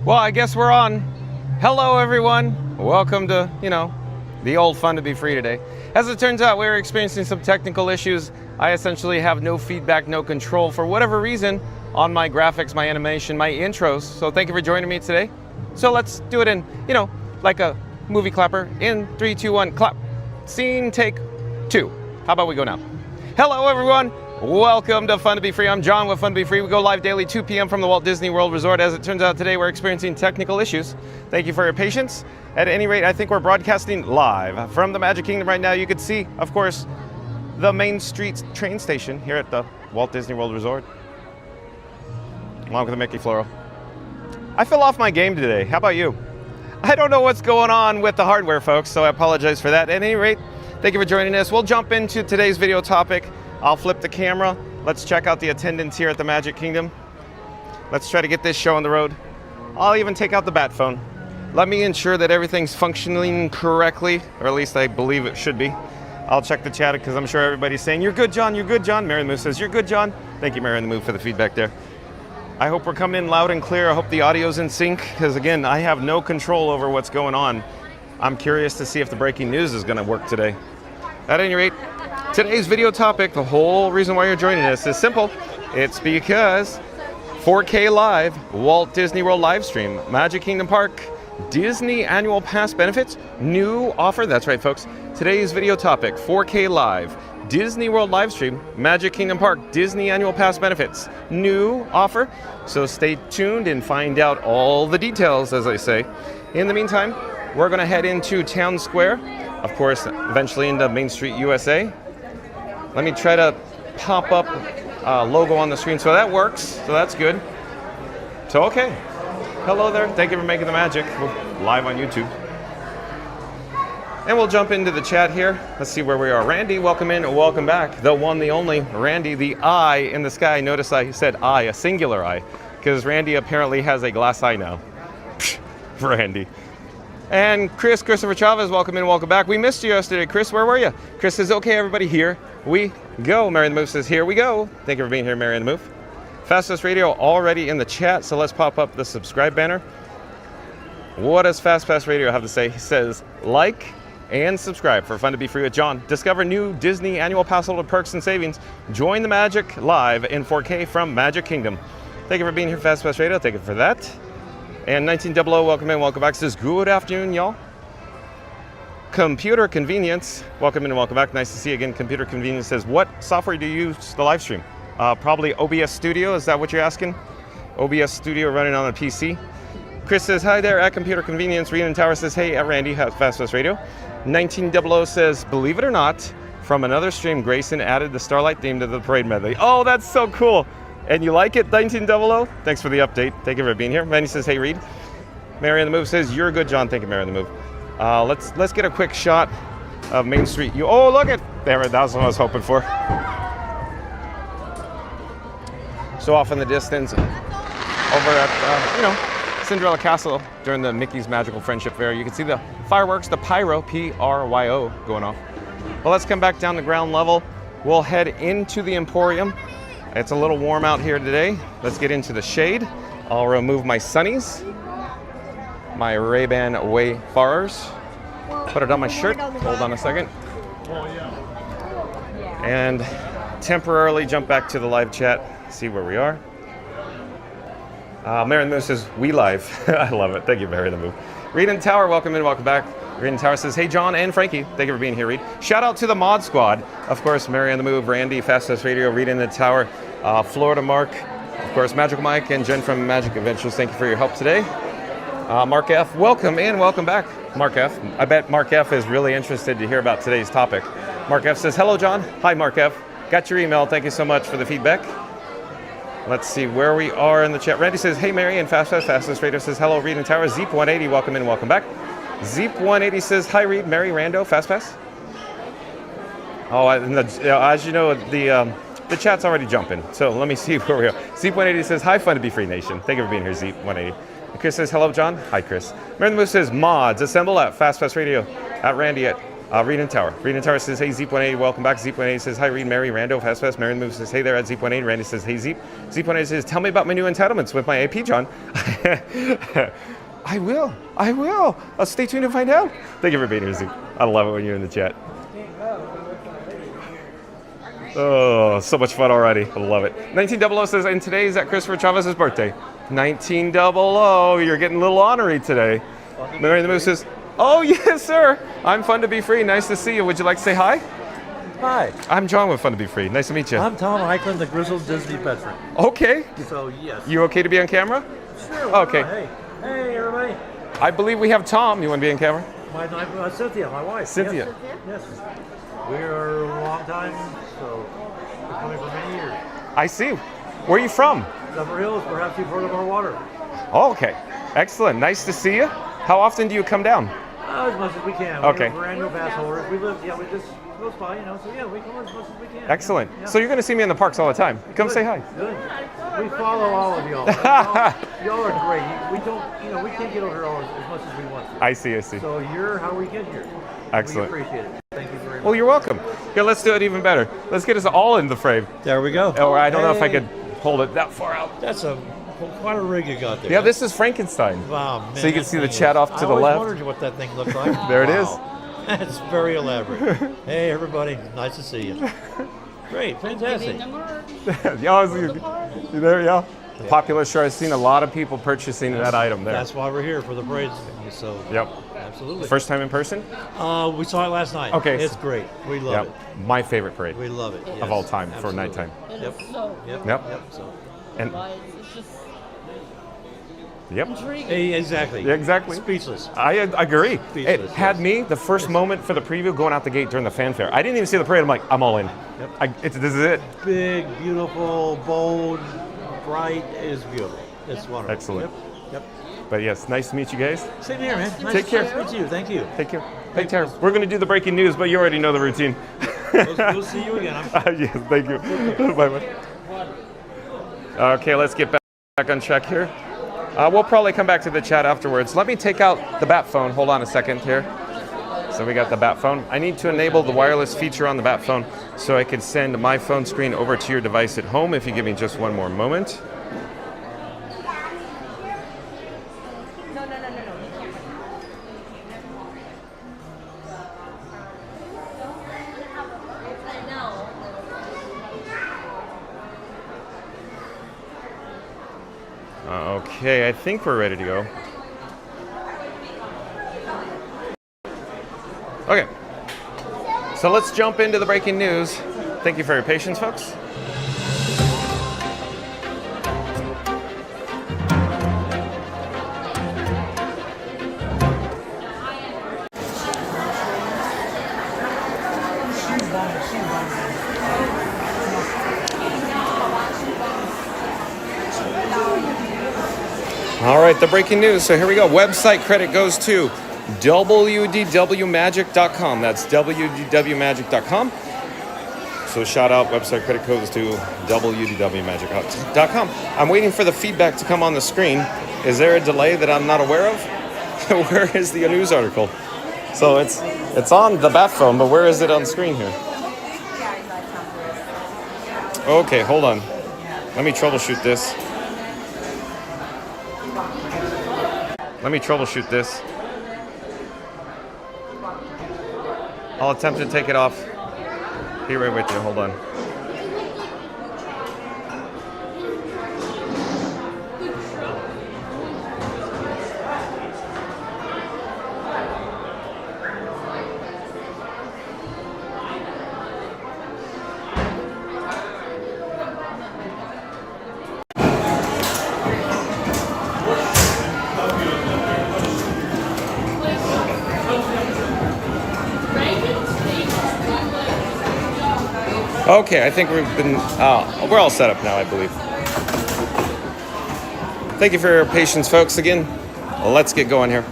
Well, I guess we're on. Hello, everyone. Welcome to, the old fun to be free today. As it turns out, we're experiencing some technical issues. I essentially have no feedback, no control for whatever reason on my graphics, my animation, my intros. So thank you for joining me today. So let's do it in, like a movie clapper. In 3, 2, 1, clap. Scene, take 2. How about we go now? Hello, everyone. Welcome to Fun to Be Free. I'm John with Fun to Be Free. We go live daily 2 p.m. from the Walt Disney World Resort. As it turns out today, we're experiencing technical issues. Thank you for your patience. At any rate, I think we're broadcasting live from the Magic Kingdom right now. You can see, of course, the Main Street train station here at the Walt Disney World Resort, along with the Mickey Floral. I fell off my game today. How about you? I don't know what's going on with the hardware, folks, so I apologize for that. At any rate, thank you for joining us. We'll jump into today's video topic. I'll flip the camera. Let's check out the attendance here at the Magic Kingdom. Let's try to get this show on the road. I'll even take out the bat phone. Let me ensure that everything's functioning correctly, or at least I believe it should be. I'll check the chat because I'm sure everybody's saying, "You're good, John, you're good, John." Mary in the Move says, "You're good, John." Thank you, Mary in the Move, for the feedback there. I hope we're coming in loud and clear. I hope the audio's in sync, because again, I have no control over what's going on. I'm curious to see if the breaking news is gonna work today. At any rate, today's video topic, the whole reason why you're joining us is simple. It's because 4K Live, Walt Disney World live stream, Magic Kingdom Park, Disney annual pass benefits, new offer. That's right, folks. Today's video topic, 4K Live, Disney World live stream, Magic Kingdom Park, Disney annual pass benefits, new offer. So stay tuned and find out all the details, as I say. In the meantime, we're going to head into Town Square, of course, eventually into Main Street, USA. Let me try to pop up logo on the screen. So that works. So that's good. So, okay. Hello there. Thank you for making the magic. We're live on YouTube. And we'll jump into the chat here. Let's see where we are. Randy, welcome in and welcome back. The one, the only, Randy, the eye in the sky. Notice I said eye, a singular eye, because Randy apparently has a glass eye now. Randy. And Christopher Chavez, welcome in, welcome back. We missed you yesterday. Chris, where were you? Chris says, okay, everybody, here we go. Mary in the Move says, here we go. Thank you for being here, Mary in the Move. Fastest Radio already in the chat, so let's pop up the subscribe banner. What does Fast Radio have to say? He says, like and subscribe for Fun to Be Free with John. Discover new Disney annual Passholder perks and savings. Join the magic live in 4K from Magic Kingdom. Thank you for being here, Fast Radio. Thank you for that. And 1900, welcome in, welcome back. Says, good afternoon, y'all. Computer Convenience, welcome in and welcome back. Nice to see you again. Computer Convenience says, what software do you use the live stream? Probably OBS Studio, is that what you're asking? OBS Studio running on a PC. Chris says, hi there at Computer Convenience. Renan Tower says, hey, at Randy, Fast Radio. 1900 says, believe it or not, from another stream, Grayson added the Starlight theme to the parade medley. Oh, that's so cool. And you like it, 1900? Thanks for the update. Thank you for being here. Manny says, hey, Reed. Mary in the Move says, you're good, John. Thank you, Mary in the Move. Let's get a quick shot of Main Street. Oh, look at there. That was what I was hoping for. So off in the distance, over at, Cinderella Castle during the Mickey's Magical Friendship Fair, you can see the fireworks, the pyro, P-R-Y-O, going off. But let's come back down to ground level. We'll head into the Emporium. It's a little warm out here today. Let's get into the shade. I'll remove my sunnies, my Ray-Ban Wayfarers. Put it on my shirt. Hold on a second. And temporarily jump back to the live chat. See where we are. Mary in the Move says, we live. I love it. Thank you, Mary in the Move. Reed and Tower, welcome in, welcome back. Reed and Tower says, hey, John and Frankie. Thank you for being here, Reed. Shout out to the Mod Squad. Of course, Mary in the Move, Randy, Fastest Radio, Reed in the Tower, Florida Mark, of course, Magical Mike, and Jen from Magic Adventures. Thank you for your help today. Mark F., welcome in, welcome back. Mark F., I bet Mark F. is really interested to hear about today's topic. Mark F. says, hello, John. Hi, Mark F. Got your email. Thank you so much for the feedback. Let's see where we are in the chat. Randy says, hey, Mary, and Fastest Radio says, hello, Reed and Tower. Zeep180, welcome in, welcome back. Zeep180 says, hi, Reed, Mary, Rando, FastPass. Oh, as you know, the chat's already jumping, so let me see where we are. Zeep180 says, hi, Fun to Be Free Nation. Thank you for being here, Zeep180. And Chris says, hello, John. Hi, Chris. Mary in the Move says, mods, assemble at FastPass Radio, at Randy, at Reed and Tower. Reed and Tower says, hey, Zeep18, welcome back. Zeep18 says, hi, Reed, Mary, Rando, Fast Fast. Mary in the Move says, hey there at Zeep18. Randy says, hey, Zeep. Zeep18 says, tell me about my new entitlements with my AP, John. I will. Stay tuned to find out. Thank you for being here, Zeep. I love it when you're in the chat. Oh, so much fun already. I love it. 1900 says, and today is at Christopher Chavez's birthday. 1900, you're getting a little honorary today. Mary in the Move says, oh, yes, sir. I'm Fun to Be Free. Nice to see you. Would you like to say hi? Hi. I'm John with Fun to Be Free. Nice to meet you. I'm Tom Eichland, the grizzled Disney veteran. Okay. So, yes. You okay to be on camera? Sure. Okay. Hey, everybody. I believe we have Tom. You want to be on camera? Cynthia, my wife. Cynthia. Yes. We are a long time, so we're coming for many years. I see. Where are you from? Summer Hills, perhaps you've heard of our water. Oh, okay. Excellent. Nice to see you. How often do you come down? As much as we can. Okay. We're annual Passholders. We just close by, so yeah, we come as much as we can. Excellent. Yeah. So you're going to see me in the parks all the time. Come Good. say hi. Good. We follow all of y'all. Y'all are great. We don't, we can't get over all as much as we want to. I see. So you're how we get here. Excellent. We appreciate it. Thank you very much. Well, you're welcome. Here, let's do it even better. Let's get us all in the frame. There we go. Or I don't know if I could hold it that far out. That's quite a rig you got there. Yeah, this is Frankenstein. Wow, man. So you can see the chat off to the left. I always wondered what that thing looked like. There it is. That's very elaborate. Hey, everybody. Nice to see you. Great. Fantastic. You there, yeah? The popular show. I've seen a lot of people purchasing that item there. That's why we're here, for the parades. So, yep. Absolutely. First time in person? We saw it last night. Okay. It's great. We love it. My favorite parade. We love it. Yes. Of all time. Absolutely. For nighttime. Yep. Yep. So. And It's just yep. intriguing. Hey, exactly. Exactly. Speechless. I agree. Speechless, It had me the first moment for the preview going out the gate during the fanfare. I didn't even see the parade. I'm like, I'm all in. Yep. This is it. Big, beautiful, bold, bright. It's beautiful. It's wonderful. Excellent. Yep. But yes, nice to meet you guys. Same here, man. Nice Take care. Nice to meet you. Thank you. Take care. Take care. We're going to do the breaking news, but you already know the routine. We'll see you again. Yes, thank you. Bye-bye. Okay, let's get back on track here. We'll probably come back to the chat afterwards. Let me take out the bat phone. Hold on a second here. So we got the bat phone. I need to enable the wireless feature on the bat phone so I can send my phone screen over to your device at home if you give me just one more moment. Okay, I think we're ready to go. Okay, so let's jump into the breaking news. Thank you for your patience, folks. All right, the breaking news. So here we go. Website credit goes to wdwmagic.com. That's wdwmagic.com. So shout out, website credit goes to wdwmagic.com. I'm waiting for the feedback to come on the screen. Is there a delay that I'm not aware of? Where is the news article? So it's on the bat phone, but where is it on screen here? Okay, hold on. Let me troubleshoot this. I'll attempt to take it off. Be right with you. Hold on. Okay, I think we're all set up now, I believe. Thank you for your patience, folks. Again, let's get going here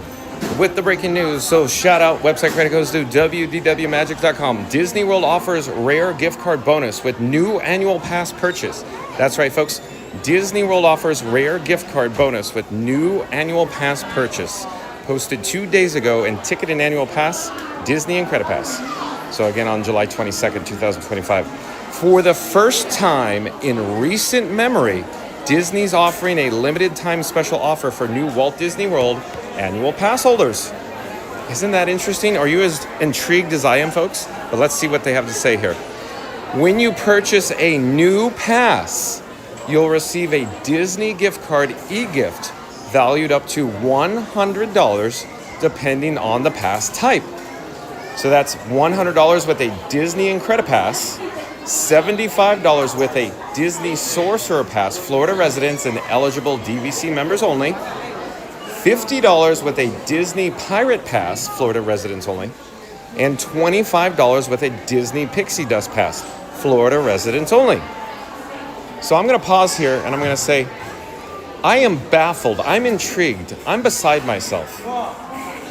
with the breaking news. So shout out, website credit goes to wdwmagic.com. Disney World offers rare gift card bonus with new annual pass purchase. That's right, folks. Disney World offers rare gift card bonus with new annual pass purchase. posted 2 days ago in Ticket and Annual Pass, Disney incredi-pass. So again, on July 22nd, 2025. For the first time in recent memory, Disney's offering a limited time special offer for new Walt Disney World annual pass holders. Isn't that interesting? Are you as intrigued as I am, folks? But let's see what they have to say here. When you purchase a new pass, you'll receive a Disney gift card e-gift valued up to $100 depending on the pass type. So that's $100 with a Disney incredi-pass, $75 with a Disney Sorcerer Pass, Florida residents and eligible DVC members only, $50 with a Disney Pirate Pass, Florida residents only, and $25 with a Disney Pixie Dust Pass, Florida residents only. So I'm going to pause here and I'm going to say, I am baffled, I'm intrigued, I'm beside myself.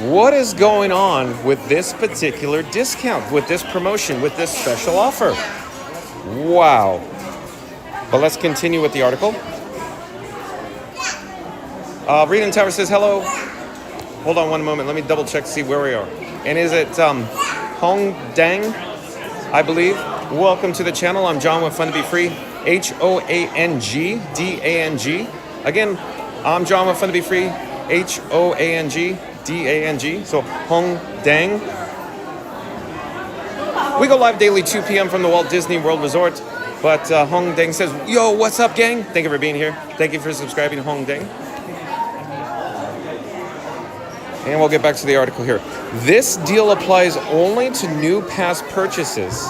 What is going on with this particular discount, with this promotion, with this special offer? Wow. But let's continue with the article. Reading Tower says, hello. Hold on one moment. Let me double check to see where we are. And is it Hong Dang, I believe? Welcome to the channel. I'm John with Fun to Be Free. HOANGDANG. Again, I'm John with Fun to Be Free. HOANGDANG. So Hong Dang. We go live daily 2 p.m. from the Walt Disney World Resort. But Hong Deng says, yo, what's up, gang? Thank you for being here. Thank you for subscribing, Hong Deng. And we'll get back to the article here. This deal applies only to new pass purchases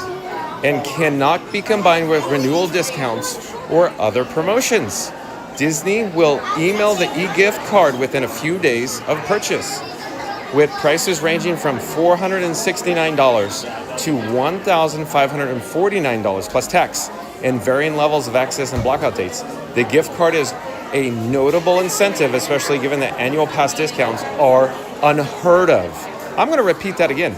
and cannot be combined with renewal discounts or other promotions. Disney will email the e-gift card within a few days of purchase, with prices ranging from $469 to $1,549 plus tax, and varying levels of access and blockout dates. The gift card is a notable incentive, especially given that annual pass discounts are unheard of. I'm going to repeat that again.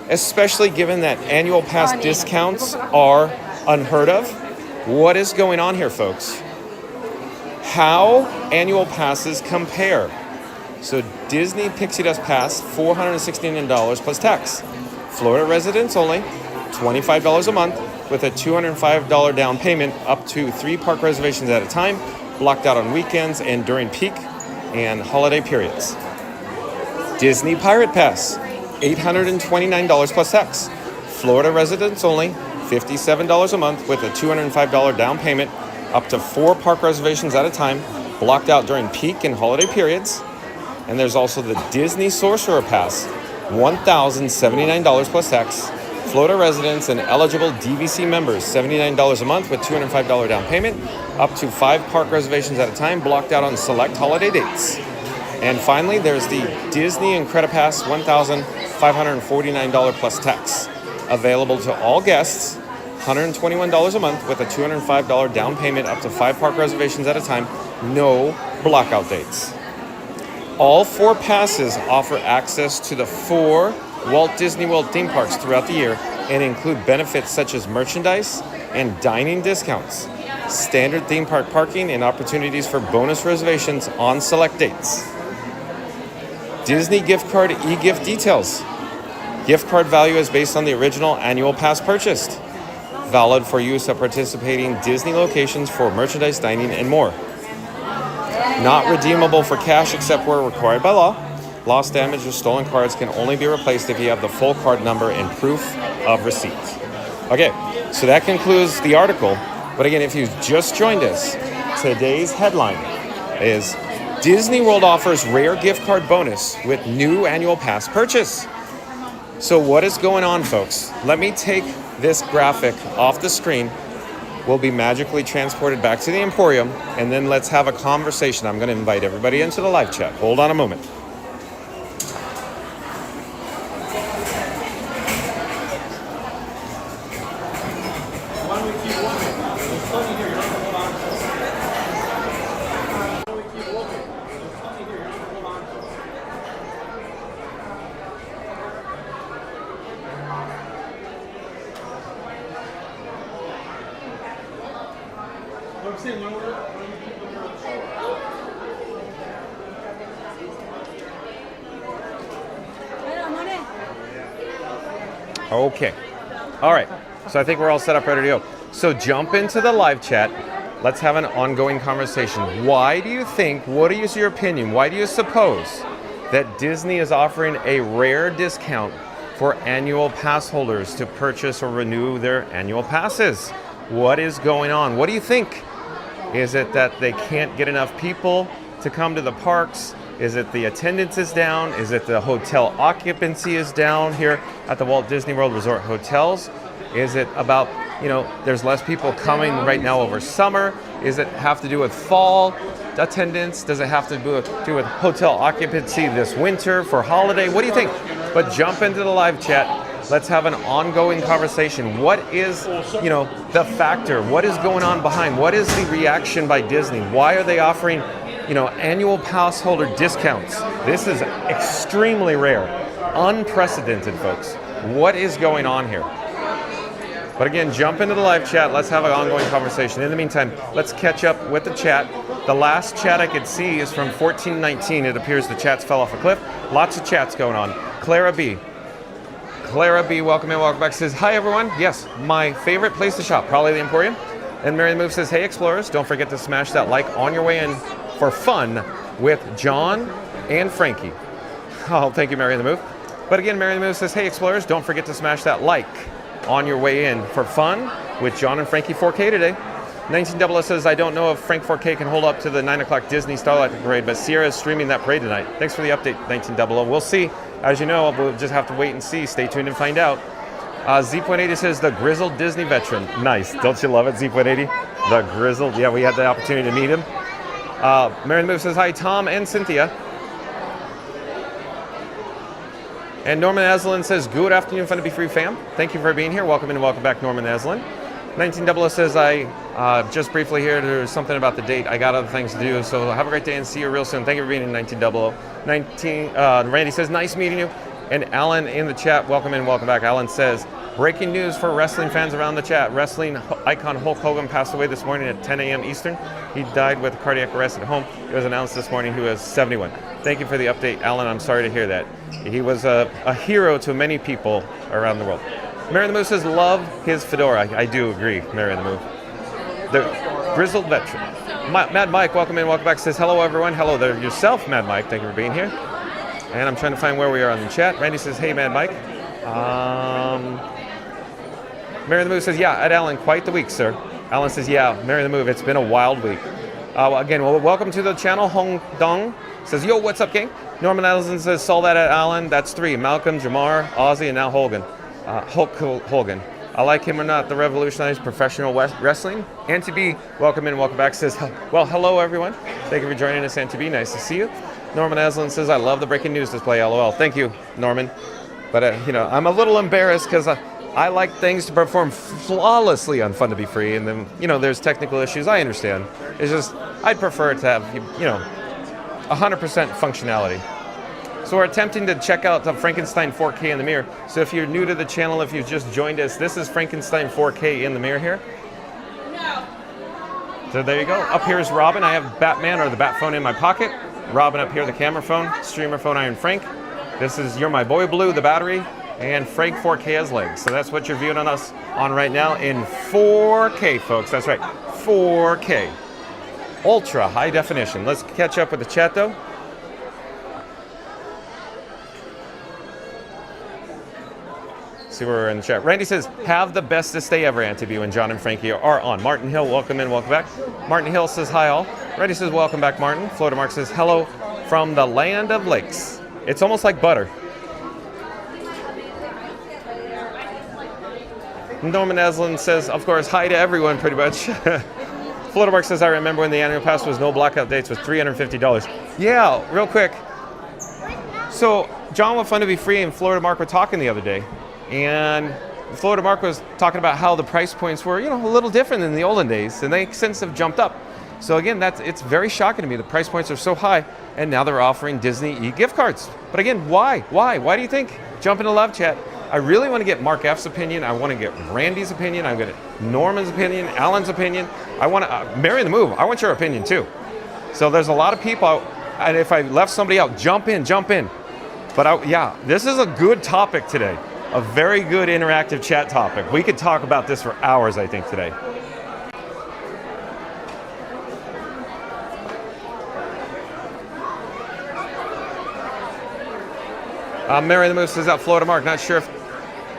Especially given that annual pass discounts are unheard of. What is going on here, folks? How annual passes compare? So Disney Pixie Dust Pass, $469 plus tax. Florida residents only, $25 a month with a $205 down payment, up to 3 park reservations at a time, blocked out on weekends and during peak and holiday periods. Disney Pirate Pass, $829 plus tax. Florida residents only, $57 a month with a $205 down payment, up to 4 park reservations at a time, blocked out during peak and holiday periods. And there's also the Disney Sorcerer Pass, $1,079 plus tax. Florida residents and eligible DVC members, $79 a month with $205 down payment, up to 5 park reservations at a time, blocked out on select holiday dates. And finally, there's the Disney incredi-pass, $1,549 plus tax. Available to all guests, $121 a month with a $205 down payment, up to 5 park reservations at a time, no blockout dates. All 4 passes offer access to the 4 Walt Disney World theme parks throughout the year and include benefits such as merchandise and dining discounts, standard theme park parking, and opportunities for bonus reservations on select dates. Disney gift card e-gift details. Gift card value is based on the original annual pass purchased. Valid for use at participating Disney locations for merchandise, dining, and more. Not redeemable for cash except where required by law. Lost, damaged, or stolen cards can only be replaced if you have the full card number and proof of receipt. Okay, so that concludes the article. But again, if you just joined us, today's headline is Disney World offers rare gift card bonus with new annual pass purchase. So what is going on, folks? Let me take this graphic off the screen. We'll be magically transported back to the Emporium, and then let's have a conversation. I'm going to invite everybody into the live chat. Hold on a moment. Okay. All right. So I think we're all set up, ready to go. So jump into the live chat. Let's have an ongoing conversation. Why do you think, what is your opinion? Why do you suppose that Disney is offering a rare discount for annual pass holders to purchase or renew their annual passes? What is going on? What do you think? Is it that they can't get enough people to come to the parks? Is it the attendance is down? Is it the hotel occupancy is down here at the Walt Disney World Resort hotels? Is it about, there's less people coming right now over summer? Is it have to do with fall attendance? Does it have to do with hotel occupancy this winter for holiday? What do you think? But jump into the live chat. Let's have an ongoing conversation. What is, the factor? What is going on behind? What is the reaction by Disney? Why are they offering, annual pass holder discounts? This is extremely rare, unprecedented, folks. What is going on here? But again, jump into the live chat. Let's have an ongoing conversation. In the meantime, let's catch up with the chat. The last chat I could see is from 1419. It appears the chats fell off a cliff. Lots of chats going on. Clara B, welcome in, welcome back. Says, hi everyone. Yes, my favorite place to shop, probably the Emporium. And Mary the Move says, hey explorers, don't forget to smash that like on your way in for fun with John and Frankie. Oh, thank you, Mary the Move. But again, Mary the Move says, hey explorers, don't forget to smash that like on your way in for fun with John and Frankie 4K today. 1900 says, I don't know if Frank 4K can hold up to the 9 o'clock Disney Starlight Parade, but Sierra is streaming that parade tonight. Thanks for the update, 1900. We'll see. As you know, we'll just have to wait and see. Stay tuned and find out. Z.80 says, the grizzled Disney veteran. Nice. Don't you love it, Z.80? The grizzled. Yeah, we had the opportunity to meet him. Mary the Move says, hi, Tom and Cynthia. And Norman Aslan says, good afternoon, Fun to Be Free fam. Thank you for being here. Welcome and welcome back, Norman Aslan. 1900 says, I just briefly here, there's something about the date. I got other things to do, so have a great day and see you real soon. Thank you for being in 1900. Randy says, nice meeting you. And Alan in the chat, welcome in, welcome back. Alan says, breaking news for wrestling fans around the chat. Wrestling icon Hulk Hogan passed away this morning at 10 a.m. Eastern. He died with cardiac arrest at home. It was announced this morning he was 71. Thank you for the update, Alan. I'm sorry to hear that. He was a hero to many people around the world. Mary the Move says, love his fedora. I do agree, Mary the Move. The grizzled veteran. Mad Mike, welcome in, welcome back. Says, hello everyone. Hello there yourself, Mad Mike. Thank you for being here. And I'm trying to find where we are on the chat. Randy says, hey, Mad Mike. Mary the Move says, yeah, Ed Allen, quite the week, sir. Alan says, yeah, Mary the Move, it's been a wild week. Again, welcome to the channel. Hong Dong says, yo, what's up, gang? Norman Allison says, saw that at Allen. That's 3. Malcolm, Jamar, Ozzy, and now Hogan. Hulk Hogan. I like him or not, the revolutionized professional wrestling. Auntie B, welcome in, welcome back. Says, well, hello, everyone. Thank you for joining us, Auntie B. Nice to see you. Norman Aslan says, I love the breaking news display, LOL. Thank you, Norman. But, I'm a little embarrassed because I like things to perform flawlessly on Fun to Be Free. And then, there's technical issues. I understand. It's just, I'd prefer it to have, 100% functionality. So we're attempting to check out the Frankenstein 4K in the mirror. So if you're new to the channel, if you've just joined us, this is Frankenstein 4K in the mirror here. So there you go. Up here is Robin. I have Batman or the Bat phone in my pocket. Robin up here, the camera phone, streamer phone, Iron Frank. This is You're My Boy Blue, the battery, and Frank 4K has legs. So that's what you're viewing on us on right now in 4K, folks. That's right, 4K. Ultra high definition. Let's catch up with the chat, though. See where we're in the chat. Randy says, have the bestest day ever, Auntie B, when John and Frankie are on. Martin Hill, welcome in, welcome back. Martin Hill says, hi all. Randy says, welcome back, Martin. Florida Mark says, hello from the land of lakes. It's almost like butter. Norman Aslan says, of course, hi to everyone, pretty much. Florida Mark says, I remember when the annual pass was no blackout dates was $350. Yeah, real quick. So, John with Fun to Be Free and Florida Mark were talking the other day. And Florida Mark was talking about how the price points were, a little different than the olden days, and they since have jumped up. So again, it's very shocking to me. The price points are so high, and now they're offering Disney e-gift cards. But again, why? Why do you think? Jump into live chat. I really want to get Mark F's opinion. I want to get Randy's opinion. I want to get Norman's opinion, Alan's opinion. I want to, Mary the Move, I want your opinion too. So there's a lot of people, and if I left somebody out, jump in. But yeah, this is a good topic today. a very good interactive chat topic. We could talk about this for hours, I think, today. Mary the Moose says out Florida Mark, not sure if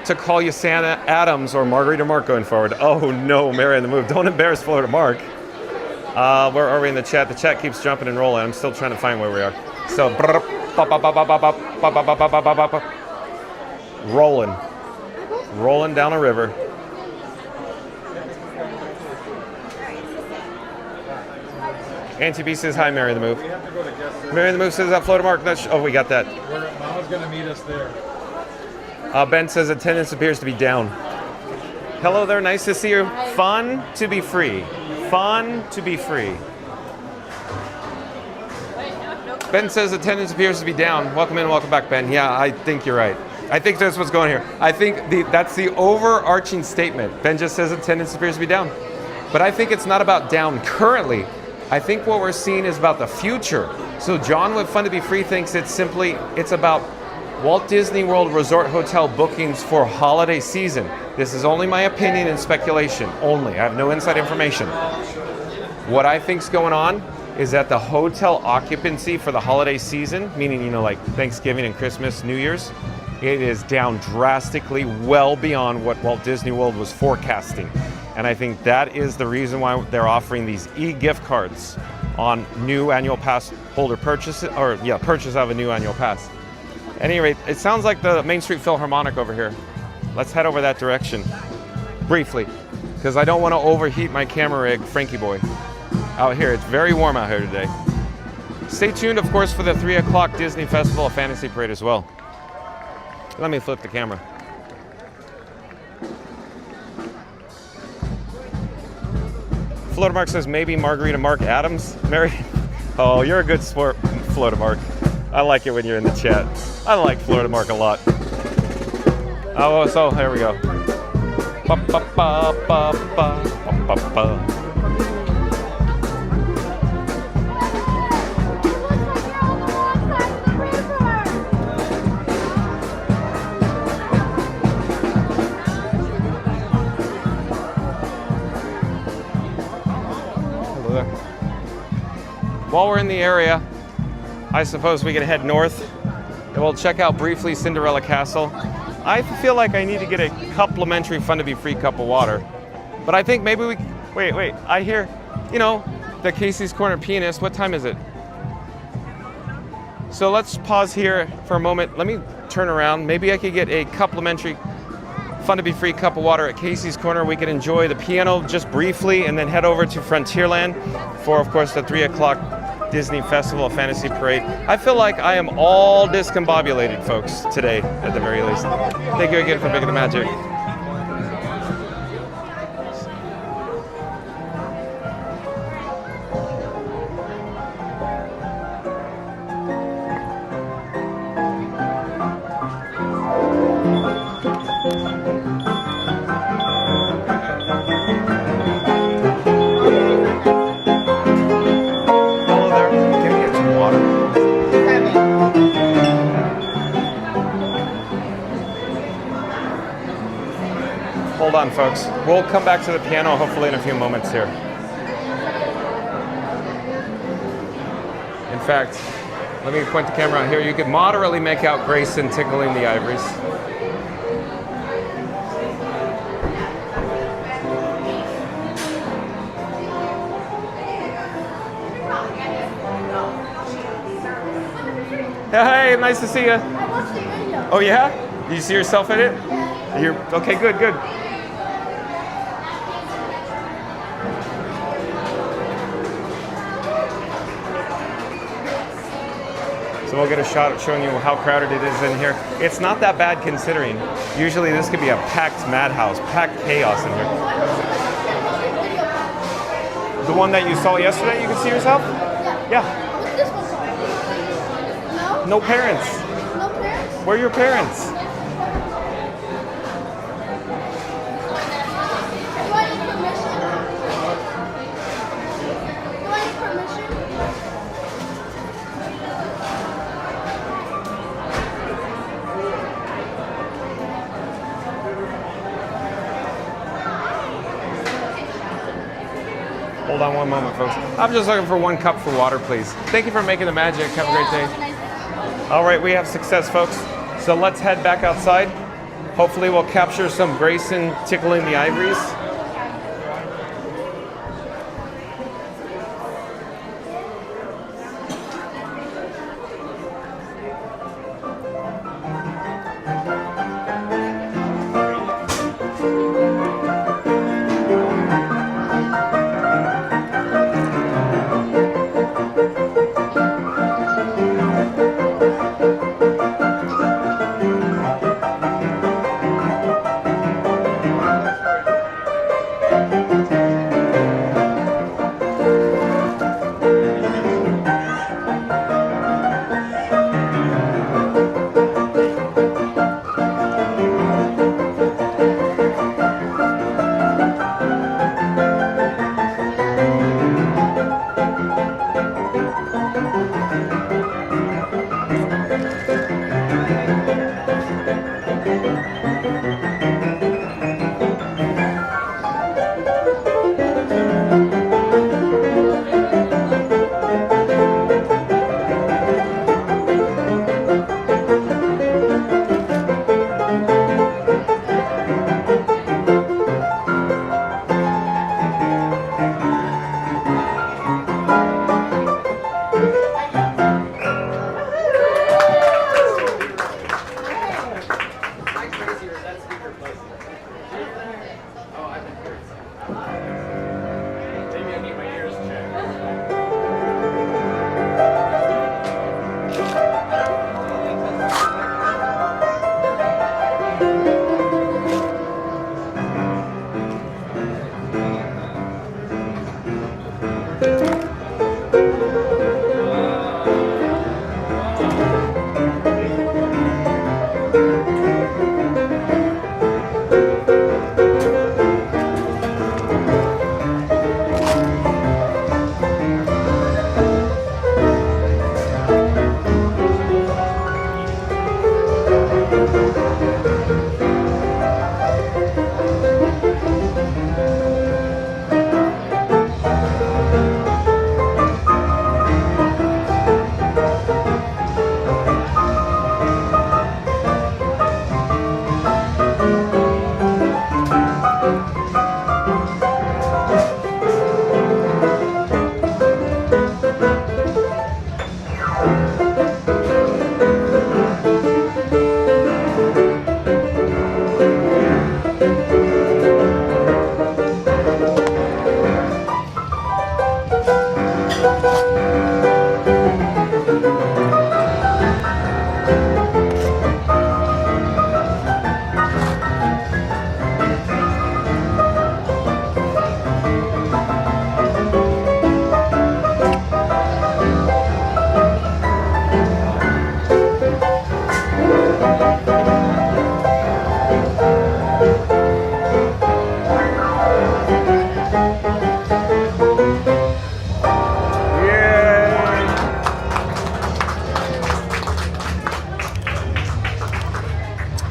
to call you Santa Adams or Margarita Mark going forward. Oh no, Mary the Move, don't embarrass Florida Mark. Where are we in the chat? The chat keeps jumping and rolling. I'm still trying to find where we are. So, rolling down a river. Auntie B says hi, Mary the Move. We have to go to guest service. Mary the Move says that Florida Mark. Oh, we got that. Mama's going to meet us there. Ben says attendance appears to be down. Hello there, nice to see you. Fun to be free. Fun to be free. Ben says attendance appears to be down. Welcome in, welcome back, Ben. Yeah, I think you're right. I think that's what's going here. I think that's the overarching statement. Ben just says attendance appears to be down. But I think it's not about down currently. I think what we're seeing is about the future. So John with Fun to be Free thinks it's about Walt Disney World Resort Hotel bookings for holiday season. This is only my opinion and speculation, only. I have no inside information. What I think's going on is that the hotel occupancy for the holiday season, meaning, like Thanksgiving and Christmas, New Year's, it is down drastically, well beyond what Walt Disney World was forecasting. And I think that is the reason why they're offering these e-gift cards on new annual pass holder purchase of a new annual pass. At any rate, it sounds like the Main Street Philharmonic over here. Let's head over that direction briefly, because I don't want to overheat my camera rig, Frankie boy, out here. It's very warm out here today. Stay tuned, of course, for the 3 o'clock Disney Festival of Fantasy Parade as well. Let me flip the camera. Florida Mark says maybe Margarita Mark Adams. Mary, oh, you're a good sport, Florida Mark. I like it when you're in the chat. I like Florida Mark a lot. Oh, so here we go. Ba, ba, ba, ba, ba, ba, ba. Hello there. While we're in the area, I suppose we can head north and we'll check out briefly Cinderella Castle. I feel like I need to get a complimentary Fun to be Free cup of water. But I think maybe we, wait, I hear, the Casey's Corner Pianist. What time is it? So let's pause here for a moment. Let me turn around. Maybe I could get a complimentary Fun to be Free cup of water at Casey's Corner. We could enjoy the piano just briefly and then head over to Frontierland for, of course, the 3 o'clock Disney Festival of Fantasy Parade. I feel like I am all discombobulated, folks, today, at the very least. Thank you again for making the magic. Hold on, folks. We'll come back to the piano hopefully in a few moments here. In fact, let me point the camera out here. You can moderately make out Grayson tickling the ivories. Hey, nice to see you. I watched the video. Oh yeah? Did you see yourself in it? You're okay, good. So we'll get a shot at showing you how crowded it is in here. It's not that bad considering. Usually this could be a packed madhouse, packed chaos in here. The one that you saw yesterday, you can see yourself? Yeah. What's this one called? No? No parents. No parents? Where are your parents? Do I need permission? Do I need permission? Hold on one moment, folks. I'm just looking for 1 cup for water, please. Thank you for making the magic. Have a great day. Have a nice day. All right, we have success, folks. So let's head back outside. Hopefully we'll capture some Grayson tickling the ivories.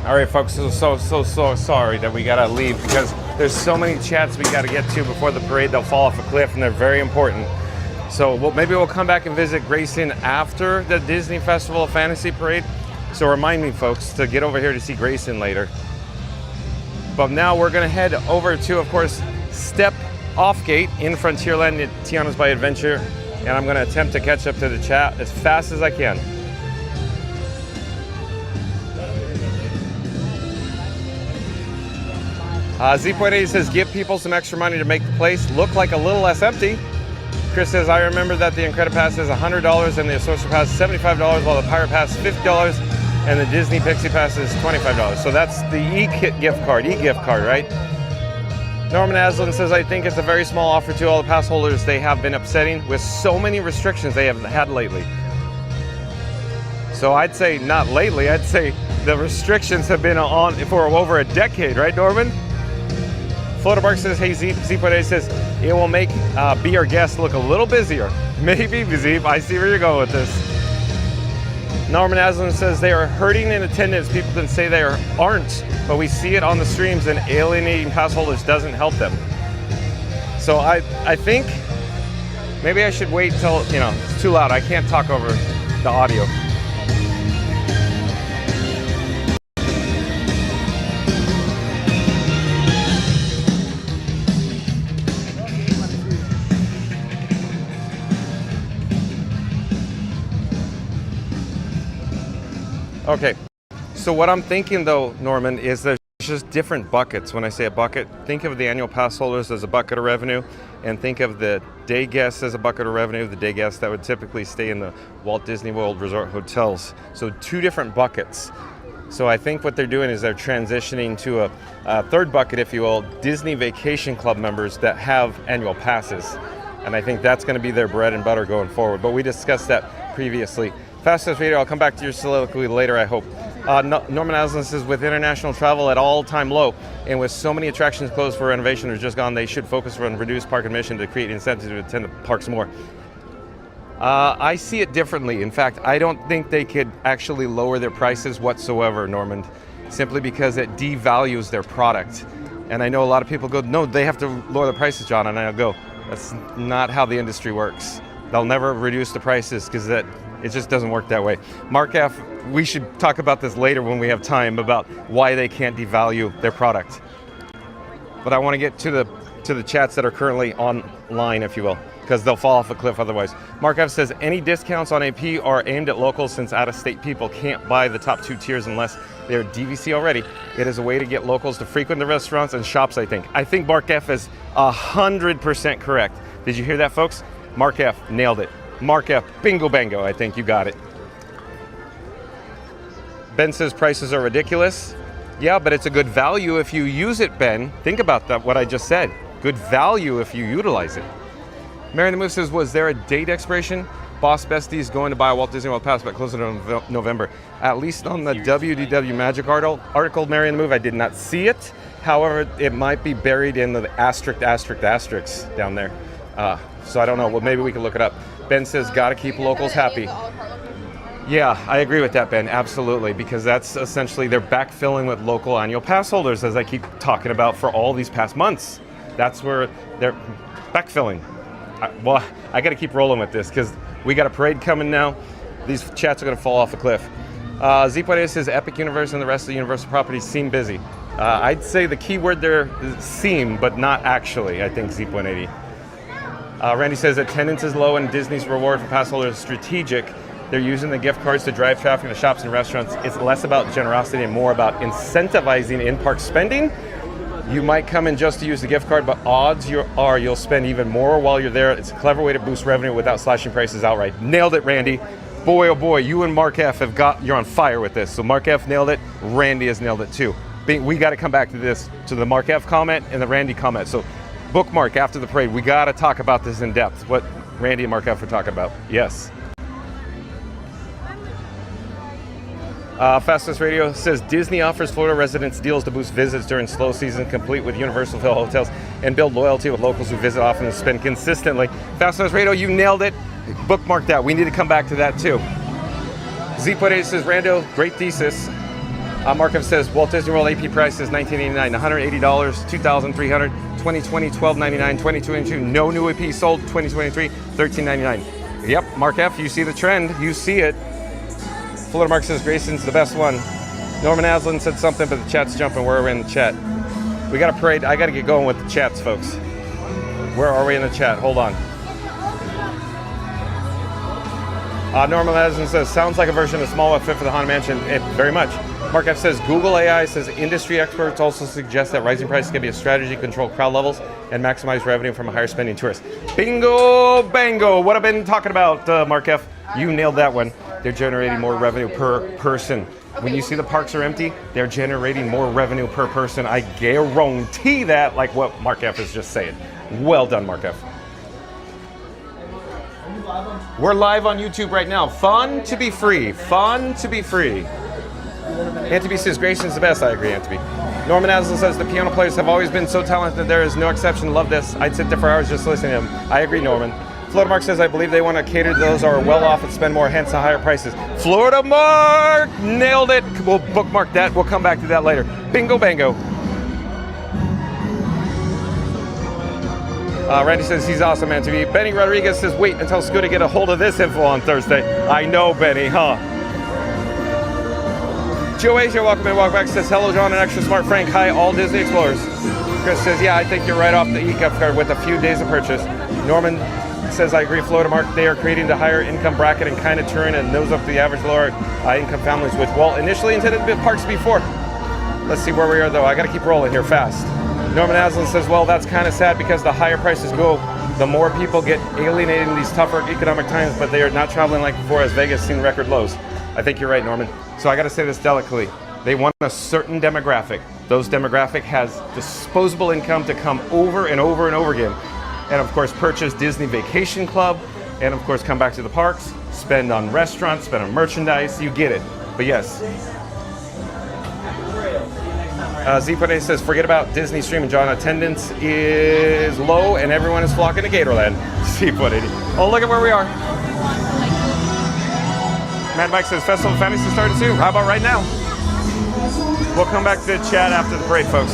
All right, folks, so sorry that we gotta leave because there's so many chats we gotta get to before the parade. They'll fall off a cliff and they're very important. So maybe we'll come back and visit Grayson after the Disney Festival of Fantasy Parade. So remind me, folks, to get over here to see Grayson later. But now we're gonna head over to, of course, Step Off Gate in Frontierland at Tiana's by Adventure. And I'm gonna attempt to catch up to the chat as fast as I can. Z.A says, give people some extra money to make the place look like a little less empty. Chris says, I remember that the incredi-pass is $100 and the Sorcerer Pass is $75, while the Pirate Pass is $50 and the Disney Pixie Pass is $25. So that's the e-gift card, right? Norman Aslan says, I think it's a very small offer to all the pass holders. They have been upsetting with so many restrictions they have had lately. So I'd say not lately, I'd say the restrictions have been on for over a decade, right, Norman? Floaterbark says, hey, Z.A says, it will make Be Our Guest look a little busier. Maybe, Zeep, I see where you're going with this. Norman Aslan says, they are hurting in attendance. People can say they aren't, but we see it on the streams and alienating pass holders doesn't help them. So I think Maybe I should wait till, you know, it's too loud. I can't talk over the audio. Okay, so what I'm thinking though, Norman, is there's just different buckets. When I say a bucket, think of the annual pass holders as a bucket of revenue, and think of the day guests as a bucket of revenue, the day guests that would typically stay in the Walt Disney World resort hotels. So two different buckets. So I think what they're doing is they're transitioning to a third bucket, if you will, Disney Vacation Club members that have annual passes. And I think that's going to be their bread and butter going forward. But we discussed that previously. Fastest video, I'll come back to your soliloquy later, I hope. Norman Aslan says, with international travel at all-time low, and with so many attractions closed for renovation or just gone, they should focus on reduced park admission to create incentives to attend the parks more. I see it differently. In fact, I don't think they could actually lower their prices whatsoever, Norman, simply because it devalues their product. And I know a lot of people go, no, they have to lower the prices, John, and I'll go, that's not how the industry works. They'll never reduce the prices because it just doesn't work that way. Mark F., we should talk about this later when we have time about why they can't devalue their product. But I want to get to the chats that are currently online, if you will, because they'll fall off a cliff otherwise. Mark F. says, any discounts on AP are aimed at locals since out-of-state people can't buy the top two tiers unless they're DVC already. It is a way to get locals to frequent the restaurants and shops, I think. I think Mark F. is 100% correct. Did you hear that, folks? Mark F. nailed it. Mark F. Bingo bango, I think you got it. Ben says prices are ridiculous. Yeah, but it's a good value if you use it, Ben. Think about that, what I just said. Good value if you utilize it. Mary the Moose says, was there a date expiration? Boss Bestie's going to buy a Walt Disney World pass, but closer to November. At least on the WDW Magic article, Mary the Move, I did not see it. However, it might be buried in the asterisk down there. So I don't know. Well, maybe we can look it up. Ben says, gotta keep locals happy. Yeah, I agree with that, Ben, absolutely, because that's essentially they're backfilling with local annual pass holders, as I keep talking about for all these past months. That's where they're backfilling. I got to keep rolling with this because we got a parade coming now. These chats are going to fall off a cliff. Z.A says Epic Universe and the rest of the Universal properties seem busy. I'd say the key word there is seem, but not actually, I think, Z.80. Randy says attendance is low and Disney's reward for pass holders is strategic. They're using the gift cards to drive traffic to shops and restaurants. It's less about generosity and more about incentivizing in-park spending. You might come in just to use the gift card, but odds are you'll spend even more while you're there. It's a clever way to boost revenue without slashing prices outright. Nailed it, Randy. Boy, oh boy, you and Mark F. you're on fire with this. So Mark F. nailed it, Randy has nailed it too. We got to come back to this, to the Mark F. comment and the Randy comment. So bookmark after the parade. We got to talk about this in depth, what Randy and Mark F. are talking about. Yes. Fastest Radio says Disney offers Florida residents deals to boost visits during slow season, complete with Universal hotels, and build loyalty with locals who visit often and spend consistently. Fastest Radio, you nailed it. Bookmark that. We need to come back to that too. Z.A says Rando, great thesis. Markov says Walt Disney World AP price is $19.89, $180, $2,300, 2020 $12.99, 2022 no new AP sold, 2023 $13.99. Yep, Mark F, you see the trend, you see it. Florida Mark says Grayson's the best one. Norman Aslan said something, but the chat's jumping. Where are we in the chat? We got a parade. I got to get going with the chats, folks. Where are we in the chat? Hold on. Norman Aslan says, sounds like a version of Small What Fit for the Haunted Mansion. Very much. Mark F says, Google AI says industry experts also suggest that rising prices can be a strategy to control crowd levels and maximize revenue from a higher spending tourist. Bingo, bango. What I've been talking about, Mark F. You nailed that one. They're generating more revenue per person. When you see the parks are empty, they're generating more revenue per person. I guarantee that, like what Mark F is just saying. Well done, Mark F. We're live on YouTube right now. Fun to be free. Fun to be free. Anthony says Grayson's the best. I agree, Anthony. Norman Aslan says the piano players have always been so talented. There is no exception. Love this. I'd sit there for hours just listening to them. I agree, Norman. Florida Mark says, I believe they want to cater to those who are well off and spend more, hence the higher prices. Florida Mark! Nailed it. We'll bookmark that. We'll come back to that later. Bingo bango. Randy says he's awesome, man, to be. Benny Rodriguez says, wait until Scooter get a hold of this info on Thursday. I know, Benny, huh? Joe Asia, welcome and welcome back. Says, hello, John and Extra Smart Frank. Hi, all Disney Explorers. Chris says, yeah, I think you're right off the e-gift card with a few days of purchase. Norman says, I agree, Florida Mark. They are creating the higher income bracket and kind of turning and nose up to the average lower income families, which Walt initially intended to be parks before. Let's see where we are, though. I got to keep rolling here fast. Norman Aslan says, well, that's kind of sad because the higher prices go, the more people get alienated in these tougher economic times, but they are not traveling like before as Vegas seen record lows. I think you're right, Norman. So I got to say this delicately. They want a certain demographic. Those demographic has disposable income to come over and over and over again. And of course, purchase Disney Vacation Club, and of course, come back to the parks, spend on restaurants, spend on merchandise. You get it. But yes. Zipone says, forget about Disney streaming, John. Attendance is low and everyone is flocking to Gatorland. Zipone. Oh, look at where we are. Mad Mike says, Festival of Fantasy started soon. How about right now? We'll come back to the chat after the parade, folks.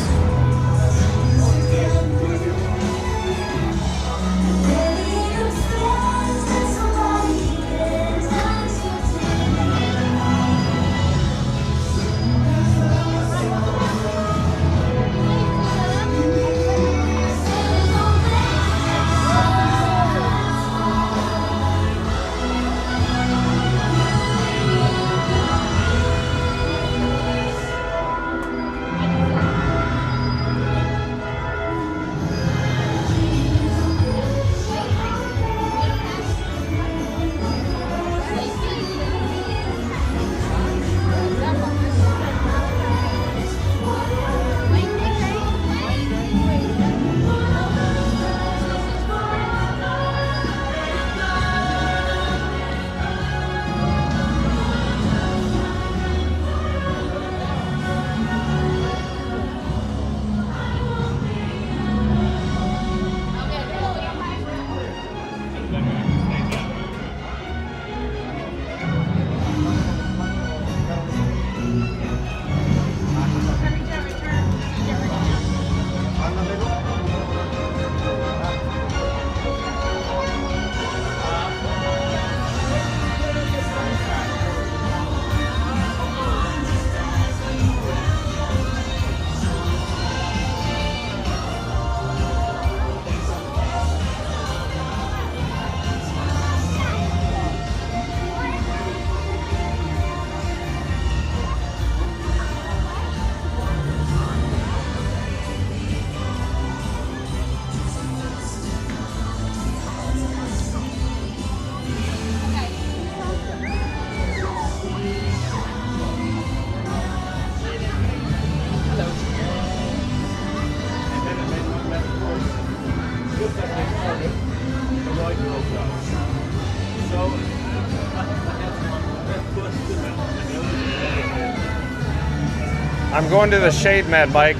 I'm going to the shade, Mad Mike.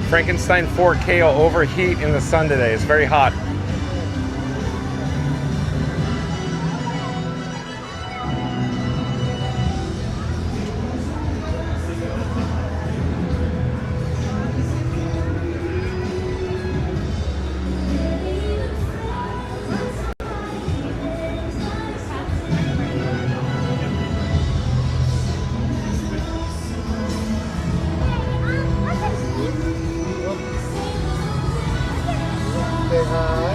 Frankenstein 4K will overheat in the sun today. It's very hot. Say hi.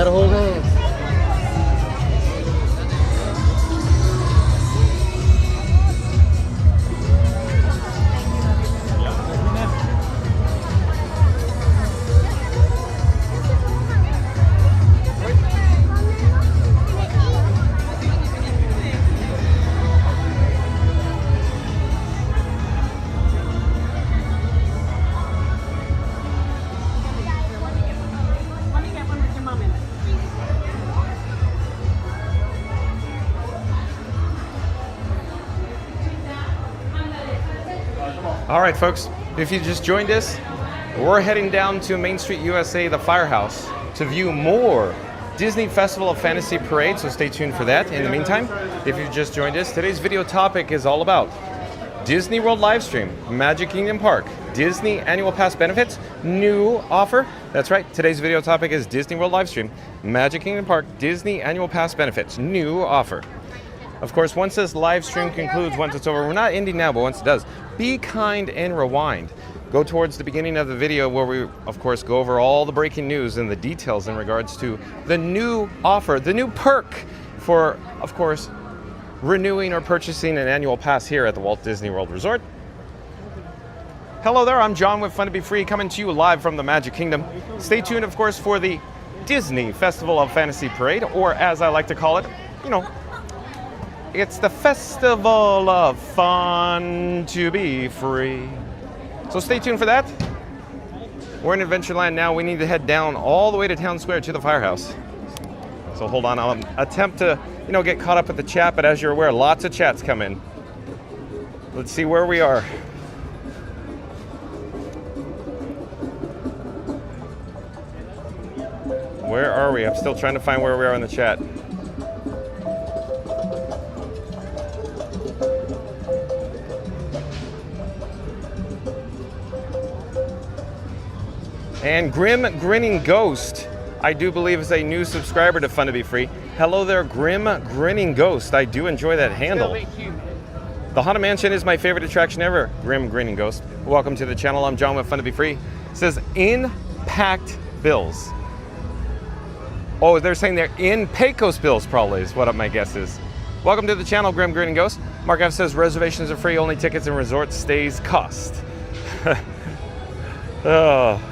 gotta hold on. All right, folks, if you just joined us, we're heading down to Main Street, USA, the Firehouse, to view more Disney Festival of Fantasy Parade, so stay tuned for that. In the meantime, if you just joined us, today's video topic is all about Disney World livestream, Magic Kingdom Park, Disney Annual Pass benefits, new offer. That's right, today's video topic is Disney World livestream, Magic Kingdom Park, Disney Annual Pass benefits, new offer. Of course, once this live stream concludes, once it's over, we're not ending now, but once it does, be kind and rewind. Go towards the beginning of the video where we, of course, go over all the breaking news and the details in regards to the new offer, the new perk for, of course, renewing or purchasing an annual pass here at the Walt Disney World Resort. Hello there, I'm John with Fun to Be Free, coming to you live from the Magic Kingdom. Stay tuned, of course, for the Disney Festival of Fantasy Parade, or as I like to call it, you know, it's the Festival of Fun to Be Free. So stay tuned for that. We're in Adventureland now. We need to head down all the way to Town Square to the Firehouse. So hold on, I'll attempt to, get caught up with the chat, but as you're aware, lots of chats come in. Let's see where we are. Where are we? I'm still trying to find where we are in the chat. And Grim Grinning Ghost, I do believe is a new subscriber to Fun to Be Free. Hello there, Grim Grinning Ghost. I do enjoy that handle. The Haunted Mansion is my favorite attraction ever, Grim Grinning Ghost. Welcome to the channel. I'm John with Fun to Be Free. It says impact bills. Oh, they're saying they're in Pecos bills, probably is what my guess is. Welcome to the channel, Grim Grinning Ghost. Mark F says reservations are free, only tickets and resort stays cost. Oh.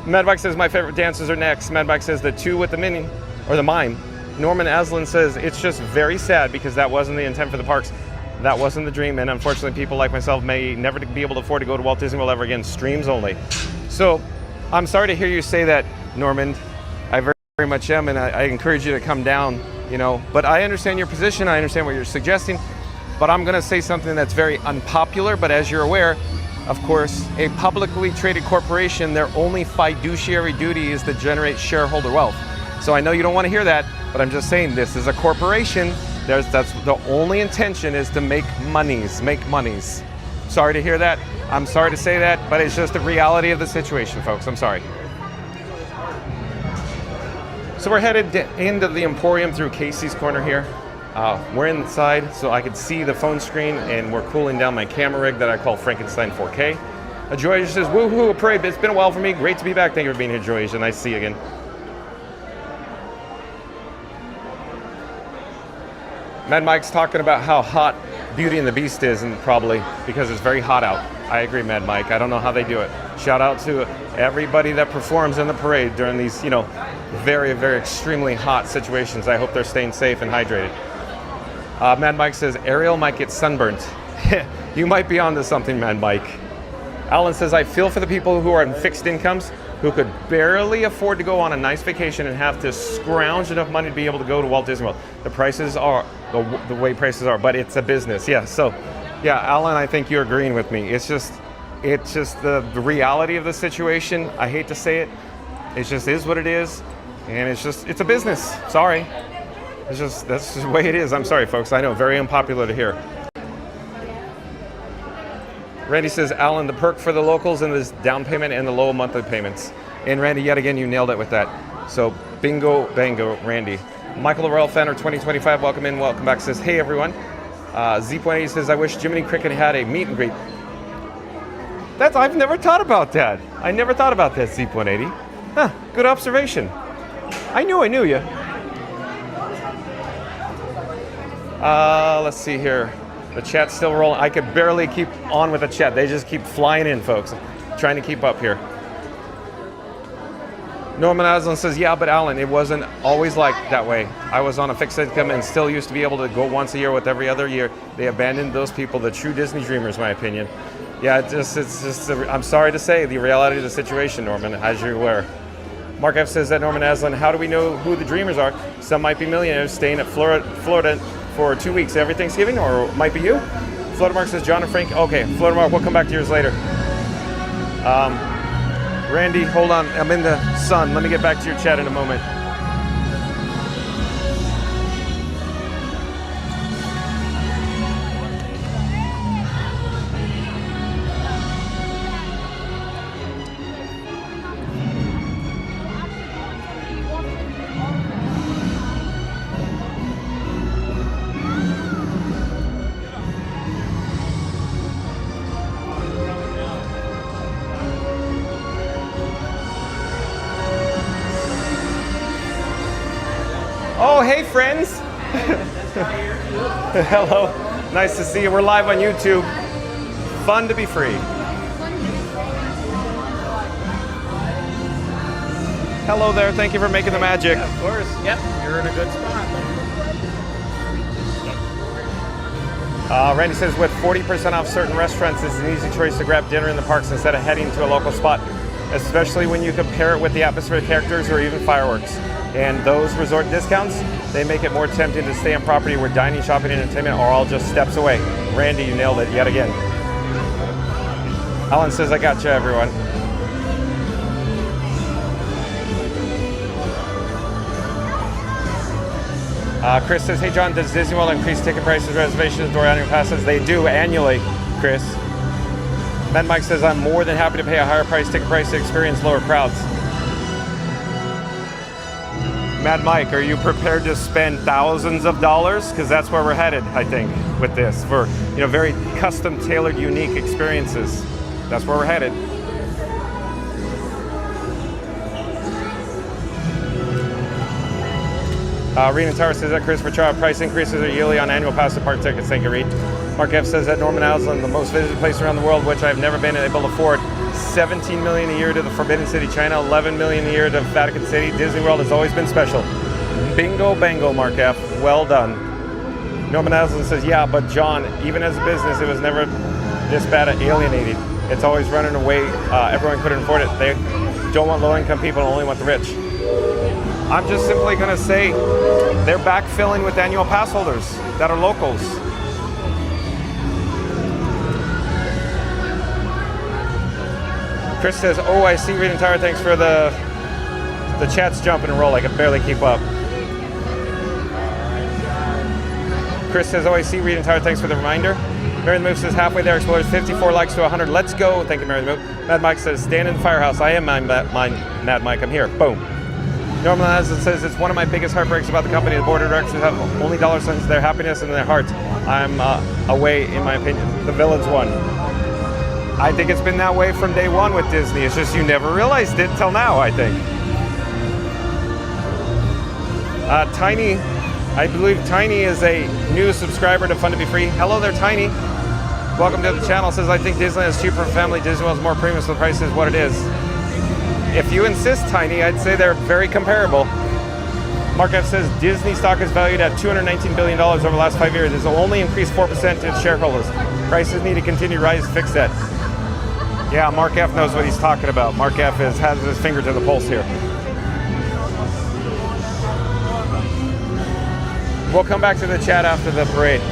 Madbike says my favorite dancers are next. Madbike says the two with the mini, or the mime. Norman Aslan says it's just very sad because that wasn't the intent for the parks. That wasn't the dream, and unfortunately people like myself may never be able to afford to go to Walt Disney World ever again, streams only. So I'm sorry to hear you say that, Norman. I very much am, and I encourage you to come down, but I understand your position, I understand what you're suggesting, but I'm gonna say something that's very unpopular, but as you're aware, of course, a publicly traded corporation, their only fiduciary duty is to generate shareholder wealth. So I know you don't want to hear that, but I'm just saying this is a corporation. That's the only intention is to make monies. Sorry to hear that. I'm sorry to say that, but it's just the reality of the situation, folks. I'm sorry. So we're headed into the Emporium through Casey's Corner here. We're inside, so I could see the phone screen, and we're cooling down my camera rig that I call Frankenstein 4K. Joy says, woohoo, a parade. It's been a while for me. Great to be back. Thank you for being here, Joy. Nice to see you again. Mad Mike's talking about how hot Beauty and the Beast is, and probably because it's very hot out. I agree, Mad Mike. I don't know how they do it. Shout out to everybody that performs in the parade during these, very, very extremely hot situations. I hope they're staying safe and hydrated. Mad Mike says, Ariel might get sunburnt. You might be onto something, Mad Mike. Alan says, I feel for the people who are in fixed incomes who could barely afford to go on a nice vacation and have to scrounge enough money to be able to go to Walt Disney World. The prices are the way prices are, but it's a business. Yeah, so yeah, Alan, I think you're agreeing with me. It's just the reality of the situation. I hate to say it. It just is what it is. And it's a business. Sorry. That's just the way it is. I'm sorry, folks. I know, very unpopular to hear. Randy says, Alan, the perk for the locals and this down payment and the low monthly payments. And Randy, yet again, you nailed it with that. So bingo, bango, Randy. Michael Laurel, Fanner 2025, welcome in, welcome back. Says, hey everyone. Z.80 says, I wish Jiminy Cricket had a meet and greet. I've never thought about that. I never thought about that, Z.80. Huh, good observation. I knew you. Let's see here. The chat's still rolling. I could barely keep on with the chat. They just keep flying in, folks. Trying to keep up here. Norman Aslan says, yeah, but Alan, it wasn't always like that way. I was on a fixed income and still used to be able to go once a year with every other year. They abandoned those people, the true Disney dreamers, my opinion. Yeah, it's just I'm sorry to say, the reality of the situation, Norman, as you're aware. Mark F says that Norman Aslan, how do we know who the dreamers are? Some might be millionaires staying at Florida for 2 weeks every Thanksgiving, or it might be you. Florida Mark says, John and Frank. Okay, Florida Mark, we'll come back to yours later. Randy, hold on. I'm in the sun. Let me get back to your chat in a moment. Oh, hey, friends. Hello. Nice to see you. We're live on YouTube. Fun to be free. Hello there. Thank you for making the magic. Yeah, of course. Yep, you're in a good spot. Randy says, with 40% off certain restaurants, it's an easy choice to grab dinner in the parks instead of heading to a local spot, especially when you compare it with the atmospheric characters or even fireworks. And those resort discounts, they make it more tempting to stay on property where dining, shopping, and entertainment are all just steps away. Randy, you nailed it yet again. Alan says, I got you, everyone. Chris says, hey John, does Disney World increase ticket prices, reservations, door annual passes? They do annually, Chris. Mad Mike says, I'm more than happy to pay a higher price ticket price to experience lower crowds. Mad Mike, are you prepared to spend thousands of dollars? Because that's where we're headed, I think, with this. For very custom, tailored, unique experiences. That's where we're headed. Reed and Tower says that Christopher Child price increases are yearly on annual pass to park tickets. Thank you, Reed. Mark F says that Norman Aslan, the most visited place around the world, which I've never been able to afford. 17 million a year to the Forbidden City, China, 11 million a year to Vatican City. Disney World has always been special. Bingo, bango, Mark F. Well done. Norman Aslan says, yeah, but John, even as a business, it was never this bad at alienating. It's always running away. Everyone couldn't afford it. They don't want low-income people, only want the rich. I'm just simply going to say they're backfilling with annual pass holders that are locals. Chris says, oh, I see Reed and Tyra, thanks for the chat's jumping and roll. I can barely keep up. Chris says, oh, I see Reed and Tyra, thanks for the reminder. Mary the Move says, halfway there, Explorers, 54 likes to 100. Let's go. Thank you, Mary the Move. Mad Mike says, stand in the firehouse. I am Mad Mike. I'm here. Boom. Norman Aslan says, it's one of my biggest heartbreaks about the company. The board of directors have only dollar signs, their happiness and their hearts. I'm away, in my opinion. The villains won. I think it's been that way from day one with Disney. It's just you never realized it till now, I think. Tiny, I believe Tiny is a new subscriber to Fun to Be Free. Hello there, Tiny. Welcome to the channel. Says, I think Disneyland is cheaper for family. Disney World is more premium, so the price is what it is. If you insist, Tiny, I'd say they're very comparable. Mark F says, Disney stock is valued at $219 billion over the last 5 years. It's only increased 4% to its shareholders. Prices need to continue to rise to fix that. Yeah, Mark F knows what he's talking about. Mark F has his finger to the pulse here. We'll come back to the chat after the parade.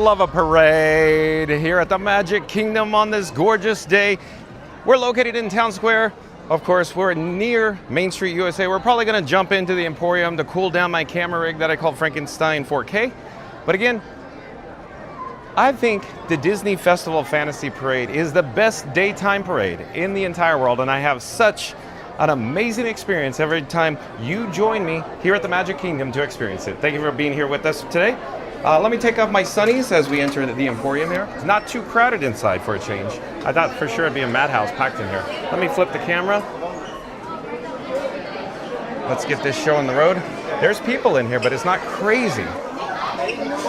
love a parade here at the Magic Kingdom on this gorgeous day. We're located in Town Square. Of course, we're near Main Street, USA. We're probably going to jump into the Emporium to cool down my camera rig that I call Frankenstein 4K. But again, I think the Disney Festival Fantasy Parade is the best daytime parade in the entire world, and I have such an amazing experience every time you join me here at the Magic Kingdom to experience it. Thank you for being here with us today. Let me take off my sunnies as we enter the Emporium here. It's not too crowded inside for a change. I thought for sure it'd be a madhouse packed in here. Let me flip the camera. Let's get this show on the road. There's people in here, but it's not crazy.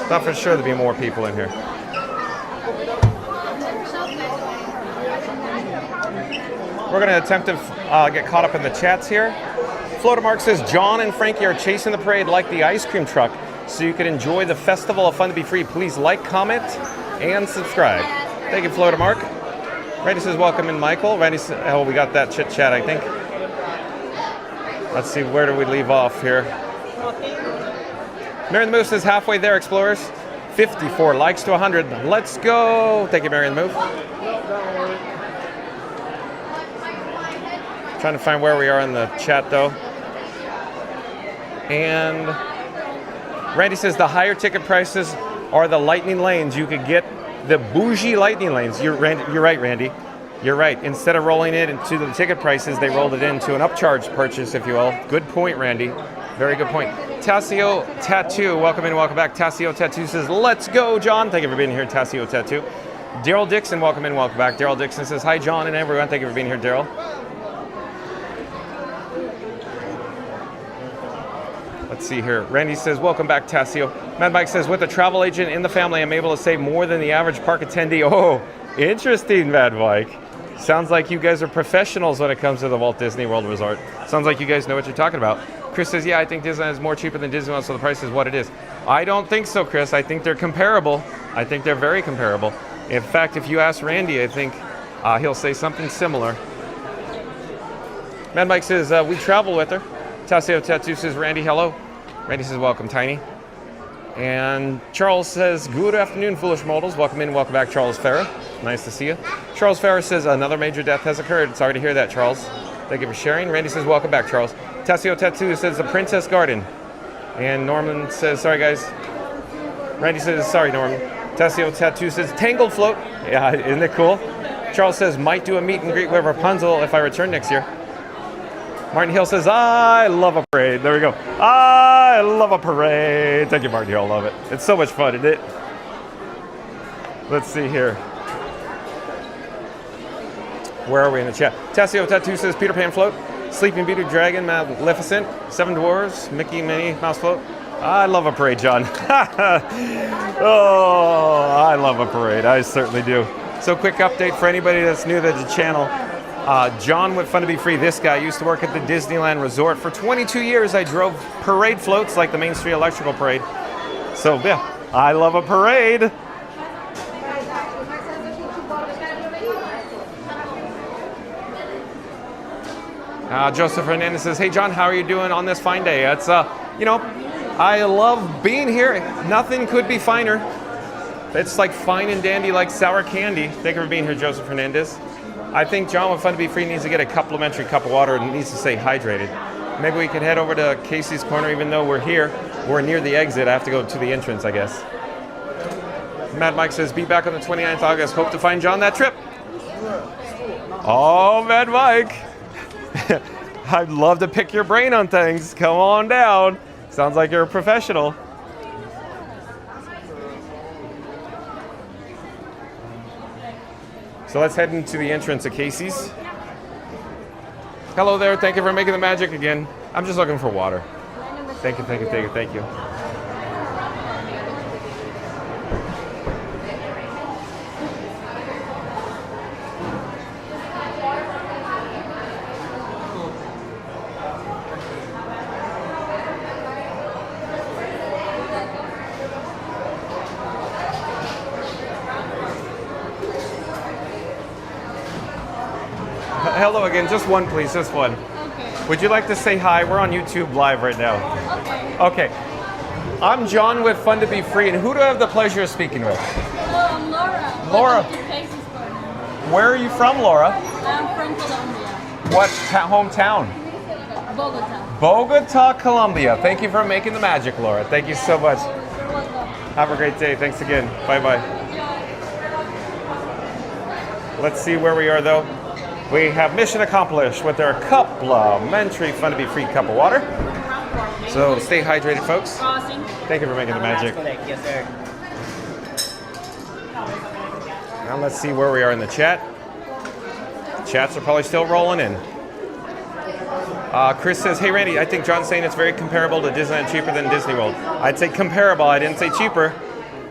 Thought for sure there'd be more people in here. We're going to attempt to get caught up in the chats here. Flotamark says, John and Frankie are chasing the parade like the ice cream truck, so you can enjoy the Festival of Fun to be Free. Please like, comment, and subscribe. Thank you, Flotamark. Randy says, welcome in, Michael. Randy says, oh, we got that chit chat, I think. Let's see, where do we leave off here? Mary the Move says, halfway there, explorers. 54 likes to 100. Let's go. Thank you, Mary the Move. Trying to find where we are in the chat, though. And Randy says the higher ticket prices are the lightning lanes. You could get the bougie lightning lanes. You're right, Randy. You're right. Instead of rolling it into the ticket prices, they rolled it into an upcharge purchase, if you will. Good point, Randy. Very good point. Tassio Tattoo, welcome in, welcome back. Tassio Tattoo says, let's go, John. Thank you for being here, Tassio Tattoo. Daryl Dixon, welcome in, welcome back. Daryl Dixon says, hi, John and everyone. Thank you for being here, Daryl. Let's see here. Randy says, welcome back, Tassio. Mad Mike says, with a travel agent in the family, I'm able to save more than the average park attendee. Oh, interesting, Mad Mike. Sounds like you guys are professionals when it comes to the Walt Disney World Resort. Sounds like you guys know what you're talking about. Chris says, yeah, I think Disneyland is more cheaper than Disney World, so the price is what it is. I don't think so, Chris. I think they're comparable. I think they're very comparable. In fact, if you ask Randy, I think he'll say something similar. Mad Mike says, we travel with her. Tassio Tattoo says, Randy, hello. Randy says, welcome, Tiny. And Charles says, good afternoon, foolish mortals. Welcome in, welcome back, Charles Farah. Nice to see you. Charles Farah says, another major death has occurred. Sorry to hear that, Charles. Thank you for sharing. Randy says, welcome back, Charles. Tassio Tattoo says, the Princess Garden. And Norman says, sorry, guys. Randy says, sorry, Norman. Tassio Tattoo says, Tangled Float. Yeah, isn't it cool? Charles says, might do a meet and greet with Rapunzel if I return next year. Martin Hill says, I love a parade. There we go. I love a parade. Thank you, Martin Hill. Love it. It's so much fun, isn't it? Let's see here. Where are we in the chat? Tassio Tattoo says, Peter Pan Float. Sleeping Beauty, Dragon, Maleficent, Seven Dwarfs, Mickey, Minnie, Mouse Float. I love a parade, John. Oh, I love a parade. I certainly do. So quick update for anybody that's new to the channel. John with Fun to be Free, this guy, used to work at the Disneyland Resort. For 22 years, I drove parade floats like the Main Street Electrical Parade. So, yeah, I love a parade. Joseph Hernandez says, hey, John, how are you doing on this fine day? It's, I love being here. Nothing could be finer. It's like fine and dandy like sour candy. Thank you for being here, Joseph Hernandez. I think John with Fun to be Free needs to get a complimentary cup of water and needs to stay hydrated. Maybe we could head over to Casey's Corner, even though we're here. We're near the exit. I have to go to the entrance, I guess. Mad Mike says, be back on the 29th of August. Hope to find John that trip. Oh, Mad Mike. I'd love to pick your brain on things. Come on down. Sounds like you're a professional. So let's head into the entrance of Casey's. Hello there. Thank you for making the magic again. I'm just looking for water. Thank you, thank you, thank you, thank you. Hello again, just one please, just one. Okay. Would you like to say hi? We're on YouTube live right now. Okay. Okay. I'm John with Fun to Be Free, and who do I have the pleasure of speaking with? Hello, I'm Laura. Laura. Welcome to Casey's Corner. Where are you from, Laura? I'm from Colombia, What hometown? Bogota. Bogota, Colombia. Thank you for making the magic, Laura. Thank you so much. You're welcome. Have a great day. Thanks again. Bye-bye. Let's see where we are, though. We have mission accomplished with our complimentary Fun to Be Free cup of water. So stay hydrated, folks. Crossing. Thank you for making the magic. Yes, sir. Now let's see where we are in the chat. Chats are probably still rolling in. Chris says, hey Randy, I think John's saying it's very comparable to Disneyland, cheaper than Disney World. I'd say comparable, I didn't say cheaper.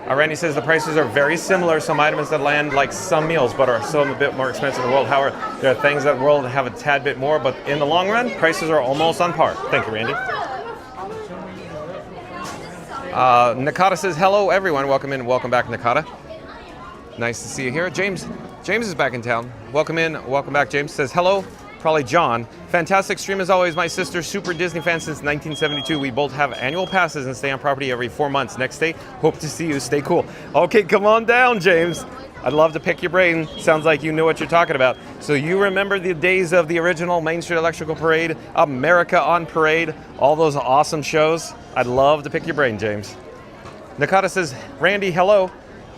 Randy says the prices are very similar. Some items that land like some meals, but are some a bit more expensive in the world. However, there are things that world have a tad bit more, but in the long run, prices are almost on par. Thank you, Randy. Nakata says, hello everyone. Welcome in, welcome back, Nakata. Nice to see you here. James is back in town. Welcome in, welcome back. James says, hello. Probably John. Fantastic stream as always. My sister, super Disney fan since 1972. We both have annual passes and stay on property every 4 months. Next day, hope to see you. Stay cool. Okay, come on down, James. I'd love to pick your brain. Sounds like you know what you're talking about. So you remember the days of the original Main Street Electrical Parade, America on Parade, all those awesome shows? I'd love to pick your brain, James. Nakata says, Randy, hello.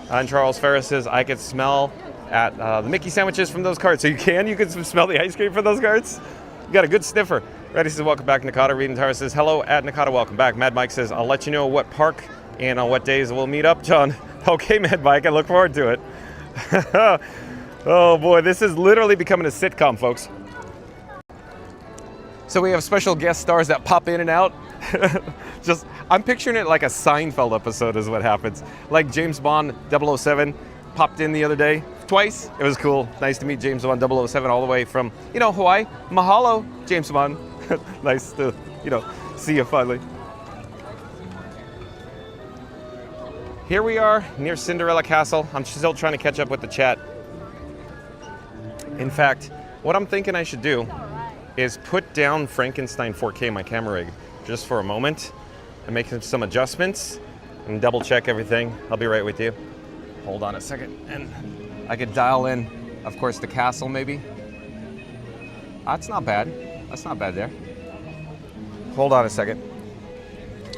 And Charles Ferris says, I could smell at the Mickey sandwiches from those carts. So you can smell the ice cream from those carts? You got a good sniffer. Reddy says, welcome back, Nakata. Reed and Tara says, hello at Nakata, welcome back. Mad Mike says, I'll let you know what park and on what days we'll meet up, John. Okay, Mad Mike, I look forward to it. Oh boy, this is literally becoming a sitcom, folks. So we have special guest stars that pop in and out. I'm picturing it like a Seinfeld episode is what happens. Like James Bond 007 popped in the other day. Twice. It was cool. Nice to meet James Bond 007 all the way from, Hawaii. Mahalo, James Bond. Nice to, see you finally. Here we are near Cinderella Castle. I'm still trying to catch up with the chat. In fact, what I'm thinking I should do is put down Frankenstein 4K, my camera rig, just for a moment and make some adjustments and double check everything. I'll be right with you. Hold on a second. And I could dial in, of course, the castle maybe. That's not bad. That's not bad there. Hold on a second.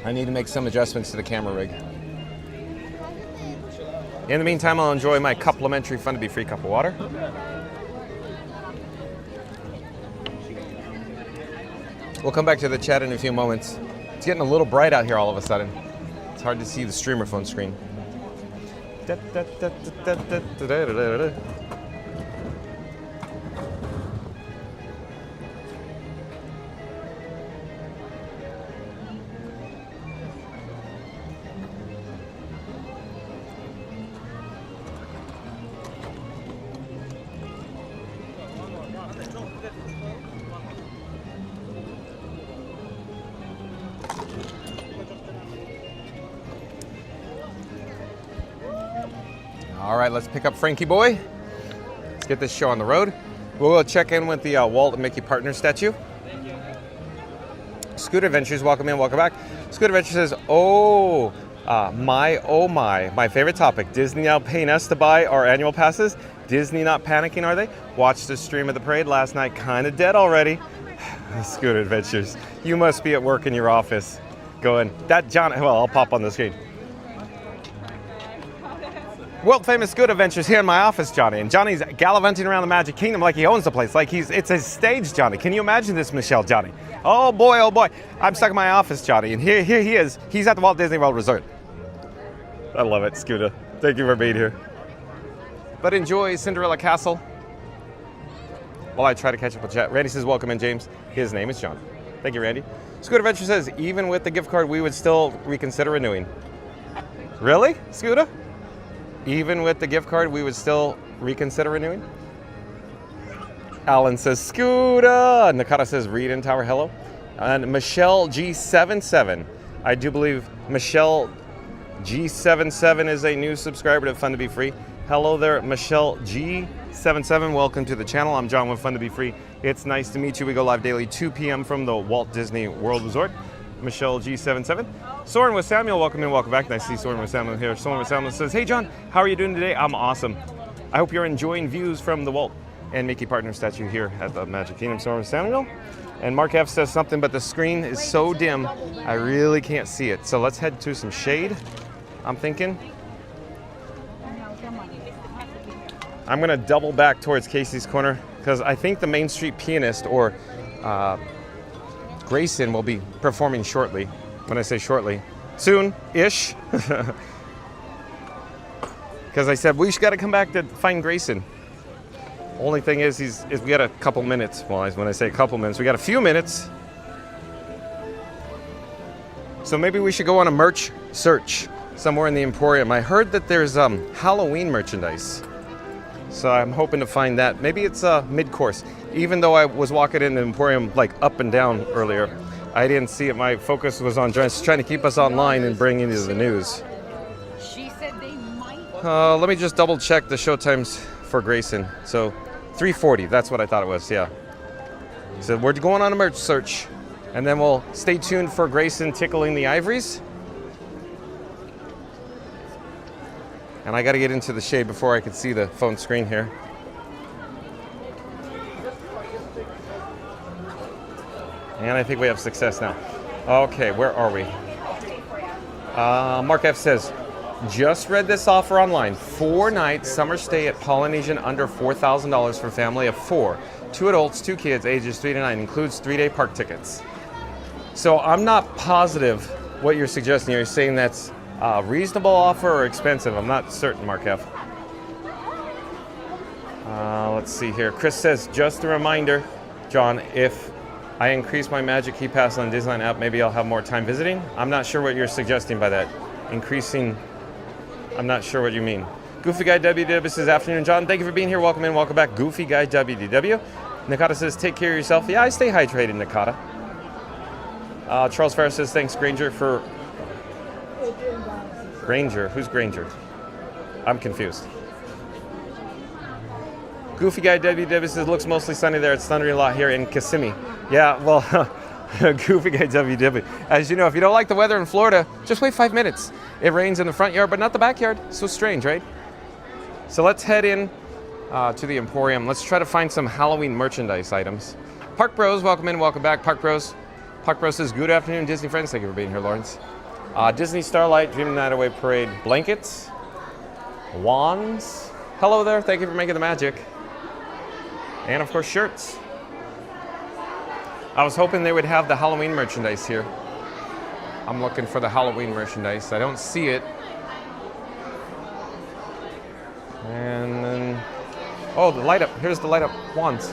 I need to make some adjustments to the camera rig. In the meantime, I'll enjoy my complimentary Fun to Be Free cup of water. We'll come back to the chat in a few moments. It's getting a little bright out here all of a sudden. It's hard to see the streamer phone screen. All right, let's pick up Frankie boy. Let's get this show on the road. We'll check in with the Walt and Mickey partner statue. Scooter Adventures, welcome in, welcome back. Scooter Adventures says, oh my favorite topic. Disney now paying us to buy our annual passes. Disney not panicking, are they? Watched the stream of the parade last night, kind of dead already. Scooter Adventures, you must be at work in your office going, that John, well, I'll pop on the screen. World famous Scooter Adventures here in my office, Johnny. And Johnny's gallivanting around the Magic Kingdom like he owns the place, like it's his stage, Johnny. Can you imagine this, Michelle, Johnny? Oh boy, I'm stuck in my office, Johnny. And here he is. He's at the Walt Disney World Resort. I love it, Scooter. Thank you for being here. But enjoy Cinderella Castle while I try to catch up with chat. Randy says, welcome in, James. His name is John. Thank you, Randy. Scooter Adventure says, even with the gift card, we would still reconsider renewing. Really, Scooter? Even with the gift card, we would still reconsider renewing? Alan says, Scooter. Nakata says, Reed and Tower, hello. And Michelle G77. I do believe Michelle G77 is a new subscriber to Fun to Be Free. Hello there, Michelle G77. Welcome to the channel. I'm John with Fun to Be Free. It's nice to meet you. We go live daily 2 p.m. from the Walt Disney World Resort. Michelle G77. Soren with Samuel, welcome in, welcome back. Nice to see Soren with Samuel here. Soren with Samuel says, hey John, how are you doing today? I'm awesome. I hope you're enjoying views from the Walt and Mickey Partner statue here at the Magic Kingdom. Soren with Samuel. And Mark F says something, but the screen is so dim, I really can't see it. So let's head to some shade, I'm thinking. I'm gonna double back towards Casey's Corner because I think the Main Street Pianist or Grayson will be performing shortly. When I say shortly, soon-ish. Because I said we got to come back to find Grayson. Only thing is we got a couple minutes. Well, when I say a couple minutes, we got a few minutes. So maybe we should go on a merch search somewhere in the Emporium. I heard that there's Halloween merchandise. So I'm hoping to find that. Maybe it's mid-course. Even though I was walking in the Emporium like up and down earlier, I didn't see it. My focus was on just trying to keep us online and bring you the news. She said they might. Let me just double check the show times for Grayson. So 3:40, that's what I thought it was, yeah. So we're going on a merch search, and then we'll stay tuned for Grayson tickling the ivories. And I got to get into the shade before I can see the phone screen here. And I think we have success now. Okay, where are we? Mark F says, just read this offer online. 4-night summer stay at Polynesian under $4,000 for family of 4. 2 adults, 2 kids, ages 3 to 9. Includes 3-day park tickets. So I'm not positive what you're suggesting. You're saying that's a reasonable offer or expensive. I'm not certain, Mark F. Let's see here. Chris says, just a reminder, John, if I increase my Magic Key Pass on the Disneyland app, maybe I'll have more time visiting. I'm not sure what you're suggesting by that. Increasing, I'm not sure what you mean. Goofy Guy WDW says, afternoon, John. Thank you for being here. Welcome in, welcome back. Goofy Guy WDW. Nakata says, take care of yourself. Yeah, I stay hydrated, Nakata. Charles Ferris says, thanks, Granger, for... Granger? Who's Granger? I'm confused. Goofy Guy WW says, looks mostly sunny there. It's thundering a lot here in Kissimmee. Yeah, well, Goofy Guy WW. As you know, if you don't like the weather in Florida, just wait 5 minutes. It rains in the front yard, but not the backyard. So strange, right? So let's head in to the Emporium. Let's try to find some Halloween merchandise items. Park Bros, welcome in, welcome back. Park Bros. Park Bros says, good afternoon, Disney friends. Thank you for being here, Lawrence. Disney Starlight, Dream Night Away Parade blankets, wands. Hello there, thank you for making the magic. And of course, shirts. I was hoping they would have the Halloween merchandise here. I'm looking for the Halloween merchandise. I don't see it. And then, oh, the light up. Here's the light up wands.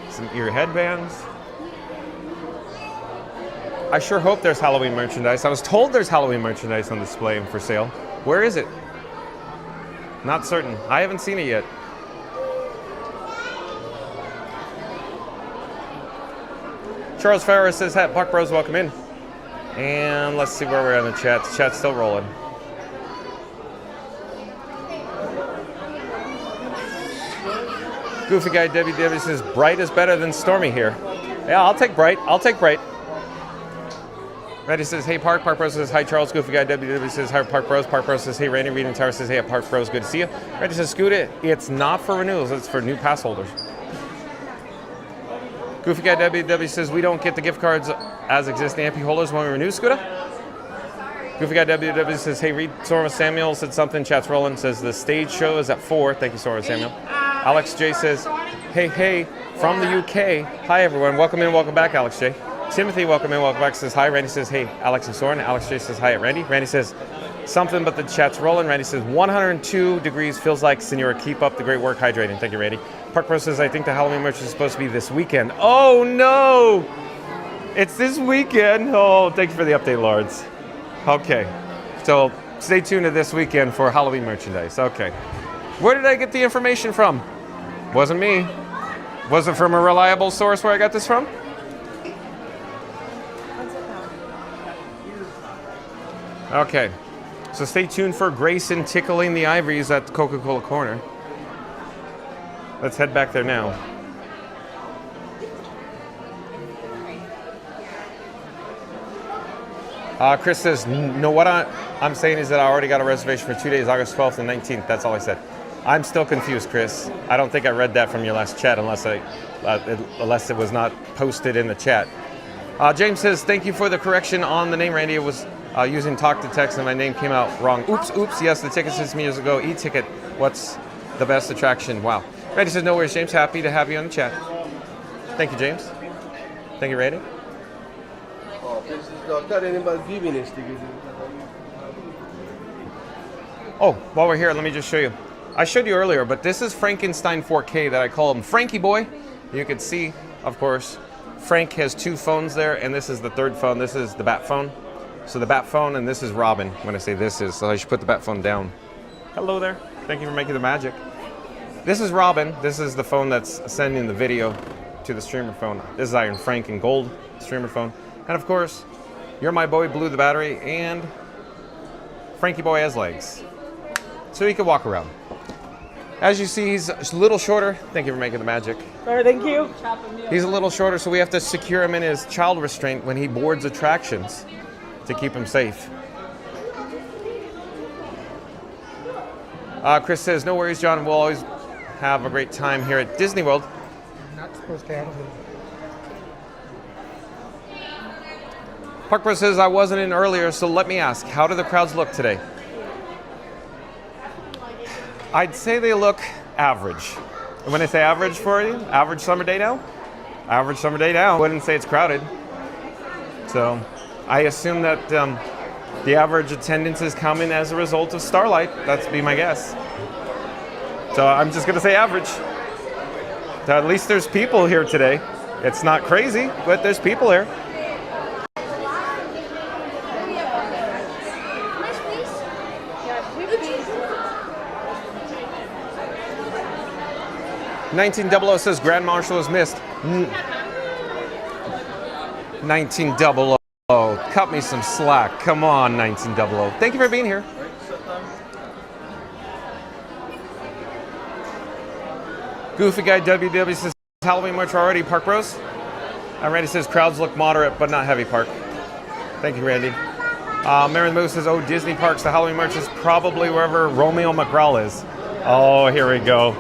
Some ear headbands. I sure hope there's Halloween merchandise. I was told there's Halloween merchandise on display and for sale. Where is it? Not certain. I haven't seen it yet. Charles Farrer says, hey, Park Bros, welcome in. And let's see where we're on the chat. The chat's still rolling. Goofy Guy WW says, bright is better than stormy here. Yeah, I'll take bright. I'll take bright. Randy says, hey, Park. Park Bros says, hi, Charles. Goofy Guy WW says, hi, Park Bros. Park Bros says, hey, Randy. Reading Tower says, hey, Park Bros, good to see you. Randy says, Scooter, it's not for renewals. It's for new pass holders. Goofy Guy WW says, we don't get the gift cards as existing MP holders when we renew, Scooter. Goofy Guy WW says, hey, Reed. Sora Samuel said something. Chat's rolling. Says, the stage show is at 4. Thank you, Sora Samuel. Alex J says, hey, from the UK. Hi, everyone. Welcome in, welcome back, Alex J. Timothy, welcome in, welcome back, says hi. Randy says, hey, Alex and Soren. Alex J says, hi at Randy. Randy says, something, but the chat's rolling. Randy says, 102 degrees feels like Senora. Keep up the great work hydrating. Thank you, Randy. Park Pro says, I think the Halloween merch is supposed to be this weekend. Oh, no. It's this weekend. Oh, thank you for the update, Lords. Okay. So stay tuned to this weekend for Halloween merchandise. Okay. Where did I get the information from? Wasn't me. Was it from a reliable source where I got this from? Okay, so stay tuned for Grayson tickling the ivories at the Coca-Cola corner. Let's head back there now. Chris says, no, what I'm saying is that I already got a reservation for 2 days, August 12th and 19th. That's all I said. I'm still confused, Chris. I don't think I read that from your last chat unless it was not posted in the chat. James says, thank you for the correction on the name, Randy. It was using talk to text and my name came out wrong. Oops. Yes, the ticket says years ago. E-ticket. What's the best attraction? Wow. Randy says, no worries, James. Happy to have you on the chat. Thank you, James. Thank you, Randy. Oh, while we're here, let me just show you. I showed you earlier, but this is Frankenstein 4K that I call him Frankie Boy. You can see, of course, Frank has 2 phones there, and this is the 3rd phone. This is the bat phone. So the bat phone, and this is Robin. When I say this is, so I should put the bat phone down. Hello there. Thank you for making the magic. This is Robin. This is the phone that's sending the video to the streamer phone. This is Iron Frank in gold streamer phone. And of course, You're My Boy, Blue the battery, and Frankie Boy has legs. So he can walk around. As you see, he's a little shorter. Thank you for making the magic. All right, thank you. He's a little shorter, so we have to secure him in his child restraint when he boards attractions to keep him safe. Chris says, no worries, John. We'll always have a great time here at Disney World. Not supposed to have it. Park Bro says, I wasn't in earlier, so let me ask, how do the crowds look today? I'd say they look average. And when I say average for you, average summer day now? Average summer day now. I wouldn't say it's crowded. So I assume that the average attendance is coming as a result of Starlight. That's be my guess. So I'm just gonna say average. So at least there's people here today. It's not crazy, but there's people here. Nice piece. 1900 says Grand Marshal is missed. 1900. Cut me some slack. Come on, 1900. Thank you for being here. Goofy Guy WW says Halloween merch already, Park Bros. And Randy says crowds look moderate but not heavy, Park. Thank you, Randy. Mary Moose says, oh, Disney Parks, the Halloween merch is probably wherever Romeo McGraw is. Oh, here we go.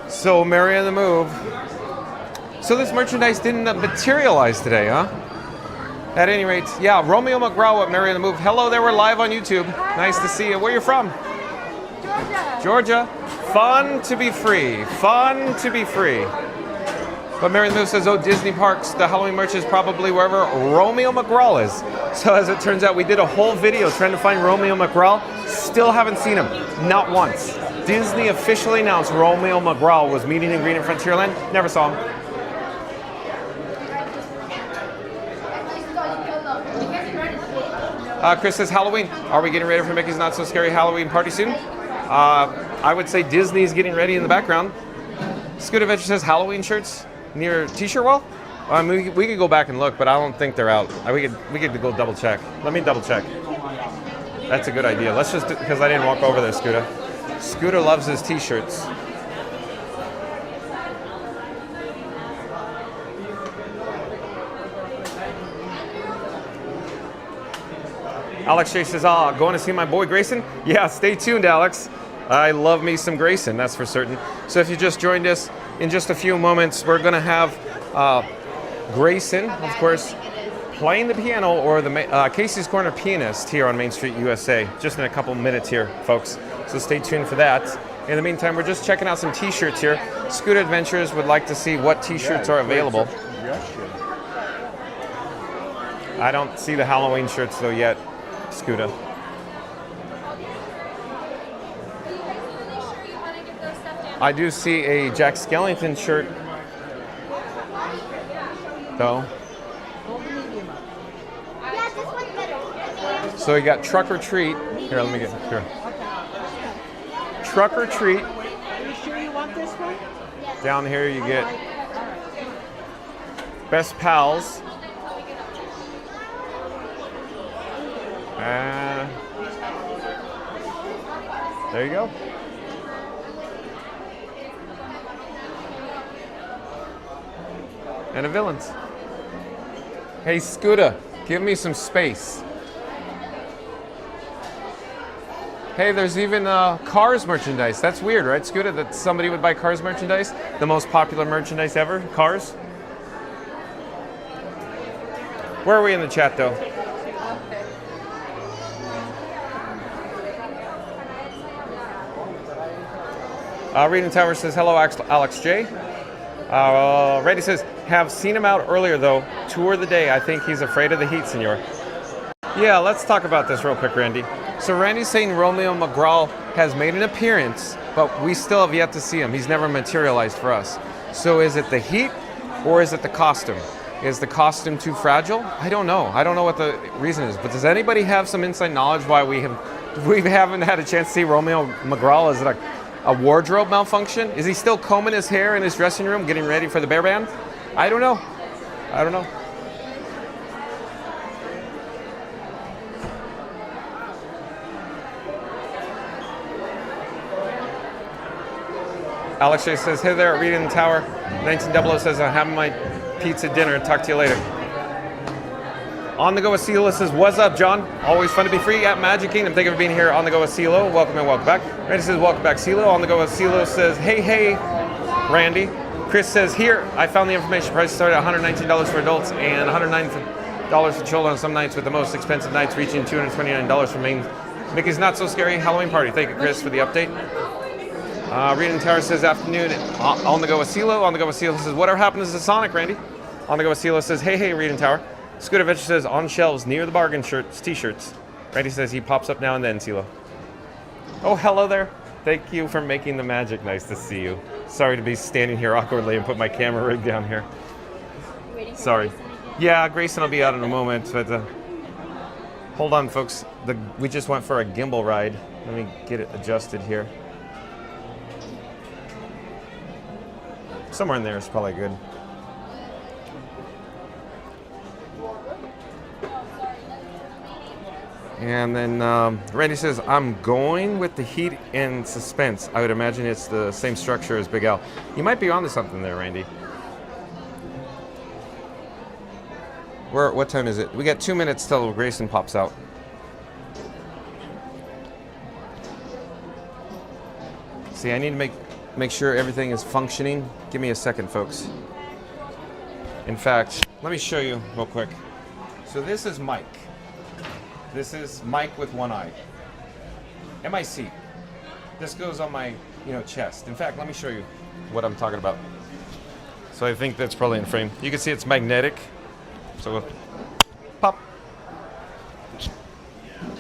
So, Mary on the move. So this merchandise didn't materialize today, huh? At any rate, yeah, Romeo McGraw at Mary on the Move. Hello there, we're live on YouTube. Nice to see you. Where you from? Georgia. Georgia. Fun to be free. Fun to be free. But Mary on the Move says, oh, Disney Parks, the Halloween merch is probably wherever Romeo McGraw is. So as it turns out, we did a whole video trying to find Romeo McGraw. Still haven't seen him. Not once. Disney officially announced Romeo McGraw was meeting and greeting Frontierland. Never saw him. Chris says, Halloween. Are we getting ready for Mickey's Not So Scary Halloween party soon? I would say Disney's getting ready in the background. Scoot Adventure says, Halloween shirts near t-shirt wall? I mean, we could go back and look, but I don't think they're out. We could go double check. Let me double check. That's a good idea. Let's just, because I didn't walk over there, Scooter. Scooter loves his t-shirts. Alex J says, going to see my boy Grayson? Yeah, stay tuned, Alex. I love me some Grayson, that's for certain. So if you just joined us, in just a few moments, we're going to have Grayson, of course, playing the piano, or the Casey's Corner Pianist here on Main Street, USA. Just in a couple minutes here, folks. So stay tuned for that. In the meantime, we're just checking out some t-shirts here. Scoot Adventures would like to see what t-shirts are available. I don't see the Halloween shirts though yet, Scooter. I do see a Jack Skellington shirt, though. Yeah, this one's better. So you got Truck or Treat. Here, let me get here. Truck or Treat. Are you sure you want this one? Down here you get Best Pals. There you go. And a Villains. Hey, Scooter, give me some space. Hey, there's even Cars merchandise. That's weird, right, Scooter? That somebody would buy Cars merchandise? The most popular merchandise ever? Cars? Where are we in the chat, though? Reading Tower says, hello, Alex J. Reddy says, have seen him out earlier, though. Tour of the day. I think he's afraid of the heat, senor. Yeah, let's talk about this real quick, Randy. So Randy's saying Romeo McGraw has made an appearance, but we still have yet to see him. He's never materialized for us. So is it the heat or is it the costume? Is the costume too fragile? I don't know. I don't know what the reason is. But does anybody have some inside knowledge why we haven't had a chance to see Romeo McGraw? Is it a wardrobe malfunction? Is he still combing his hair in his dressing room, getting ready for the bear band? I don't know. I don't know. Alex J says, hey there, Reading the Tower. 1900 says, I'm having my pizza dinner. Talk to you later. On the Go with CeeLo says, what's up, John? Always fun to be free at Magic Kingdom. Thank you for being here on the Go with CeeLo. Welcome and welcome back. Randy says, welcome back, CeeLo. On the Go with CeeLo says, hey, Randy. Chris says, here, I found the information. Prices start at $119 for adults and $109 for children on some nights, with the most expensive nights reaching $229 for main Mickey's Not So Scary Halloween Party. Thank you, Chris, for the update. Reading Tower says, afternoon, on the Go with CeeLo. On the Go with CeeLo says, whatever happens to Sonic, Randy? On the Go with CeeLo says, hey, Reading Tower. Scooter Adventure says, on shelves near the bargain shirts, t-shirts. Randy says he pops up now and then, CeeLo. Oh, hello there. Thank you for making the magic. Nice to see you. Sorry to be standing here awkwardly and put my camera rig down here. Sorry. Yeah, Grayson will be out in a moment, but hold on, folks. We just went for a gimbal ride. Let me get it adjusted here. Somewhere in there is probably good. And then Randy says, I'm going with the heat and suspense. I would imagine it's the same structure as Big Al. You might be onto something there, Randy. What time is it? We got 2 minutes till Grayson pops out. See, I need to make sure everything is functioning. Give me a second, folks. In fact, let me show you real quick. So this is Mike. This is Mike with one eye. MIC. This goes on my, chest. In fact, let me show you what I'm talking about. So I think that's probably in frame. You can see it's magnetic. So we'll pop.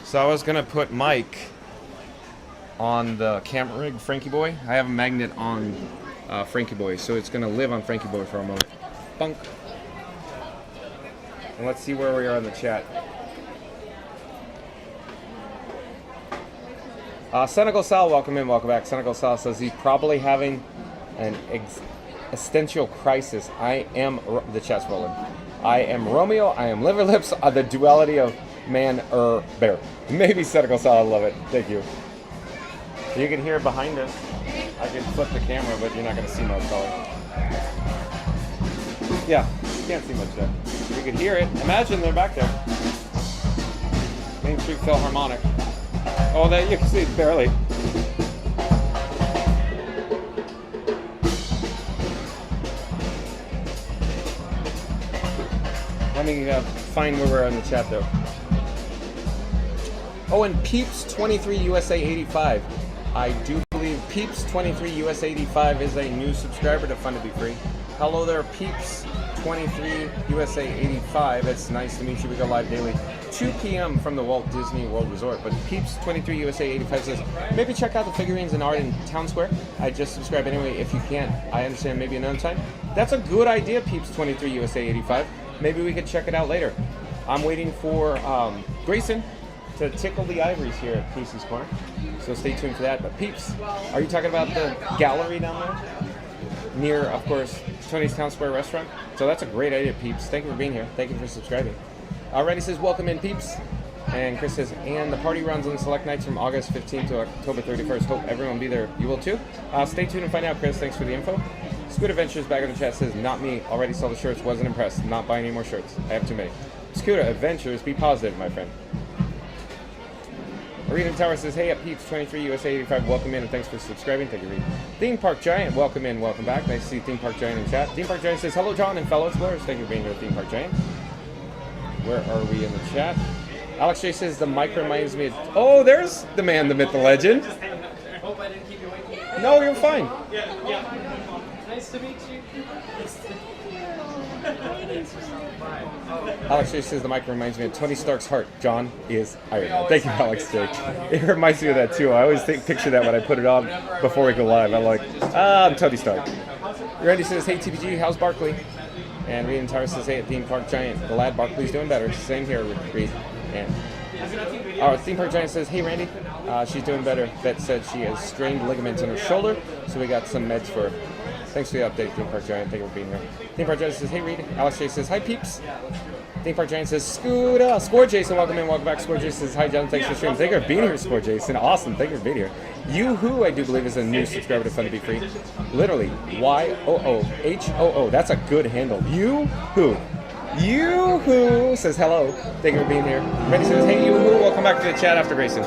So I was gonna put Mike on the camera rig, Frankie Boy. I have a magnet on Frankie Boy, so it's gonna live on Frankie Boy for a moment. Bunk. And let's see where we are in the chat. Senegal Sal, welcome in, welcome back. Senegal Sal says he's probably having an existential crisis. The chat's rolling. I am Romeo, I am Liver Lips, the duality of man or bear. Maybe Senegal Sal, I love it. Thank you. You can hear behind us. I can flip the camera, but you're not going to see much probably. Yeah, you can't see much there. You can hear it. Imagine they're back there. Main Street Philharmonic. Oh, that you can see it barely. Let me find where we're in the chat though. Oh, and Peeps 23 USA 85. I do believe Peeps 23 USA 85 is a new subscriber to Fun to Be Free. Hello there, Peeps 23 USA 85. It's nice to meet you. We go live daily, 2 p.m. from the Walt Disney World Resort. But Peeps 23 USA 85 says, maybe check out the figurines and art in Town Square. I just subscribe anyway if you can't. I understand maybe another time. That's a good idea, Peeps 23 USA 85. Maybe we could check it out later. I'm waiting for Grayson to tickle the ivories here at Casey's Corner. So stay tuned for that. But Peeps, are you talking about the gallery down there? Near, of course, Tony's Town Square restaurant. So that's a great idea, Peeps. Thank you for being here. Thank you for subscribing. Randy says, welcome in, Peeps. And Chris says, and the party runs on select nights from August 15th to October 31st. Hope everyone be there. You will too. Stay tuned and find out, Chris. Thanks for the info. Scoot Adventures back in the chat says, not me. Already saw the shirts. Wasn't impressed. Not buying any more shirts. I have too many. Scooter Adventures, be positive, my friend. Arena Tower says, hey, at Peeps 23 USA 85, welcome in and thanks for subscribing. Thank you, Reed. Theme Park Giant, welcome in, welcome back. Nice to see Theme Park Giant in chat. Theme Park Giant says, hello, John and fellow explorers. Thank you for being here, Theme Park Giant. Where are we in the chat? Alex J says, the mic reminds me of... Oh, there's the man, the myth, the legend. I hope I didn't keep you waiting. No, you're fine. Yeah. Nice to meet you. Alex J says the mic reminds me of Tony Stark's heart. John is Iron Man. Thank you, Alex J. It reminds me of that too. I always picture that when I put it on before we go live. I'm like, I'm Tony Stark. Randy says, hey TPG, how's Barkley? And Reed and Tara says, hey, at Theme Park Giant, glad Barkley's doing better. Same here, Reed. And our Theme Park Giant says, hey Randy, she's doing better. Vet said she has strained ligaments in her shoulder, so we got some meds for her. Thanks for the update, Theme Park Giant. Thank you for being here. Theme Park Giant says, hey Reed. Alex J says, hi peeps. Theme Park Giant says, Scooter. Score Jason, welcome in, welcome back. Score Jason says, hi John, thanks for streaming. Thank you for being here, Score Jason. Awesome, thank you for being here. Yoo-hoo, I do believe, is a new subscriber to Fun to Be Free. Literally, Y-O-O-H-O-O. That's a good handle. Yoo-hoo. Yoo-hoo says hello. Thank you for being here. Randy says, hey Yoo-hoo, welcome back to the chat after Grayson.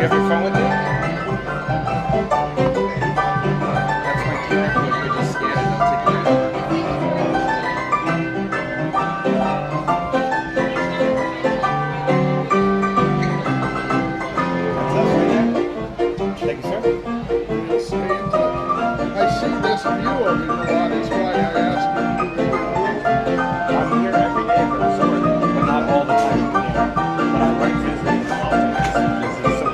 you have your phone with you? That's my QR code. You just scan it and I'll take it out. Thank you, sir. I see this view of you a lot. That's why I asked you. I'm here every day for the summer, but not all the time. But I like visiting often because it's so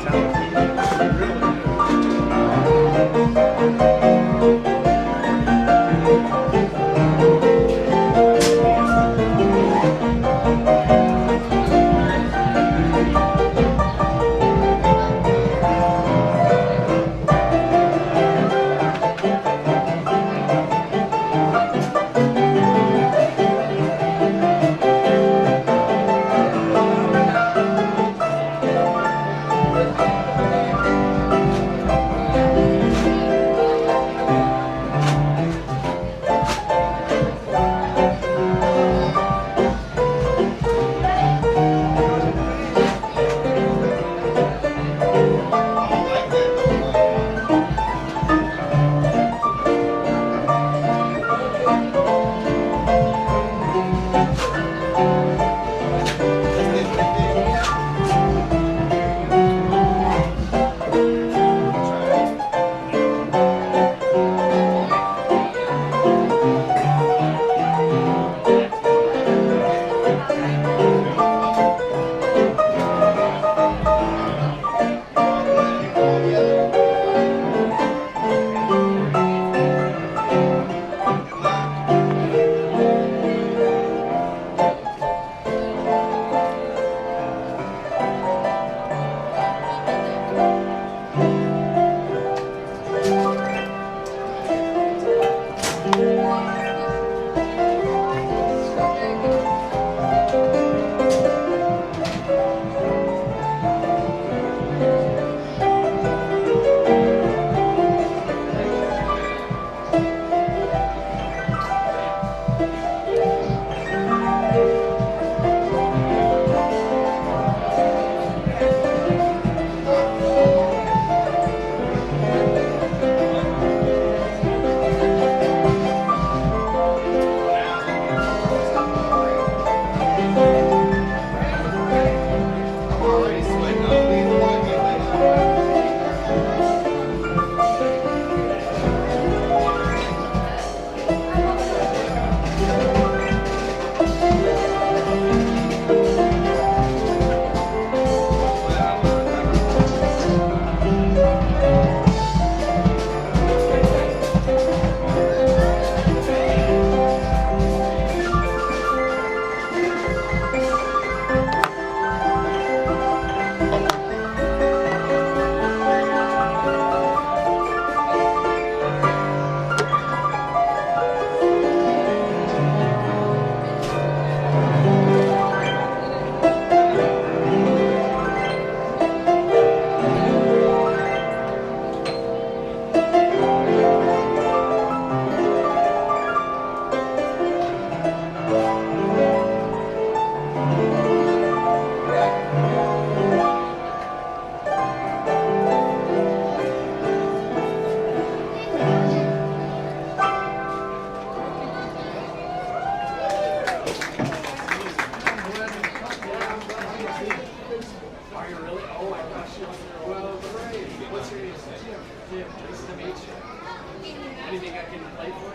Anything I can play for?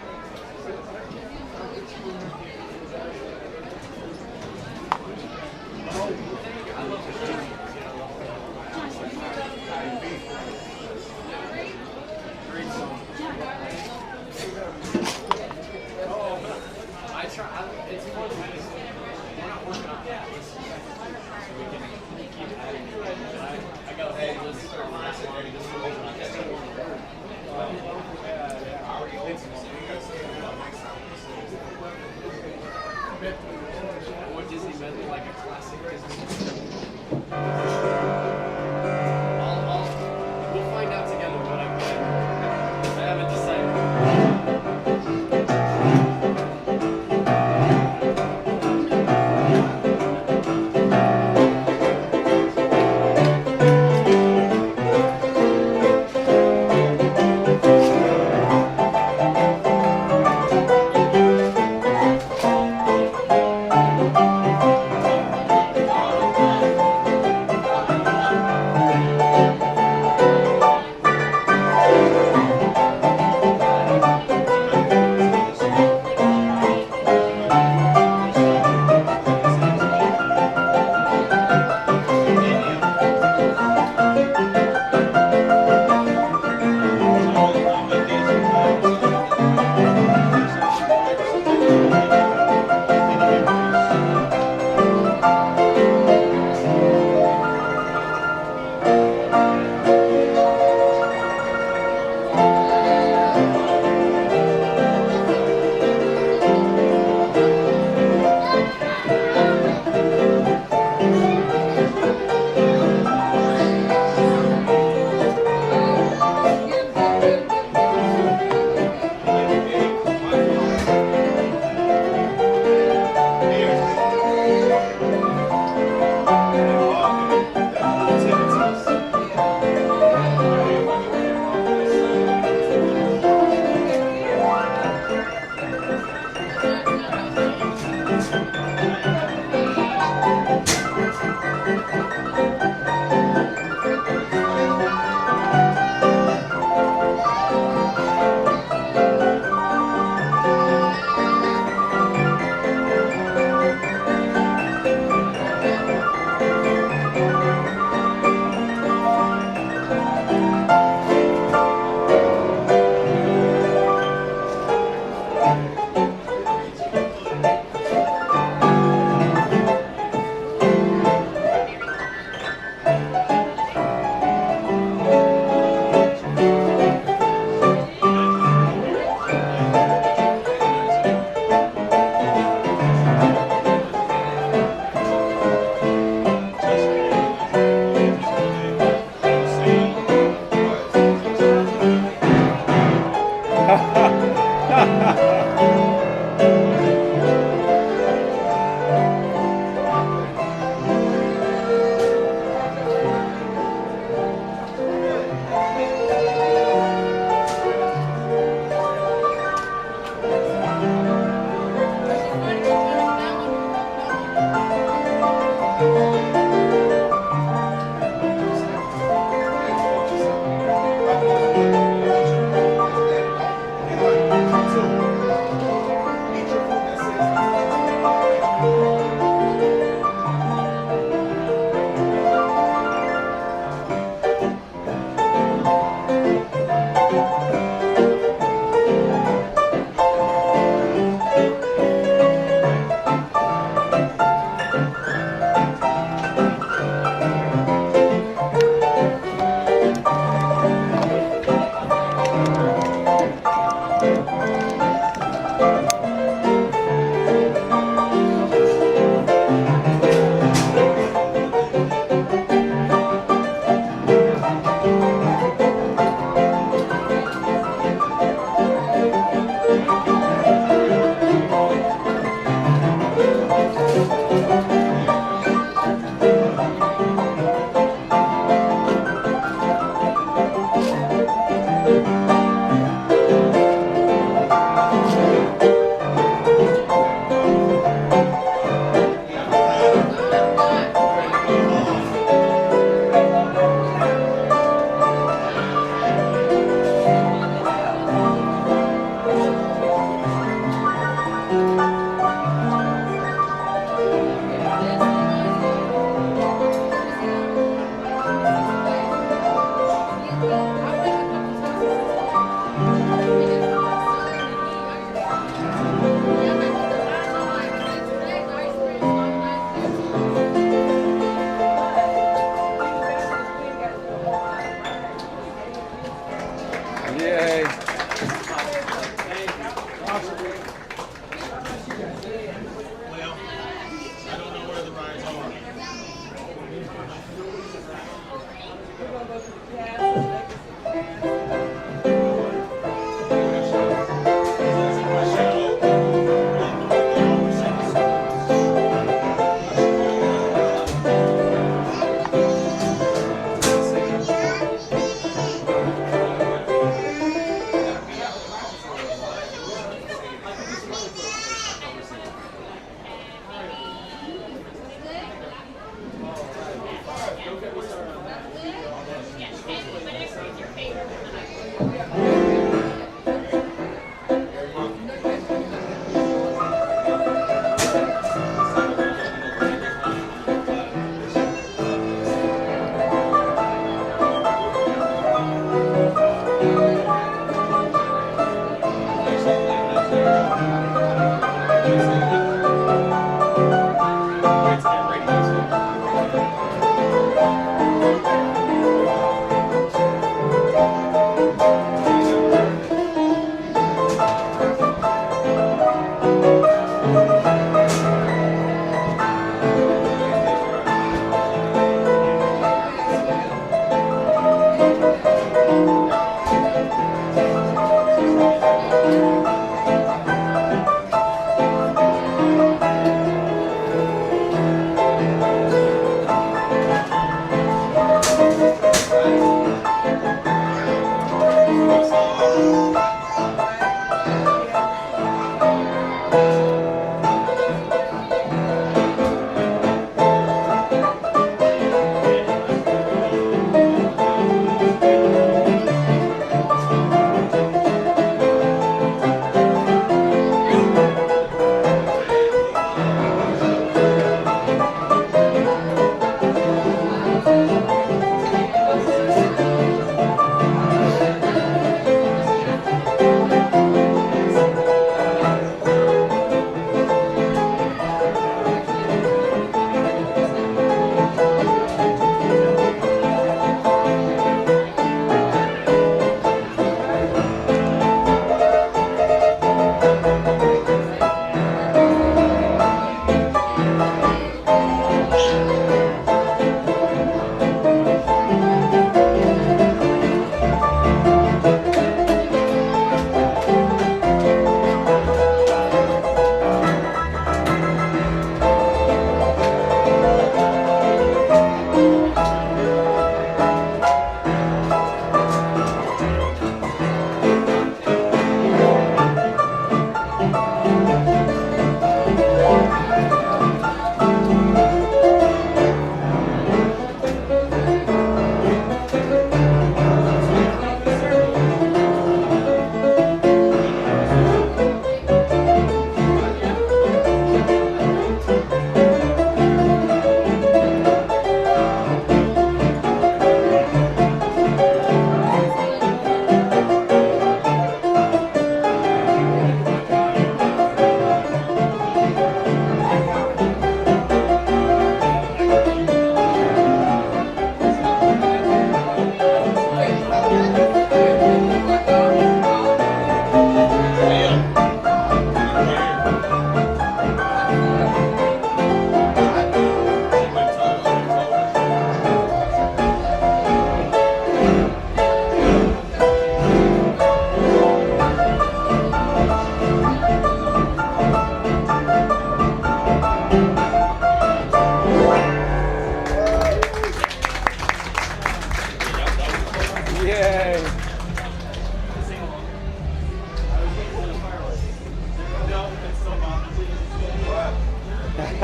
Great song. I try. It's fun. We're not working on that. So we can keep adding to it. I go, hey, let's start with this one. This or Disney medley, like a classic Disney. We'll find out together what I'm doing. I haven't decided.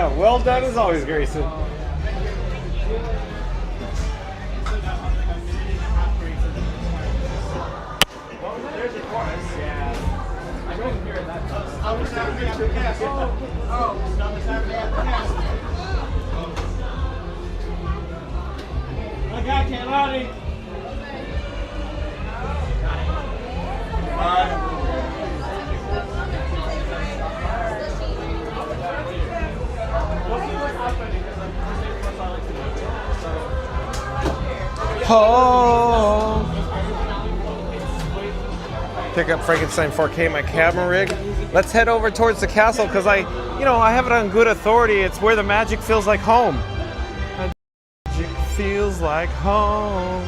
Well done as always, Grayson. There's a chorus, yeah. I couldn't hear that. I was having a cast. Oh, it's not the time to have the cast. I got Kelani. Oh. Pick up Frankenstein 4K, my camera rig. Let's head over towards the castle because I have it on good authority. It's where the magic feels like home. Magic feels like home.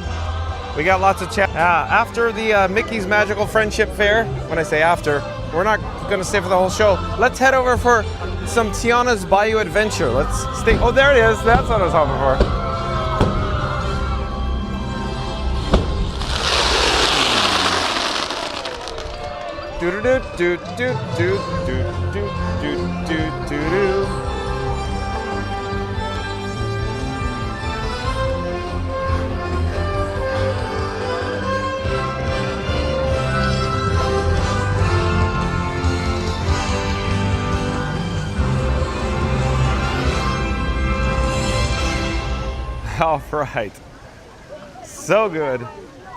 We got lots of chat. After the Mickey's Magical Friendship Fair, when I say after, we're not going to stay for the whole show. Let's head over for some Tiana's Bayou Adventure. Let's stay. Oh, there it is. That's what I was hoping for. Do do do do do do do do do do do. All right. So good.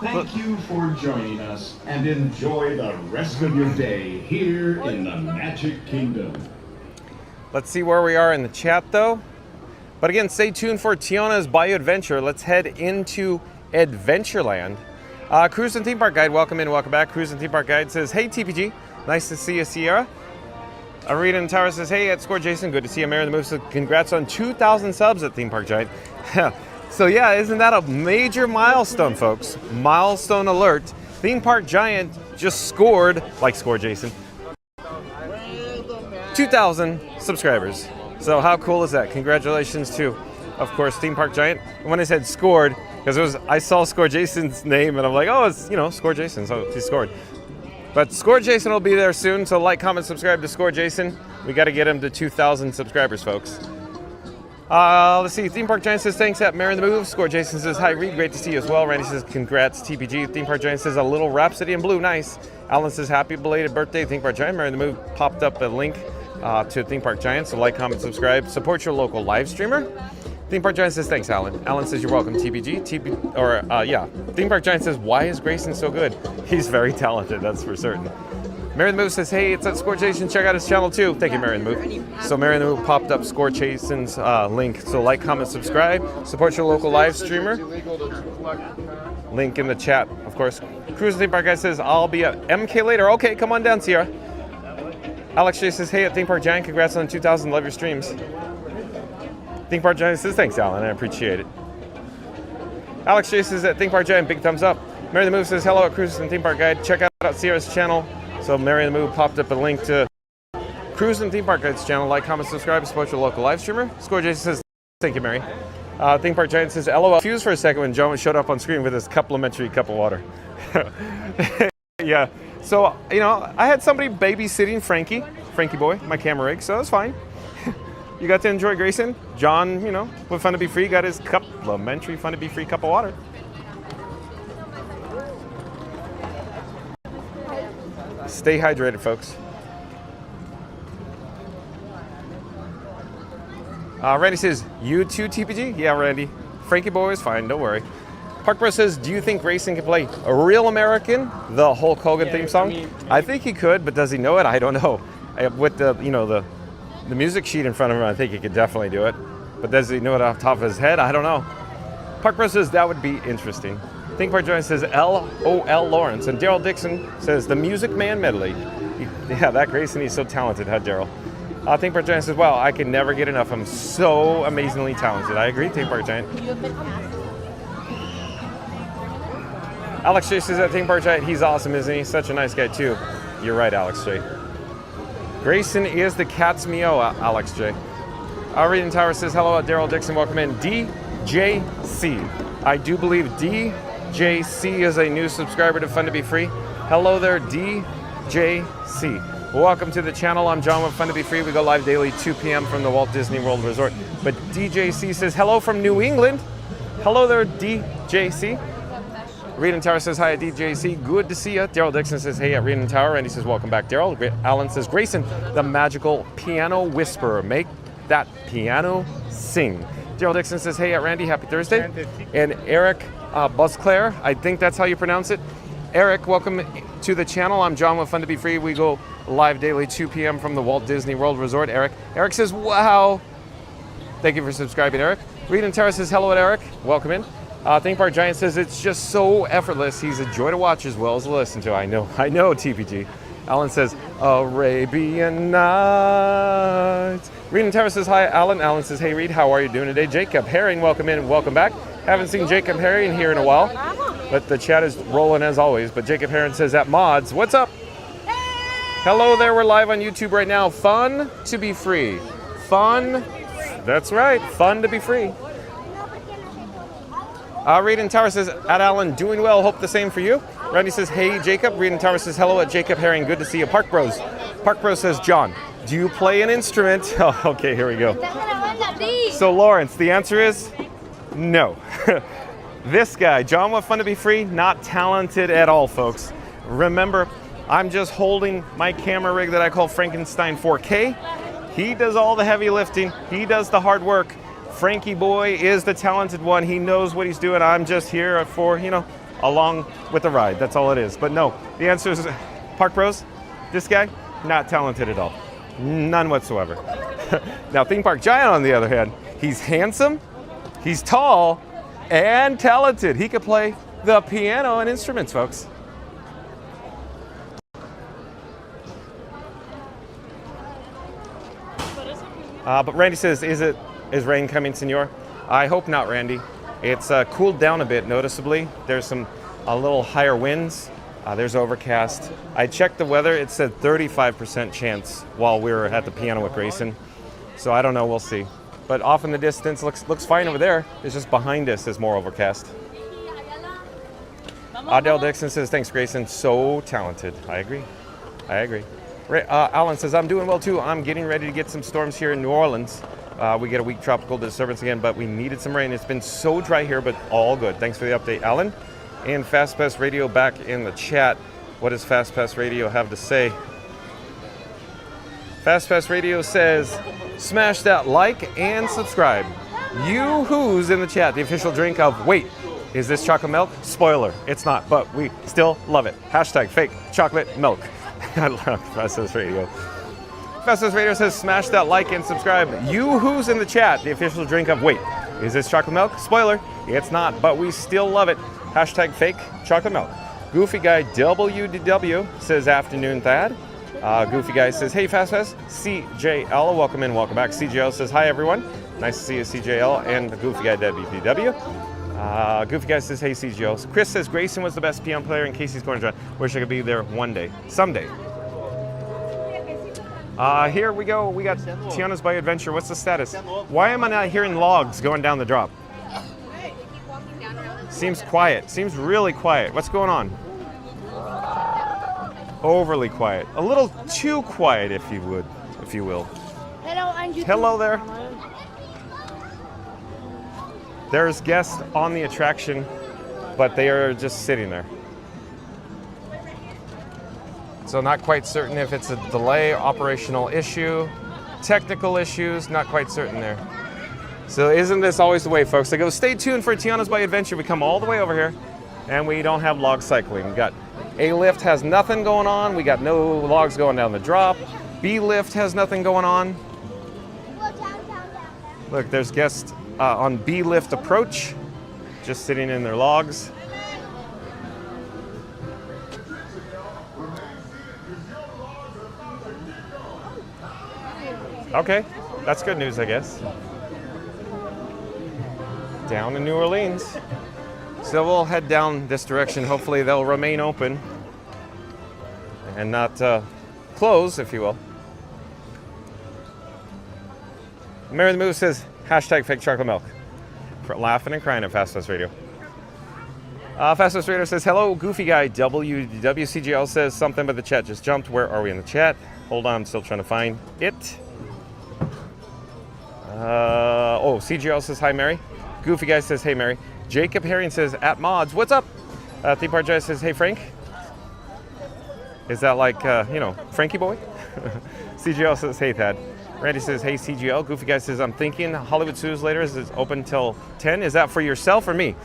Thank you for joining us and enjoy the rest of your day here in the Magic Kingdom. Let's see where we are in the chat though. But again, stay tuned for Tiana's Bayou Adventure. Let's head into Adventureland. Cruise and Theme Park Guide, welcome in, welcome back. Cruise and Theme Park Guide says, hey TPG, nice to see you, Sierra. Arena and Tower says, hey, at Score Jason, good to see you. Mary the Move says, congrats on 2,000 subs at Theme Park Giant. So yeah, isn't that a major milestone, folks? Milestone alert. Theme Park Giant just scored, like Score Jason, 2,000 subscribers. So how cool is that? Congratulations to, of course, Theme Park Giant. And when I said scored, because I saw Score Jason's name and I'm like, oh, it's, Score Jason, so he scored. But Score Jason will be there soon, so like, comment, subscribe to Score Jason. We got to get him to 2,000 subscribers, folks. Let's see. Theme Park Giant says thanks at Mary the Move. Score Jason says hi Reed, great to see you as well. Randy says congrats TPG. Theme Park Giant says a little Rhapsody in Blue, nice. Alan says happy belated birthday Theme Park Giant. Mary the Move popped up a link to Theme Park Giant, so like, comment, subscribe, support your local live streamer. Theme Park Giant says thanks Alan. Alan says you're welcome TPG. Theme Park Giant says why is Grayson so good? He's very talented, that's for certain. Mary the Move says, hey, it's at Score Jason. Check out his channel too. Thank you, Mary the Move. So Mary the Move popped up Score Jason's link. So like, comment, subscribe. Support your local live streamer. Link in the chat, of course. Cruise Theme Park Guy says, I'll be at MK later. Okay, come on down, Sierra. Alex J says, hey, at Theme Park Giant. Congrats on 2,000. Love your streams. Theme Park Giant says, thanks, Alan. I appreciate it. Alex J says, at Theme Park Giant, big thumbs up. Mary the Move says, hello at Cruise and Theme Park Guide. Check out Sierra's channel. So Mary the Move popped up a link to Cruise and Theme Park Guide's channel. Like, comment, subscribe, support your local live streamer. Score Jason says, thank you, Mary. Theme Park Giant says, LOL. Confused for a second when John showed up on screen with his complimentary cup of water. Yeah. So, I had somebody babysitting Frankie boy, my camera rig, so it was fine. You got to enjoy Grayson. John, with Fun to Be Free, got his complimentary Fun to Be Free cup of water. Stay hydrated, folks. Randy says, you too, TPG? Yeah, Randy. Frankie boy is fine, don't worry. Park Bro says, do you think Grayson can play a Real American, the Hulk Hogan theme song? I think he could, but does he know it? I don't know. With the music sheet in front of him, I think he could definitely do it. But does he know it off the top of his head? I don't know. Park Bro says, that would be interesting. Think Park Joint says LOL Lawrence. And Daryl Dixon says the Music Man medley. Yeah, that Grayson, he's so talented, huh, Daryl? Think Park Giant says, wow, I can never get enough. I'm so amazingly talented. I agree, Think Park Giant. Alex J says that Think Park Giant, he's awesome, isn't he? Such a nice guy, too. You're right, Alex J. Grayson is the cat's meow, Alex J. Reading Tower says, hello, Daryl Dixon. Welcome in. DJC. I do believe DJC is a new subscriber to Fun to Be Free. Hello there, DJC. Welcome to the channel. I'm John with Fun to Be Free. We go live daily 2 p.m. from the Walt Disney World Resort. But DJC says hello from New England. Hello there, DJC. Reed and Tower says hi at DJC. Good to see you. Daryl Dixon says hey at Reed and Tower. Randy says welcome back, Daryl. Alan says Grayson, the magical piano whisperer. Make that piano sing. Daryl Dixon says hey at Randy. Happy Thursday. And Eric Busclair, I think that's how you pronounce it. Eric, welcome to the channel. I'm John with Fun to Be Free. We go live daily 2 p.m. from the Walt Disney World Resort. Eric says wow. Thank you for subscribing, Eric. Reed and Tara says hello at Eric. Welcome in. Theme Park Giant says it's just so effortless. He's a joy to watch as well as to listen to. I know, TPG. Alan says Arabian Nights. Reed and Tara says hi, Alan. Alan says hey, Reed, how are you doing today? Jacob Herring, welcome in and welcome back. Haven't seen Jacob Herring here in a while, but the chat is rolling as always. But Jacob Herring says at Mods, what's up? Hello there, we're live on YouTube right now. Fun to be free. Fun, that's right, fun to be free. Reed and Tower says, at Alan, doing well, hope the same for you. Randy says, hey Jacob. Reed and Tower says, hello at Jacob Herring, good to see you. Park Bros says, John, do you play an instrument? Oh, okay, here we go. So Lawrence, the answer is no. This guy, John with Fun to Be Free, not talented at all, folks. Remember, I'm just holding my camera rig that I call Frankenstein 4K. He does all the heavy lifting. He does the hard work. Frankie boy is the talented one. He knows what he's doing. I'm just here for, along with the ride. That's all it is. But no, the answer is Park Bros. This guy, not talented at all. None whatsoever. Now, Theme Park Giant, on the other hand, he's handsome, he's tall, and talented. He could play the piano and instruments, folks. But Randy says, is rain coming, senor? I hope not, Randy. It's cooled down a bit noticeably. There's a little higher winds. There's overcast. I checked the weather. It said 35% chance while we were at the piano with Grayson. So I don't know. We'll see. But off in the distance, looks fine over there. It's just behind us is more overcast. Adele Dixon says, thanks, Grayson. So talented. I agree. Alan says, I'm doing well too. I'm getting ready to get some storms here in New Orleans. We get a weak tropical disturbance again, but we needed some rain. It's been so dry here, but all good. Thanks for the update, Alan. And FastPass Radio back in the chat. What does FastPass Radio have to say? FastPass Radio says, smash that like and subscribe. You who's in the chat, the official drink of, wait, is this chocolate milk? Spoiler, it's not, but we still love it. Hashtag fake chocolate milk. I love FastPass Radio. FastPass Radio says, smash that like and subscribe. You who's in the chat, the official drink of, wait, is this chocolate milk? Spoiler, it's not, but we still love it. Hashtag fake chocolate milk. Goofy Guy WDW says, afternoon, Thad. Goofy Guy says, hey, FastPass. CJL, welcome in, welcome back. CJL says, hi, everyone. Nice to see you, CJL. And Goofy Guy WDW. Goofy Guy says, hey, CJL. Chris says, Grayson was the best piano player in Casey's Corner Drive. Wish I could be there one day. Someday. Here we go. We got Tiana's Bayou Adventure. What's the status? Why am I not hearing logs going down the drop? Seems quiet. Seems really quiet. What's going on? Overly quiet. A little too quiet, if you will. Hello there. There's guests on the attraction, but they are just sitting there. So not quite certain if it's a delay, operational issue, technical issues, not quite certain there. So isn't this always the way, folks? I go, stay tuned for Tiana's Bayou Adventure. We come all the way over here, and we don't have log cycling. We got A lift has nothing going on. We got no logs going down the drop. B lift has nothing going on. Look, there's guests on B lift approach, just sitting in their logs. Okay, that's good news, I guess. Down in New Orleans. So we'll head down this direction. Hopefully they'll remain open and not close, if you will. Mary the Move says, hashtag fake chocolate milk. Laughing and crying at FastPass Radio. FastPass Radio says, hello, Goofy Guy. WCGL says something, but the chat just jumped. Where are we in the chat? Hold on, I'm still trying to find it. Oh, CGL says hi, Mary. Goofy Guy says hey, Mary. Jacob Herring says at mods. What's up? Theme Park Jai says hey, Frank. Is that like, you know, Frankie boy? CGL says hey, Thad. Randy says hey, CGL. Goofy Guy says I'm thinking Hollywood Sue's later is open till 10. Is that for yourself or me?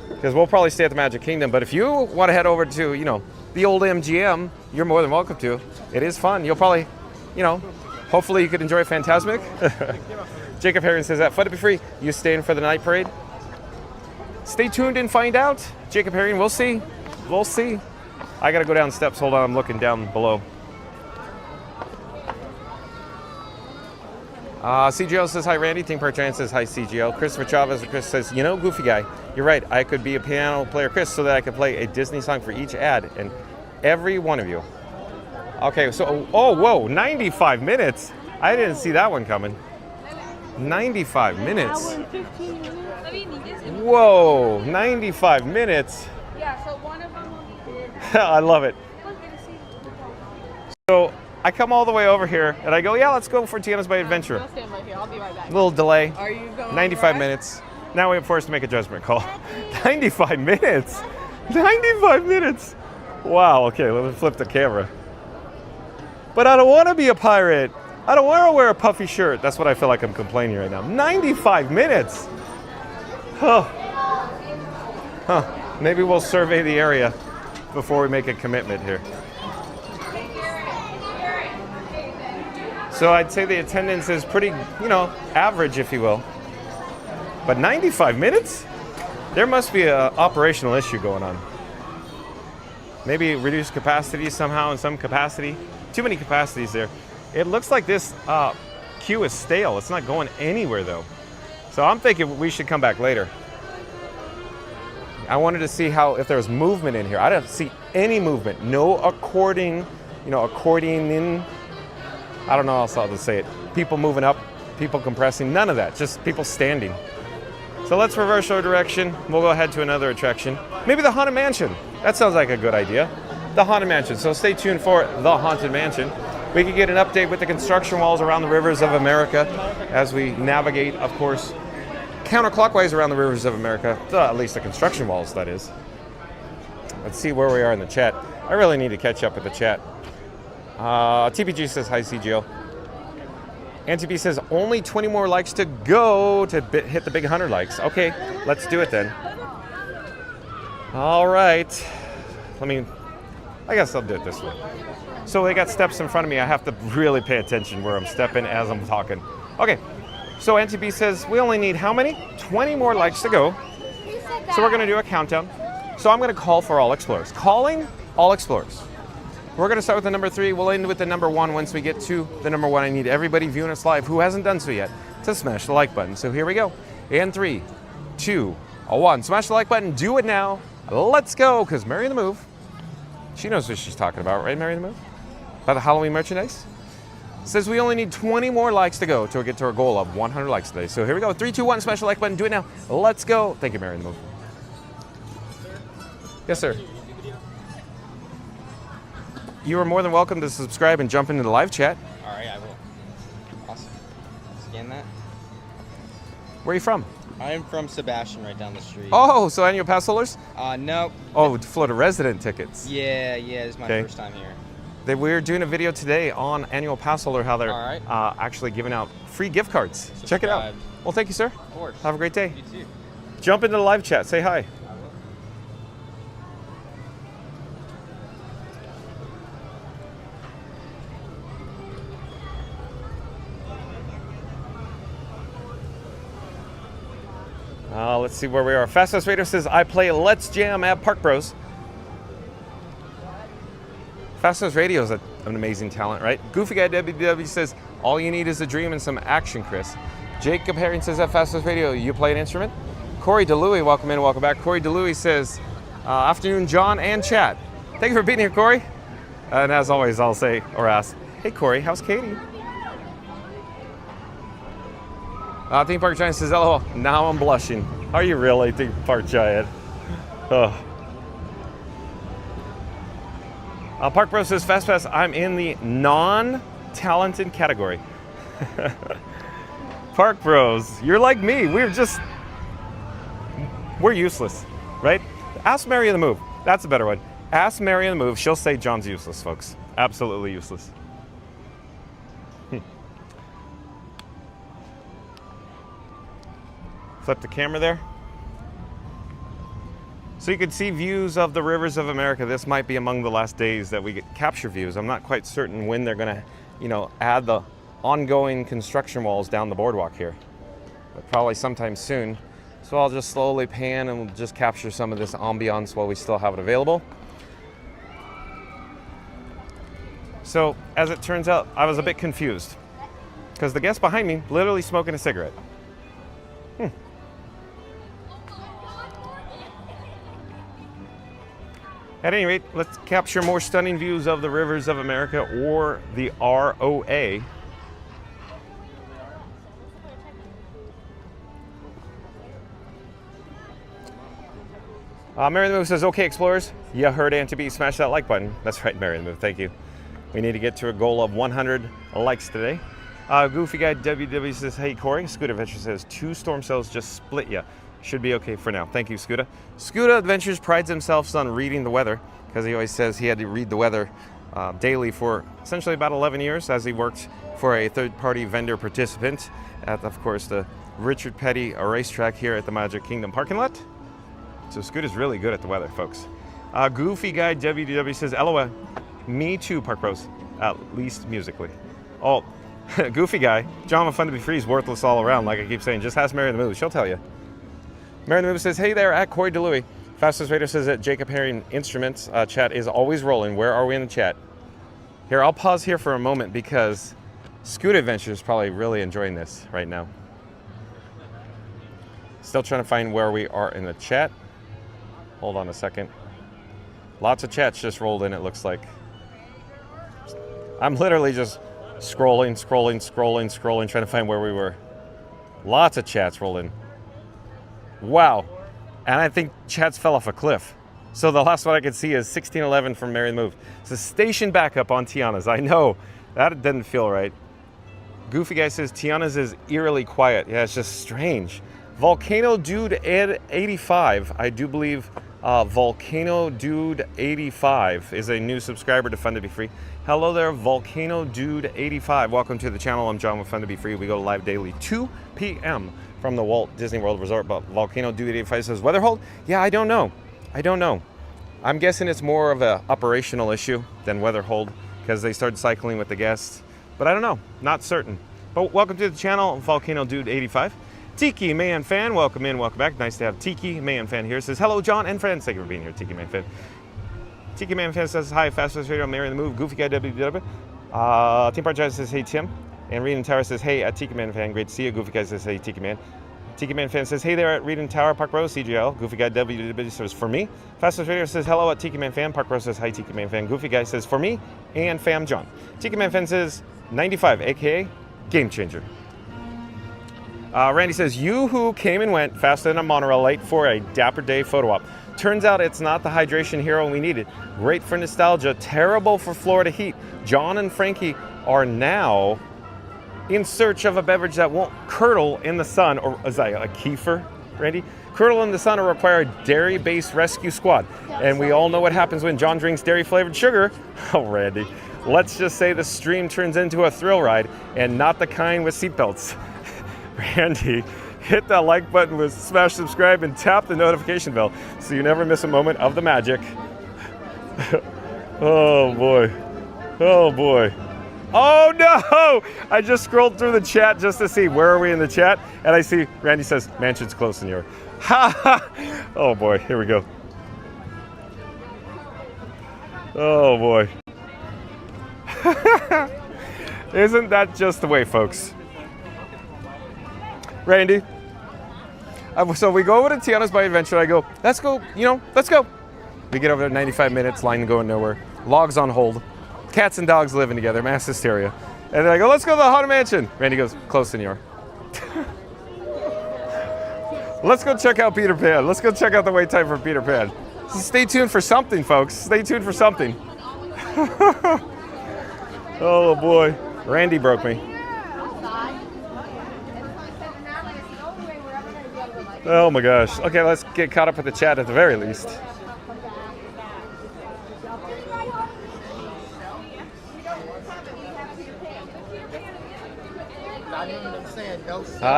Because we'll probably stay at the Magic Kingdom. But if you want to head over to, you know, the old MGM, you're more than welcome to. It is fun. You'll probably, you know, hopefully you could enjoy Fantasmic. Jacob Herring says that fun to be free. You staying for the night parade? Stay tuned and find out. Jacob Herring, we'll see. We'll see. I got to go down steps. Hold on, I'm looking down below. CGL says hi, Randy. Theme Park Giant says hi, CGL. Christopher Chavez or Chris says, you know, Goofy Guy, you're right. I could be a piano player, Chris, so that I could play a Disney song for each ad and every one of you. Okay, so, oh, whoa, 95 minutes. I didn't see that one coming. 95 minutes. Whoa, 95 minutes. Yeah, so one of them will be I love it. So I come all the way over here and I go, yeah, let's go for Tiana's Bay Adventure. I'll stand right here. I'll be right back. A little delay. Are you going 95 minutes. Now we're forced to make a judgment call. 95 minutes. 95 minutes. Wow, okay, let me flip the camera. But I don't want to be a pirate. I don't want to wear a puffy shirt. That's what I feel like I'm complaining right now. 95 minutes. Huh. Maybe we'll survey the area before we make a commitment here. So I'd say the attendance is pretty, you know, average, if you will. But 95 minutes? There must be an operational issue going on. Maybe reduce capacity somehow in some capacity. Too many capacities there. It looks like this queue is stale. It's not going anywhere though. So I'm thinking we should come back later. I wanted to see if there was movement in here. I don't see any movement. No according, you know, accordioning. I don't know how else to say it. People moving up, people compressing, none of that. Just people standing. So let's reverse our direction. We'll go ahead to another attraction. Maybe the Haunted Mansion. That sounds like a good idea. The Haunted Mansion. So stay tuned for the Haunted Mansion. We could get an update with the construction walls around the rivers of America as we navigate, of course, counterclockwise around the rivers of America. At least the construction walls, that is. Let's see where we are in the chat. I really need to catch up with the chat. TPG says hi, CGO. NTP says only 20 more likes to go to hit the big 100 likes. Okay, let's do it then. All right. I guess I'll do it this way. So they got steps in front of me. I have to really pay attention where I'm stepping as I'm talking. Okay, so NTP says we only need how many? 20 more likes to go. So we're gonna do a countdown. So I'm gonna call for all explorers. Calling all explorers. We're gonna start with the number 3. We'll end with the number 1. Once we get to the number 1, I need everybody viewing us live who hasn't done so yet to smash the like button. So here we go. And 3, 2, 1. Smash the like button. Do it now. Let's go, because Mary the Move, she knows what she's talking about, right, Mary the Move? About the Halloween merchandise? Says we only need 20 more likes to go to get to our goal of 100 likes today. So here we go. 3, 2, 1. Smash the like button. Do it now. Let's go. Thank you, Mary the Move. Yes, sir. You are more than welcome to subscribe and jump into the live chat. All right, I will. Awesome. Scan that. Where are you from? I'm from Sebastian, right down the street. Oh, so annual pass holders? No. Oh, Florida resident tickets. Yeah, this is my first time here. We're doing a video today on annual pass holder, how they're All right. actually giving out free gift cards. Check it out. Well, thank you, sir. Of course. Have a great day. You too. Jump into the live chat. Say hi. Let's see where we are. Fastest Raider says, I play Let's Jam at Park Bros. Fastest Radio is an amazing talent, right? Goofy Guy WW says, all you need is a dream and some action, Chris. Jacob Herring says, at Fastest Radio, you play an instrument? Corey DeLuey, welcome in, welcome back. Corey DeLuey says, afternoon, John and chat. Thank you for being here, Corey. And as always, I'll say or ask, hey, Corey, how's Katie? Theme Park Giant says, LOL, now I'm blushing. Are you really, Theme Park Giant? Oh. Park Bros says, Fast Pass, I'm in the non-talented category. Park Bros, you're like me. We're useless, right? Ask Mary the Move. That's a better one. Ask Mary the Move. She'll say John's useless, folks. Absolutely useless. Flip the camera there. So you can see views of the rivers of America. This might be among the last days that we get capture views. I'm not quite certain when they're gonna, add the ongoing construction walls down the boardwalk here, but probably sometime soon. So I'll just slowly pan and we'll just capture some of this ambiance while we still have it available. So as it turns out, I was a bit confused because the guest behind me literally smoking a cigarette. At any rate, let's capture more stunning views of the rivers of America, or the ROA. Mary the Move says, okay, explorers, you heard Auntie B, smash that like button. That's right, Mary the Move, thank you. We need to get to a goal of 100 likes today. Goofy Guy WW says, hey, Corey. Scooter Adventure says, 2 storm cells just split ya. Should be okay for now. Thank you, Scooter. Scooter Adventures prides himself on reading the weather, because he always says he had to read the weather daily for essentially about 11 years as he worked for a third-party vendor participant at, of course, the Richard Petty racetrack here at the Magic Kingdom parking lot. So Scooter's really good at the weather, folks. Goofy Guy WDW says, LOL, me too, Park Bros, at least musically. Oh, Goofy Guy, John with Fun to Be Free is worthless all around, like I keep saying. Just ask Mary the Move, she'll tell you. Mary the Move says, hey there, at Corey DeLuey. Fastest Raider says that Jacob Herring Instruments chat is always rolling. Where are we in the chat? Here, I'll pause here for a moment because Scooter Adventure is probably really enjoying this right now. Still trying to find where we are in the chat. Hold on a second. Lots of chats just rolled in, it looks like. I'm literally just scrolling, trying to find where we were. Lots of chats rolled in. Wow. And I think chats fell off a cliff. So the last one I could see is 1611 from Mary the Move. It's a station backup on Tiana's. I know. That didn't feel right. Goofy Guy says Tiana's is eerily quiet. Yeah, it's just strange. Volcano Dude 85. I do believe Volcano Dude 85 is a new subscriber to Fun to Be Free. Hello there, Volcano Dude 85. Welcome to the channel. I'm John with Fun to Be Free. We go live daily 2 p.m. from the Walt Disney World Resort. But Volcano Dude 85 says, weather hold? Yeah, I don't know. I'm guessing it's more of an operational issue than weather hold because they started cycling with the guests. But I don't know, not certain. But welcome to the channel, Volcano Dude 85. Tiki Man Fan, welcome in, welcome back. Nice to have Tiki Man Fan here. Says, hello, John and friends. Thank you for being here, Tiki Man Fan. Tiki Man Fan says, hi, Fastest Radio, Mary the Move, Goofy Guy WW. Team Part says, hey, Tim. And Reed and Tower says, hey, at Tiki Man Fan, great to see you. Goofy Guy says, hey, Tiki Man. Tiki Man Fan says, hey there at Reed and Tower, Park Bros, CGL. Goofy Guy WW says, for me. Fastest Radio says, hello at Tiki Man Fan. Park Bros says, hi, Tiki Man Fan. Goofy Guy says, for me and Fam John. Tiki Man Fan says, 95, aka Game Changer. Randy says, you who came and went faster than a monorail late for a Dapper Day photo op. Turns out it's not the hydration hero we needed. Great for nostalgia, terrible for Florida heat. John and Frankie are now in search of a beverage that won't curdle in the sun, or is that a kefir, Randy? Curdle in the sun or require a dairy-based rescue squad. And we all know what happens when John drinks dairy-flavored sugar. Oh, Randy. Let's just say the stream turns into a thrill ride and not the kind with seatbelts. Randy, hit that like button with smash subscribe and tap the notification bell so you never miss a moment of the magic. Oh boy. Oh boy. Oh no! I just scrolled through the chat just to see where are we in the chat, and I see Randy says mansion's close in here. Ha ha! Oh boy, here we go. Oh boy. Isn't that just the way, folks? Randy. So we go over to Tiana's by Adventure. I go, let's go, let's go. We get over there, 95 minutes, line going nowhere. Logs on hold. Cats and dogs living together, mass hysteria. And then I go, let's go to the Haunted Mansion. Randy goes, close, senor. Let's go check out Peter Pan. Let's go check out the wait time for Peter Pan. So stay tuned for something, folks. Stay tuned for something. Oh boy, Randy broke me. Oh my gosh. Okay, let's get caught up with the chat at the very least.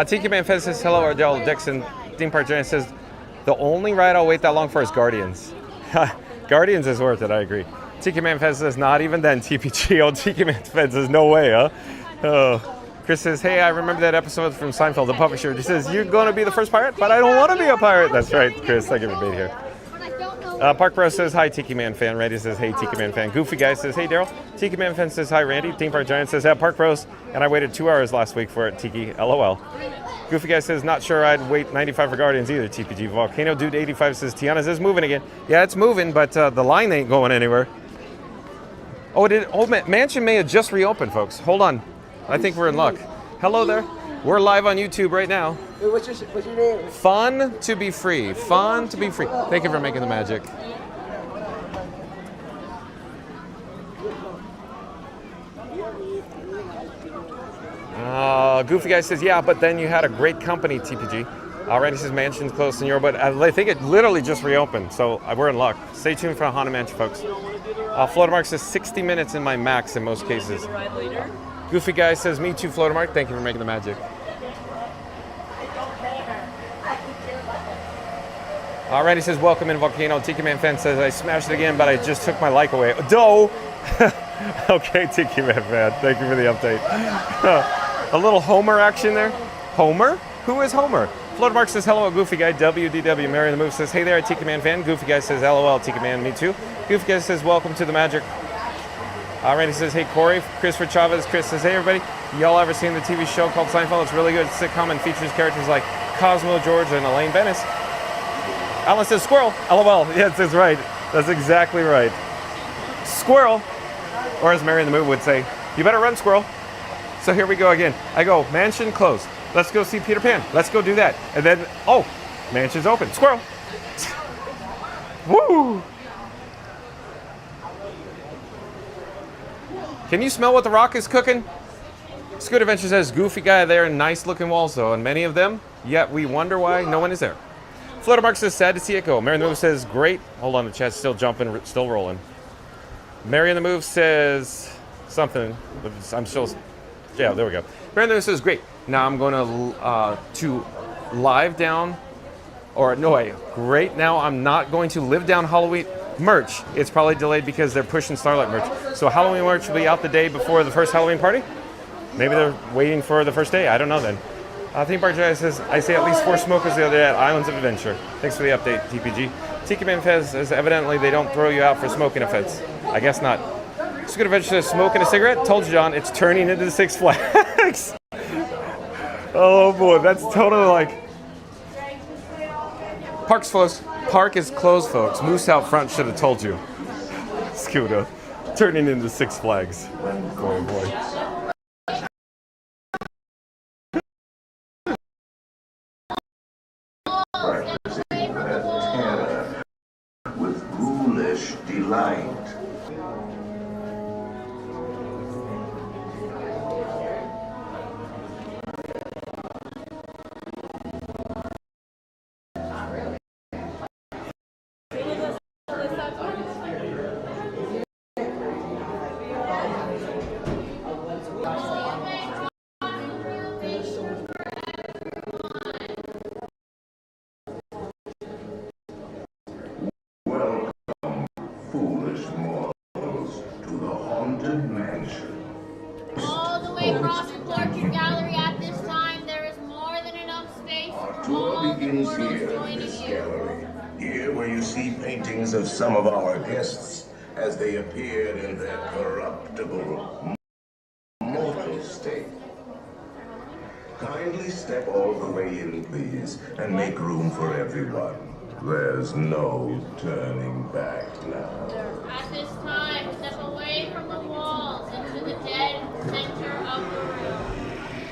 Tiki Man Fez says hello, Ardell Dixon. Theme Park Giant says the only ride I'll wait that long for is Guardians. Guardians is worth it, I agree. Tiki Man Fez says not even then, TPG. Oh, Tiki Man Fez says no way, huh? Oh. Chris says, hey, I remember that episode from Seinfeld, the puppet show. He says, you're going to be the first pirate, but I don't want to be a pirate. That's right, Chris. Thank you for being here. Park Bro says, hi, Tiki Man fan. Randy says, hey, Tiki Man fan. Goofy Guy says, hey, Daryl. Tiki Man fan says, hi, Randy. Theme Park Giant says, Park Bros. And I waited 2 hours last week for it, Tiki. LOL. Goofy Guy says, not sure I'd wait 95 for Guardians either, TPG. Volcano Dude 85 says, Tiana says, moving again. Yeah, it's moving, but the line ain't going anywhere. Mansion may have just reopened, folks. Hold on. I think we're in luck. Hello there. We're live on YouTube right now. Wait, what's your name? Fun to be free. Fun to be free. Thank you for making the magic. Goofy Guy says, yeah, but then you had a great company, TPG. Randy says Mansion's closed in Europe, but I think it literally just reopened, so we're in luck. Stay tuned for Haunted Mansion, folks. Floater Mark says 60 minutes in my max in most cases. Goofy Guy says, me too, Floater Mark. Thank you for making the magic. Randy says, welcome in, Volcano. Tiki Man fan says, I smashed it again, but I just took my like away. Doe! Okay, Tiki Man fan. Thank you for the update. A little Homer action there. Homer? Who is Homer? Floater Mark says, hello, Goofy Guy. WDW. Mary the Move says, hey there, Tiki Man fan. Goofy Guy says, LOL, Tiki Man, me too. Goofy Guy says, welcome to the magic. Randy says, hey, Corey. Christopher Chavez. Chris says, hey, everybody. Y'all ever seen the TV show called Seinfeld? It's really good. It's a sitcom and features characters like Cosmo George and Elaine Bennis. Alan says, squirrel. LOL. Yes, that's right. That's exactly right. Squirrel. Or as Mary in the Moon would say, you better run, squirrel. So here we go again. I go, mansion closed. Let's go see Peter Pan. Let's go do that. And then, oh, mansion's open. Squirrel. Woo! Can you smell what the Rock is cooking? Scoot Adventure says, Goofy Guy there, nice looking walls though, and many of them, yet we wonder why no one is there. Floater Mark says, sad to see it go. Mary in the Move says, great. Hold on, the chat's still jumping, still rolling. Mary in the Move says something. I'm still, yeah, there we go. Mary in the Move says, great. Now I'm going to live down, or no way, great. Now I'm not going to live down Halloween merch. It's probably delayed because they're pushing Starlight merch. So Halloween merch will be out the day before the first Halloween party. Maybe they're waiting for the first day. I don't know then. Theme Park Guy says, I see at least 4 smokers the other day at Islands of Adventure. Thanks for the update, TPG. Tiki Man Fez says, evidently they don't throw you out for smoking offense. I guess not. Scoot Adventure says, smoking a cigarette? Told you, John, it's turning into the Six Flags. Oh boy, that's totally like... Park's closed. Park is closed, folks. Moose out front should have told you. Scooter, turning into Six Flags. Boy, boy. With ghoulish delight. All the way across the Portrait Gallery at this time, there is more than enough space. Our tour begins here in this gallery. Here where you see paintings of some of our guests as they appeared in their corruptible, mortal state. Kindly step all the way in, please, and make room for everyone. There's no turning back now. At this time, step away from the walls into the dead center of the room.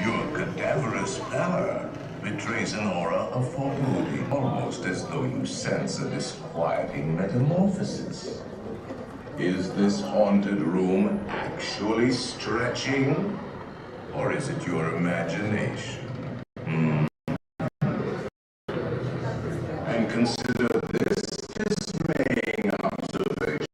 Your cadaverous pallor betrays an aura of foreboding, almost as though you sense a disquieting metamorphosis. Is this haunted room actually stretching? Or is it your imagination? And consider this dismaying observation.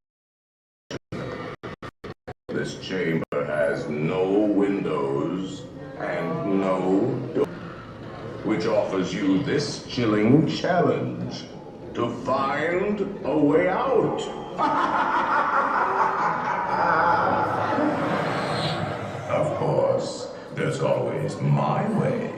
This chamber has no windows and no doors, which offers you this chilling challenge to find a way out. Of course, there's always my way.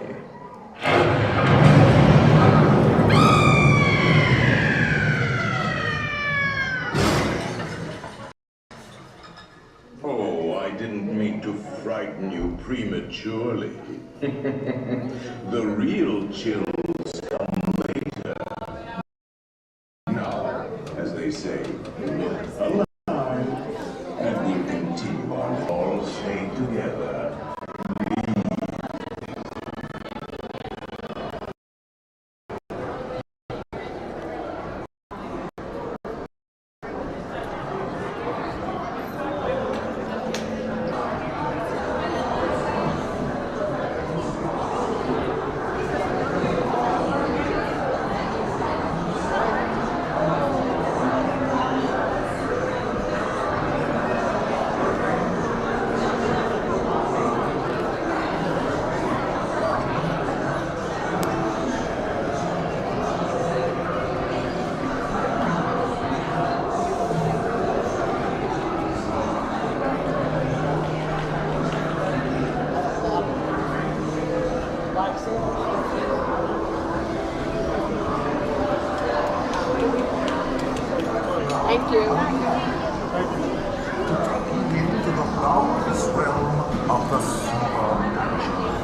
Oh, I didn't mean to frighten you prematurely. The real chills come later. Now, as they say, look alive, and we'll continue on all stay together. Thank you. Into the boundless realm of the supernatural.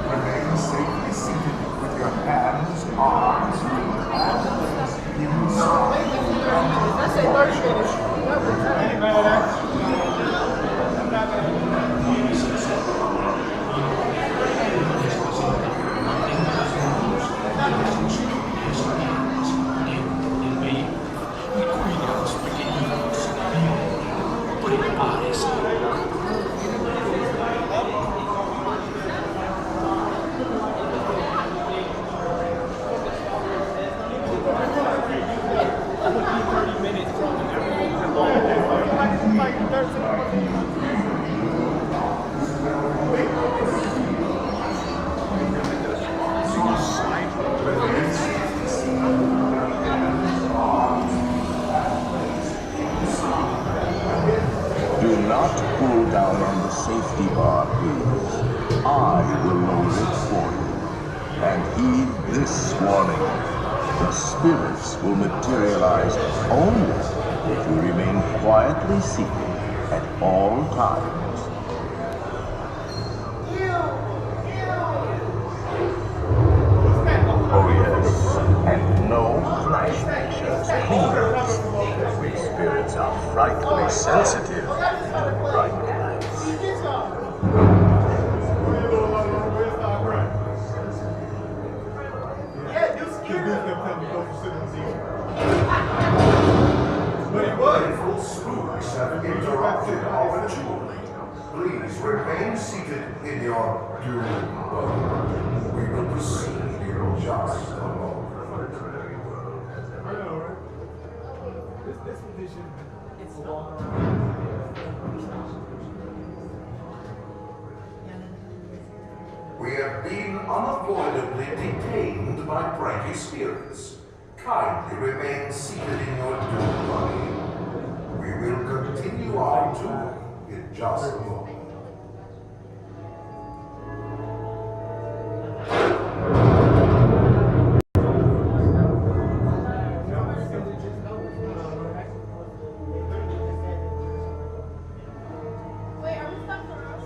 Remain safely seated with your hands, arms, and legs inside. That's a large finish. Do not pull down on the safety bar, please. I will lower it for you. And heed this warning. The spirits will materialize only if you remain quietly seated at all times. Oh yes, and no flash pictures, please. We spirits are frightfully sensitive to bright lights. Playful spooks have interrupted our dueling. Please remain seated in your dueling mode. We will proceed in just a moment. We have been unavoidably detained by pranky spirits. Kindly remain seated in your duel body. We will continue our duel in just a moment. Wait, are we stuck for us?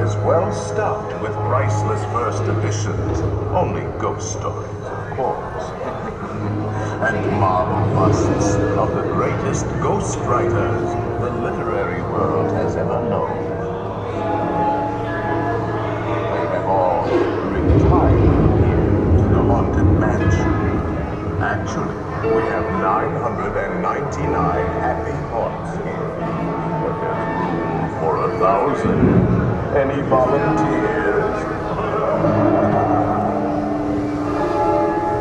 is well stocked with priceless first editions. Only ghost stories, of course. And marble busts of the greatest ghost writers the literary world has ever known. They have all retired here to the haunted mansion. Actually, we have 999 happy haunts here. But there's room for 1,000. Any volunteers?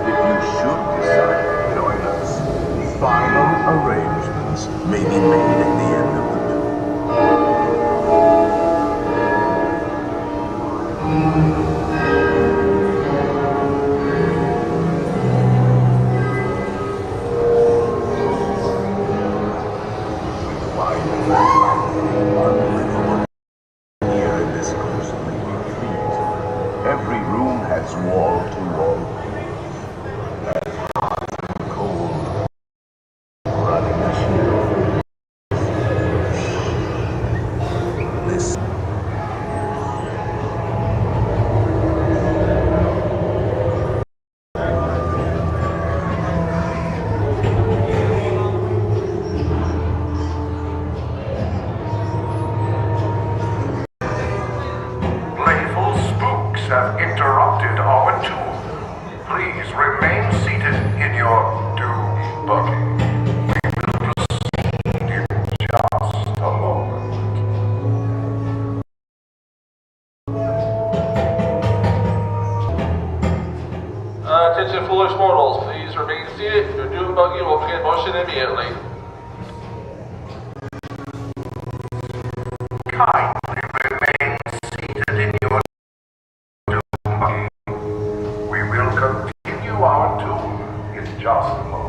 If you should decide to join us, final arrangements may be made at the end of the tour. Here in this ghostly retreat, every room has wall-to-wall and hot and cold, running a chill. This Playful spooks have interrupted our tour. Please remain seated in your doom buggy. We will proceed in just a moment. Attention foolish mortals, please remain seated. Your doom buggy will begin motion immediately. Kindly remain seated in your doom buggy. We will continue our tour in just a moment.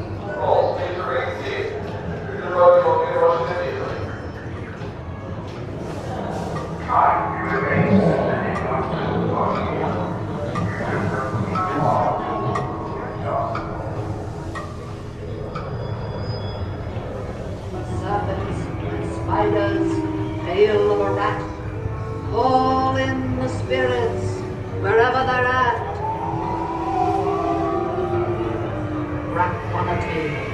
Mortals, please remain seated. Your doom buggy will begin motion immediately. Kindly remain seated in your doom buggy. Serpents and spiders, tail of a rat, call in the spirits wherever they're at. Rap on a table,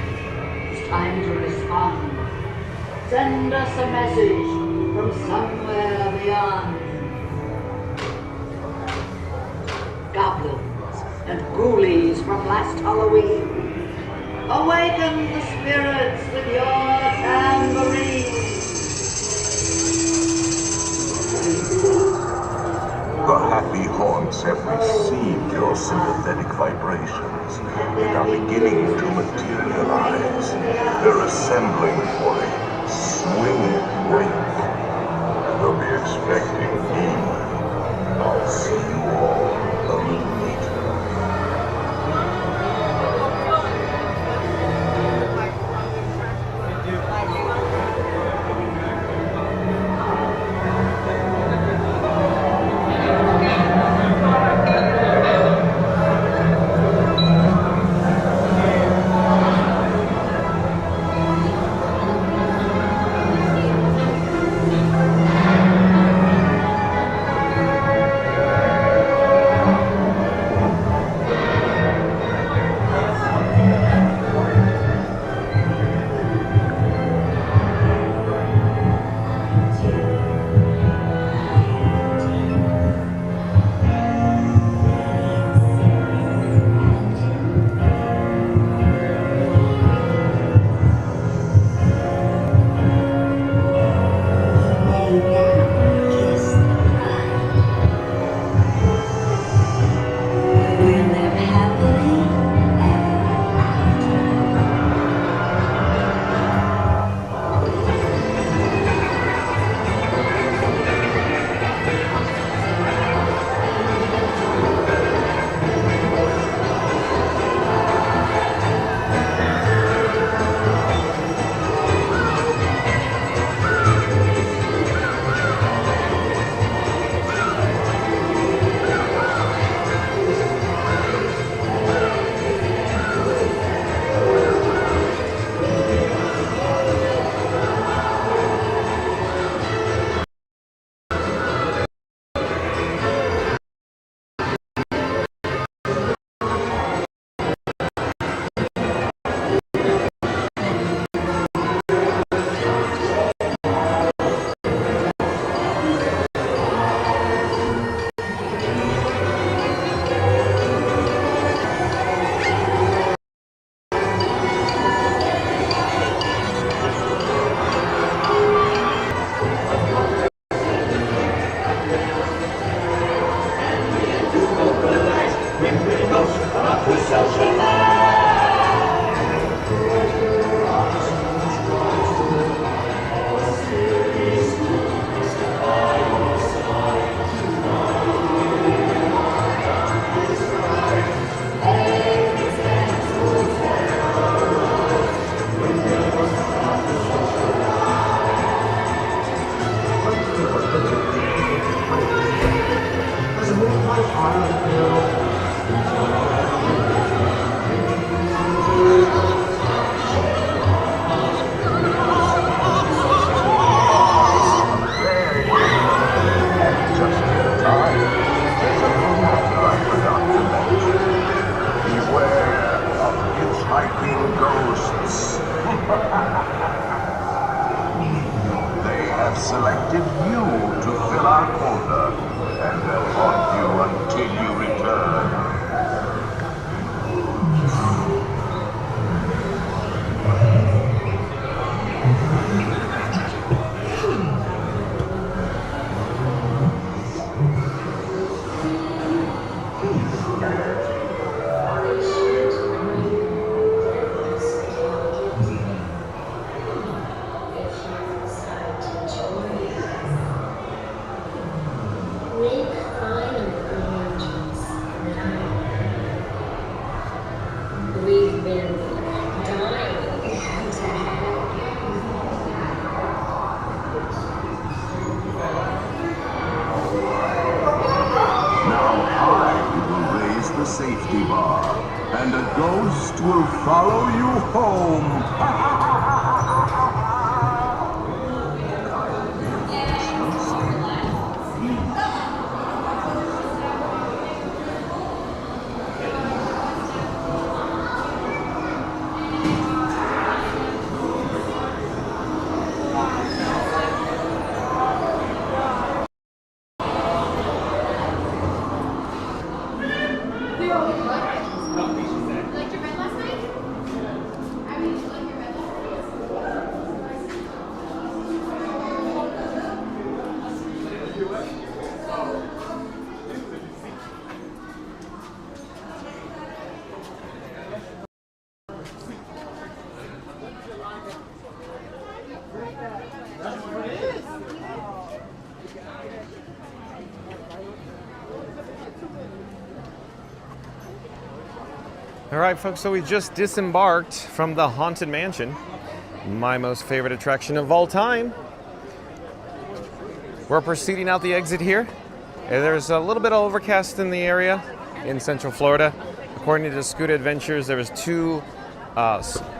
it's time to respond. Send us a message from somewhere beyond. Goblins and ghoulies from last Halloween, awaken the spirits with your tambourine. The happy haunts have received your sympathetic vibrations and are beginning to materialize. They're assembling for a swinging wake. They'll be expecting me. I'll see you all a little later. Selected you to fill our quota, and they'll haunt you until you return. Safety bar, and a ghost will follow you home. All right, folks, so we just disembarked from the Haunted Mansion, my most favorite attraction of all time. We're proceeding out the exit here. There's a little bit of overcast in the area in Central Florida. According to Scuba Adventures, there was two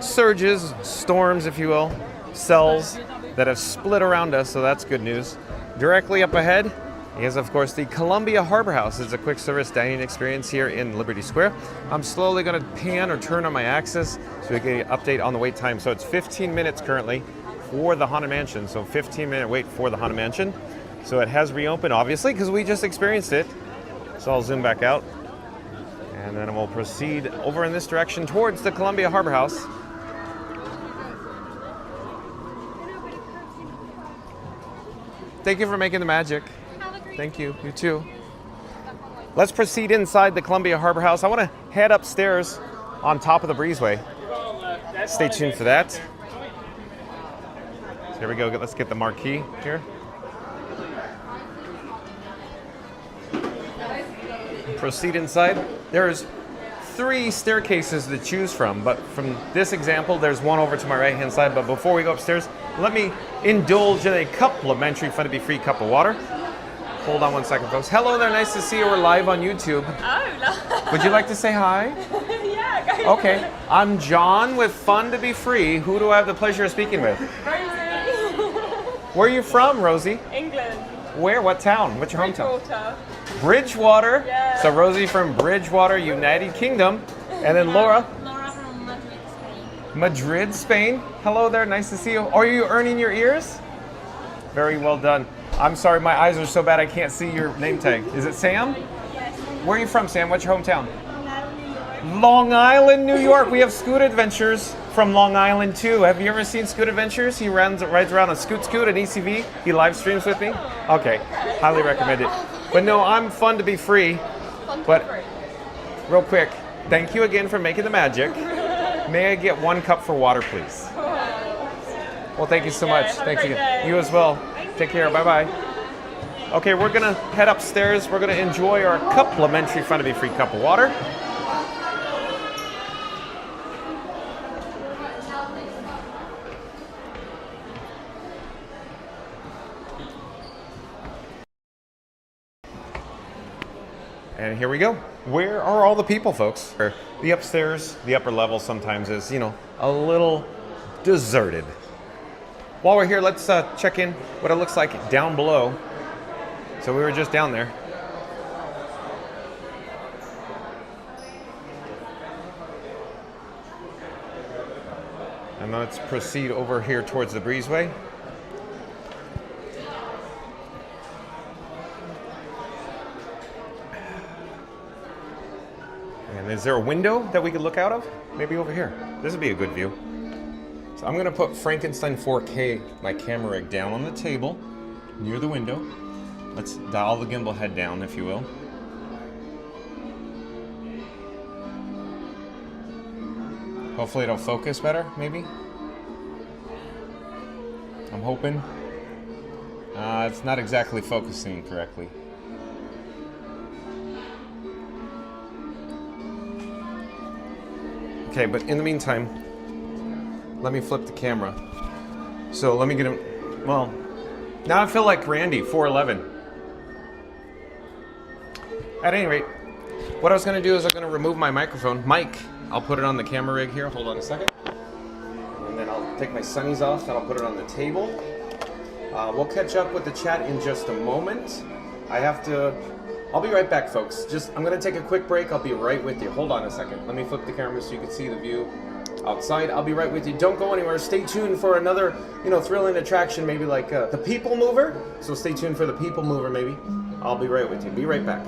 surges, storms, if you will, cells that have split around us, so that's good news. Directly up ahead is, of course, the Columbia Harbour House. It's a quick service dining experience here in Liberty Square. I'm slowly going to pan or turn on my axis so we get an update on the wait time. So it's 15 minutes currently for the Haunted Mansion. So 15-minute wait for the Haunted Mansion. So it has reopened, obviously, because we just experienced it. So I'll zoom back out. And then we'll proceed over in this direction towards the Columbia Harbour House. Thank you for making the magic. Thank you. You too. Let's proceed inside the Columbia Harbour House. I want to head upstairs on top of the breezeway. Stay tuned for that. So here we go. Let's get the marquee here. Proceed inside. There's 3 staircases to choose from, but from this example, there's one over to my right-hand side. But before we go upstairs, let me indulge in a complimentary Fun to Be Free cup of water. Hold on one second, folks. Hello there, nice to see you. We're live on YouTube. Oh, Would you like to say hi? Yeah, go Okay. ahead. I'm John with Fun to Be Free. Who do I have the pleasure of speaking with? Rosie. Where are you from, Rosie? England. Where? What town? What's your hometown? Bridgewater. Bridgewater. Yeah. So Rosie from Bridgewater, United Kingdom. And then Laura. Laura from Madrid, Spain. Madrid, Spain. Hello there, nice to see you. Are you earning your ears? Very well done. I'm sorry, my eyes are so bad I can't see your name tag. Is it Sam? Yes. Where are you from, Sam? What's your hometown? New York. Long Island, New York. We have Scoot Adventures from Long Island too. Have you ever seen Scoot Adventures? He rides around on Scoot, an ECV. He live streams with me. Okay, highly recommend it. But no, I'm Fun to Be Free. Fun to But be free. real quick, thank you again for making the magic. May I get 1 cup for water, please? Well, thank you so much. Thanks again. You as well. Take care. Bye-bye. Okay, we're gonna head upstairs. We're gonna enjoy our complimentary Fun to Be Free cup of water. And here we go. Where are all the people, folks? The upstairs, the upper level sometimes is, you know, a little deserted. While we're here, let's check in what it looks like down below. So we were just down there. And let's proceed over here towards the breezeway. And is there a window that we could look out of? Maybe over here. This would be a good view. So I'm gonna put Frankenstein 4K, my camera rig, down on the table near the window. Let's dial the gimbal head down, if you will. Hopefully it'll focus better, maybe. I'm hoping. It's not exactly focusing correctly. Okay, but in the meantime, let me flip the camera. So let me get him, well, now I feel like Randy, 411. At any rate, what I was gonna do is I'm gonna remove my microphone. Mic, I'll put it on the camera rig here, hold on a second. And then I'll take my sunnies off and I'll put it on the table. We'll catch up with the chat in just a moment. I'll be right back, folks. I'm gonna take a quick break, I'll be right with you. Hold on a second, let me flip the camera so you can see the view outside. I'll be right with you. Don't go anywhere. Stay tuned for another, thrilling attraction, maybe like the PeopleMover. So stay tuned for the PeopleMover, maybe. I'll be right with you. Be right back.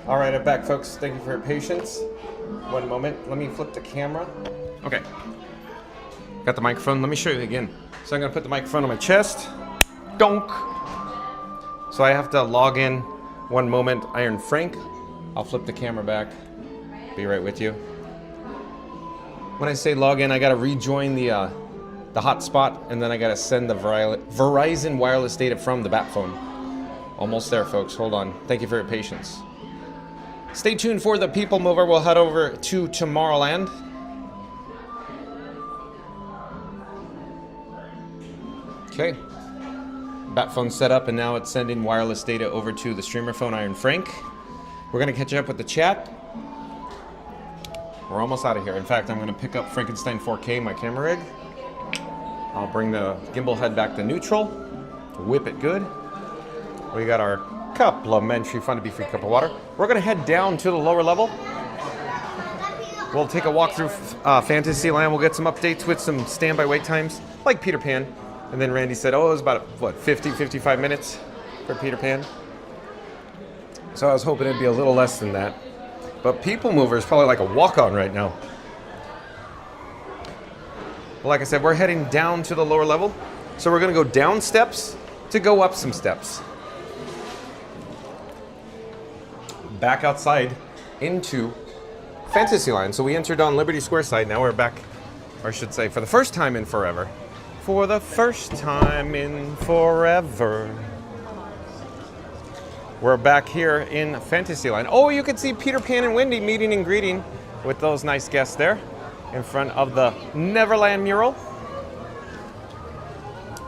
All right, I'm back, folks. Thank you for your patience. One moment. Let me flip the camera. Okay. Got the microphone. Let me show you again. So I'm going to put the microphone on my chest. Donk. So I have to log in. One moment. Iron Frank. I'll flip the camera back. Be right with you. When I say log in, I got to rejoin the hotspot, and then I got to send the Verizon wireless data from the bat phone. Almost there, folks. Hold on. Thank you for your patience. Stay tuned for the PeopleMover. We'll head over to Tomorrowland. Okay. Bat phone set up, and now it's sending wireless data over to the streamer phone, Iron Frank. We're going to catch up with the chat. We're almost out of here. In fact, I'm going to pick up Frankenstein 4K, my camera rig. I'll bring the gimbal head back to neutral. Whip it good. We got our complimentary Fun to Be Free cup of water. We're going to head down to the lower level. We'll take a walk through Fantasyland. We'll get some updates with some standby wait times, like Peter Pan. And then Randy said, oh, it was about, what, 50, 55 minutes for Peter Pan? So I was hoping it'd be a little less than that. But PeopleMover is probably like a walk-on right now. Well, like I said, we're heading down to the lower level. So we're going to go down steps to go up some steps. Back outside into Fantasyland. So we entered on Liberty Square side. Now we're back, or I should say, for the first time in forever. For the first time in forever. We're back here in Fantasyland. Oh, you can see Peter Pan and Wendy meeting and greeting with those nice guests there in front of the Neverland mural.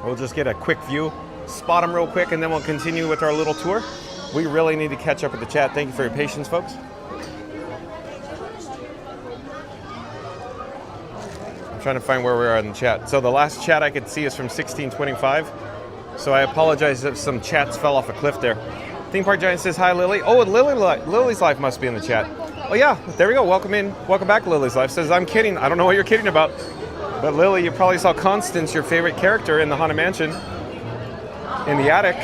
We'll just get a quick view, spot them real quick, and then we'll continue with our little tour. We really need to catch up with the chat. Thank you for your patience, folks. I'm trying to find where we are in the chat. So the last chat I could see is from 1625. So I apologize if some chats fell off a cliff there. Theme Park Giant says, hi, Lily. Oh, Lily's Life must be in the chat. Oh, yeah, there we go. Welcome in. Welcome back, Lily's Life. Says, I'm kidding. I don't know what you're kidding about. But Lily, you probably saw Constance, your favorite character in the Haunted Mansion, in the attic.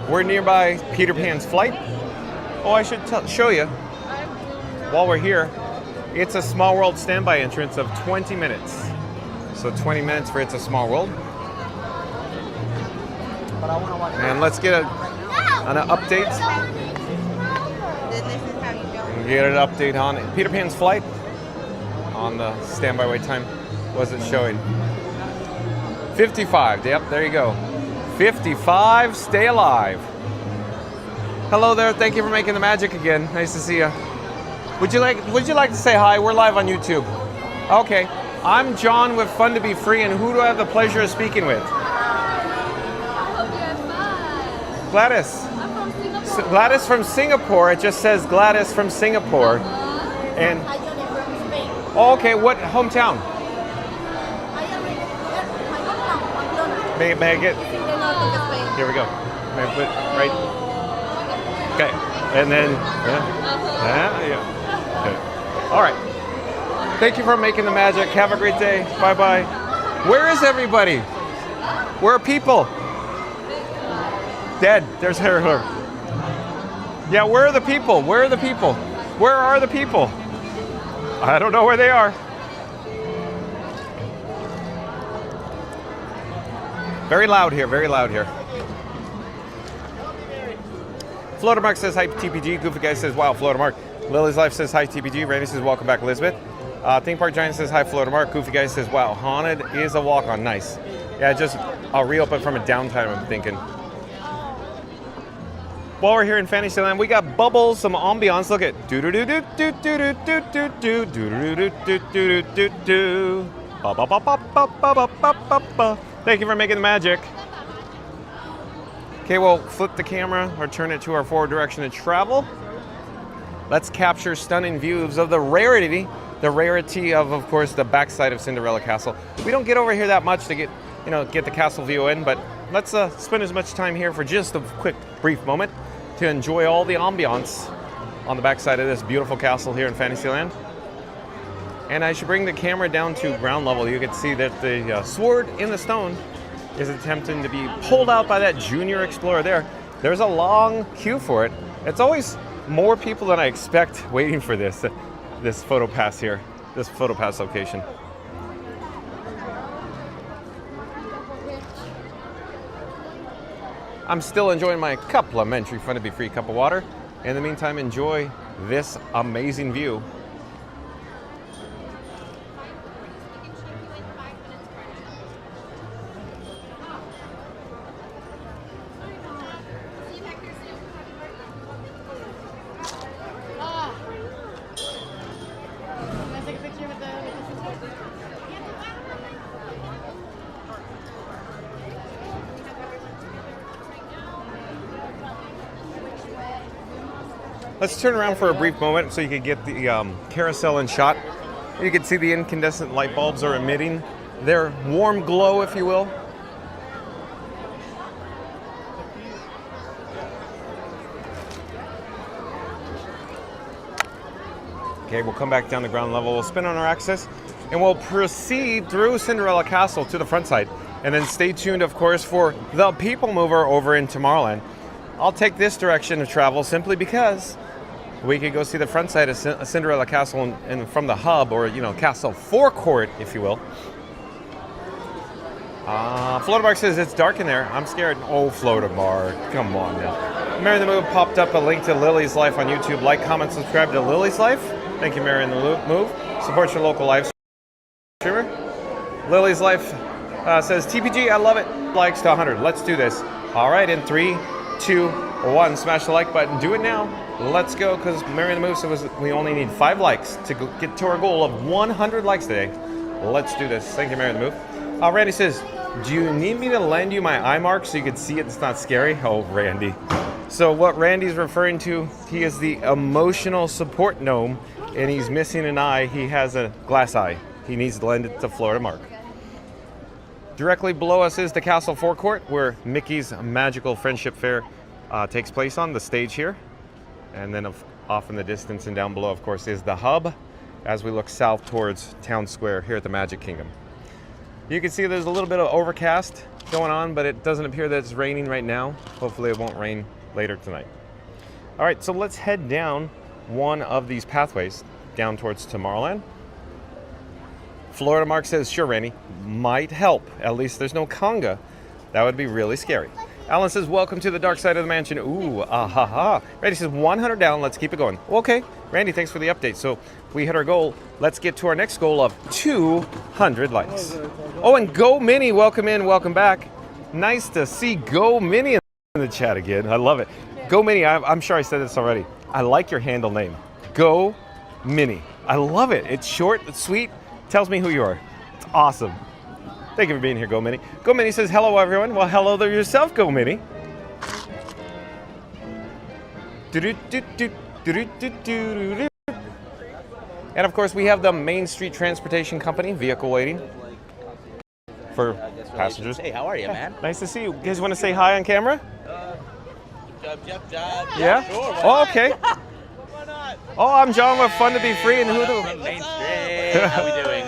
We're nearby Peter Pan's flight. Oh, I should show you. While we're here, it's a Small World standby entrance of 20 minutes. So 20 minutes for It's a Small World. And let's get an update. Get an update on Peter Pan's flight. On the standby wait time. What's it showing? 55. Yep, there you go. 55. Stay alive. Hello there. Thank you for making the magic again. Nice to see you. Would you like to say hi? We're live on YouTube. Okay. I'm John with Fun to Be Free, and who do I have the pleasure of speaking with? I hope you have fun. Gladys. I'm from Singapore. Gladys from Singapore. It just says Gladys from Singapore. And oh, okay. What hometown? May I get? Here we go. May I put right? Okay. And then yeah. Okay. All right. Thank you for making the magic. Have a great day. Bye-bye. Where is everybody? Where are people? Dead. There's her. Yeah, where are the people? Where are the people? Where are the people? I don't know where they are. Very loud here. Very loud here. Floatermark says hi TPG. Goofy Guy says wow Floatermark. Lily's Life says hi TPG. Randy says welcome back Elizabeth. Theme Park Giant says hi Floatermark. Goofy Guy says wow Haunted is a walk-on. Nice. Yeah, just I'll reopen from a downtime I'm thinking. While we're here in Fantasyland, we got bubbles, some ambiance. Look at do do do do do do do do do do do do do do do do. Ba ba ba ba ba ba ba ba ba. Thank you for making the magic. Okay, we'll flip the camera or turn it to our forward direction of travel. Let's capture stunning views of the rarity of course, the backside of Cinderella Castle. We don't get over here that much to get the castle view in, but let's spend as much time here for just a quick, brief moment to enjoy all the ambiance on the backside of this beautiful castle here in Fantasyland. And I should bring the camera down to ground level. You can see that the sword in the stone is attempting to be pulled out by that junior explorer there. There's a long queue for it. It's always more people than I expect waiting for this photo pass here, this photo pass location. I'm still enjoying my complimentary Fun to Be Free cup of water. In the meantime, enjoy this amazing view. Let's turn around for a brief moment so you can get the carousel in shot. You can see the incandescent light bulbs are emitting their warm glow, if you will. Okay, we'll come back down to ground level, we'll spin on our axis, and we'll proceed through Cinderella Castle to the front side. And then stay tuned, of course, for the PeopleMover over in Tomorrowland. I'll take this direction of travel simply because we could go see the front side of Cinderella Castle and from the hub, or, you know, Castle forecourt, if you will. Floatermark says it's dark in there. I'm scared. Oh, Floatermark, come on now. Mary in the Move popped up a link to Lily's Life on YouTube. Like, comment, subscribe to Lily's Life. Thank you, Mary in the Move. Support your local live streamer. Lily's Life says, TPG, I love it. Likes to 100. Let's do this. All right, in 3, 2, 1. Smash the like button. Do it now. Let's go, because Mary in the Move says we only need 5 likes to get to our goal of 100 likes today. Let's do this. Thank you, Mary in the Move. Randy says, do you need me to lend you my eye mark so you can see it? It's not scary. Oh, Randy. So what Randy's referring to, he is the emotional support gnome, and he's missing an eye. He has a glass eye. He needs to lend it to Floatermark. Directly below us is the Castle forecourt, where Mickey's Magical Friendship Fair takes place on the stage here. And then off in the distance and down below, of course, is the hub as we look south towards Town Square here at the Magic Kingdom. You can see there's a little bit of overcast going on, but it doesn't appear that it's raining right now. Hopefully it won't rain later tonight. All right, so let's head down one of these pathways down towards Tomorrowland. Floatermark says, sure, Randy, might help. At least there's no conga. That would be really scary. Alan says, welcome to the dark side of the mansion. Ooh, ha. Randy says, 100 down, let's keep it going. Okay, Randy, thanks for the update. So we hit our goal. Let's get to our next goal of 200 likes. Oh, and Go Mini, welcome in, welcome back. Nice to see Go Mini in the chat again. I love it. Go Mini, I'm sure I said this already. I like your handle name. Go Mini. I love it. It's short, it's sweet, tells me who you are. It's awesome. Thank you for being here, Go Mini. Go Mini says, hello, everyone. Well, hello there yourself, Go Mini. And of course, we have the Main Street Transportation Company vehicle waiting for passengers. Hey, how are you, man? Nice to see you. You guys want to say hi on camera? Job. Yeah? Sure, Oh, okay. Oh, I'm John with Fun to Be Free. And who do Main Street. How we doing?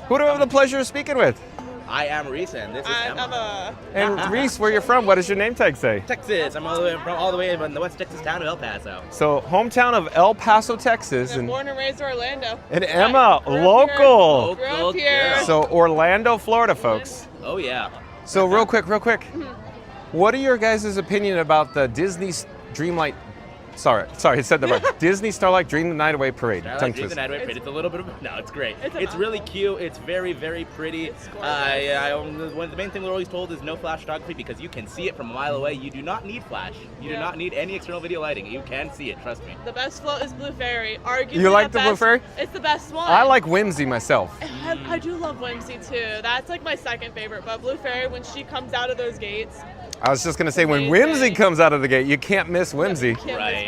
Who do I have the pleasure of speaking with? I am Reese, and this is Emma. And Reese, where you're from? What does your name tag say? Texas. I'm all the way in the West Texas town of El Paso. So, hometown of El Paso, Texas. And born and raised in Orlando. And Emma, local. Grew up here. So, Orlando, Florida, folks. Oh, yeah. So, real quick. What are your guys' opinion about the Disney Dreamlight? Sorry, I said that right. Disney Starlight Dream the Night Away Parade. Dream the Night Away Parade. It's a little bit of... No, it's great. It's really cute. It's very, very pretty. The main thing we're always told is no flash photography because you can see it from a mile away. You do not need flash. You do not need any external video lighting. You can see it, trust me. The best float is Blue Fairy. Arguably you like the Blue Fairy? It's the best one. I like Whimsy myself. I do love Whimsy too. That's like my second favorite. But Blue Fairy, when she comes out of those gates... I was just going to say, when Whimsy comes out of the gate, you can't miss Whimsy. Right.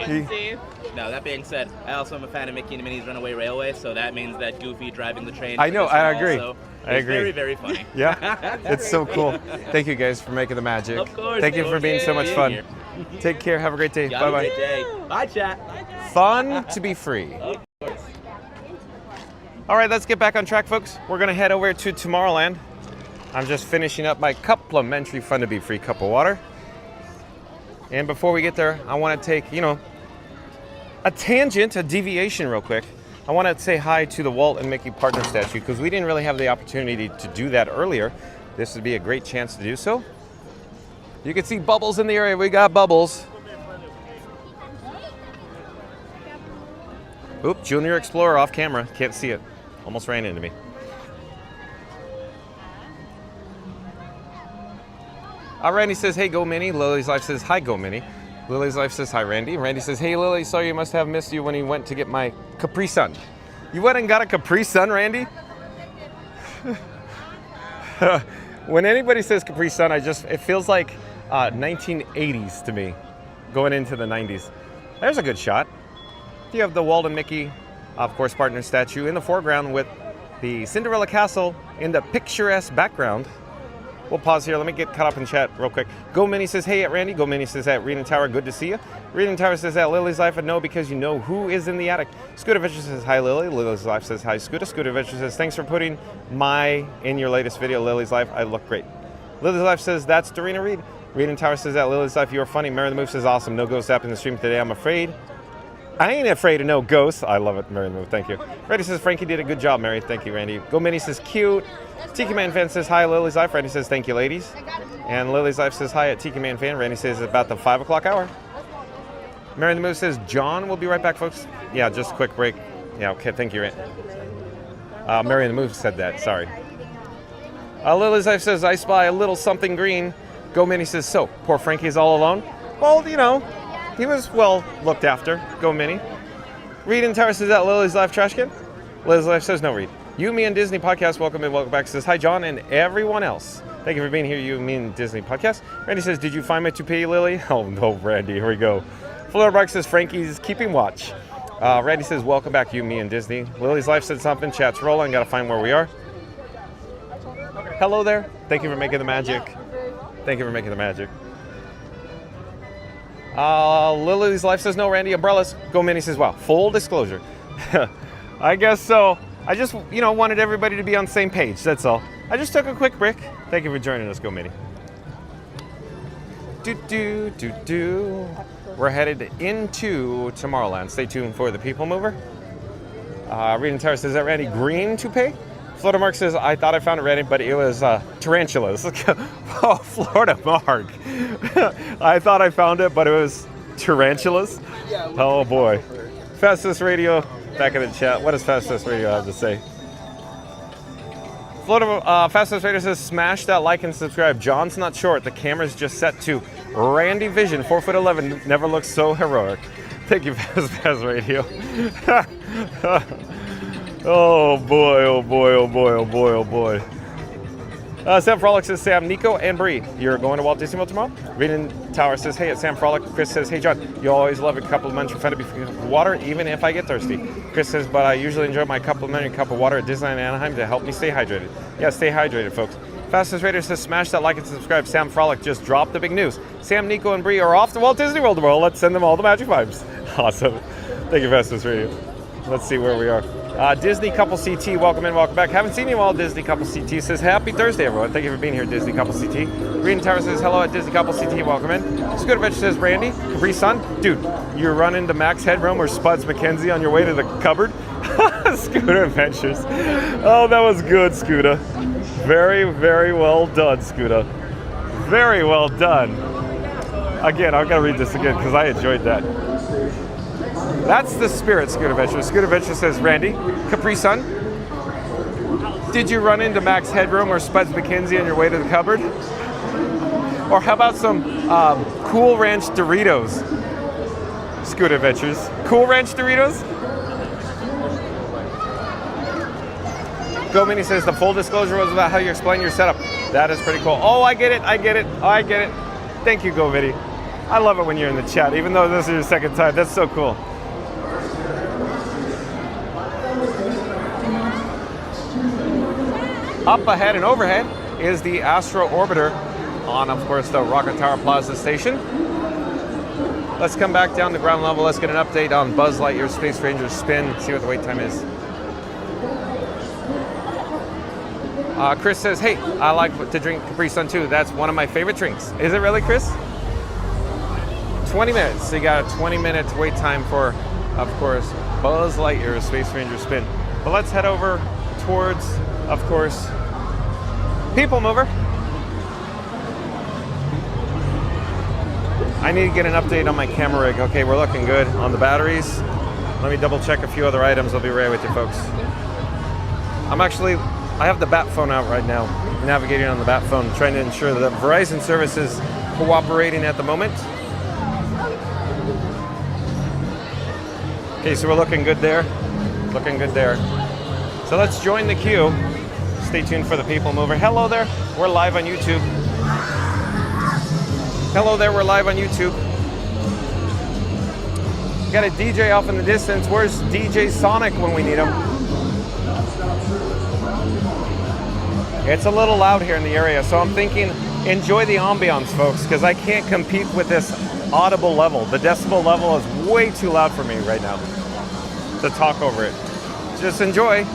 Now, that being said, I also am a fan of Mickey and Minnie's Runaway Railway, so that means that Goofy driving the train. I know, I agree. I agree. Very, very funny. Yeah, it's so cool. Thank you guys for making the magic. Of course. Thank you for being so much fun. Take care. Have a great day. Bye-bye. Have a great day. Bye, chat. Fun to be free. Of course. All right, let's get back on track, folks. We're going to head over to Tomorrowland. I'm just finishing up my complimentary Fun to Be Free cup of water. And before we get there, I want to take, a tangent, a deviation real quick. I want to say hi to the Walt and Mickey partner statue because we didn't really have the opportunity to do that earlier. This would be a great chance to do so. You can see bubbles in the area. We got bubbles. Oop, Junior Explorer off camera. Can't see it. Almost ran into me. Randy says, hey, Go Mini. Lily's Life says, hi, Go Mini. Lily's Life says, hi, Randy. Randy says, hey, Lily, sorry you must have missed you when you went to get my Capri Sun. You went and got a Capri Sun, Randy? When anybody says Capri Sun, it feels like 1980s to me, going into the 90s. There's a good shot. You have the Walt and Mickey, of course, partner statue in the foreground with the Cinderella Castle in the picturesque background. We'll pause here. Let me get caught up in chat real quick. Go Minnie says, hey at Randy. Go Minnie says at Reading Tower, good to see you. Reading Tower says at Lily's Life, and no, because you know who is in the attic. Scooter Adventure says, hi Lily. Lily's Life says, hi Scooter. Scooter Adventure says, thanks for putting in your latest video, Lily's Life. I look great. Lily's Life says, that's Dorina Reed. Reading Tower says at Lily's Life, you're funny. Mary the Move says, awesome. No ghost app in the stream today, I'm afraid. I ain't afraid of no ghosts. I love it, Mary the Move. Thank you. Randy says, Frankie did a good job, Mary. Thank you, Randy. Go Minnie says, cute. Tiki Man Fan says, hi, Lily's Life. Randy says, thank you, ladies. And Lily's Life says, hi at Tiki Man Fan. Randy says, about the 5 o'clock hour. Mary the Move says, John will be right back, folks. Yeah, just a quick break. Yeah, okay, thank you, Randy. Mary the Move said that, sorry. Lily's Life says, I spy a little something green. Go Minnie says, so, poor Frankie's all alone? Well, you know, he was well looked after. Go Minnie. Reed and Tara says that Lily's Life trash can. Lily's Life says no Reed. You, Me, and Disney podcast, welcome and welcome back. Says hi John and everyone else. Thank you for being here, You, Me, and Disney podcast. Randy says, did you find my toupee, Lily? Oh no, Randy, here we go. Florida Bark says Frankie's keeping watch. Randy says, welcome back, You, Me, and Disney. Lily's Life said something. Chat's rolling. Gotta find where we are. Hello there. Thank you for making the magic. Thank you for making the magic. Lily's Life says no, Randy. Umbrellas. Go Minnie says, wow, full disclosure. I guess so. I just, wanted everybody to be on the same page. That's all. I just took a quick break. Thank you for joining us. Go Minnie. We're headed into Tomorrowland. Stay tuned for the People Mover. Reading Tara says, is that Randy green toupee? Florida Mark says, I thought I found it, Randy, but it was tarantulas. Oh, Florida Mark. I thought I found it, but it was tarantulas. Oh, boy. Fastest Radio, back in the chat. What does Fastest Radio have to say? Florida Fastest Radio says, smash that like and subscribe. John's not short. The camera's just set to Randy Vision, 4'11", never looks so heroic. Thank you, Fast Radio. Oh boy, oh boy, oh boy, oh boy, oh boy. Sam Frolic says, Sam, Nico, and Bree, you're going to Walt Disney World tomorrow? Reading Tower says, hey, it's Sam Frolic. Chris says, hey, John, you always love a complimentary Fantasy water, even if I get thirsty. Chris says, but I usually enjoy my complimentary cup of water at Disneyland Anaheim to help me stay hydrated. Yeah, stay hydrated, folks. Fastest Raider says, smash that like and subscribe. Sam Frolic just dropped the big news. Sam, Nico, and Bree are off to Walt Disney World tomorrow. Let's send them all the magic vibes. Awesome. Thank you, Fastest Radio. Let's see where we are. Disney Couple CT, welcome in, welcome back. Haven't seen you all. Disney Couple CT says, happy Thursday, everyone. Thank you for being here, Disney Couple CT. Green Tower says, hello at Disney Couple CT, welcome in. Scooter Adventure says, Randy, Capri Sun, dude, you're running to Max Headroom or Spuds McKenzie on your way to the cupboard? Scooter Adventures. Oh, that was good, Scooter. Very, very well done, Scooter. Very well done. Again, I've got to read this again because I enjoyed that. That's the spirit, Scooter Adventure. Scooter Adventure says, Randy, Capri Sun, did you run into Max Headroom or Spuds McKenzie on your way to the cupboard? Or how about some Cool Ranch Doritos? Scooter Adventures. Cool Ranch Doritos? Go Mini says, the full disclosure was about how you explain your setup. That is pretty cool. Oh, I get it. Thank you, Go Mini. I love it when you're in the chat, even though this is your second time. That's so cool. Up ahead and overhead is the Astro Orbiter on, of course, the Rocket Tower Plaza station. Let's come back down to ground level. Let's get an update on Buzz Lightyear Space Ranger spin, see what the wait time is. Chris says, hey, I like to drink Capri Sun too. That's one of my favorite drinks. Is it really, Chris? 20 minutes. So you got a 20-minute wait time for, of course, Buzz Lightyear Space Ranger spin. But let's head over towards, of course, People Mover. I need to get an update on my camera rig. Okay, we're looking good on the batteries. Let me double check a few other items. I'll be right with you, folks. I have the Bat phone out right now, navigating on the Bat phone, trying to ensure that Verizon service is cooperating at the moment. Okay, so we're looking good there. So let's join the queue. Stay tuned for the People Mover. Hello there, we're live on YouTube. Got a DJ off in the distance. Where's DJ Sonic when we need him? It's a little loud here in the area, so I'm thinking enjoy the ambiance, folks, because I can't compete with this audible level. The decibel level is way too loud for me right now to talk over it. Just enjoy.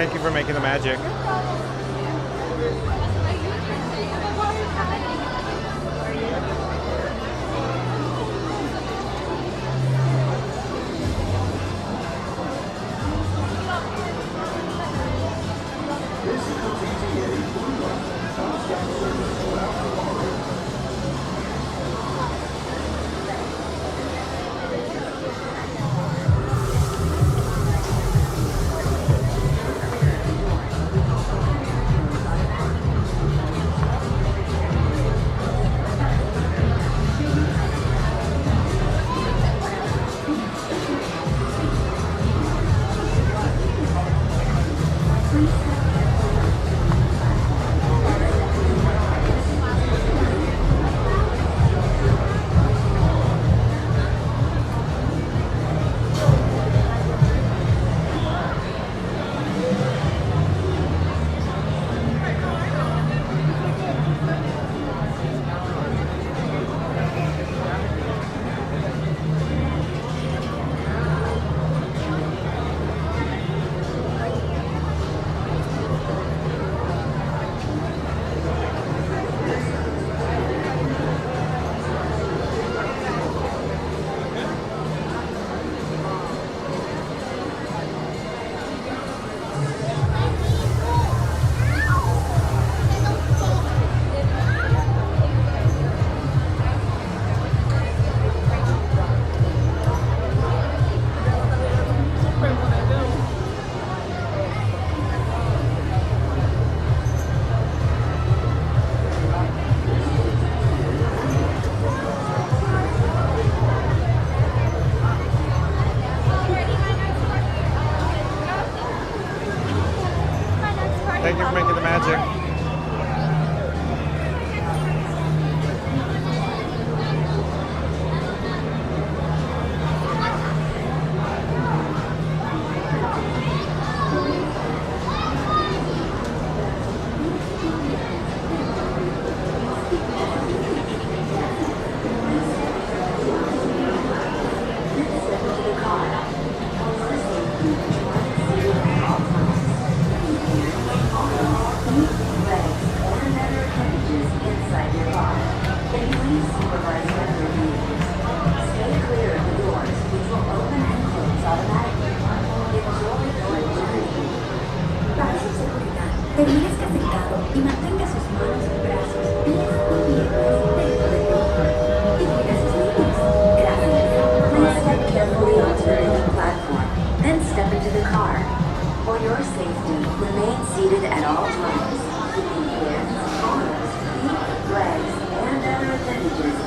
Thank you for making the magic.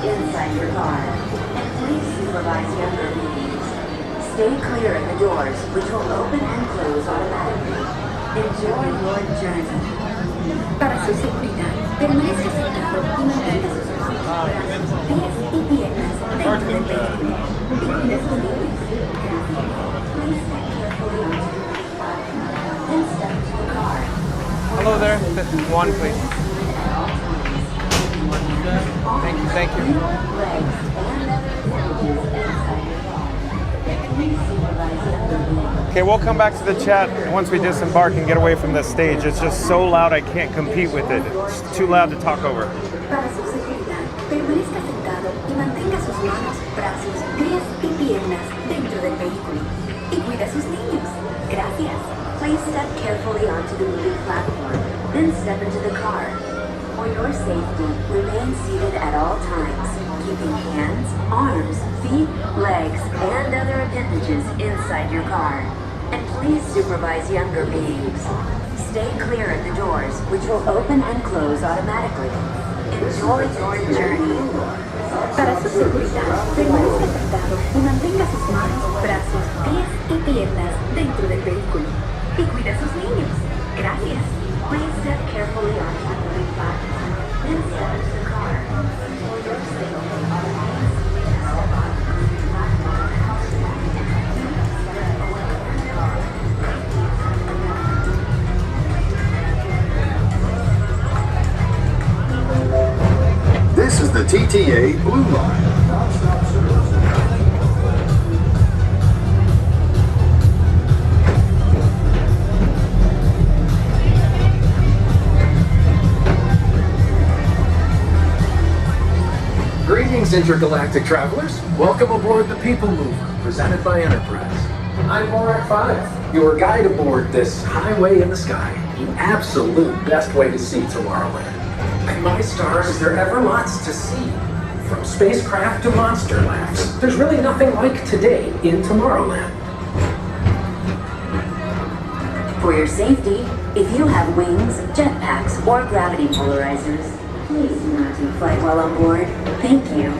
inside your car. And please supervise younger beings. Stay clear of the doors, which will open and close automatically. Enjoy your journey. Para su seguridad, permanezca sentado y mantenga sus manos, pies y piernas dentro del vehículo. Then step to the car. Hello there. One, please. Thank you. Okay, we'll come back to the chat once we disembark and get away from this stage. It's just so loud I can't compete with it. It's too loud to talk over. Para su seguridad, permanezca sentado y mantenga sus manos, brazos, pies y piernas dentro del vehículo. Y cuida a sus niños. Gracias. Please step carefully onto the moving platform, then step into the car. For your safety, remain seated at all times, keeping hands, arms, feet, legs, and other appendages inside your car. And please supervise younger beings. Stay clear of the doors, which will open and close automatically. Enjoy your journey. Para su seguridad, permanezca sentado y mantenga sus manos, brazos, pies y piernas dentro del vehículo. Y cuida a sus niños. Gracias. Please step carefully onto the moving platform, then step into the car. For your safety, This is the TTA Blue Line. Greetings, intergalactic travelers. Welcome aboard the PeopleMover, presented by Enterprise. I'm Morak 5, your guide aboard this highway in the sky, the absolute best way to see Tomorrowland. And my stars, is there ever lots to see? From spacecraft to monster labs, there's really nothing like today in Tomorrowland. for your safety, if you have wings, jetpacks, or gravity polarizers, please do not take flight while on board. Thank you.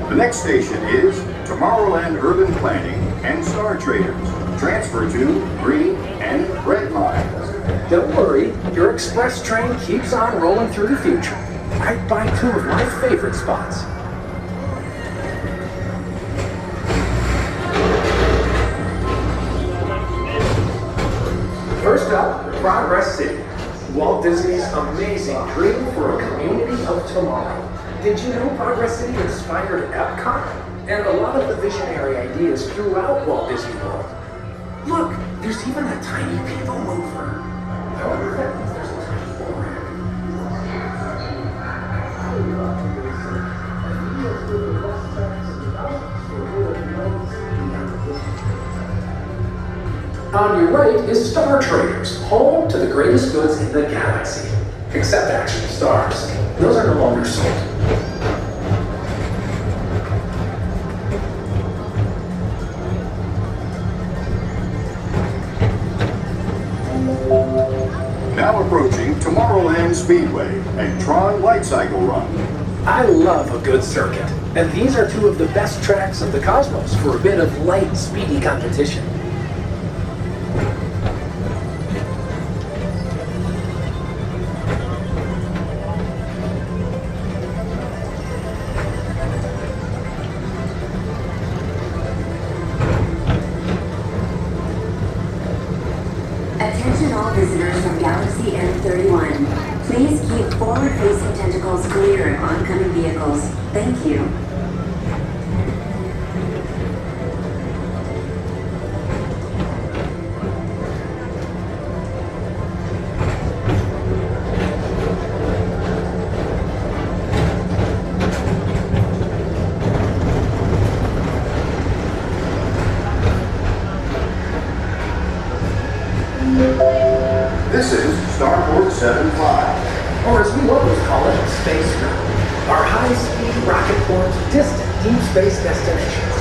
The next station is Tomorrowland Urban Planning and Star Traders. Transfer to green and red lines. Don't worry, your express train keeps on rolling through the future. Right by two of my favorite spots. First up, Progress City. Walt Disney's amazing dream for a community of tomorrow. Did you know Progress City inspired Epcot? And a lot of the visionary ideas throughout Walt Disney World. Look, there's even a tiny PeopleMover. However, that means there's a tiny board. On your right is Star Traders, home to the greatest goods in the galaxy. Except actual stars. Those are no longer sold. Now approaching Tomorrowland Speedway and Tron Light Cycle Run. I love a good circuit, and these are two of the best tracks of the cosmos for a bit of light, speedy competition. Attention all visitors from Galaxy M31. Please keep forward-facing tentacles clear of oncoming vehicles. Thank you. This is Starport 75. Or as we locals call it, Space Route. Our high-speed rocket port to distant deep space destinations.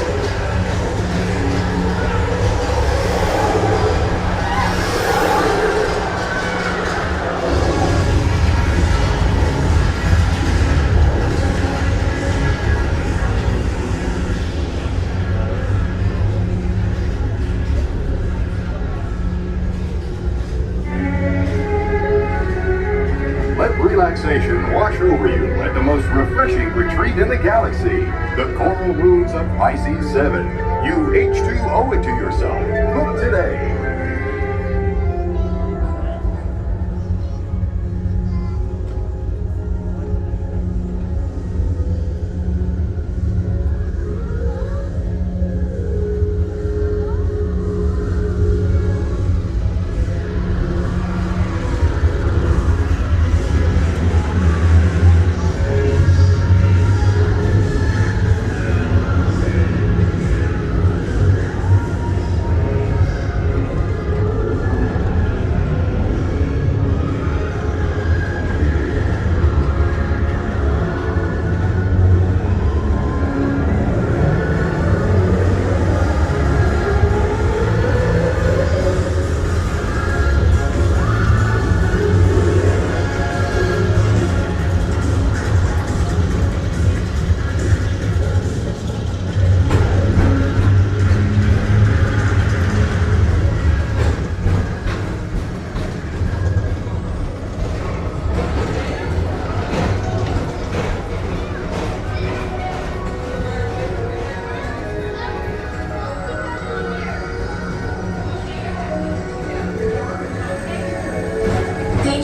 relaxation wash over you at the most refreshing retreat in the galaxy, the coral moons of Pisces 7. You H2 owe it to yourself. Book today.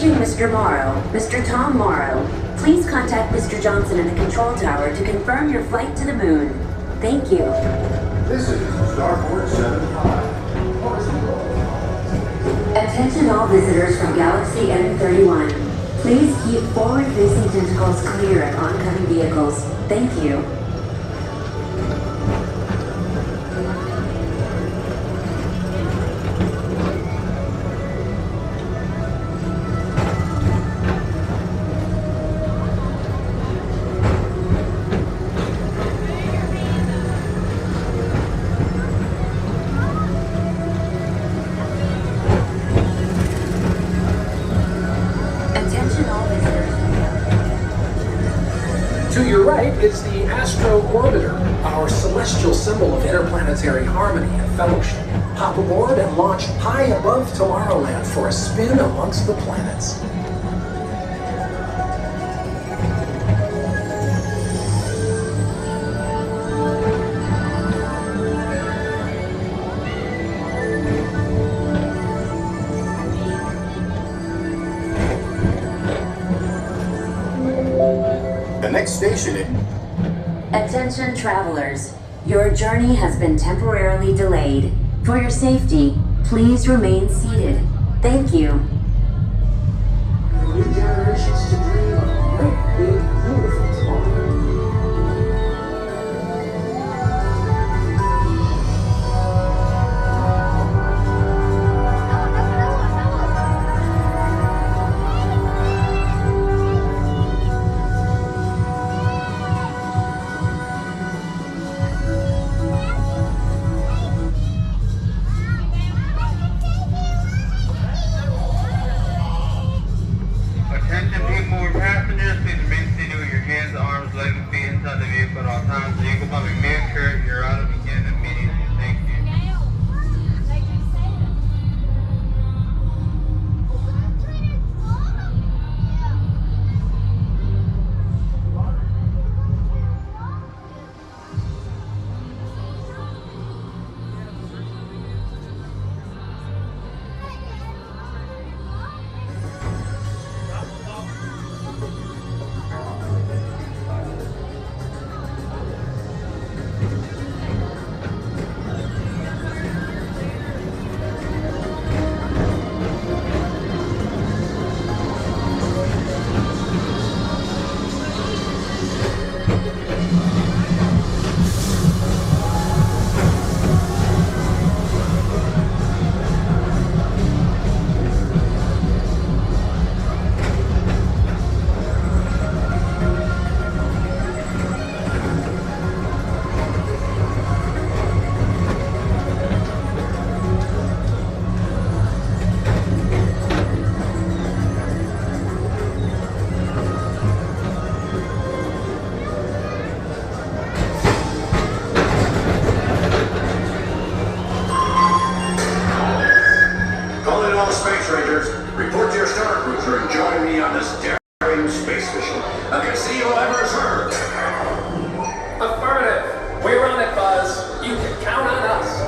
Mr. Morrow, Mr. Tom Morrow, please contact Mr. Johnson in the control tower to confirm your flight to the moon. Thank you. This is Starport 75. Attention all visitors from Galaxy N31. Please keep forward-facing tentacles clear of oncoming vehicles. Thank you. To your right is the Astro Orbiter, our celestial symbol of interplanetary harmony and fellowship. Hop aboard and launch high above Tomorrowland for a spin amongst the planets. The next station is... Attention travelers, your journey has been temporarily delayed. For your safety, please remain seated. Thank you. New generations to dream of a great, big, beautiful tomorrow. Attention people and passengers, please remain seated with your hands, arms, legs, and feet inside the vehicle at all times. The vehicle will be mid-curve. You're out of begin immediately. Thank you. Calling all space rangers, report to your star cruiser and join me on this Space Station. Okay, see you ever heard. Affirmative. We're on it, Buzz. You can count on us.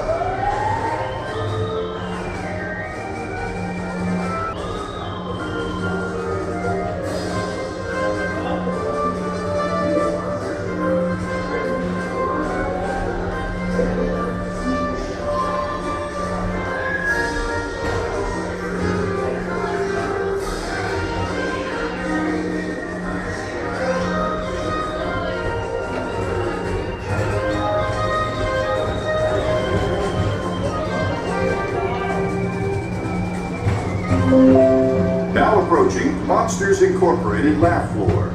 Now approaching Monsters Incorporated laugh floor.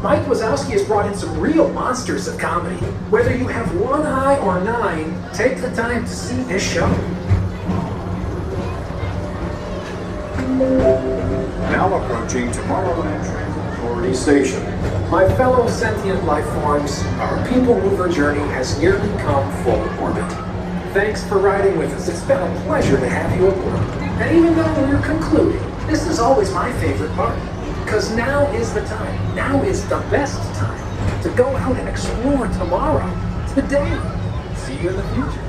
Mike Wazowski has brought in some real monsters of comedy. Whether you have one eye or 9, take the time to see this show. Now approaching Tomorrowland Transit Authority Station. My fellow sentient life forms, our people mover journey has nearly come full orbit. Thanks for riding with us. It's been a pleasure to have you aboard. And even though we're concluding, this is always my favorite part. Because now is the time, now is the best time to go out and explore tomorrow, today. See you in the future.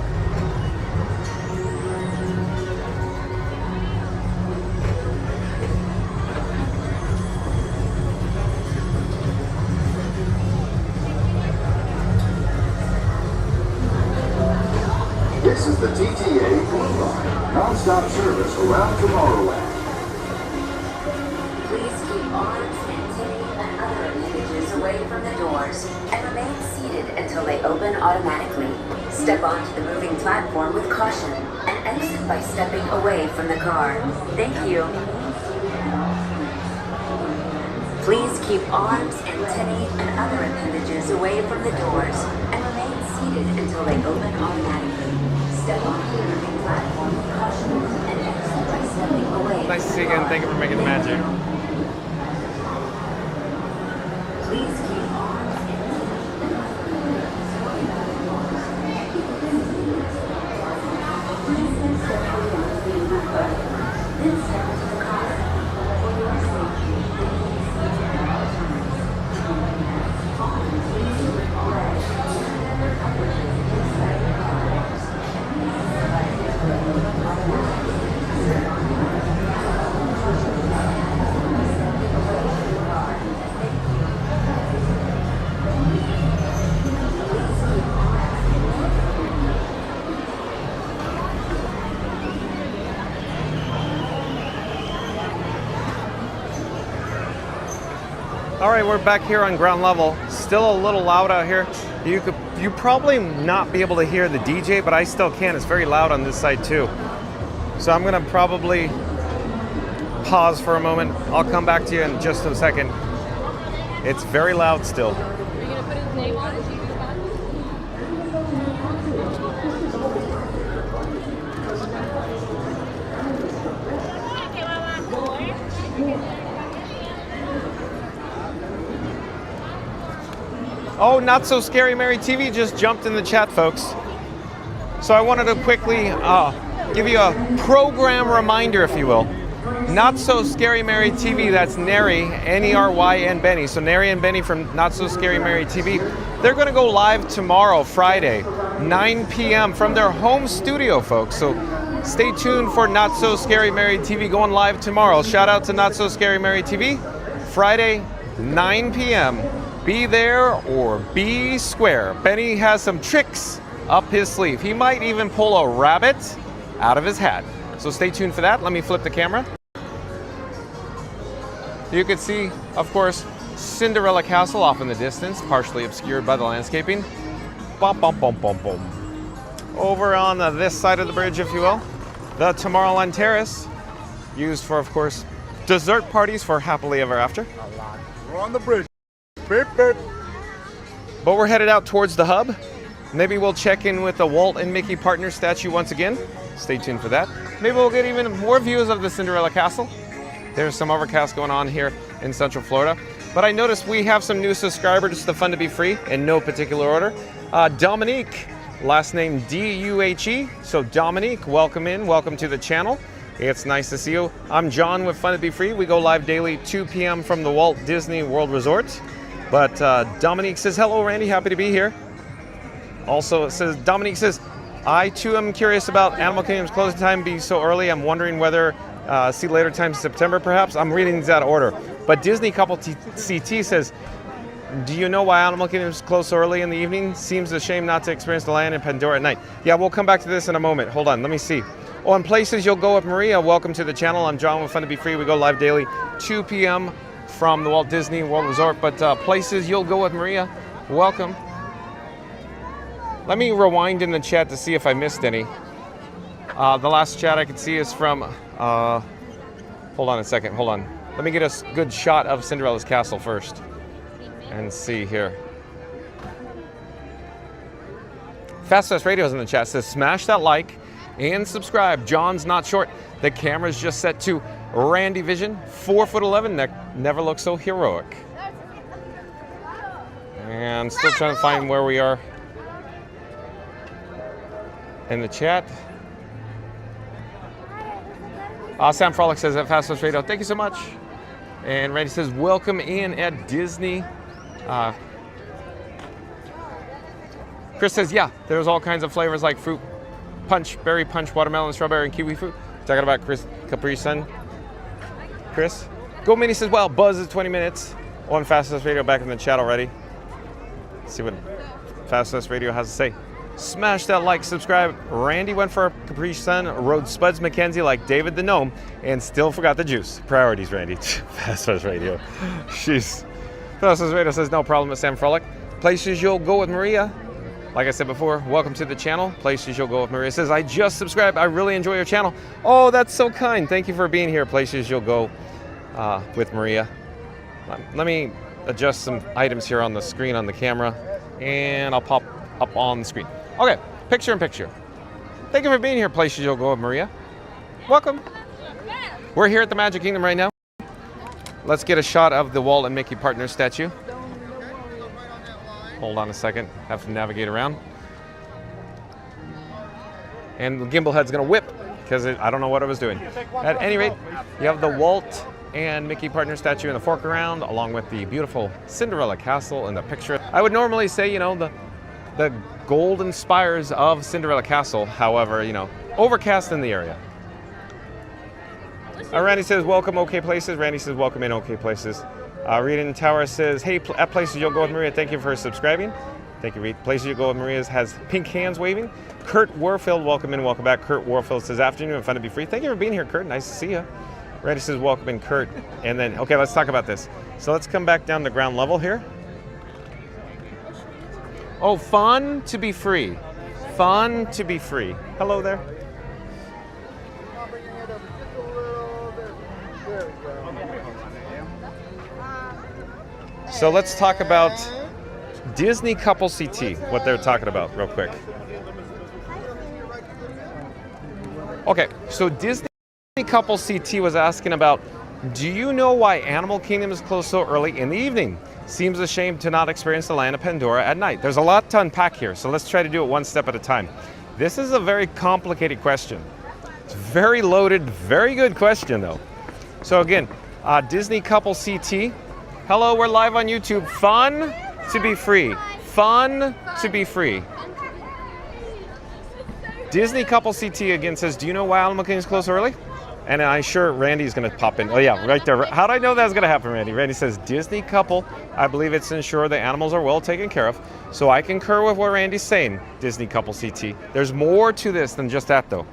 This is the TTA Blue Line, non-stop service around Tomorrowland. Please keep arms, antennae, and other appendages away from the doors and remain seated until they open automatically. Step onto the moving platform with caution and exit by stepping away from the car. Thank you. Please keep arms, antennae, and other appendages away from the doors and remain seated until they open automatically. Step onto the moving platform with caution and exit by stepping away. Nice to see you again. Thank you for making the magic. Please keep arms then step into the car. For your safety, All right, we're back here on ground level. Still a little loud out here. You probably not be able to hear the DJ, but I still can. It's very loud on this side too. So I'm gonna probably pause for a moment. I'll come back to you in just a second. It's very loud still. Are you gonna put his name on it? Oh, Not So Scary Mary TV just jumped in the chat, folks. So I wanted to quickly give you a program reminder, if you will. Not So Scary Mary TV, that's Neri, N-E-R-Y, and Benny. So Neri and Benny from Not So Scary Mary TV. They're going to go live tomorrow, Friday, 9 p.m. from their home studio, folks. So stay tuned for Not So Scary Mary TV going live tomorrow. Shout out to Not So Scary Mary TV. Friday, 9 p.m. Be there or be square. Benny has some tricks up his sleeve. He might even pull a rabbit out of his hat. So stay tuned for that. Let me flip the camera. You can see, of course, Cinderella Castle off in the distance, partially obscured by the landscaping. Bum, bum, bum, bum, bum. Over on this side of the bridge, if you will, the Tomorrowland Terrace, used for, of course, dessert parties for happily ever after. We're on the bridge. Beep, beep. But we're headed out towards the hub. Maybe we'll check in with the Walt and Mickey partner statue once again. Stay tuned for that. Maybe we'll get even more views of the Cinderella Castle. There's some overcast going on here in Central Florida. But I noticed we have some new subscribers to the Fun to Be Free in no particular order. Dominique, last name D-U-H-E. So Dominique, welcome in, welcome to the channel. It's nice to see you. I'm John with Fun to Be Free. We go live daily 2 p.m. from the Walt Disney World Resort. But Dominique says, hello, Randy, happy to be here. Also, it says, Dominique says, I too am curious about Animal Kingdom's closing time being so early. I'm wondering whether see later times in September, perhaps. I'm reading these out of order. But Disney Couple CT says, do you know why Animal Kingdom's closed so early in the evening? Seems a shame not to experience the land in Pandora at night. Yeah, we'll come back to this in a moment. Hold on, let me see. On Places You'll Go with Maria, welcome to the channel. I'm John with Fun to Be Free. We go live daily 2 p.m. from the Walt Disney World Resort. But Places You'll Go with Maria, welcome. Let me rewind in the chat to see if I missed any. The last chat I could see is from, hold on a second, hold on. Let me get a good shot of Cinderella's castle first and see here. Fast Radio's in the chat, says smash that like and subscribe. John's not short. The camera's just set to Randy Vision, 4'11", never looks so heroic. And still trying to find where we are in the chat. Sam Frolic says at Fast Radio, thank you so much. And Randy says, welcome in at Disney. Chris says, yeah, there's all kinds of flavors like fruit punch, berry punch, watermelon, strawberry, and kiwi fruit. Talking about Chris Capri Sun. Chris. Go Mini says, well, Buzz is 20 minutes on Fastest Radio, back in the chat already. Let's see what Fastest Radio has to say. Smash that like, subscribe. Randy went for a Capri Sun, rode Spuds McKenzie like David the Gnome, and still forgot the juice. Priorities, Randy. Fastest Radio. Jeez. Fastest Radio says, no problem with Sam Frolic. Places You'll Go with Maria. Like I said before, welcome to the channel. Places You'll Go with Maria says, I just subscribed. I really enjoy your channel. Oh, that's so kind. Thank you for being here. Places You'll Go with Maria. Let me adjust some items here on the screen on the camera, and I'll pop up on the screen. Okay, picture in picture. Thank you for being here, Places You'll Go with Maria. Welcome. We're here at the Magic Kingdom right now. Let's get a shot of the Walt and Mickey Partners statue. Hold on a second, have to navigate around. And the gimbal head's gonna whip because I don't know what I was doing. At any rate, you have the Walt and Mickey Partners statue in the foreground, along with the beautiful Cinderella Castle in the picture. I would normally say, you know, the golden spires of Cinderella Castle, however, you know, overcast in the area. Randy says, welcome, OK Places. Randy says, welcome in OK Places. Reed Tower says, hey, at Places You'll Go with Maria, thank you for subscribing. Thank you, Reed. Places You'll Go with Maria has pink hands waving. Kurt Warfield, welcome in, welcome back. Kurt Warfield says, afternoon, Fun to Be Free. Thank you for being here, Kurt. Nice to see you. Randy says, welcome in, Kurt. And then, okay, let's talk about this. So let's come back down to ground level here. Oh, fun to be free. Fun to be free. Hello there. So let's talk about Disney Couple CT, what they're talking about real quick. Okay, so Disney Couple CT was asking about, do you know why Animal Kingdom is closed so early in the evening? Seems a shame to not experience the land of Pandora at night. There's a lot to unpack here, so let's try to do it one step at a time. This is a very complicated question. It's very loaded, very good question though. So again, Disney Couple CT. Hello, we're live on YouTube. Fun to be free. Fun to be free. Disney Couple CT again says, do you know why Animal Kingdom is closed early? And I'm sure Randy's going to pop in. Oh yeah, right there. How did I know that was going to happen, Randy? Randy says, Disney Couple, I believe it's to ensure the animals are well taken care of. So I concur with what Randy's saying, Disney Couple CT. There's more to this than just that though.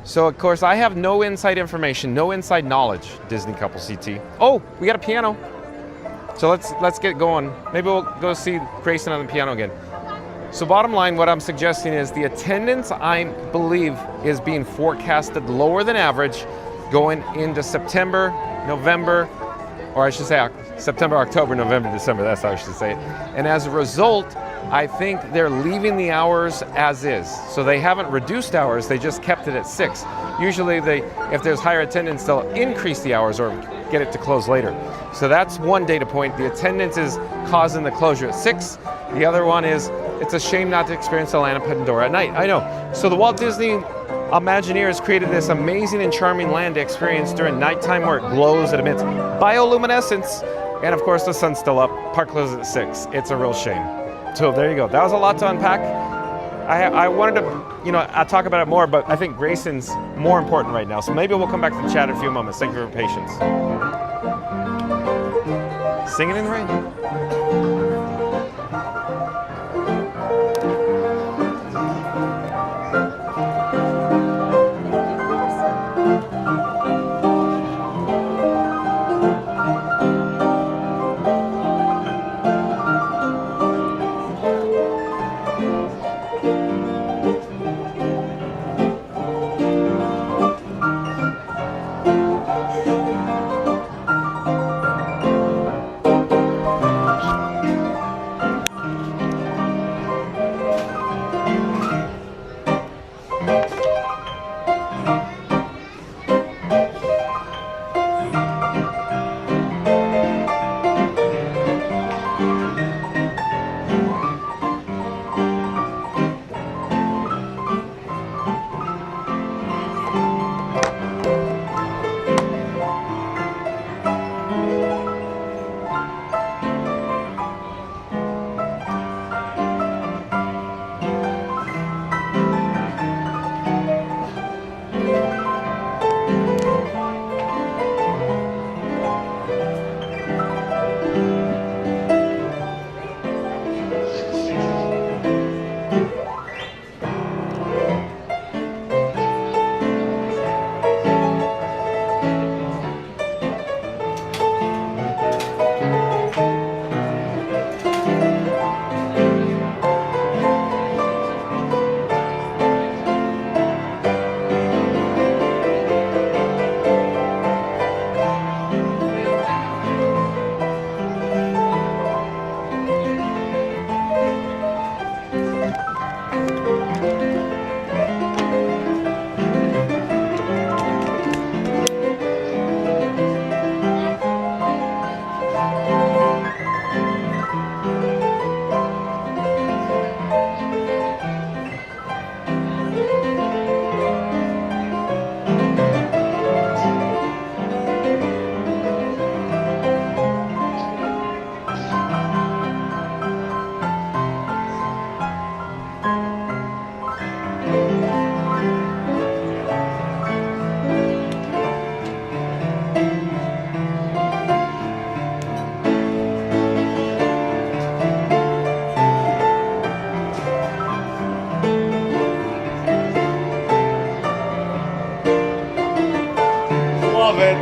So of course I have no inside information, no inside knowledge, Disney Couple CT. Oh, we got a piano. So let's get going. Maybe we'll go see Grayson on the piano again. So bottom line, what I'm suggesting is the attendance, I believe, is being forecasted lower than average going into September, November, or I should say September, October, November, December, that's how I should say it. And as a result, I think they're leaving the hours as is. So they haven't reduced hours, they just kept it at 6. Usually if there's higher attendance, they'll increase the hours or get it to close later. So that's one data point. The attendance is causing the closure at 6. The other one is, it's a shame not to experience the land of Pandora at night. I know. So the Walt Disney Imagineer has created this amazing and charming land to experience during nighttime where it glows and emits bioluminescence. And of course, the sun's still up. Park closes at 6. It's a real shame. So there you go. That was a lot to unpack. I wanted to, I'll talk about it more, but I think Grayson's more important right now. So maybe we'll come back to the chat in a few moments. Thank you for your patience. Singing in the rain. Love it.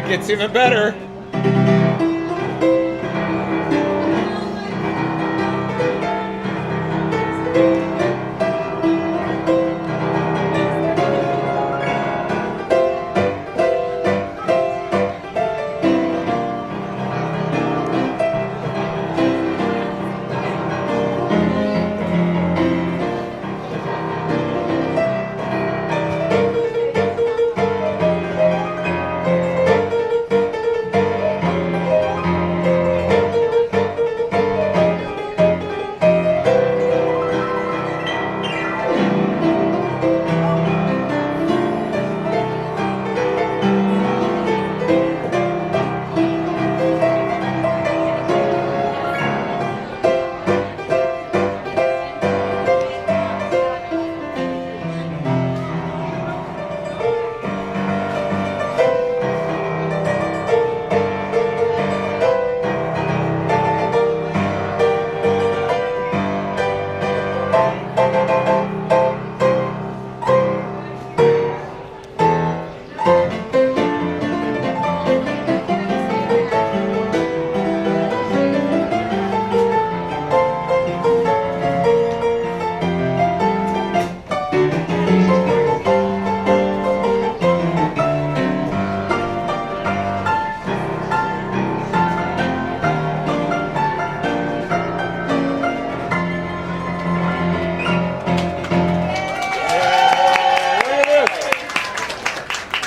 Gets even better.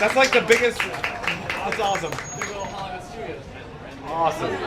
That's like the biggest. That's awesome. Awesome.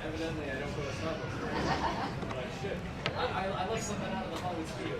Evidently, I don't go to Starbucks. But I should. I left something out of the Hollywood studio.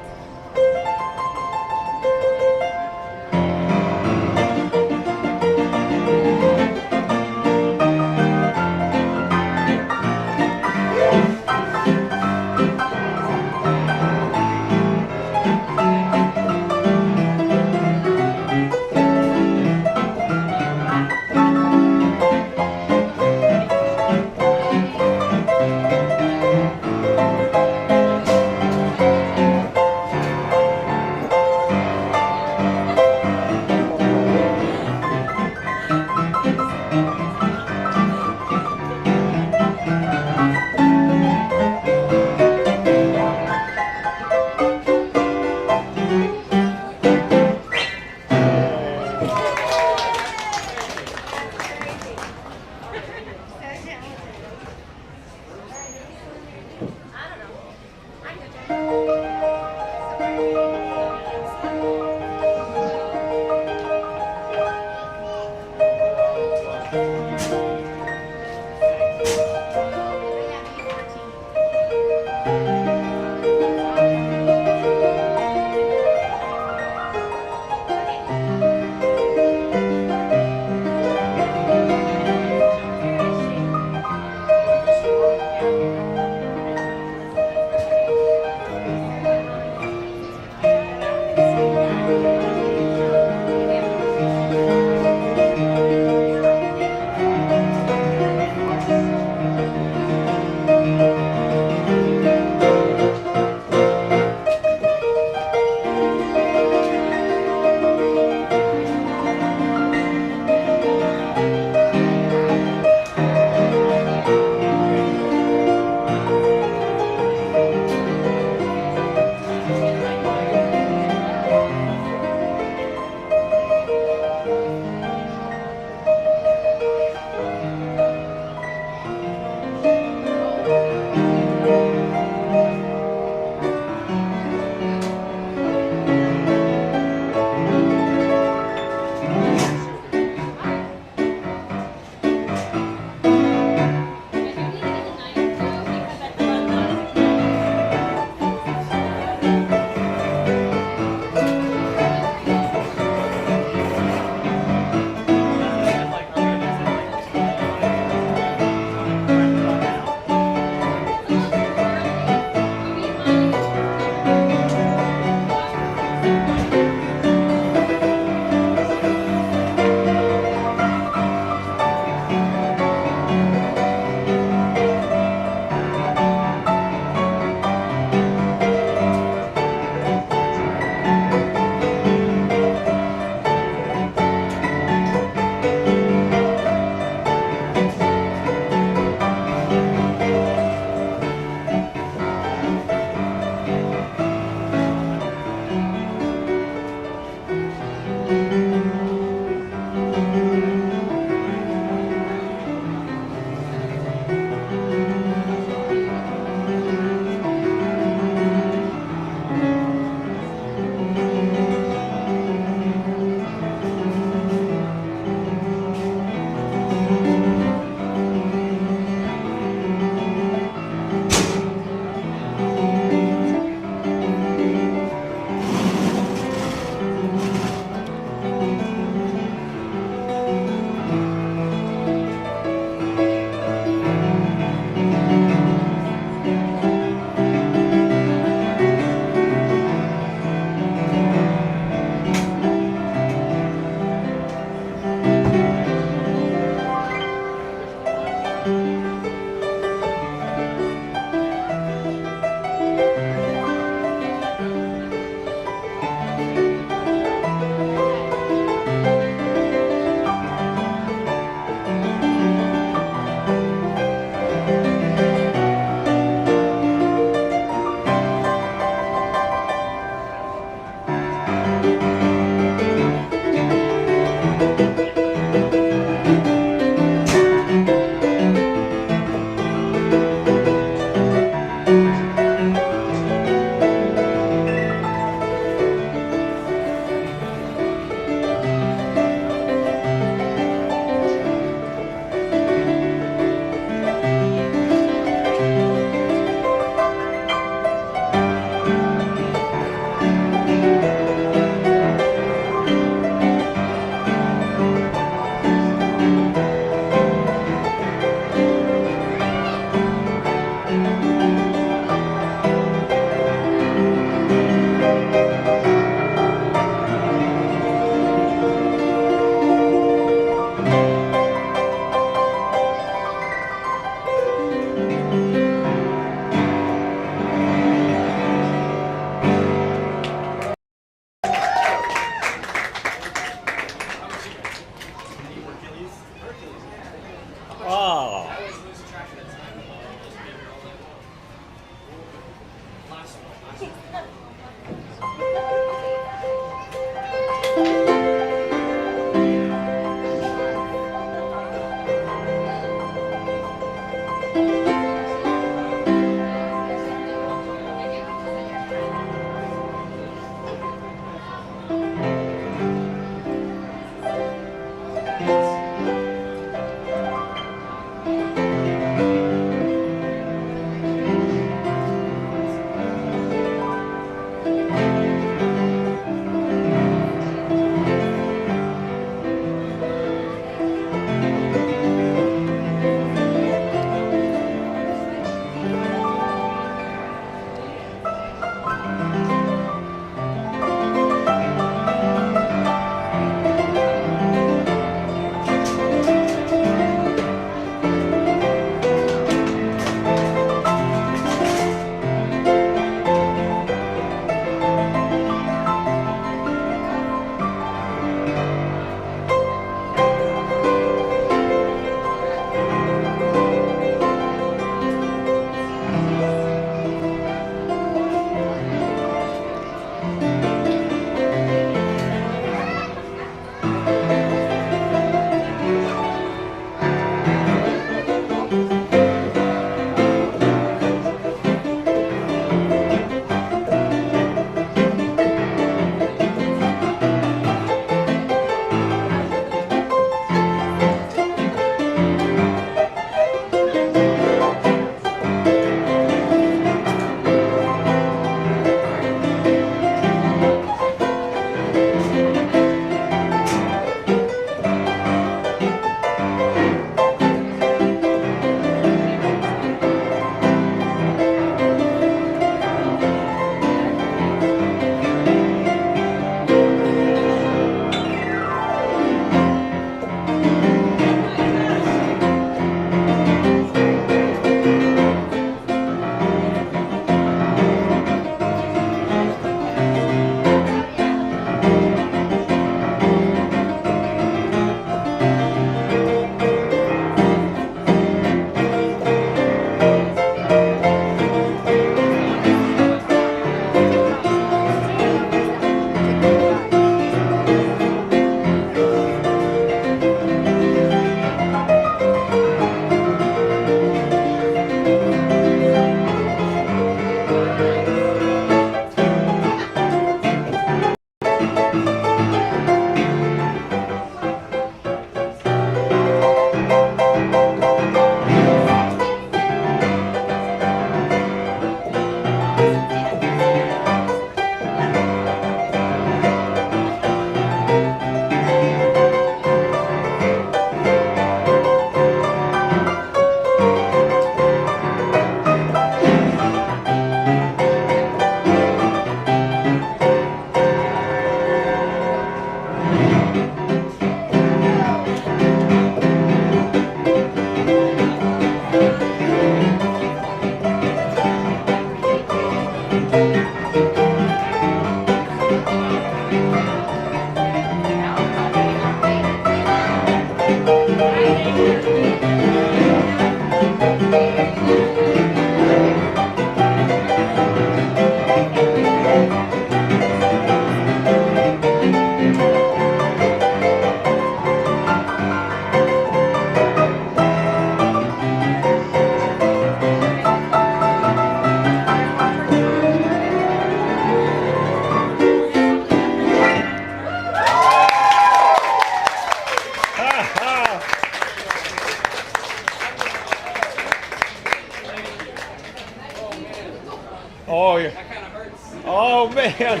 Oh, yeah. Oh, man.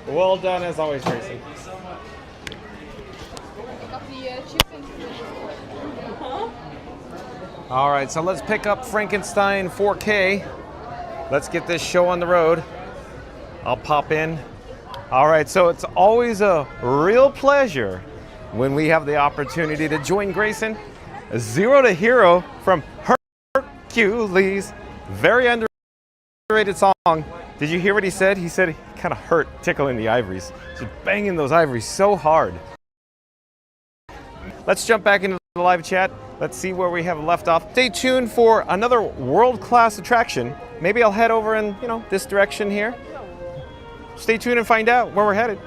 Well done as always, Grayson. All right, so let's pick up Frankenstein 4K. Let's get this show on the road. I'll pop in. All right, so it's always a real pleasure when we have the opportunity to join Grayson. Zero to Hero from Hercules. Very underrated song. Did you hear what he said? He said he kind of hurt tickling the ivories. Just banging those ivories so hard. Let's jump back into the live chat. Let's see where we have left off. Stay tuned for another world-class attraction. Maybe I'll head over in, this direction here. Stay tuned and find out where we're headed.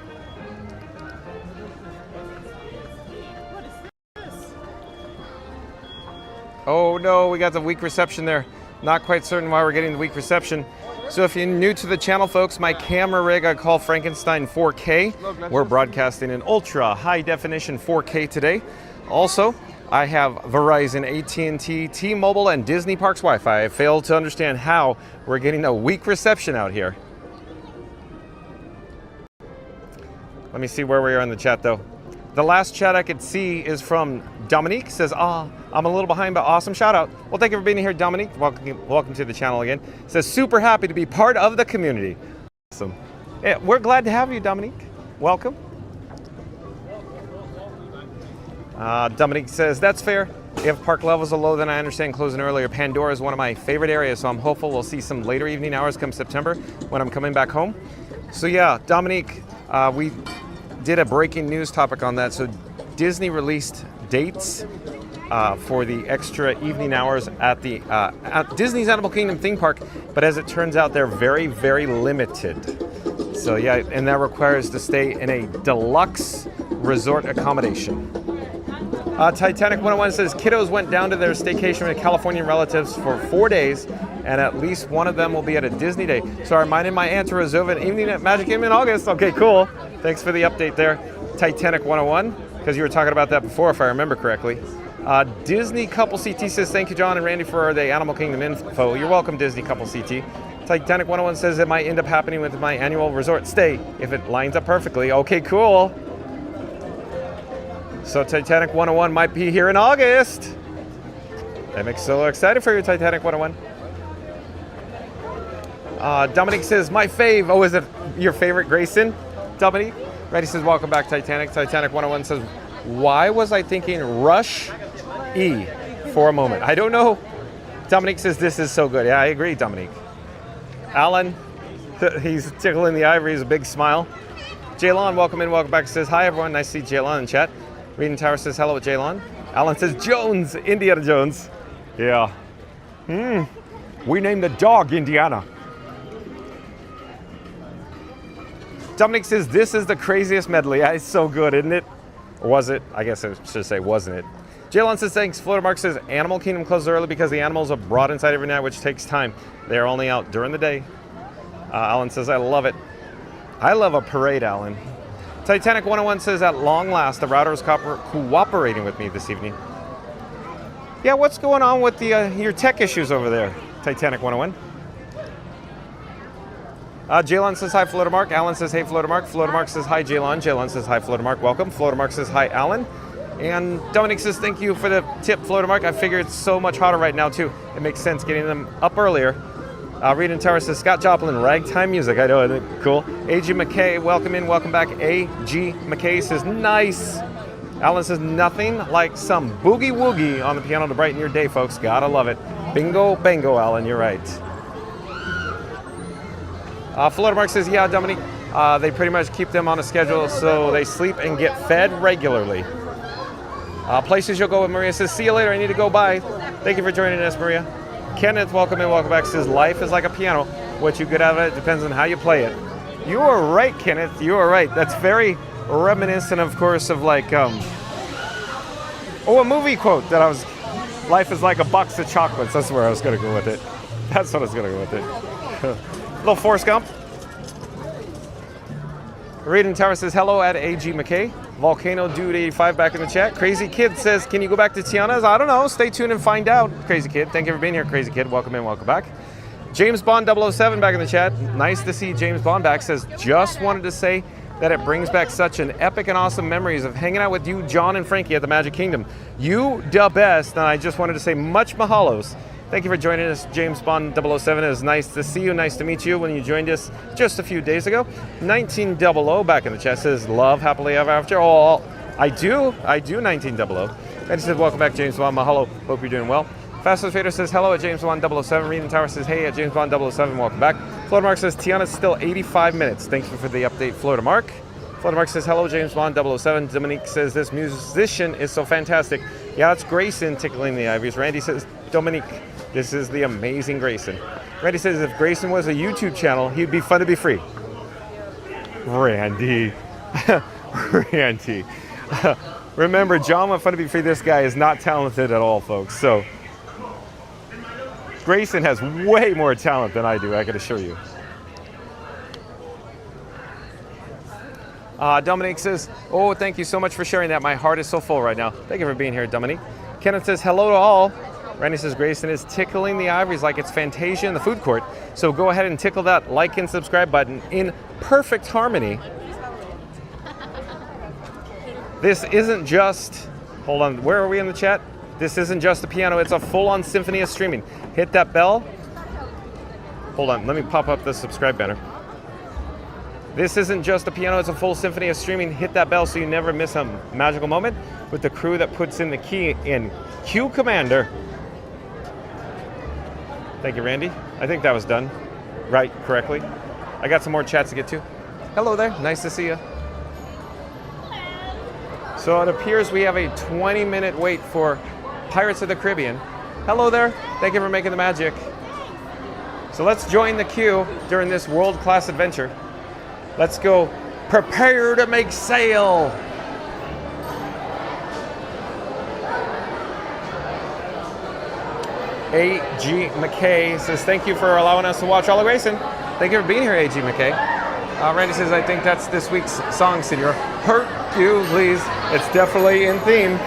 Oh no, we got the weak reception there. Not quite certain why we're getting the weak reception. So if you're new to the channel, folks, my camera rig I call Frankenstein 4K. We're broadcasting in ultra high definition 4K today. Also, I have Verizon, AT&T, T-Mobile, and Disney Parks Wi-Fi. I failed to understand how we're getting a weak reception out here. Let me see where we are in the chat, though. The last chat I could see is from Dominique. Says, I'm a little behind, but awesome shout out. Well, thank you for being here, Dominique. Welcome to the channel again. Says, super happy to be part of the community. Awesome. Yeah, we're glad to have you, Dominique. Welcome. Dominique says, that's fair. If park levels are low, then I understand closing earlier. Pandora is one of my favorite areas, so I'm hopeful we'll see some later evening hours come September when I'm coming back home. So yeah, Dominique, we did a breaking news topic on that. So Disney released dates for the extra evening hours at the at Disney's Animal Kingdom theme park, but as it turns out, they're very, very limited. So yeah, and that requires to stay in a deluxe resort accommodation. Titanic 101 says, kiddos went down to their staycation with Californian relatives for 4 days, and at least one of them will be at a Disney day. So I reminded my aunt to reserve an evening at Magic Kingdom in August. Okay, cool. Thanks for the update there, Titanic 101, because you were talking about that before, if I remember correctly. Disney Couple CT says, thank you, John and Randy, for the Animal Kingdom info. You're welcome, Disney Couple CT. Titanic 101 says it might end up happening with my annual resort stay if it lines up perfectly. Okay, cool. So Titanic 101 might be here in August. That makes me so excited for you, Titanic 101. Dominique says, my fave. Oh, is it your favorite, Grayson? Dominique? Reddy says, welcome back, Titanic. Titanic 101 says, why was I thinking Rush E for a moment? I don't know. Dominique says, this is so good. Yeah, I agree, Dominique. Alan, he's tickling the ivories, a big smile. Jaylon, welcome in, welcome back. Says, hi, everyone. Nice to see Jaylon in chat. Reading Tower says, hello, Jaylon. Alan says, Jones, Indiana Jones. Yeah. We named the dog Indiana. Dominic says, this is the craziest medley. Yeah, it's so good, isn't it? Or was it? I guess I should say, wasn't it? Jaylon says, thanks. Florida Mark says, Animal Kingdom closes early because the animals are brought inside every night, which takes time. They are only out during the day. Alan says, I love it. I love a parade, Alan. Titanic 101 says, at long last, the router is cooperating with me this evening. Yeah, what's going on with the your tech issues over there, Titanic 101? Jaylon says, hi, Florida Mark. Alan says, hey, Florida Mark. Florida Mark says, hi, Jaylon. Jaylon says, hi, Florida Mark. Welcome. Florida Mark says, hi, Alan. And Dominic says, thank you for the tip, Florida Mark. I figure it's so much hotter right now, too. It makes sense getting them up earlier. Reed and Tower says, Scott Joplin, ragtime music. I know, isn't it cool? A.G. McKay, welcome in, welcome back. A.G. McKay says, nice. Alan says, nothing like some boogie woogie on the piano to brighten your day, folks. Gotta love it. Bingo, bango, Alan, you're right. Florida Mark says, yeah, Dominic, they pretty much keep them on a schedule so they sleep and get fed regularly. Places you'll go with Maria says, see you later, I need to go, bye. Thank you for joining us, Maria. Kenneth, welcome in, welcome back, says, life is like a piano. What you get out of it depends on how you play it. You are right, Kenneth, you are right. That's very reminiscent, of course, of like, a movie quote that I was, life is like a box of chocolates. That's where I was going to go with it. That's what I was going to go with it. Little Forrest Gump. Reed and Tower says, hello at A.G. McKay. Volcano Dude 85 back in the chat. Crazy Kid says, can you go back to Tiana's? I don't know. Stay tuned and find out. Crazy Kid. Thank you for being here, Crazy Kid. Welcome in, welcome back. James Bond 007 back in the chat. Nice to see James Bond back. Says, just wanted to say that it brings back such an epic and awesome memories of hanging out with you, John and Frankie at the Magic Kingdom. You the best, and I just wanted to say much mahalos. Thank you for joining us, James Bond 007. It was nice to see you, nice to meet you when you joined us just a few days ago. 1900 back in the chat says, love happily ever after. Oh, I do 1900. And he said, welcome back, James Bond, mahalo, hope you're doing well. Fastest Fader says, hello at James Bond 007. Reading Tower says, hey at James Bond 007, welcome back. Florida Mark says, Tiana's still 85 minutes. Thank you for the update, Florida Mark. Florida Mark says, hello, James Bond 007. Dominique says, this musician is so fantastic. Yeah, it's Grayson tickling the ivories. Randy says, Dominique, this is the amazing Grayson. Randy says, if Grayson was a YouTube channel, he'd be fun to be free. Randy. Randy. Remember, John went fun to be free. This guy is not talented at all, folks. So Grayson has way more talent than I do, I can assure you. Dominique says, oh, thank you so much for sharing that. My heart is so full right now. Thank you for being here, Dominique. Kenneth says, hello to all. Randy says, Grayson is tickling the ivories like it's Fantasia in the food court. So go ahead and tickle that like and subscribe button in perfect harmony. This isn't just, hold on, where are we in the chat? This isn't just a piano, it's a full-on symphony of streaming. Hit that bell. Hold on, let me pop up the subscribe banner. This isn't just a piano, it's a full symphony of streaming. Hit that bell so you never miss a magical moment with the crew that puts in the key in Q Commander. Thank you, Randy. I think that was done right, correctly. I got some more chats to get to. Hello there, nice to see you. So it appears we have a 20-minute wait for Pirates of the Caribbean. Hello there, thank you for making the magic. So let's join the queue during this world-class adventure. Let's go prepare to make sail. A.G. McKay says, thank you for allowing us to watch all of Grayson. Thank you for being here, A.G. McKay. Randy says, I think that's this week's song, Senor. Hercules. It's definitely in theme.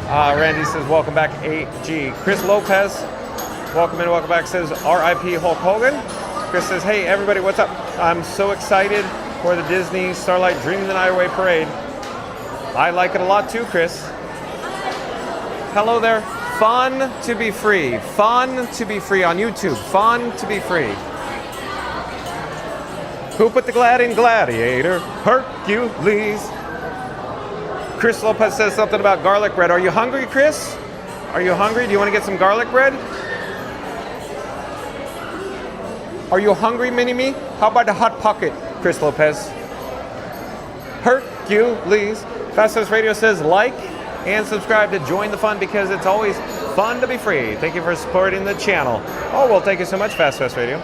Randy says, welcome back, A.G. Chris Lopez, welcome in, welcome back, says, R.I.P. Hulk Hogan. Chris says, hey, everybody, what's up? I'm so excited for the Disney Starlight Dreaming the Night Away Parade. I like it a lot too, Chris. Hello there. Fun to be free. Fun to be free on YouTube. Fun to be free. Who put the glad in gladiator? Hercules. Chris Lopez says something about garlic bread. Are you hungry, Chris? Are you hungry? Do you want to get some garlic bread? Are you hungry, Mini-Me? How about the Hot Pocket, Chris Lopez? Hercules. Fastest Radio says like and subscribe to join the fun because it's always fun to be free. Thank you for supporting the channel. Oh, well, thank you so much, Fast Radio.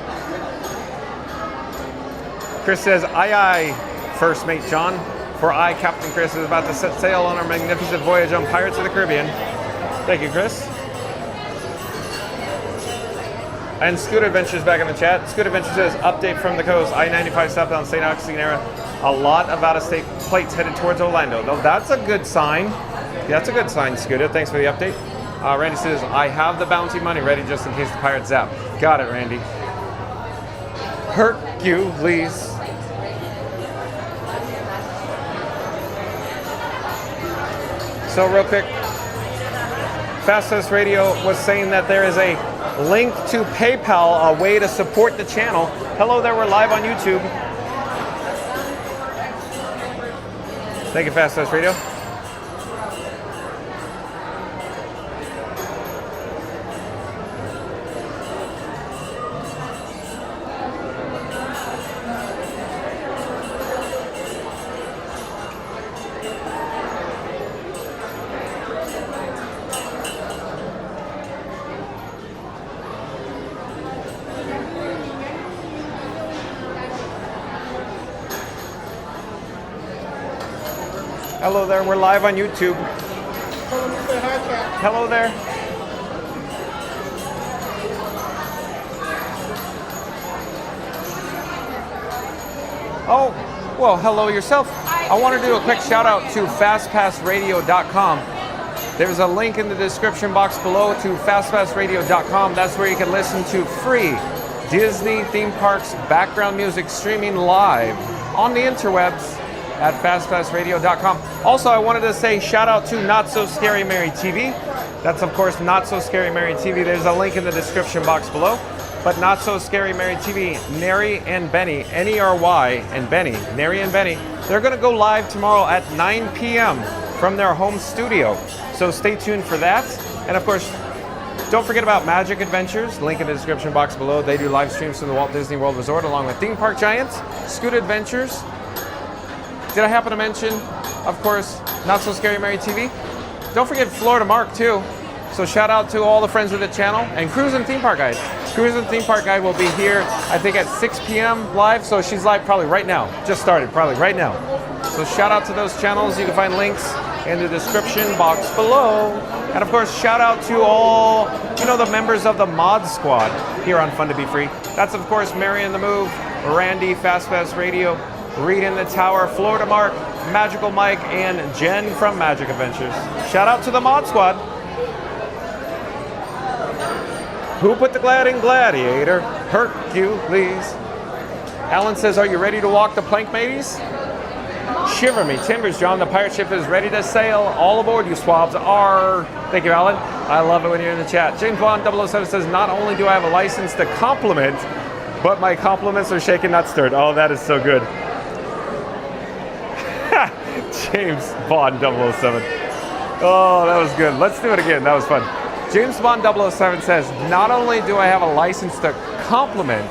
Chris says, aye, aye, First Mate John. For I, Captain Chris, is about to set sail on our magnificent voyage on Pirates of the Caribbean. Thank you, Chris. And Scooter Adventures back in the chat. Scooter Adventures says, update from the coast, I-95 southbound St. Augustine area. A lot of out-of-state plates headed towards Orlando. Though that's a good sign. That's a good sign, Scooter. Thanks for the update. Randy says, I have the bounty money ready just in case the pirates zap. Got it, Randy. Hercules. So real quick, Fastest Radio was saying that there is a link to PayPal, a way to support the channel. Hello there, we're live on YouTube. Thank you, Fastest Radio. Hello there, we're live on YouTube. Hello there. Oh, well, hello yourself. I want to do a quick shout out to fastpassradio.com. There's a link in the description box below to fastpassradio.com. That's where you can listen to free Disney theme parks background music streaming live on the interwebs at fastpassradio.com. Also, I wanted to say shout out to Not So Scary Mary TV. That's of course Not So Scary Mary TV. There's a link in the description box below. But Not So Scary Mary TV, Neri and Benny, N-E-R-Y and Benny, Neri and Benny, they're going to go live tomorrow at 9 p.m. from their home studio. So stay tuned for that. And of course, don't forget about Magic Adventures, link in the description box below. They do live streams from the Walt Disney World Resort along with Theme Park Giants, Scoot Adventures. Did I happen to mention, of course, Not So Scary Mary TV? Don't forget Florida Mark too. So shout out to all the friends of the channel and Cruisin' Theme Park Guide. Cruisin' Theme Park Guide will be here, I think at 6 p.m. live. So she's live probably right now. Just started, probably right now. So shout out to those channels. You can find links in the description box below. And of course, shout out to all, the members of the Mod Squad here on Fun to Be Free. That's of course Mary in the Move, Randy, Fast Pass Radio, Reed in the Tower, Florida Mark, Magical Mike, and Jen from Magic Adventures. Shout out to the Mod Squad. Who put the Gladiator? Hercules. Alan says, are you ready to walk the plank, mateys? Shiver me timbers, John. The pirate ship is ready to sail. All aboard, you swabs are. Thank you, Alan. I love it when you're in the chat. James Bond 007 says, not only do I have a license to compliment, but my compliments are shaken, not stirred. Oh, that is so good. James Bond 007. Oh, that was good. Let's do it again. That was fun. James Bond 007 says, not only do I have a license to compliment,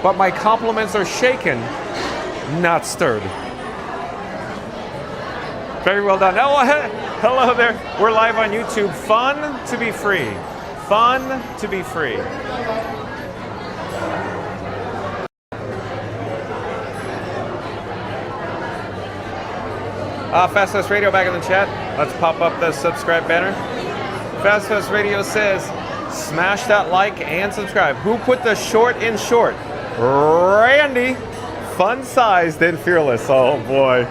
but my compliments are shaken, not stirred. Very well done. Oh, hello there. We're live on YouTube. Fun to be free. Fun to be free. Fast Pass Radio back in the chat. Let's pop up the subscribe banner. Fast Pass Radio says, smash that like and subscribe. Who put the short in short? Randy. Fun-sized and fearless. Oh boy.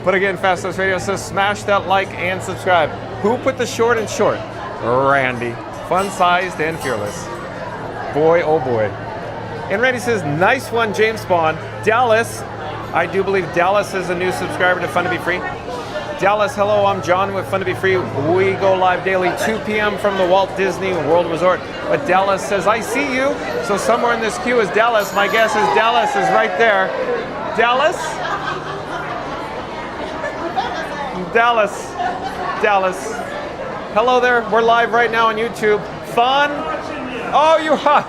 But again, Fast Pass Radio says, smash that like and subscribe. Who put the short in short? Randy. Fun-sized and fearless. Boy, oh boy. And Randy says, nice one, James Bond. Dallas. I do believe Dallas is a new subscriber to Fun to Be Free. Dallas, hello, I'm John with Fun to Be Free. We go live daily 2 p.m. from the Walt Disney World Resort. But Dallas says, I see you. So somewhere in this queue is Dallas. My guess is Dallas is right there. Dallas? Dallas. Dallas. Hello there. We're live right now on YouTube. Fun? Oh, you are.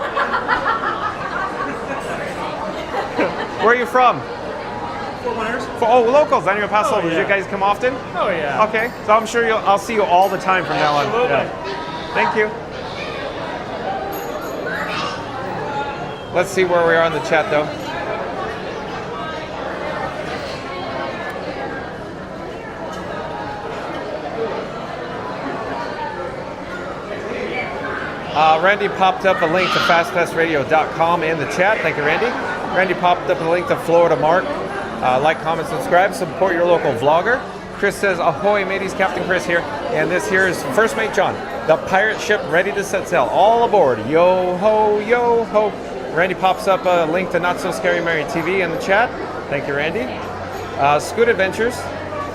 Where are you from? Fort Myers. Oh, locals. I know Passholder. Did you guys come often? Oh yeah. Okay, so I'm sure I'll see you all the time from now on. Absolutely. Yeah. Thank you. Let's see where we are in the chat though. Randy popped up a link to fastpassradio.com in the chat. Thank you, Randy. Randy popped up a link to Florida Mark. Like, comment, subscribe, support your local vlogger. Chris says, ahoy mateys, Captain Chris here. And this here is First Mate John. The pirate ship ready to set sail. All aboard. Yo ho, yo ho. Randy pops up a link to Not So Scary Mary TV in the chat. Thank you, Randy. Scoot Adventures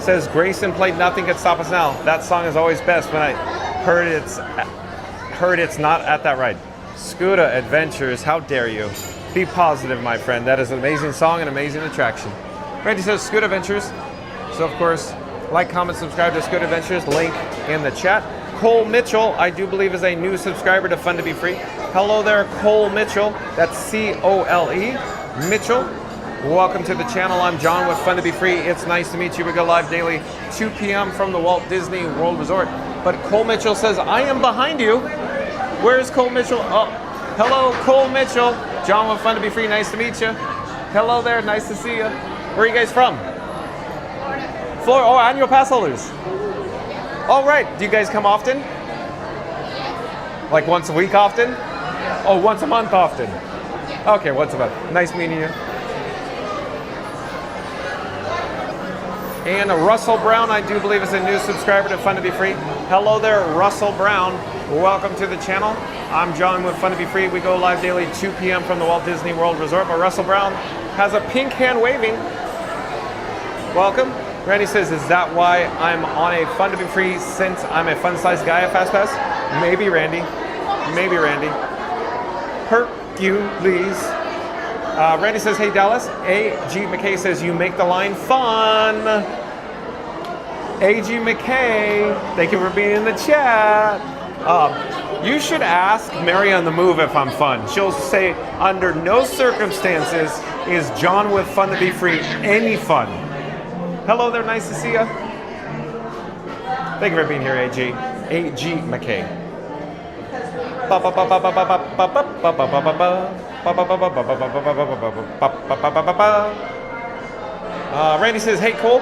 says, Grayson played Nothing Could Stop Us Now. That song is always best when I heard it's not at that ride. Scuda Adventures, how dare you? Be positive, my friend. That is an amazing song and amazing attraction. Randy says Scoot Adventures. So of course, like, comment, subscribe to Scoot Adventures. Link in the chat. Cole Mitchell, I do believe is a new subscriber to Fun to Be Free. Hello there, Cole Mitchell. That's C-O-L-E, Mitchell. Welcome to the channel. I'm John with Fun to Be Free. It's nice to meet you. We go live daily 2 p.m. from the Walt Disney World Resort. But Cole Mitchell says, I am behind you. Where's Cole Mitchell? Oh, hello, Cole Mitchell. John with Fun to Be Free. Nice to meet you. Hello there. Nice to see you. Where are you guys from? Florida. Oh, annual pass holders. All right. Do you guys come often? Like once a week often? Oh, once a month often. Okay, once a month. Nice meeting you. And Russell Brown, I do believe, is a new subscriber to Fun to Be Free. Hello there, Russell Brown. Welcome to the channel. I'm John with Fun to Be Free. We go live daily 2 p.m. from the Walt Disney World Resort. But Russell Brown has a pink hand waving. Welcome. Randy says, is that why I'm on a Fun to Be Free since I'm a fun-sized guy at FastPass? Maybe, Randy. Maybe, Randy. Hercules. Randy says, hey, Dallas. A.G. McKay says, you make the line fun. A.G. McKay, thank you for being in the chat. You should ask Mary on the Move if I'm fun. She'll say, under no circumstances is John with Fun to Be Free any fun. Hello there, nice to see you. Thank you for being here, A.G. A.G. McKay. Randy says, hey, Cole.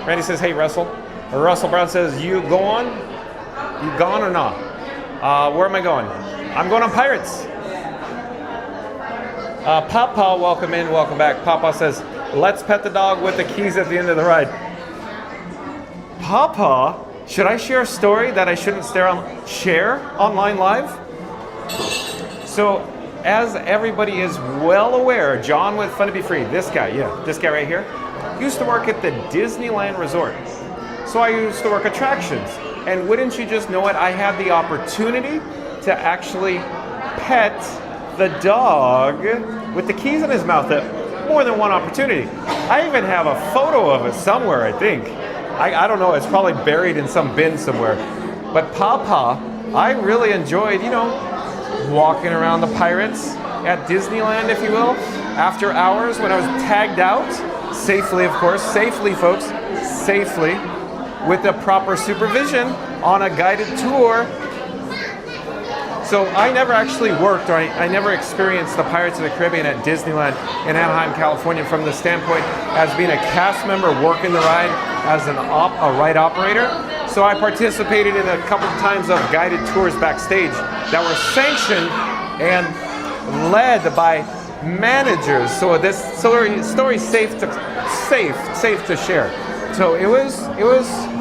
Randy says, hey, Russell. Russell Brown says, you gone? You gone or not? Where am I going? I'm going on Pirates. Papa, welcome in, welcome back. Papa says, let's pet the dog with the keys at the end of the ride. Papa, should I share a story that I shouldn't share online live? So, as everybody is well aware, John with Fun to Be Free, this guy right here, used to work at the Disneyland Resort. So I used to work attractions. And wouldn't you just know it, I had the opportunity to actually pet the dog with the keys in his mouth at more than one opportunity. I even have a photo of it somewhere, I think. I don't know, it's probably buried in some bin somewhere. But Papa, I really enjoyed, walking around the Pirates at Disneyland, if you will, after hours when I was tagged out, safely, of course, safely, folks, safely, with the proper supervision on a guided tour. So I never actually worked, or I never experienced the Pirates of the Caribbean at Disneyland in Anaheim, California, from the standpoint as being a cast member working the ride as a ride operator. So I participated in a couple of times of guided tours backstage that were sanctioned and led by managers. So this story's safe to share. So it was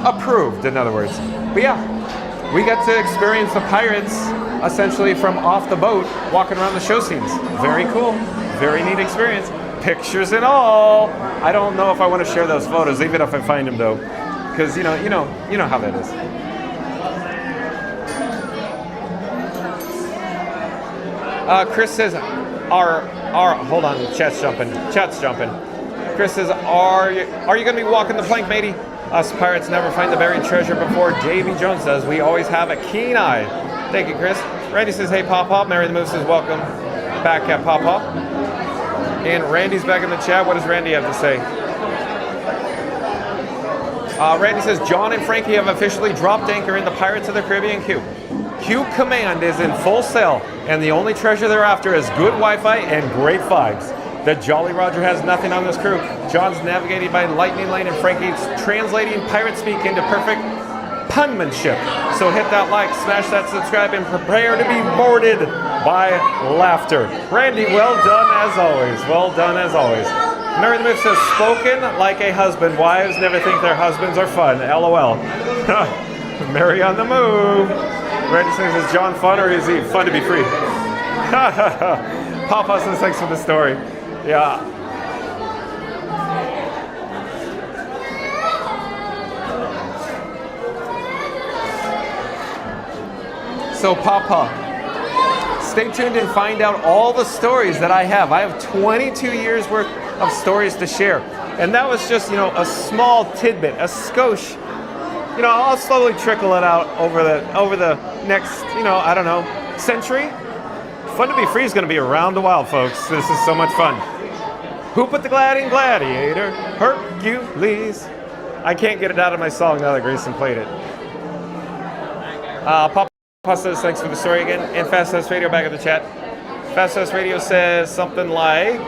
approved, in other words. But yeah, we got to experience the Pirates essentially from off the boat, walking around the show scenes. Very cool, very neat experience. Pictures and all. I don't know if I want to share those photos, even if I find them though, because you know how that is. Chris says, hold on, chat's jumping. Chris says, are you going to be walking the plank, matey? Us pirates never find the buried treasure before Davy Jones does. We always have a keen eye. Thank you, Chris. Randy says, hey, Papa. Mary the Move says, welcome back at Papa. And Randy's back in the chat. What does Randy have to say? Randy says, John and Frankie have officially dropped anchor in the Pirates of the Caribbean queue. Q Command is in full sail, and the only treasure they're after is good Wi-Fi and great vibes. The Jolly Roger has nothing on this crew. John's navigated by Lightning Lane, and Frankie's translating pirate speak into perfect punmanship. So hit that like, smash that subscribe, and prepare to be boarded by laughter. Randy, well done as always. Well done as always. Mary the Myth says, spoken like a husband. Wives never think their husbands are fun. LOL. Mary on the Move. Randy says, is John fun or is he fun to be free? Papa says, thanks for the story. Yeah. So Papa, stay tuned and find out all the stories that I have. I have 22 years worth of stories to share. And that was just, a small tidbit, a skosh. I'll slowly trickle it out over the next, I don't know, century. Fun to be free is going to be around a while, folks. This is so much fun. Who put the gladiator? Hercules. I can't get it out of my song now that Grayson played it. Papa says, thanks for the story again. And Fast House Radio back in the chat. Fast House Radio says something like,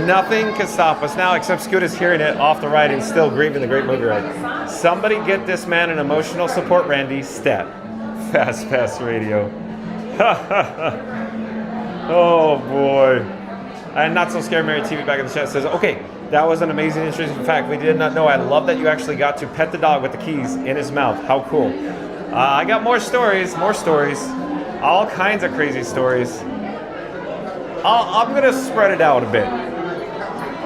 nothing can stop us now except Scooter's hearing it off the ride and still grieving the great movie ride. Somebody get this man an emotional support, Randy. Stat. Fast Radio. Oh boy. And Not So Scared Mary TV back in the chat says, okay, That was an amazing, interesting fact. We did not know. I love that you actually got to pet the dog with the keys in his mouth. How cool. I got more stories. All kinds of crazy stories. I'm going to spread it out a bit.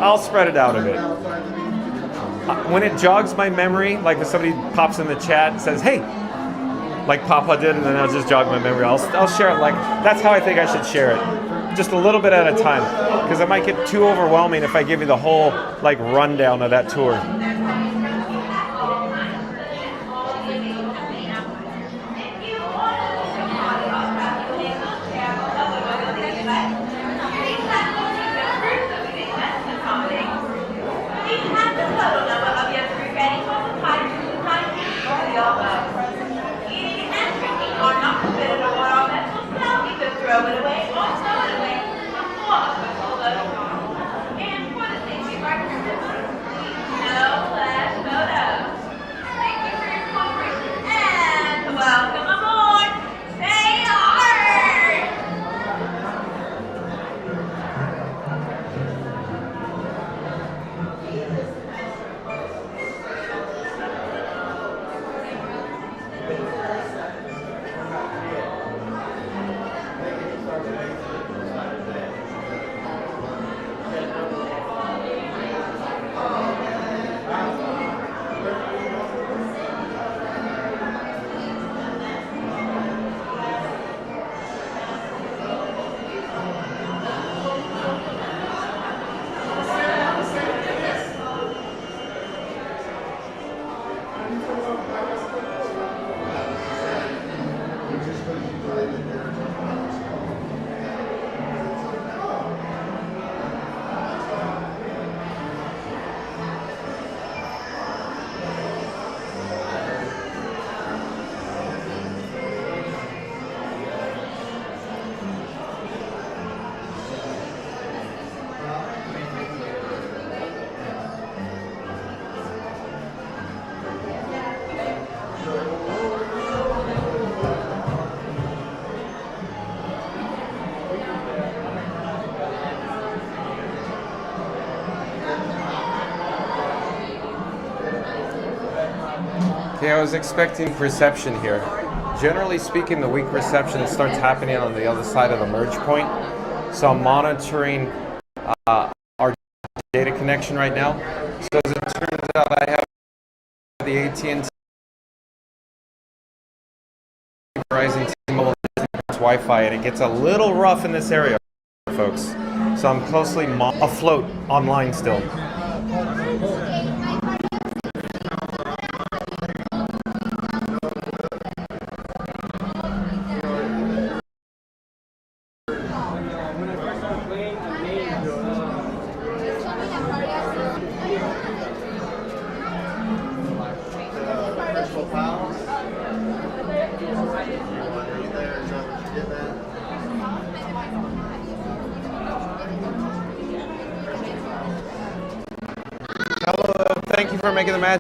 I'll spread it out a bit. When it jogs my memory, like if somebody pops in the chat and says, hey, like Papa did, and then I'll just jog my memory. I'll share it. Like, that's how I think I should share it. Just a little bit at a time, because it might get too overwhelming if I give you the whole like rundown of that tour. Okay, I was expecting reception here. Generally speaking, the weak reception starts happening on the other side of the merge point. So I'm monitoring our data connection right now. So as it turns out, I have the AT&T Verizon T-Mobile Wi-Fi, and it gets a little rough in this area, folks. So I'm closely afloat online still. Hello, thank you for making the magic.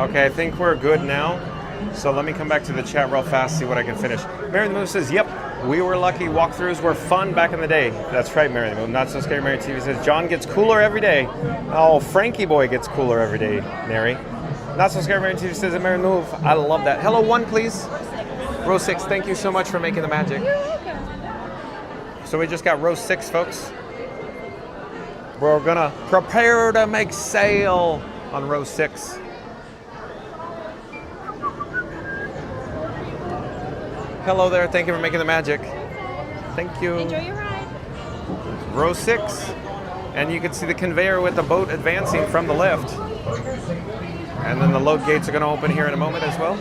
Okay, I think we're good now. So let me come back to the chat real fast, see what I can finish. Mary the Moon says, yep, we were lucky. Walkthroughs were fun back in the day. That's right, Mary the Moon. Not So Scary Mary TV says, John gets cooler every day. Oh, Frankie Boy gets cooler every day, Mary. Not So Scary Mary TV says, Mary the Move. I love that. Hello, 1, please. Row 6, thank you so much for making the magic. So we just got row 6, folks. We're gonna prepare to make sail on row 6. Hello there, thank you for making the magic. Thank you. Enjoy your ride. Row 6. And you can see the conveyor with the boat advancing from the lift. And then the load gates are gonna open here in a moment as well.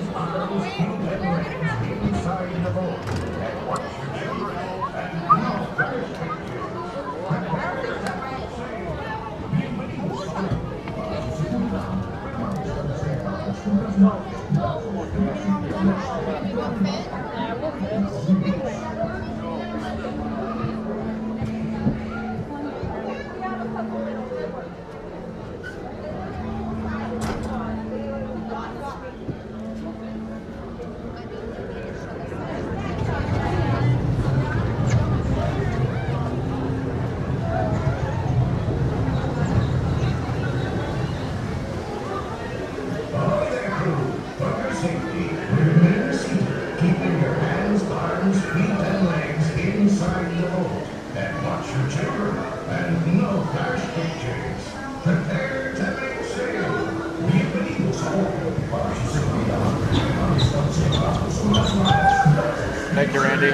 Thank you, Randy.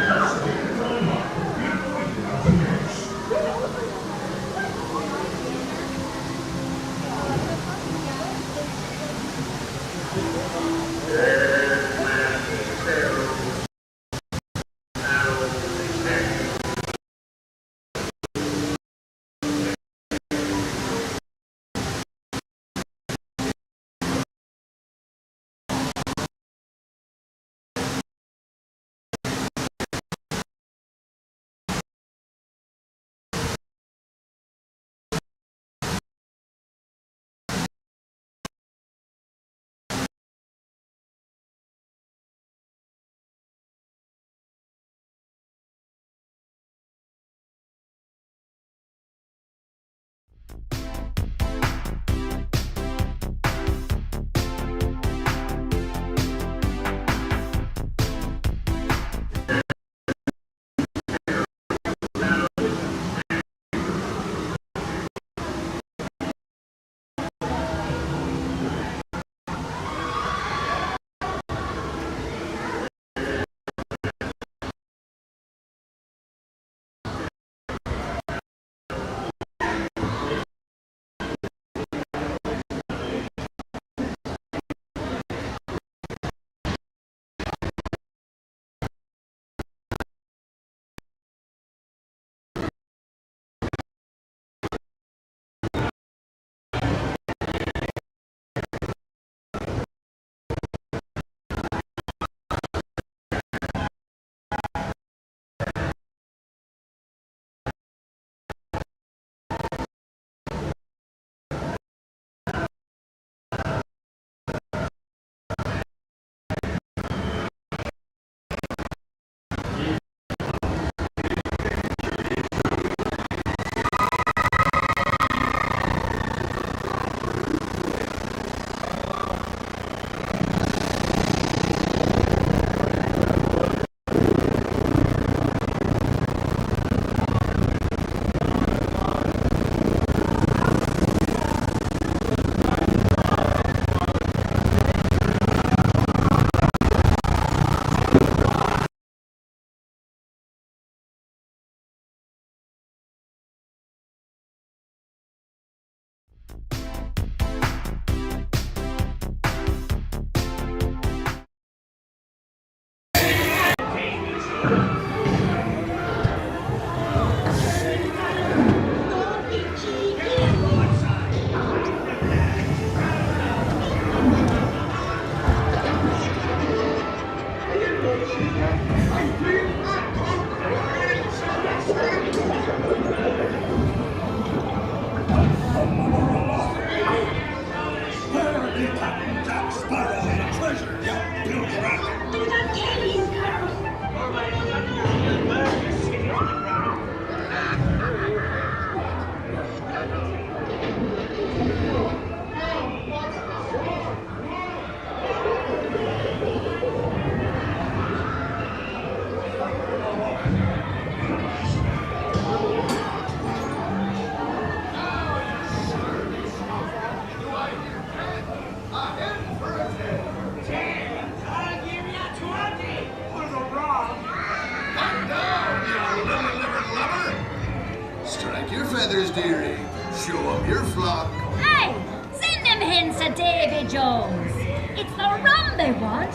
feathers, dearie. Show 'em your flock. Hey, send them hens to Davy Jones. It's the rum they want.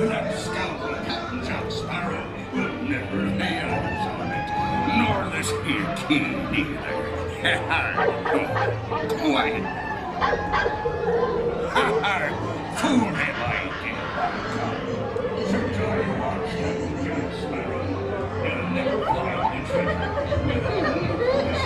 That scoundrel Captain Jack Sparrow will never lay eyes on it, nor this here king either. Quiet. Fool him, I did. Sir John watched Captain Jack Sparrow. He'll never find the treasure without this.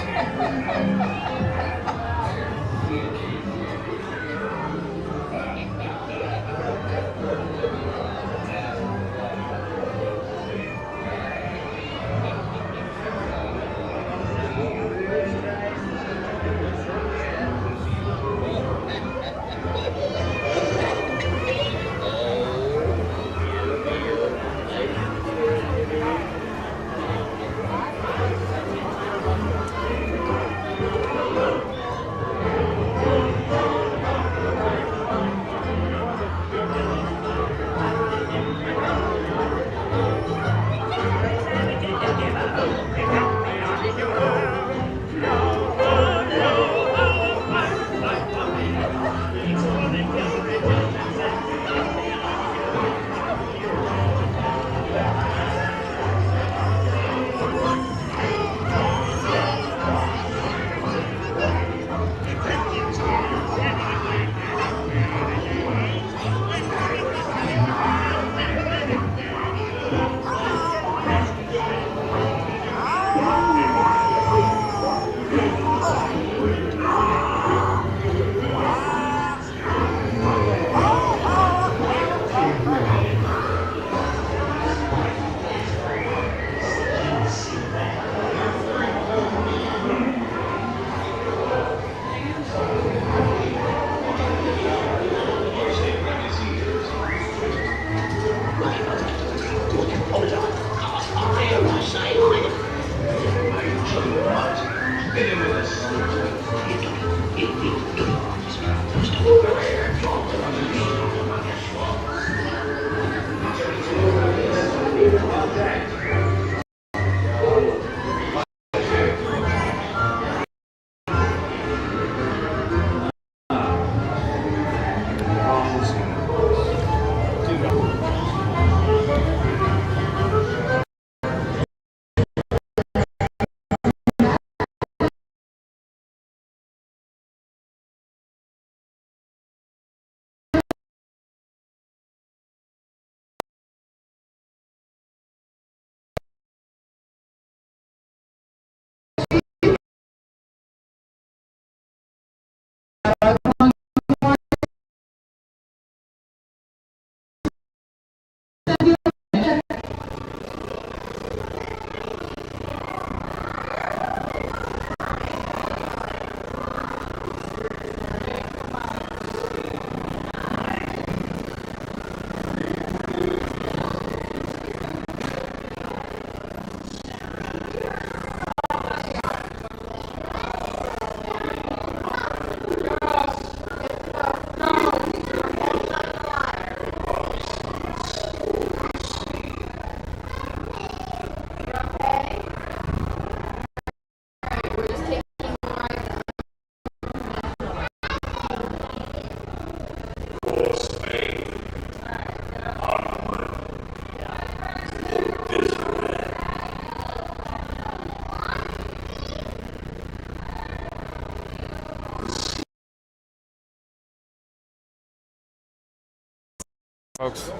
Folks,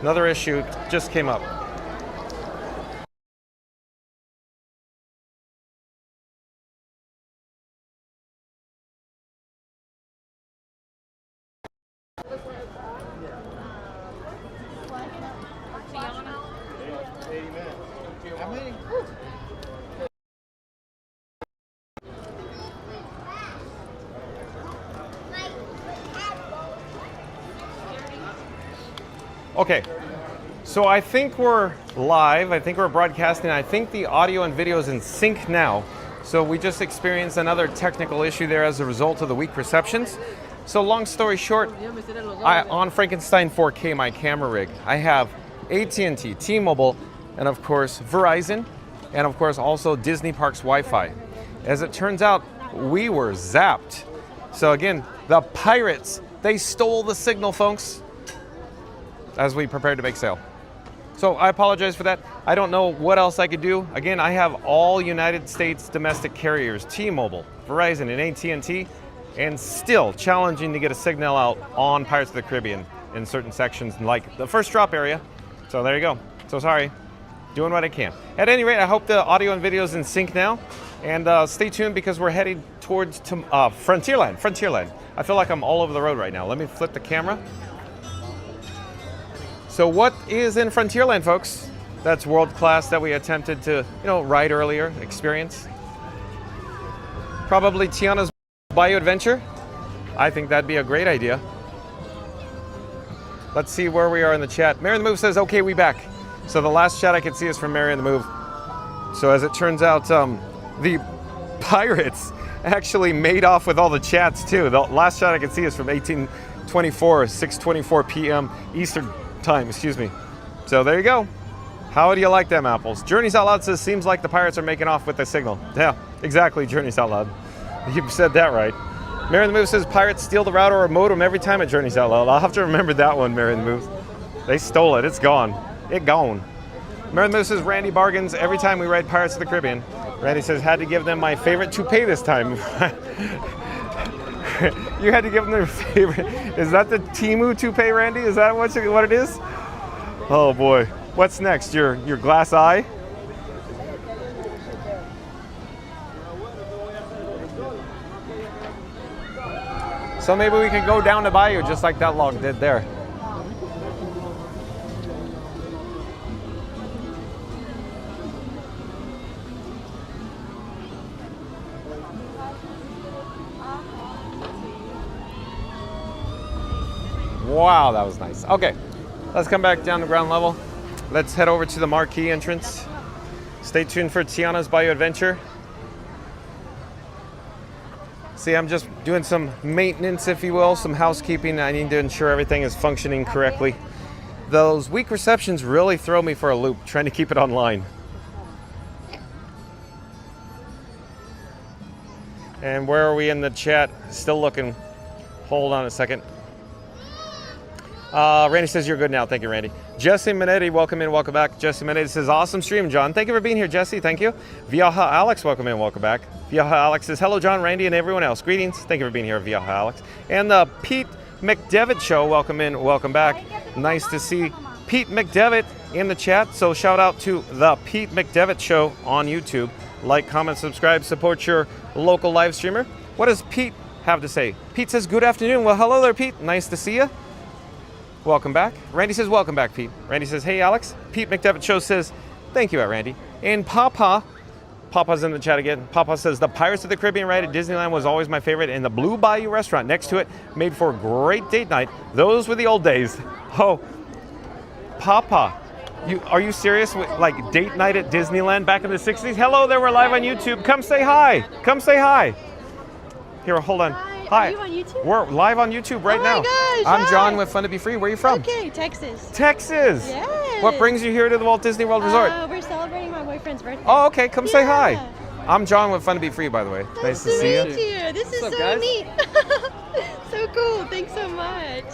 another issue just came up. Okay, so I think we're live, I think we're broadcasting, I think the audio and video is in sync now. So we just experienced another technical issue there as a result of the weak receptions. So long story short, on Frankenstein 4K, my camera rig, I have AT&T, T-Mobile, and of course Verizon, and of course also Disney Parks Wi-Fi. As it turns out, we were zapped. So again, the pirates, they stole the signal, folks, as we prepared to make sail. So I apologize for that. I don't know what else I could do. Again, I have all United States domestic carriers, T-Mobile, Verizon, and AT&T, and still challenging to get a signal out on Pirates of the Caribbean in certain sections, like the first drop area. So there you go. So sorry. Doing what I can. At any rate, I hope the audio and video is in sync now. And stay tuned because we're heading towards Frontierland. Frontierland. I feel like I'm all over the road right now. Let me flip the camera. So what is in Frontierland, folks? That's world class that we attempted to, ride earlier, experience. Probably Tiana's Bayou adventure. I think that'd be a great idea. Let's see where we are in the chat. Mary in the Move says, okay, we back. So the last chat I could see is from Mary in the Move. So as it turns out, the pirates actually made off with all the chats too. The last chat I could see is from 1824, 6:24 p.m. Eastern time, excuse me. So there you go. How do you like them apples? Journeys Out Loud says, seems like the pirates are making off with the signal. Yeah, exactly, Journeys Out Loud. You said that right. Mary in the Move says, pirates steal the router or modem every time at Journeys Out Loud. I'll have to remember that one, Mary in the Move. They stole it, it's gone. It gone. Mary in the Move says, Randy bargains every time we ride Pirates of the Caribbean. Randy says, had to give them my favorite toupee this time. You had to give them their favorite. Is that the Temu toupee, Randy? Is that what it is? Oh boy. What's next? Your glass eye? So maybe we could go down to Bayou just like that log did there. Wow, that was nice. Okay, let's come back down to ground level. Let's head over to the marquee entrance. Stay tuned for Tiana's Bayou Adventure. See, I'm just doing some maintenance, if you will, some housekeeping. I need to ensure everything is functioning correctly. Those weak receptions really throw me for a loop, trying to keep it online. And where are we in the chat? Still looking. Hold on a second. Randy says you're good now. Thank you, Randy. Jesse Minetti, welcome in, welcome back. Jesse Minetti says, awesome stream, John. Thank you for being here, Jesse. Thank you. Viaja Alex, welcome in, welcome back. Viaja Alex says, hello, John, Randy, and everyone else. Greetings. Thank you for being here, Viaja Alex. And the Pete McDevitt Show, welcome in, welcome back. Nice to see Pete McDevitt in the chat. So shout out to the Pete McDevitt Show on YouTube. Like, comment, subscribe, support your local live streamer. What does Pete have to say? Pete says, good afternoon. Well, hello there, Pete. Nice to see you. Welcome back. Randy says, welcome back, Pete. Randy says, hey, Alex. Pete McDevitt Show says, thank you, Randy. And Papa's in the chat again. Papa says, the Pirates of the Caribbean ride at Disneyland was always my favorite, and the Blue Bayou restaurant next to it made for a great date night. Those were the old days. Oh, Papa, are you serious? Like date night at Disneyland back in the 60s? Hello there, we're live on YouTube. Come say hi. Come say hi. Here, hold on. Hi. Are you on YouTube? We're live on YouTube right now. Oh my gosh, I'm John with Fun to Be Free. Where are you from? Okay, Texas. Texas? Yes. What brings you here to the Walt Disney World Resort? We're celebrating my boyfriend's birthday. Oh, okay. Come say hi. I'm John with Fun to Be Free, by the way. Nice to see you. Meet you. This is so guys? neat. So cool. Thanks so much.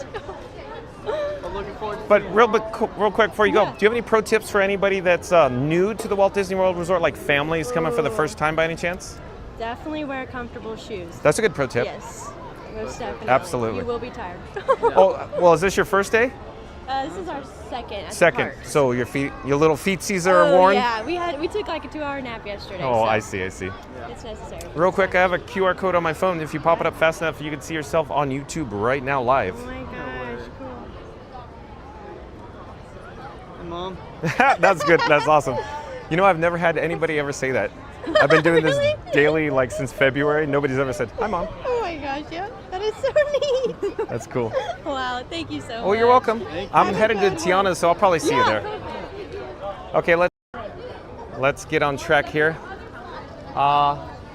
I'm looking forward to But real quick before you go, do you have any pro tips for anybody that's new to the Walt Disney World Resort, like families coming for the first time by any chance? Definitely wear comfortable shoes. That's a good pro tip. Yes. Most definitely. Absolutely. You will be tired. Oh, well, is this your first day? This is our second. At the Second. park. So your little feetsies are worn? Yeah, we took like a 2-hour nap yesterday. Oh, so I see. It's necessary. Real quick, I have a QR code on my phone. If you pop it up fast enough, you can see yourself on YouTube right now live. Oh my gosh, cool. Hey, Mom. That's good. That's awesome. You know, I've never had anybody ever say that. I've been doing this daily, like since February. Nobody's ever said, "Hi, Mom." Oh my gosh, yeah, that is so neat. That's cool. Wow, thank you so much. Oh, you're welcome. I'm headed to Tiana, so I'll probably see you there. Okay, let's get on track here.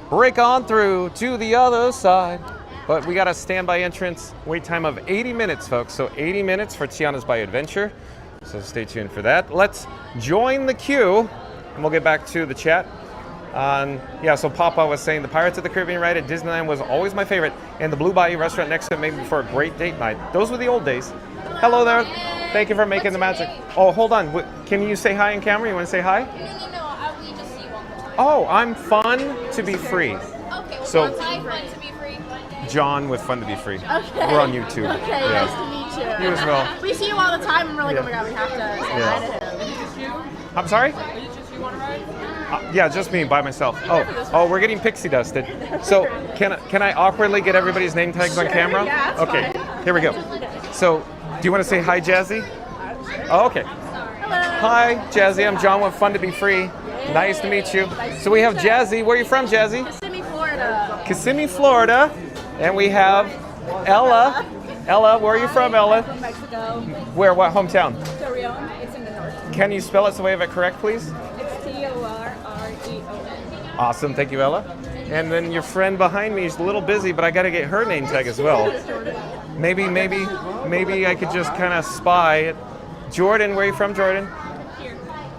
break on through to the other side. But we got a standby entrance, wait time of 80 minutes, folks. So 80 minutes for Tiana's Bayou Adventure. So stay tuned for that. Let's join the queue, and we'll get back to the chat. Yeah, so Papa was saying the Pirates of the Caribbean ride at Disneyland was always my favorite, and the Blue Bayou restaurant next to it made me for a great date night. Those were the old days. Hello there. Thank you for making the magic. Oh, hold on. Can you say hi in camera? You want to say hi? No. We just see you all the time. Oh, I'm fun to be free. Okay. Well, So- hi, fun to be free. John with Fun to Be Free. Okay. We're on YouTube. Okay, Yeah. nice to meet you. You as well. We see you all the time, and we're like, Yeah. oh my god, we have to say Yeah. hi to him. I'm sorry? Yeah, just me by myself. Oh, we're getting pixie dusted. So can I awkwardly get everybody's name tags on Sure, camera? yeah, that's Okay, fine. here we go. So, do you want to say hi, Jazzy? Oh, okay. Hi, Jazzy. I'm John with Fun to Be Free. Nice to meet you. So we have Jazzy. Where are you from, Jazzy? Kissimmee, Florida. Kissimmee, Florida. And we have Ella. Ella, where are you from, Ella? From Mexico. Where? What hometown? Torreon. It's in the north. Can you spell it so we have it correct, please? It's Torreon. Awesome, thank you, Ella. And then your friend behind me is a little busy, but I got to get her name tag as well. Maybe I could just kind of spy it. Jordan, where are you from, Jordan? Here.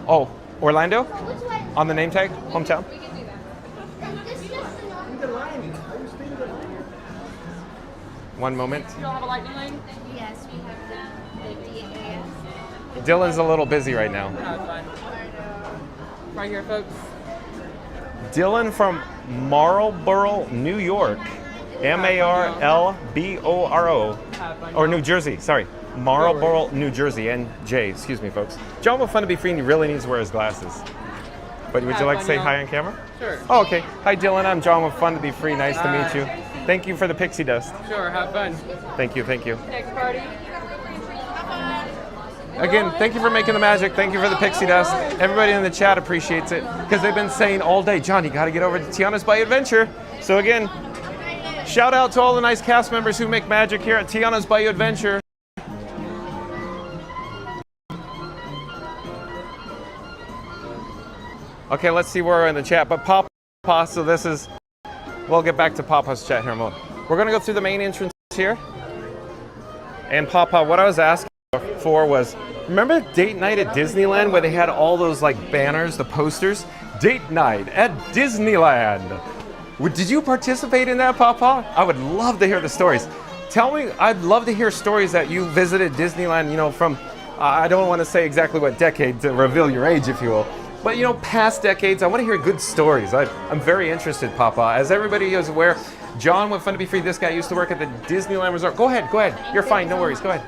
Oh, Orlando? On the name tag, hometown. One moment. You don't have a lightning lane? Yes, we have the DAS. Dylan's a little busy right now. Right here, folks. Dylan from Marlboro, New York. Marlboro. Or New Jersey, sorry. Marlboro, New Jersey. NJ, excuse me, folks. John with Fun to Be Free, and he really needs to wear his glasses. But would you like to say hi on camera? Sure. Oh, okay. Hi, Dylan. I'm John with Fun to Be Free. Nice to meet you. Thank you for the pixie dust. Sure, have fun. Thank you, thank you. Next party. Again, thank you for making the magic. Thank you for the pixie dust. Everybody in the chat appreciates it because they've been saying all day, John, you got to get over to Tiana's Bayou Adventure. So again, shout out to all the nice cast members who make magic here at Tiana's Bayou Adventure. Okay, let's see where we're in the chat. But Papa, so this is, we'll get back to Papa's chat here in a moment. We're going to go through the main entrance here. And Papa, what I was asking for was, remember date night at Disneyland where they had all those like banners, the posters? Date night at Disneyland. Did you participate in that, Papa? I would love to hear the stories. Tell me, I'd love to hear stories that you visited Disneyland, you know, from, I don't want to say exactly what decade to reveal your age, if you will. But, you know, past decades, I want to hear good stories. I'm very interested, Papa. As everybody is aware, John with Fun to Be Free, this guy used to work at the Disneyland Resort. Go ahead. You're fine, no worries, go ahead.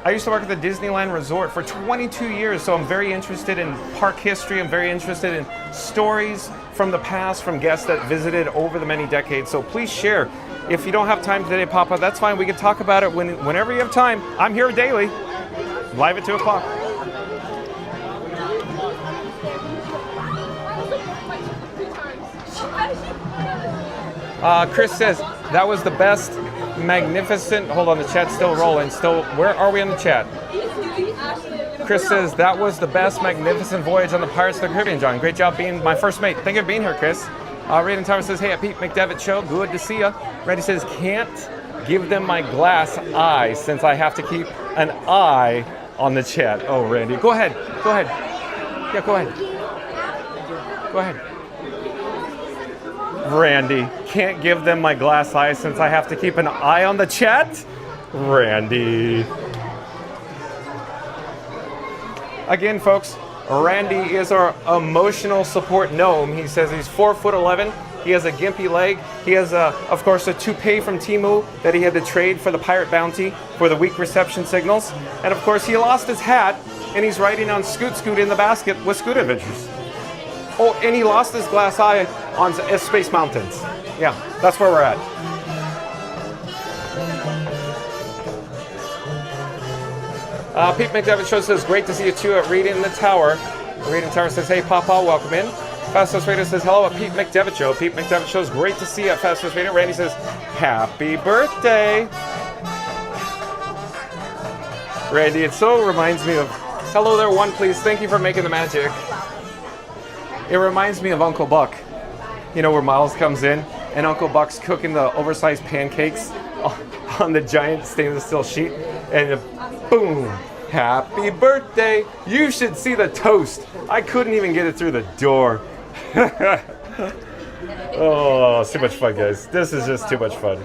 I used to work at the Disneyland Resort for 22 years, so I'm very interested in park history. I'm very interested in stories from the past, from guests that visited over the many decades. So please share. If you don't have time today, Papa, that's fine. We can talk about it whenever you have time. I'm here daily, live at 2 o'clock. Chris says, that was the best, magnificent, hold on, the chat's still rolling. Where are we on the chat? Chris says, that was the best, magnificent voyage on the Pirates of the Caribbean, John. Great job being my first mate. Thank you for being here, Chris. Raiden Tower says, hey, at Pete McDevitt Show, good to see ya. Randy says, can't give them my glass eye since I have to keep an eye on the chat. Oh, Randy, go ahead. Yeah, go ahead. Go ahead. Randy, can't give them my glass eye since I have to keep an eye on the chat? Randy. Again, folks, Randy is our emotional support gnome. He says he's 4'11". He has a gimpy leg. He has, of course, a toupee from Temu that he had to trade for the pirate bounty for the weak reception signals. And of course, he lost his hat, and he's riding on Scoot Scoot in the basket with Scoot Adventures. Oh, and he lost his glass eye on Space Mountains. Yeah, that's where we're at. Pete McDevitt Show says, great to see you too at Reading the Tower. Reading Tower says, hey, Papa, welcome in. Fastest Radio says, hello at Pete McDevitt Show. Pete McDevitt Show is great to see you at Fastest Radio. Randy says, happy birthday. Randy, it so reminds me of, hello there, one please. Thank you for making the magic. It reminds me of Uncle Buck. you know, where Miles comes in and Uncle Buck's cooking the oversized pancakes on the giant stainless steel sheet, and boom, happy birthday. You should see the toast. I couldn't even get it through the door. Oh, it's too much fun, guys. This is just too much fun.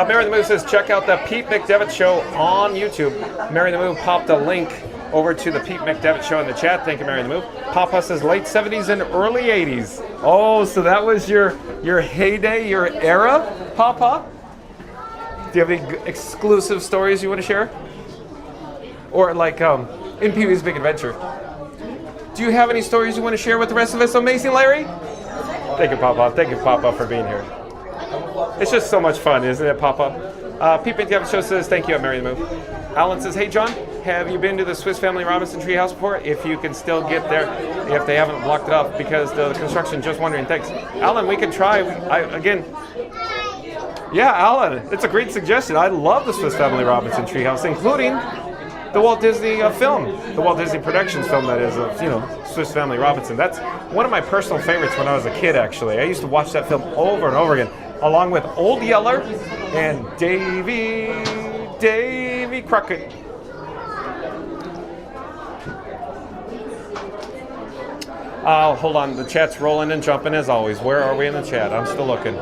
Mary the Move says, check out the Pete McDevitt Show on YouTube. Mary the Move popped a link over to the Pete McDevitt Show in the chat. Thank you, Mary the Move. Papa says late 70s and early 80s. Oh, so that was your heyday, your era, Papa? Do you have any exclusive stories you want to share? Or like in Pee-wee's Big Adventure. Do you have any stories you want to share with the rest of us? Amazing, Larry? Thank you, Papa. Thank you, Papa, for being here. It's just so much fun, isn't it, Papa? Pete McDevitt Show says, thank you, at Mary the Move. Alan says, hey, John, have you been to the Swiss Family Robinson Treehouse before? If you can still get there, if they haven't blocked it off because the construction, just wondering. Thanks. Alan, we can try. Yeah, Alan, it's a great suggestion. I love the Swiss Family Robinson Treehouse, including the Walt Disney film, the Walt Disney Productions film, that is, of, you know, Swiss Family Robinson. That's one of my personal favorites when I was a kid, actually. I used to watch that film over and over again, along with Old Yeller and Davy Crockett. Hold on, the chat's rolling and jumping as always. Where are we in the chat? I'm still looking.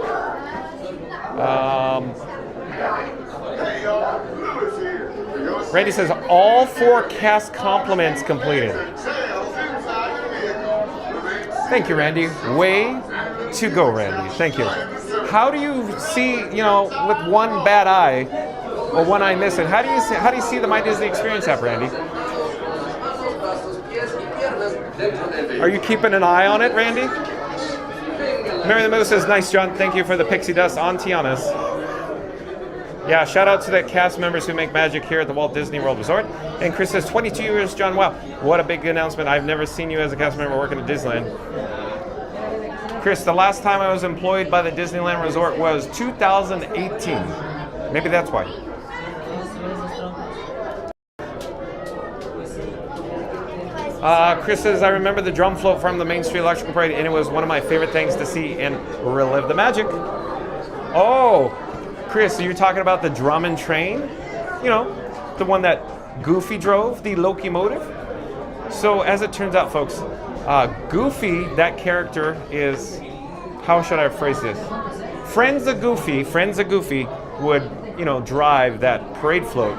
Randy says, all 4 cast compliments completed. Thank you, Randy. Way to go, Randy. Thank you. How do you see, you know, with one bad eye or one eye missing, how do you see the My Disney Experience app, Randy? Are you keeping an eye on it, Randy? Mary the Moose says, nice, John. Thank you for the pixie dust on Tiana's. Yeah, shout out to the cast members who make magic here at the Walt Disney World Resort. And Chris says, 22 years, John. Wow, what a big announcement. I've never seen you as a cast member working at Disneyland. Chris, the last time I was employed by the Disneyland Resort was 2018. Maybe that's why. Chris says, I remember the drum float from the Main Street Electrical Parade, and it was one of my favorite things to see and relive the magic. Oh, Chris, you're talking about the drum and train? You know, the one that Goofy drove, the locomotive? So as it turns out, folks, Goofy, that character is, how should I phrase this? Friends of Goofy would, you know, drive that parade float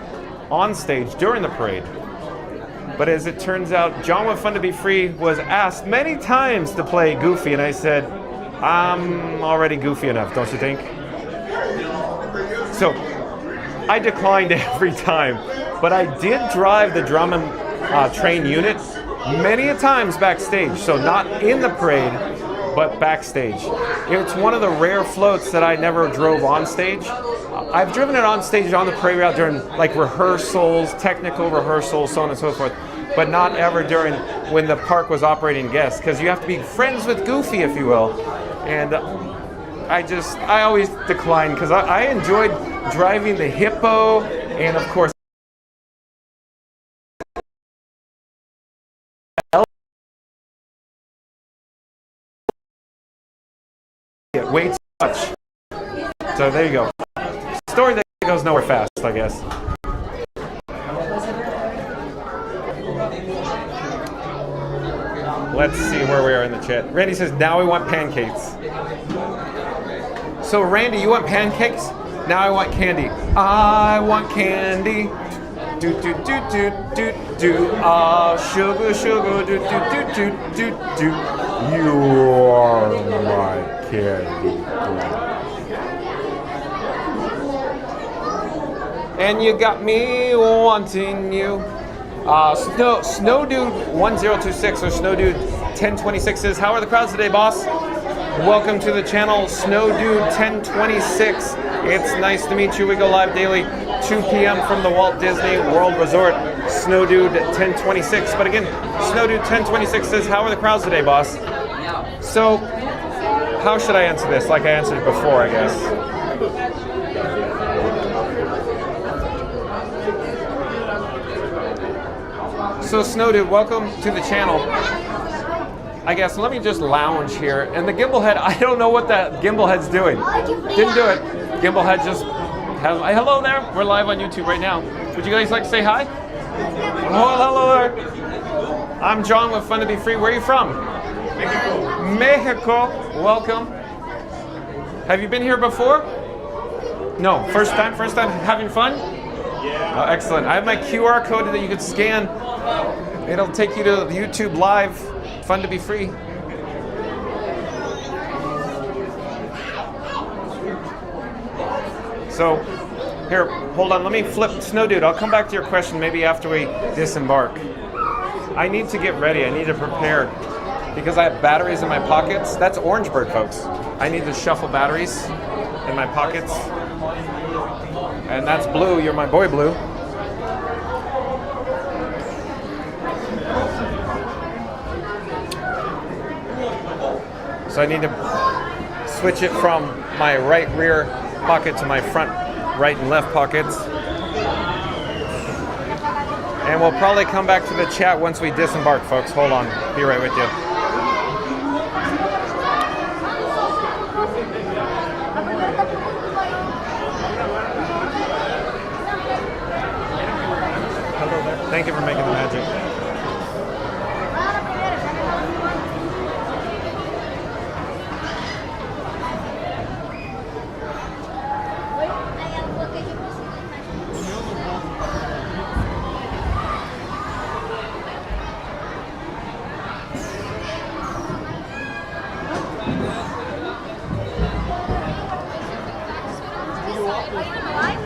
on stage during the parade. But as it turns out, John with Fun to Be Free was asked many times to play Goofy, and I said, I'm already goofy enough, don't you think? So I declined every time, but I did drive the drum and train unit many a times backstage. So not in the parade, but backstage. It's one of the rare floats that I never drove on stage. I've driven it on stage on the parade route during like rehearsals, technical rehearsals, so on and so forth, but not ever during when the park was operating guests, because you have to be friends with Goofy, if you will. And I always declined because I enjoyed driving the hippo and of course way too much. So there you go. Story that goes nowhere fast, I guess. Let's see where we are in the chat. Randy says, now we want pancakes. So Randy, you want pancakes? Now I want candy. I want candy. Do do do do do do. Ah, sugar, sugar, do do do do do do. You are my candy. And you got me wanting you. Snow Dude 1026 or Snow Dude 1026 says, how are the crowds today, boss? Welcome to the channel, Snow Dude 1026. It's nice to meet you. We go live daily, 2 p.m. from the Walt Disney World Resort. Snow Dude 1026. But again, Snow Dude 1026 says, how are the crowds today, boss? So, how should I answer this? Like I answered before, I guess. So Snow Dude, welcome to the channel. I guess let me just lounge here. And the gimbal head, I don't know what that gimbal head's doing. Didn't do it. Gimbal head just has, hello there. We're live on YouTube right now. Would you guys like to say hi? Oh, hello there. I'm John with Fun to Be Free. Where are you from? Mexico. Welcome. Have you been here before? No, first time having fun? Yeah. Oh, excellent. I have my QR code that you can scan. It'll take you to YouTube Live, Fun to Be Free. So, here, hold on, let me flip. Snow Dude, I'll come back to your question maybe after we disembark. I need to get ready, I need to prepare because I have batteries in my pockets. That's Orangeburg, folks. I need to shuffle batteries in my pockets. And that's Blue, you're my boy Blue. So I need to switch it from my right rear pocket to my front right and left pockets. And we'll probably come back to the chat once we disembark, folks. Hold on, be right with you. Thank you for making the magic.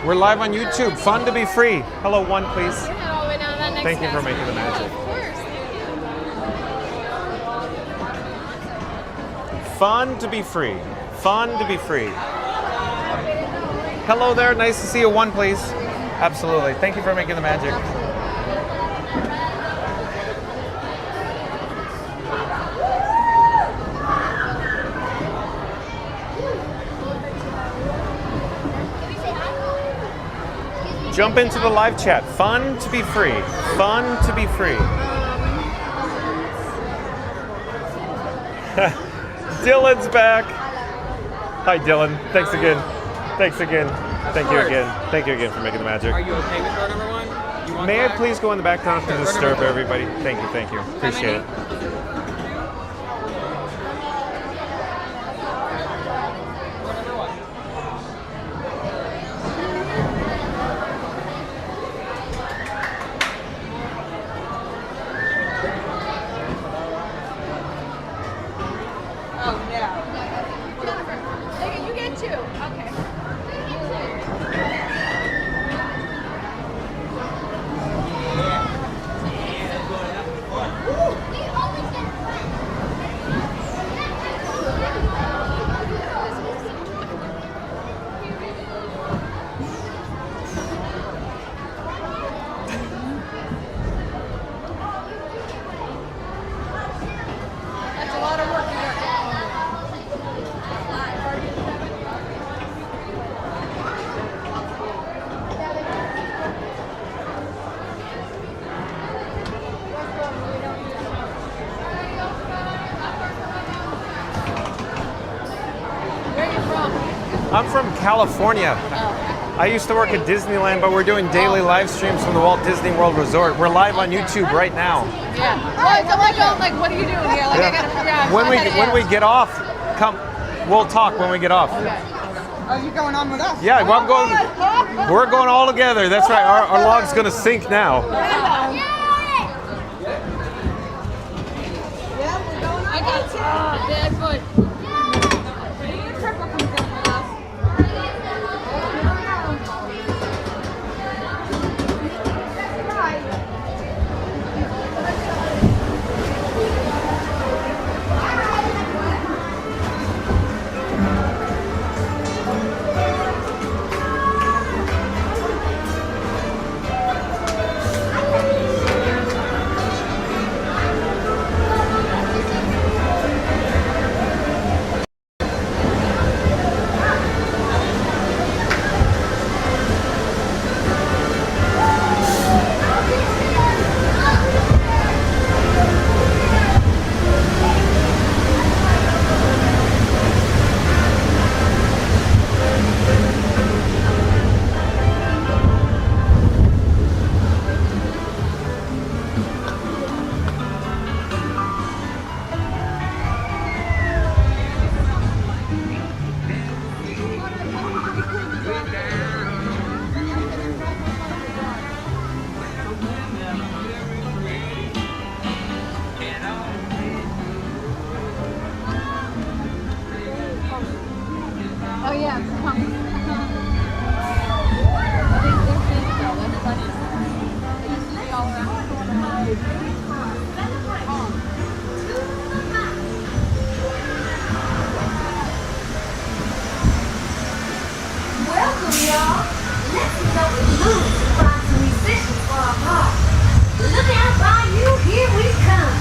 We're live on YouTube. Fun to Be Free. Hello, one, please. Thank you for making the magic. Fun to be free. Fun to be free. Hello there. Nice to see you. One, please. Absolutely. Thank you for making the magic. Jump into the live chat. Fun to be free. Fun to be free. Dylan's back. Hi, Dylan. Thanks again. Thanks again. Thank you again. Thank you again for making the magic. Are you okay with door number 1? You want May I that? please go in the back not to disturb everybody? Thank you. Thank you. Appreciate it. I'm from California. I used to work at Disneyland, but we're doing daily live streams from the Walt Disney World Resort. We're live on YouTube right now. Yeah. Well, so like, what are you doing here? Like, I gotta figure out. When we get off, come. We'll talk when we get off. Okay. Are you going on with us? Yeah, well, I'm going. We're going all together. That's right. Our log's gonna sink now. I got you. Bad foot. Oh yeah, come. Welcome, y'all. Let's go with Louis to find some musicians for our party. Look out, Bayou, here we come.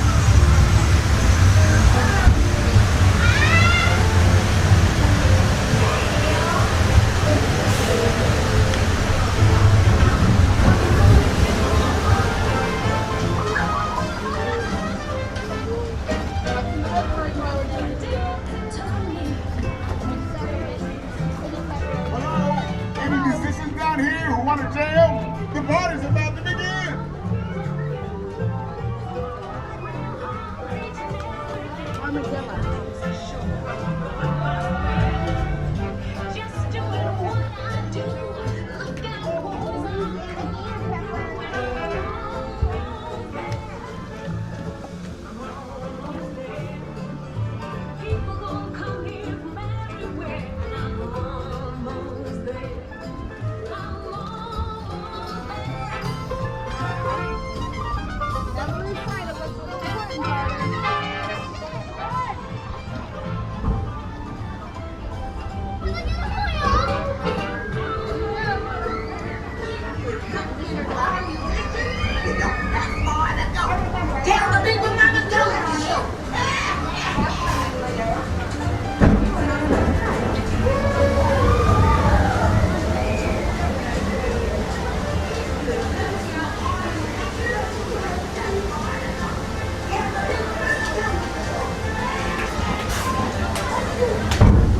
Any musicians down here who want to jam? The party's about to begin. Tell the people Mama told you.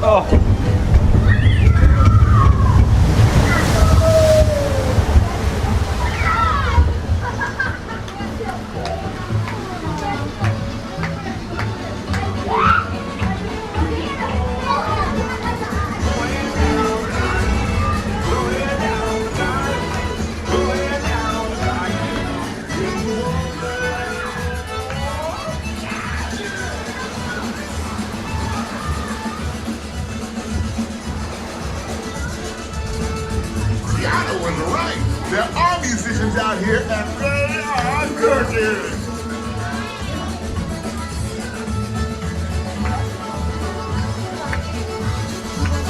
Oh. Tiana was right. There are musicians out here and they are cooking.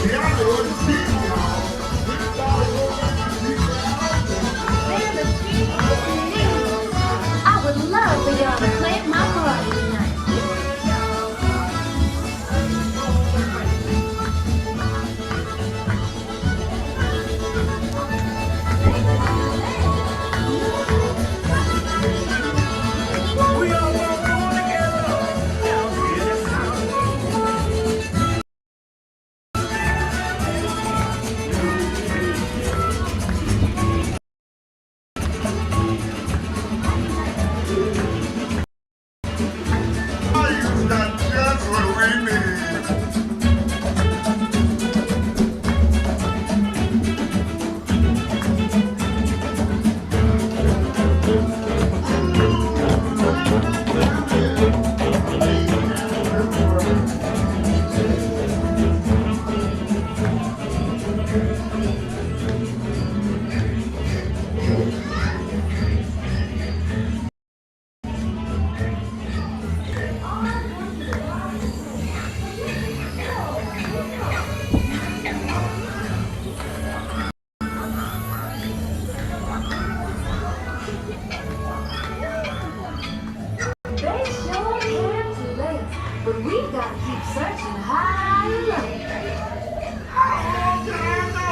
Tiana was the team, y'all. I would love for y'all to play at my party tonight. Bayou's got just what we need. They sure can too late, but we've got to keep searching high and low. How long can I go?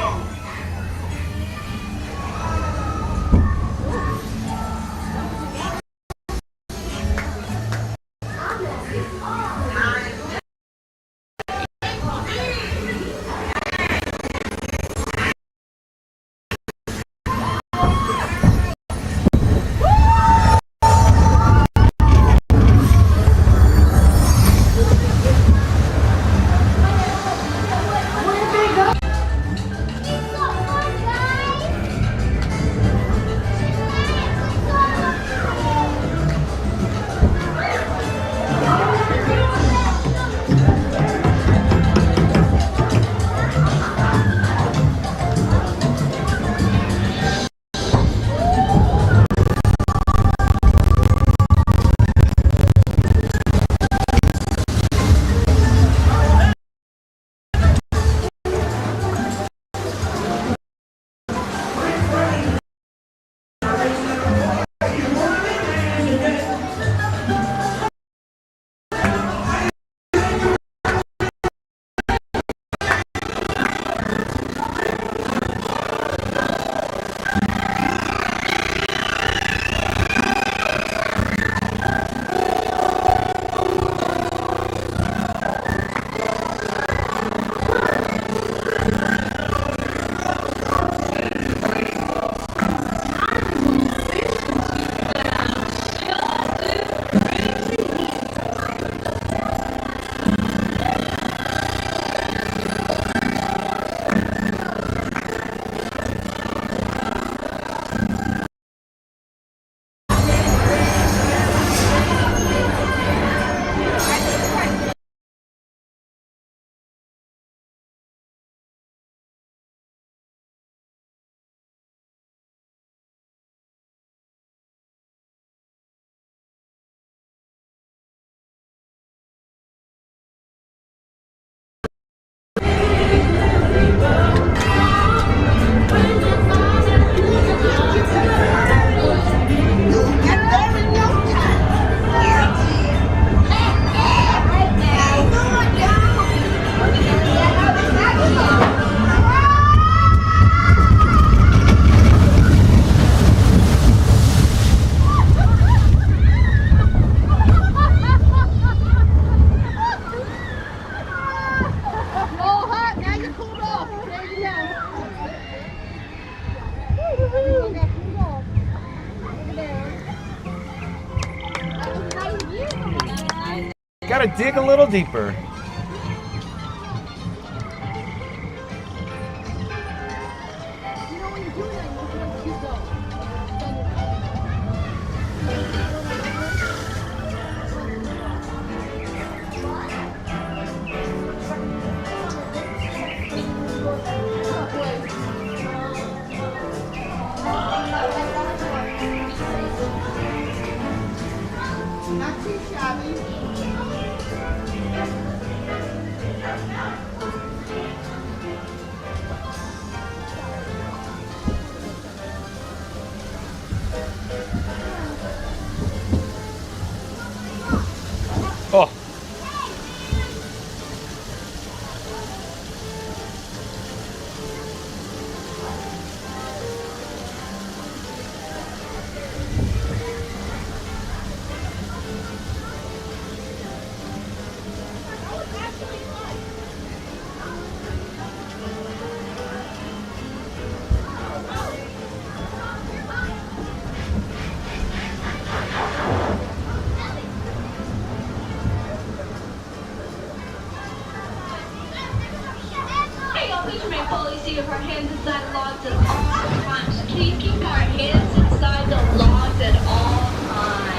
Gotta dig a little deeper. Not too shabby. Oh. Hey, y'all, please remain fully seated with our hands inside the logs at all times. Please keep our hands inside the logs at all times.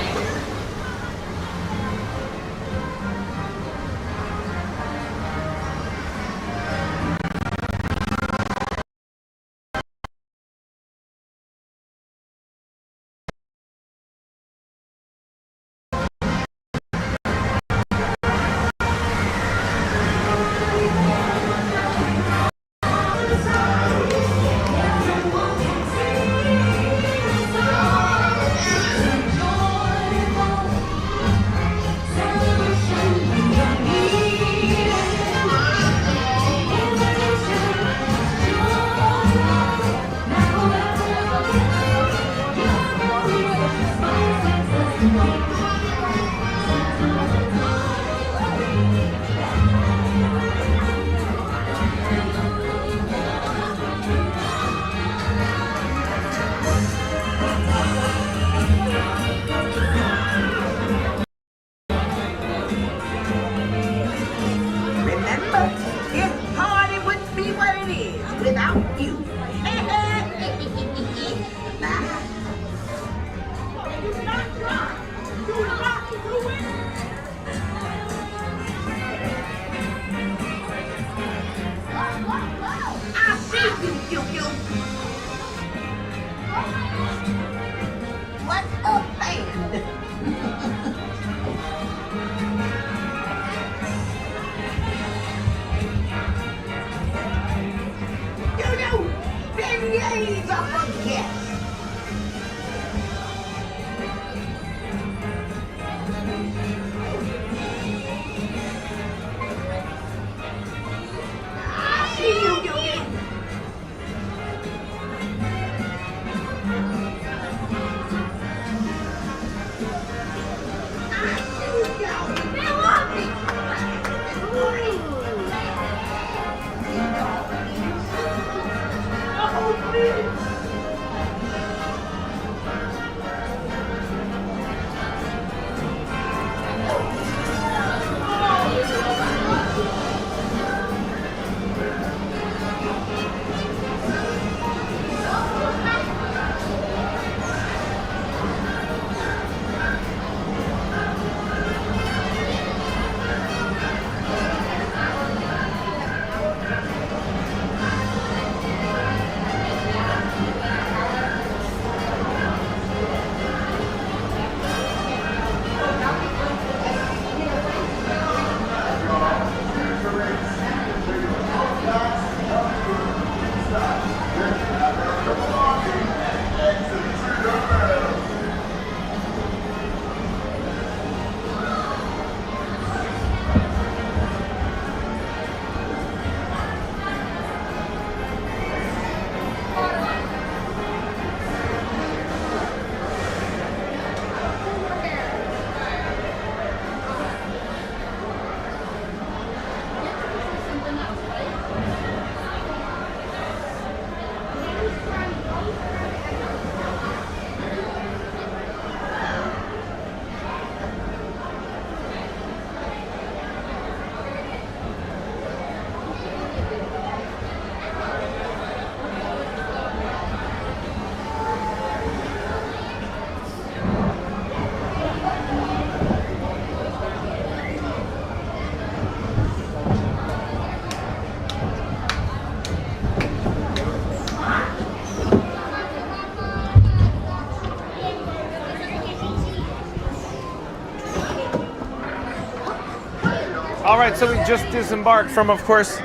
All right, so we just disembarked from, of course,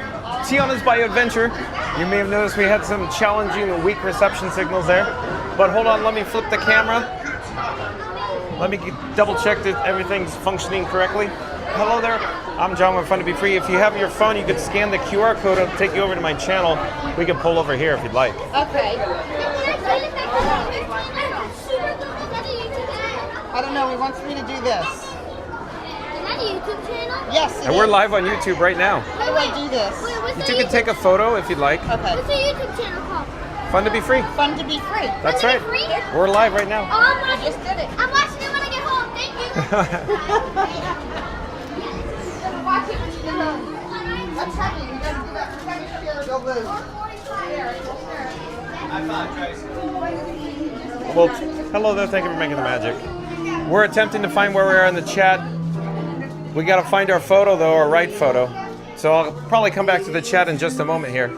Tiana's Bayou Adventure. You may have noticed we had some challenging and weak reception signals there. But hold on, let me flip the camera. Let me double check that everything's functioning correctly. Hello there, I'm John with Fun to Be Free. If you have your phone, you could scan the QR code. It'll take you over to my channel. We can pull over here if you'd like. Okay. I don't know, he wants me to do this. Is that a YouTube channel? Yes, And we're live on YouTube right now. How do I do this? You can take a photo if you'd like. Okay. What's the YouTube channel called? Fun to Be Free. Fun to be free. That's Fun right. to Be Free? We're live right now. Oh, I'm watching. Just did it. I'm watching it when I get home. Thank you. Watch it. That's heavy. You gotta do that. You gotta share it. Go lose. Well, hello there. Thank you for making the magic. We're attempting to find where we are in the chat. We got to find our photo, though, our right photo. So I'll probably come back to the chat in just a moment here.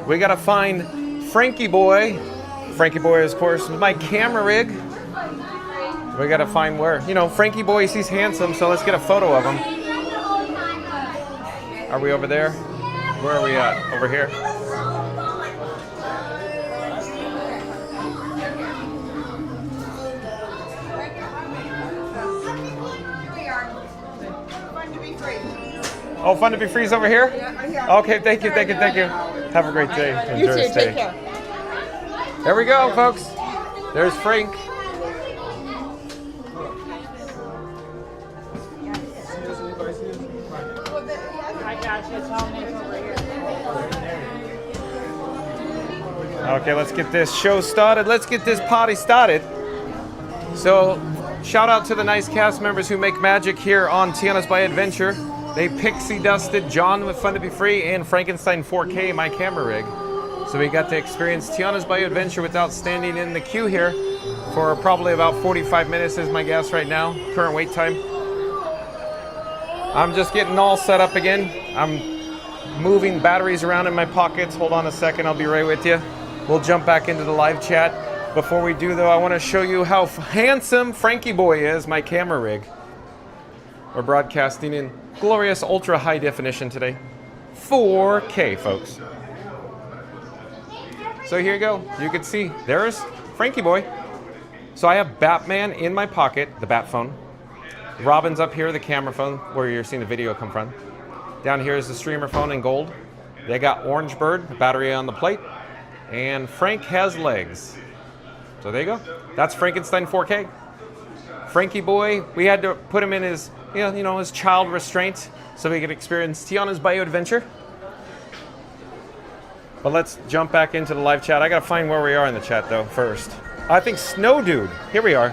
We got to find Frankie Boy. Frankie Boy is, of course, my camera rig. We got to find where. You know, Frankie Boy, he's handsome, so let's get a photo of him. Are we over there? Where are we at? Over here? Oh, Fun to Be Free is over here? Okay, thank you. Have a great day. Enjoy You too, your stay. take care. There we go, folks. There's Frank. Okay, let's get this show started. Let's get this party started. So, shout out to the nice cast members who make magic here on Tiana's Bayou Adventure. They pixie dusted John with Fun to Be Free and Frankenstein 4K, my camera rig. So we got to experience Tiana's Bayou Adventure without standing in the queue here for probably about 45 minutes is my guess right now, current wait time. I'm just getting all set up again. I'm moving batteries around in my pockets. Hold on a second, I'll be right with you. We'll jump back into the live chat. Before we do though, I want to show you how handsome Frankie Boy is, my camera rig. We're broadcasting in glorious ultra high definition today. 4K, folks. So here you go. You can see there's Frankie Boy. So I have Batman in my pocket, the bat phone. Robin's up here, the camera phone, where you're seeing the video come from. Down here is the streamer phone in gold. They got Orange Bird, the battery on the plate. And Frank has legs. So there you go. That's Frankenstein 4K. Frankie Boy, we had to put him in his, you know, his child restraint so we could experience Tiana's Bayou Adventure. But let's jump back into the live chat. I gotta find where we are in the chat though first. I think Snow Dude, here we are.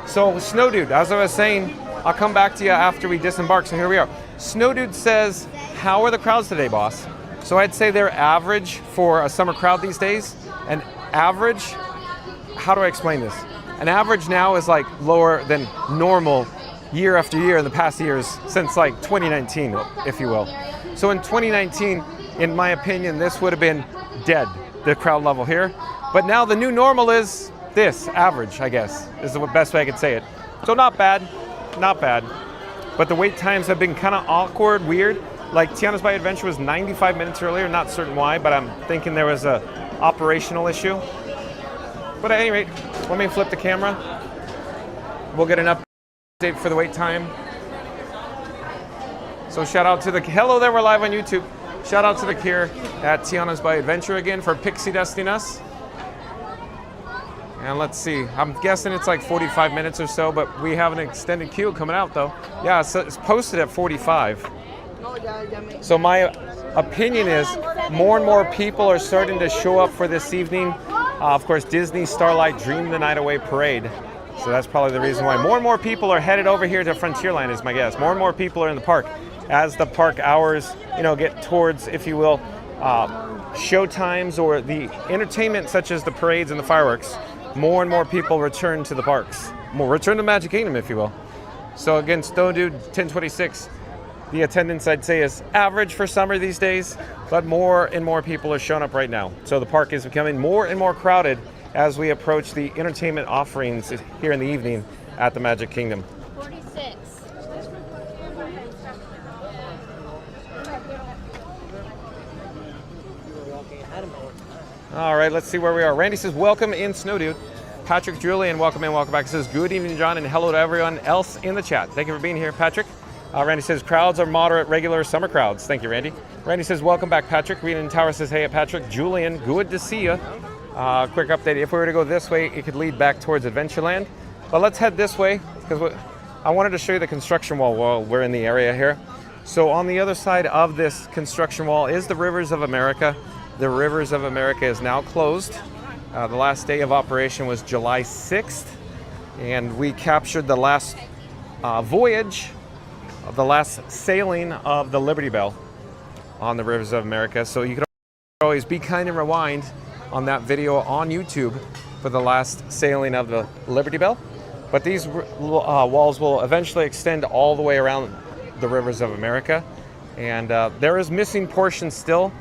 So Snow Dude, as I was saying, I'll come back to you after we disembark, so here we are. Snow Dude says, how are the crowds today, boss? So I'd say they're average for a summer crowd these days. An average, how do I explain this? An average now is like lower than normal year after year in the past years since like 2019, if you will. So in 2019, in my opinion, this would have been dead, the crowd level here. But now the new normal is this, average, I guess, is the best way I could say it. So not bad, not bad. But the wait times have been kind of awkward, weird. Like Tiana's Bayou Adventure was 95 minutes earlier, not certain why, but I'm thinking there was a operational issue. But at any rate, let me flip the camera. We'll get an update for the wait time. So shout out to the, hello there, we're live on YouTube. Shout out to the here at Tiana's Bayou Adventure again for pixie dusting us. And let's see, I'm guessing it's like 45 minutes or so, but we have an extended queue coming out though. Yeah, it's posted at 45. So my opinion is more and more people are starting to show up for this evening. Of course, Disney Starlight Dream the Night Away Parade. So that's probably the reason why more and more people are headed over here to Frontierland is my guess. More and more people are in the park. As the park hours, get towards, if you will, show times or the entertainment such as the parades and the fireworks, more and more people return to the parks. Return to Magic Kingdom, if you will. So again, Stone Dude 1026. The attendance, I'd say, is average for summer these days, but more and more people are showing up right now. So the park is becoming more and more crowded as we approach the entertainment offerings here in the evening at the Magic Kingdom. All right, let's see where we are. Randy says, welcome in, Snow Dude. Patrick, Julian, welcome in, welcome back. He says, good evening, John, and hello to everyone else in the chat. Thank you for being here, Patrick. Randy says, crowds are moderate, regular summer crowds. Thank you, Randy. Randy says, welcome back, Patrick. Reed in Tower says, hey, Patrick. Julian, good to see you. Quick update, if we were to go this way, it could lead back towards Adventureland. But let's head this way, because I wanted to show you the construction wall while we're in the area here. So on the other side of this construction wall is the Rivers of America. The Rivers of America is now closed. The last day of operation was July 6th, and we captured the last voyage of the last sailing of the Liberty Bell on the Rivers of America. So you can always be kind and rewind on that video on YouTube for the last sailing of the Liberty Bell. But these walls will eventually extend all the way around the Rivers of America, and there is missing portions still.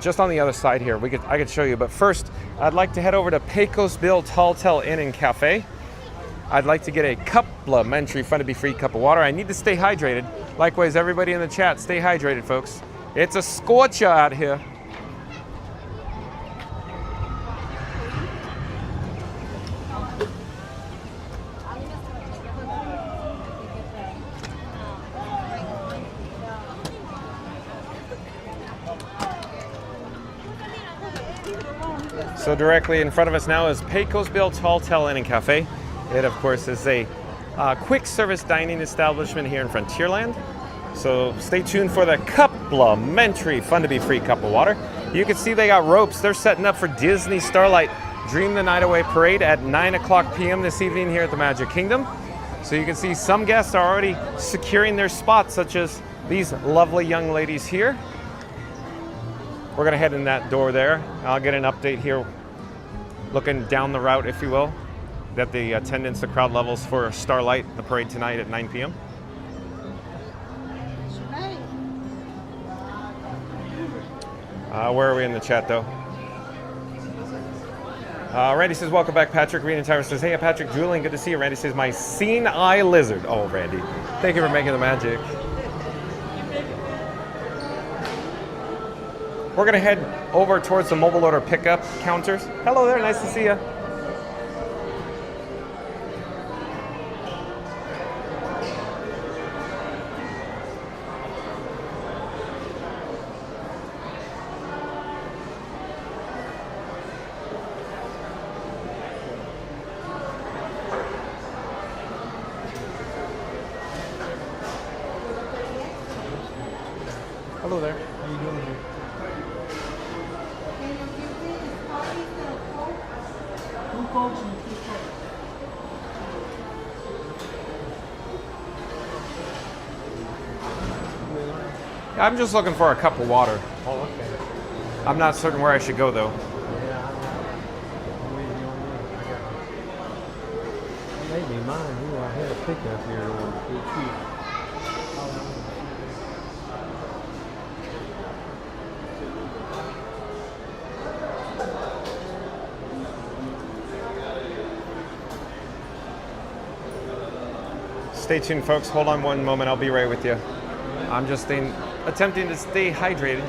Just on the other side here, I could show you. But first, I'd like to head over to Pecos Bill Tall Inn and Cafe. I'd like to get a complimentary Fun to Be Free cup of water. I need to stay hydrated. Likewise, everybody in the chat, stay hydrated, folks. It's a scorcher out here. So directly in front of us now is Pecos Bill Tall Inn and Cafe. It, of course, is a quick service dining establishment here in Frontierland. So stay tuned for the complimentary Fun to Be Free cup of water. You can see they got ropes. They're setting up for Disney Starlight Dream the Night Away Parade at 9:00 p.m. this evening here at the Magic Kingdom. So you can see some guests are already securing their spots, such as these lovely young ladies here. We're gonna head in that door there. I'll get an update here, looking down the route, if you will, that the attendance, the crowd levels for Starlight, the parade tonight at 9 p.m. Where are we in the chat, though? Randy says, welcome back, Patrick. Reed and Tyler says, hey, Patrick, Julian, good to see you. Randy says, my seen eye lizard. Oh, Randy, thank you for making the magic. We're gonna head over towards the mobile order pickup counters. Hello there, nice to see you. Hello there. How you doing here? I'm just looking for a cup of water. Oh, okay. I'm not certain where I should go, though. Yeah, maybe mine. Ooh, I had a pickup here. Stay tuned, folks. Hold on one moment. I'll be right with you. I'm just attempting to stay hydrated.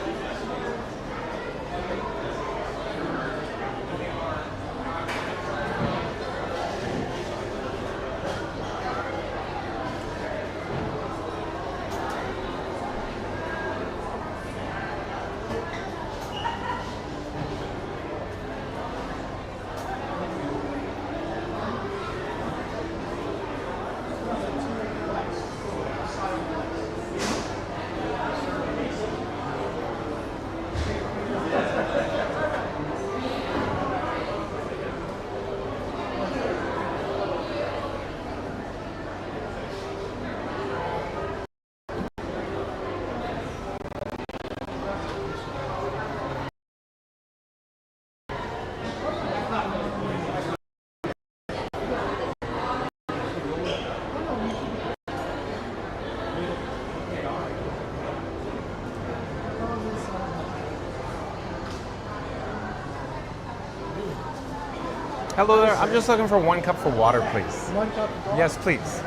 Hello there. I'm just looking for one cup of water, please. One cup of water? Yes, please.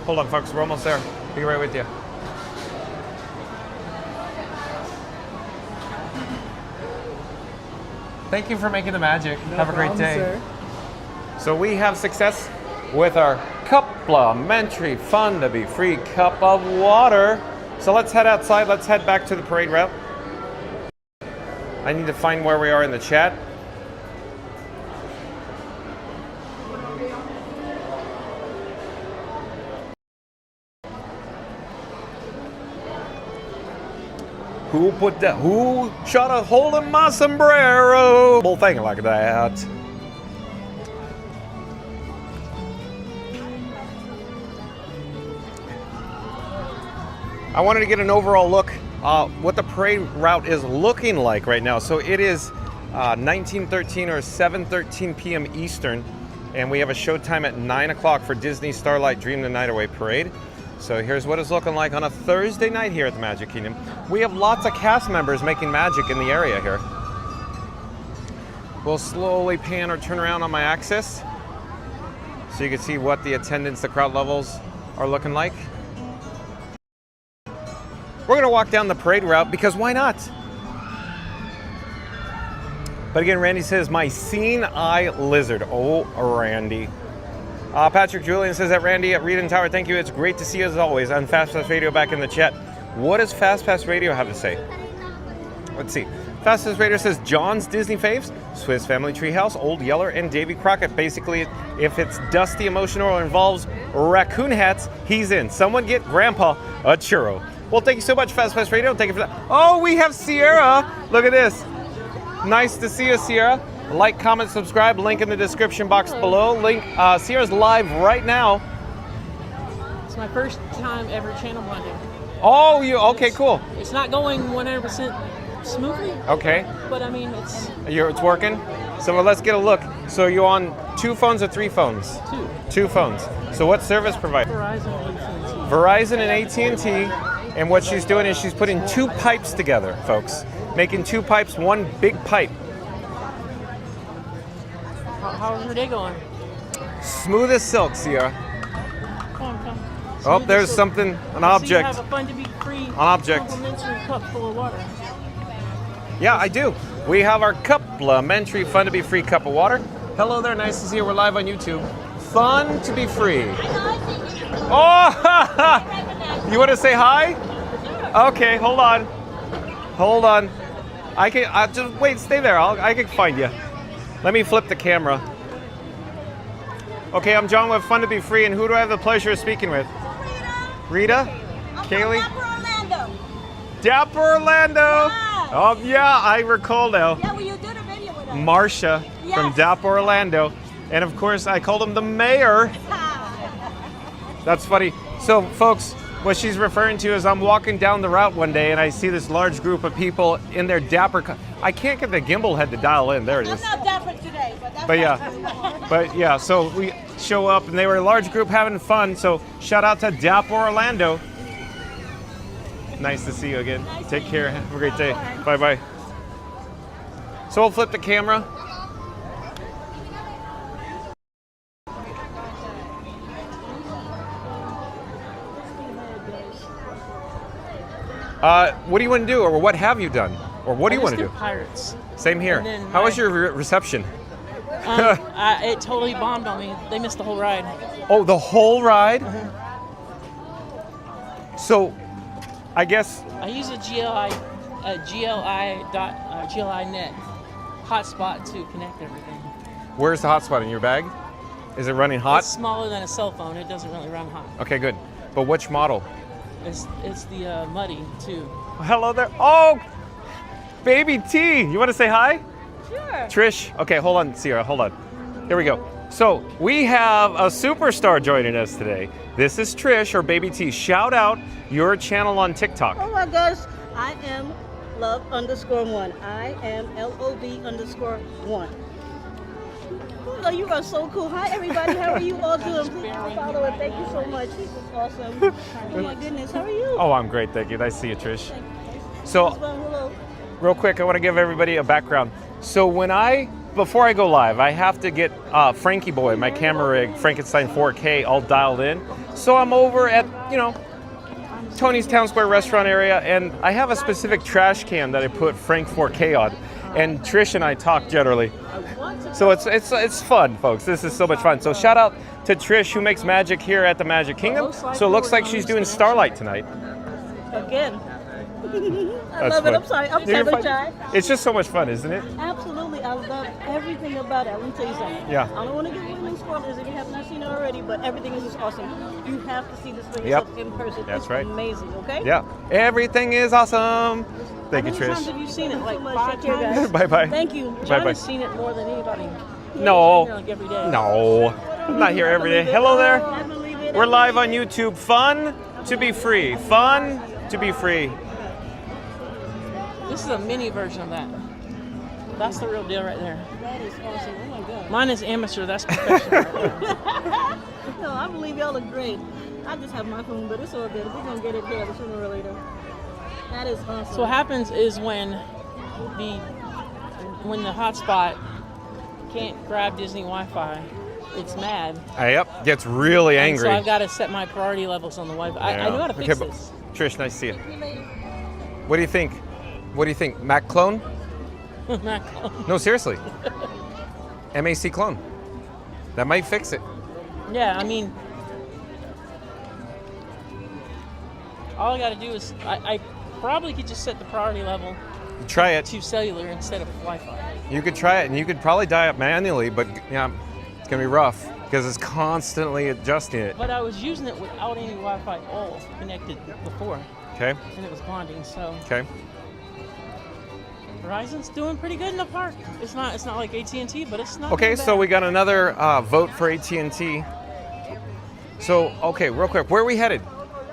Hold on, folks. We're almost there. Be right with you. Thank you for making the magic. No Have a great problem, day. sir. So we have success with our complimentary fun to be free cup of water. So let's head outside. Let's head back to the parade route. I need to find where we are in the chat. Who shot a hole in my sombrero? Whole thing like that. I wanted to get an overall look what the parade route is looking like right now. So it is 19:13 or 7:13 p.m. Eastern, and we have a show time at 9 o'clock for Disney Starlight Dream the Night Away Parade. So here's what it's looking like on a Thursday night here at the Magic Kingdom. We have lots of cast members making magic in the area here. We'll slowly pan or turn around on my axis so you can see what the attendance, the crowd levels are looking like. We're gonna walk down the parade route because why not? But again, Randy says, my seeing eye lizard. Oh, Randy. Patrick Julian says that Randy at Reed and Tower, thank you. It's great to see you as always. On Fast Pass Radio back in the chat. What does Fast Pass Radio have to say? Let's see. Fast Pass Radio says John's Disney faves, Swiss Family Treehouse, Old Yeller, and Davy Crockett. Basically, if it's dusty, emotional, or involves raccoon hats, he's in. Someone get Grandpa a churro. Well, thank you so much, Fast Pass Radio. Thank you for that. Oh, we have Sierra. Look at this. Nice to see you, Sierra. Like, comment, subscribe. Link in the description box below. Link. Sierra's live right now. It's my first time ever channel blending. Oh, you okay? Cool. It's not going 100% smoothly. Okay. But I mean, it's It's working. So well, let's get a look. So you're on 2 phones or 3 phones? 2. 2 phones. So what service provider? Verizon Verizon and AT&T. and AT&T. And what she's doing is she's putting 2 pipes together, folks. Making 2 pipes, 1 big pipe. How's your day going? Smooth as silk, Sierra. Come. Oh, there's something, an object. So you have a fun to be free An object. complimentary cup full of water. Yeah, I do. We have our complimentary fun to be free cup of water. Hello there, nice to see you. We're live on YouTube. Fun to be free. Oh, you want to say hi? Okay, hold on. Hold on. I'll just wait, stay there. I can find you. Let me flip the camera. Okay, I'm John with Fun to Be Free, and who do I have the pleasure of speaking with? Rita? Kaylee? Dapper Orlando. Oh, yeah, I recall now. Yeah, well, you did a video with us. Marcia from Dapper Orlando. And of course, I called him the mayor. That's funny. So, folks, what she's referring to is I'm walking down the route one day and I see this large group of people in their dapper. I can't get the gimbal head to dial in. There it is. I'm not dapper today, but that's But yeah, so we show up and they were a large group having fun. So shout out to Dapper Orlando. Nice to see you again. Take care. Have a great day. Bye-bye. So we'll flip the camera. What do you want to do, or what have you done, or what do you want to do? Pirates. Same here. And then How was your reception? It totally bombed on me. They missed the whole ride. Oh, the whole ride? So, I guess I use a GLI.net hotspot to connect everything. Where's the hotspot in your bag? Is it running hot? It's smaller than a cell phone. It doesn't really run hot. Okay, good. But which model? It's the Muddy too. Hello there. Oh, baby T. You want to say hi? Sure. Trish. Okay, hold on, Sierra. Hold on. Here we go. So we have a superstar joining us today. This is Trish, or Baby T. Shout out your channel on TikTok. Oh my gosh, I am love_1. I am LOV_1. Oh, you are so cool. Hi everybody, how are you all doing? Please follow it. Thank you so much. This is awesome. Oh my goodness, how are you? Oh, I'm great, thank you. Nice to see you, Trish. So, Hello. real quick, I want to give everybody a background. So before I go live, I have to get Frankie Boy, my camera rig, Frankenstein 4K, all dialed in. So I'm over at, Tony's Town Square restaurant area, and I have a specific trash can that I put Frank 4K on. and Trish and I talk generally. So it's fun, folks. This is so much fun. So shout out to Trish, who makes magic here at the Magic Kingdom. So it looks like she's doing Starlight tonight. Again. I That's love fun. it. I'm sorry. I'm You're so fine. shy. It's just so much fun, isn't it? Absolutely. I love everything about it. Let me tell you something. Yeah. I don't want to give away any spoilers if you have not seen it already, but everything is just awesome. You have to see this for Yep. yourself in person. That's it's right. amazing, okay? Yeah. Everything is awesome. Thank you, How many times Trish. have you seen it? Like much. 5 Take care, times? guys. Bye-bye. Thank you. John Bye-bye. has seen it more than anybody. No. You're like every day. No. I'm not here every day. Hello there. I believe it. We're live on YouTube. Fun to be free. Fun to be free. This is a mini version of that. That's the real deal right there. That is awesome. Oh my God. Mine is amateur. That's professional. No, I believe y'all look great. I just have my phone, but it's all good. We're going to get it there sooner or later. That is awesome. So what happens is when the hotspot can't grab Disney Wi-Fi, it's mad. Yep. Gets really And angry. so I've got to set my priority levels on the Wi-Fi. I know how to fix but this. Trish, nice to see you. What do you think? What do you think? Mac clone? No, seriously. MAC clone. That might fix it. Yeah, I mean, all I got to do is I probably could just set the priority level Try it. to cellular instead of Wi-Fi. You could try it, and you could probably dial it manually, but yeah, it's gonna be rough because it's constantly adjusting it. But I was using it without any Wi-Fi all connected before, Okay. and it was bonding. So Okay. Verizon's doing pretty good in the park. It's not like AT&T, but it's not. Okay, doing so bad. we got another vote for AT&T. So, okay, real quick, where are we headed?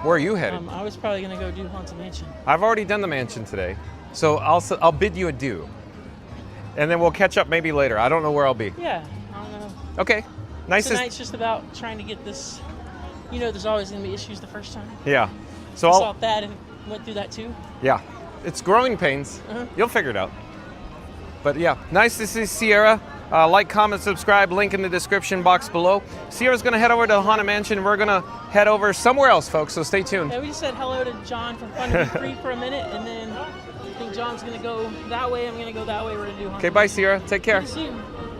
Where are you headed? I was probably gonna go do Haunted Mansion. I've already done the mansion today, so I'll bid you adieu, and then we'll catch up maybe later. I don't know where I'll be. Yeah, I don't know. Okay, nice. Tonight's just about trying to get this. You know, there's always gonna be issues the first time. Yeah. So I I'll. saw that and went through that too. Yeah, it's growing pains. Uh-huh. You'll figure it out. But yeah, nice to see Sierra. Like, comment, subscribe, link in the description box below. Sierra's gonna head over to the Haunted Mansion. We're gonna head over somewhere else, folks, so stay tuned. Yeah, we just said hello to John from Fun to Be Free for a minute, and then I think John's gonna go that way. I'm gonna go that way. We're gonna do Haunted Okay, bye, Sierra. Take care. Good to see you.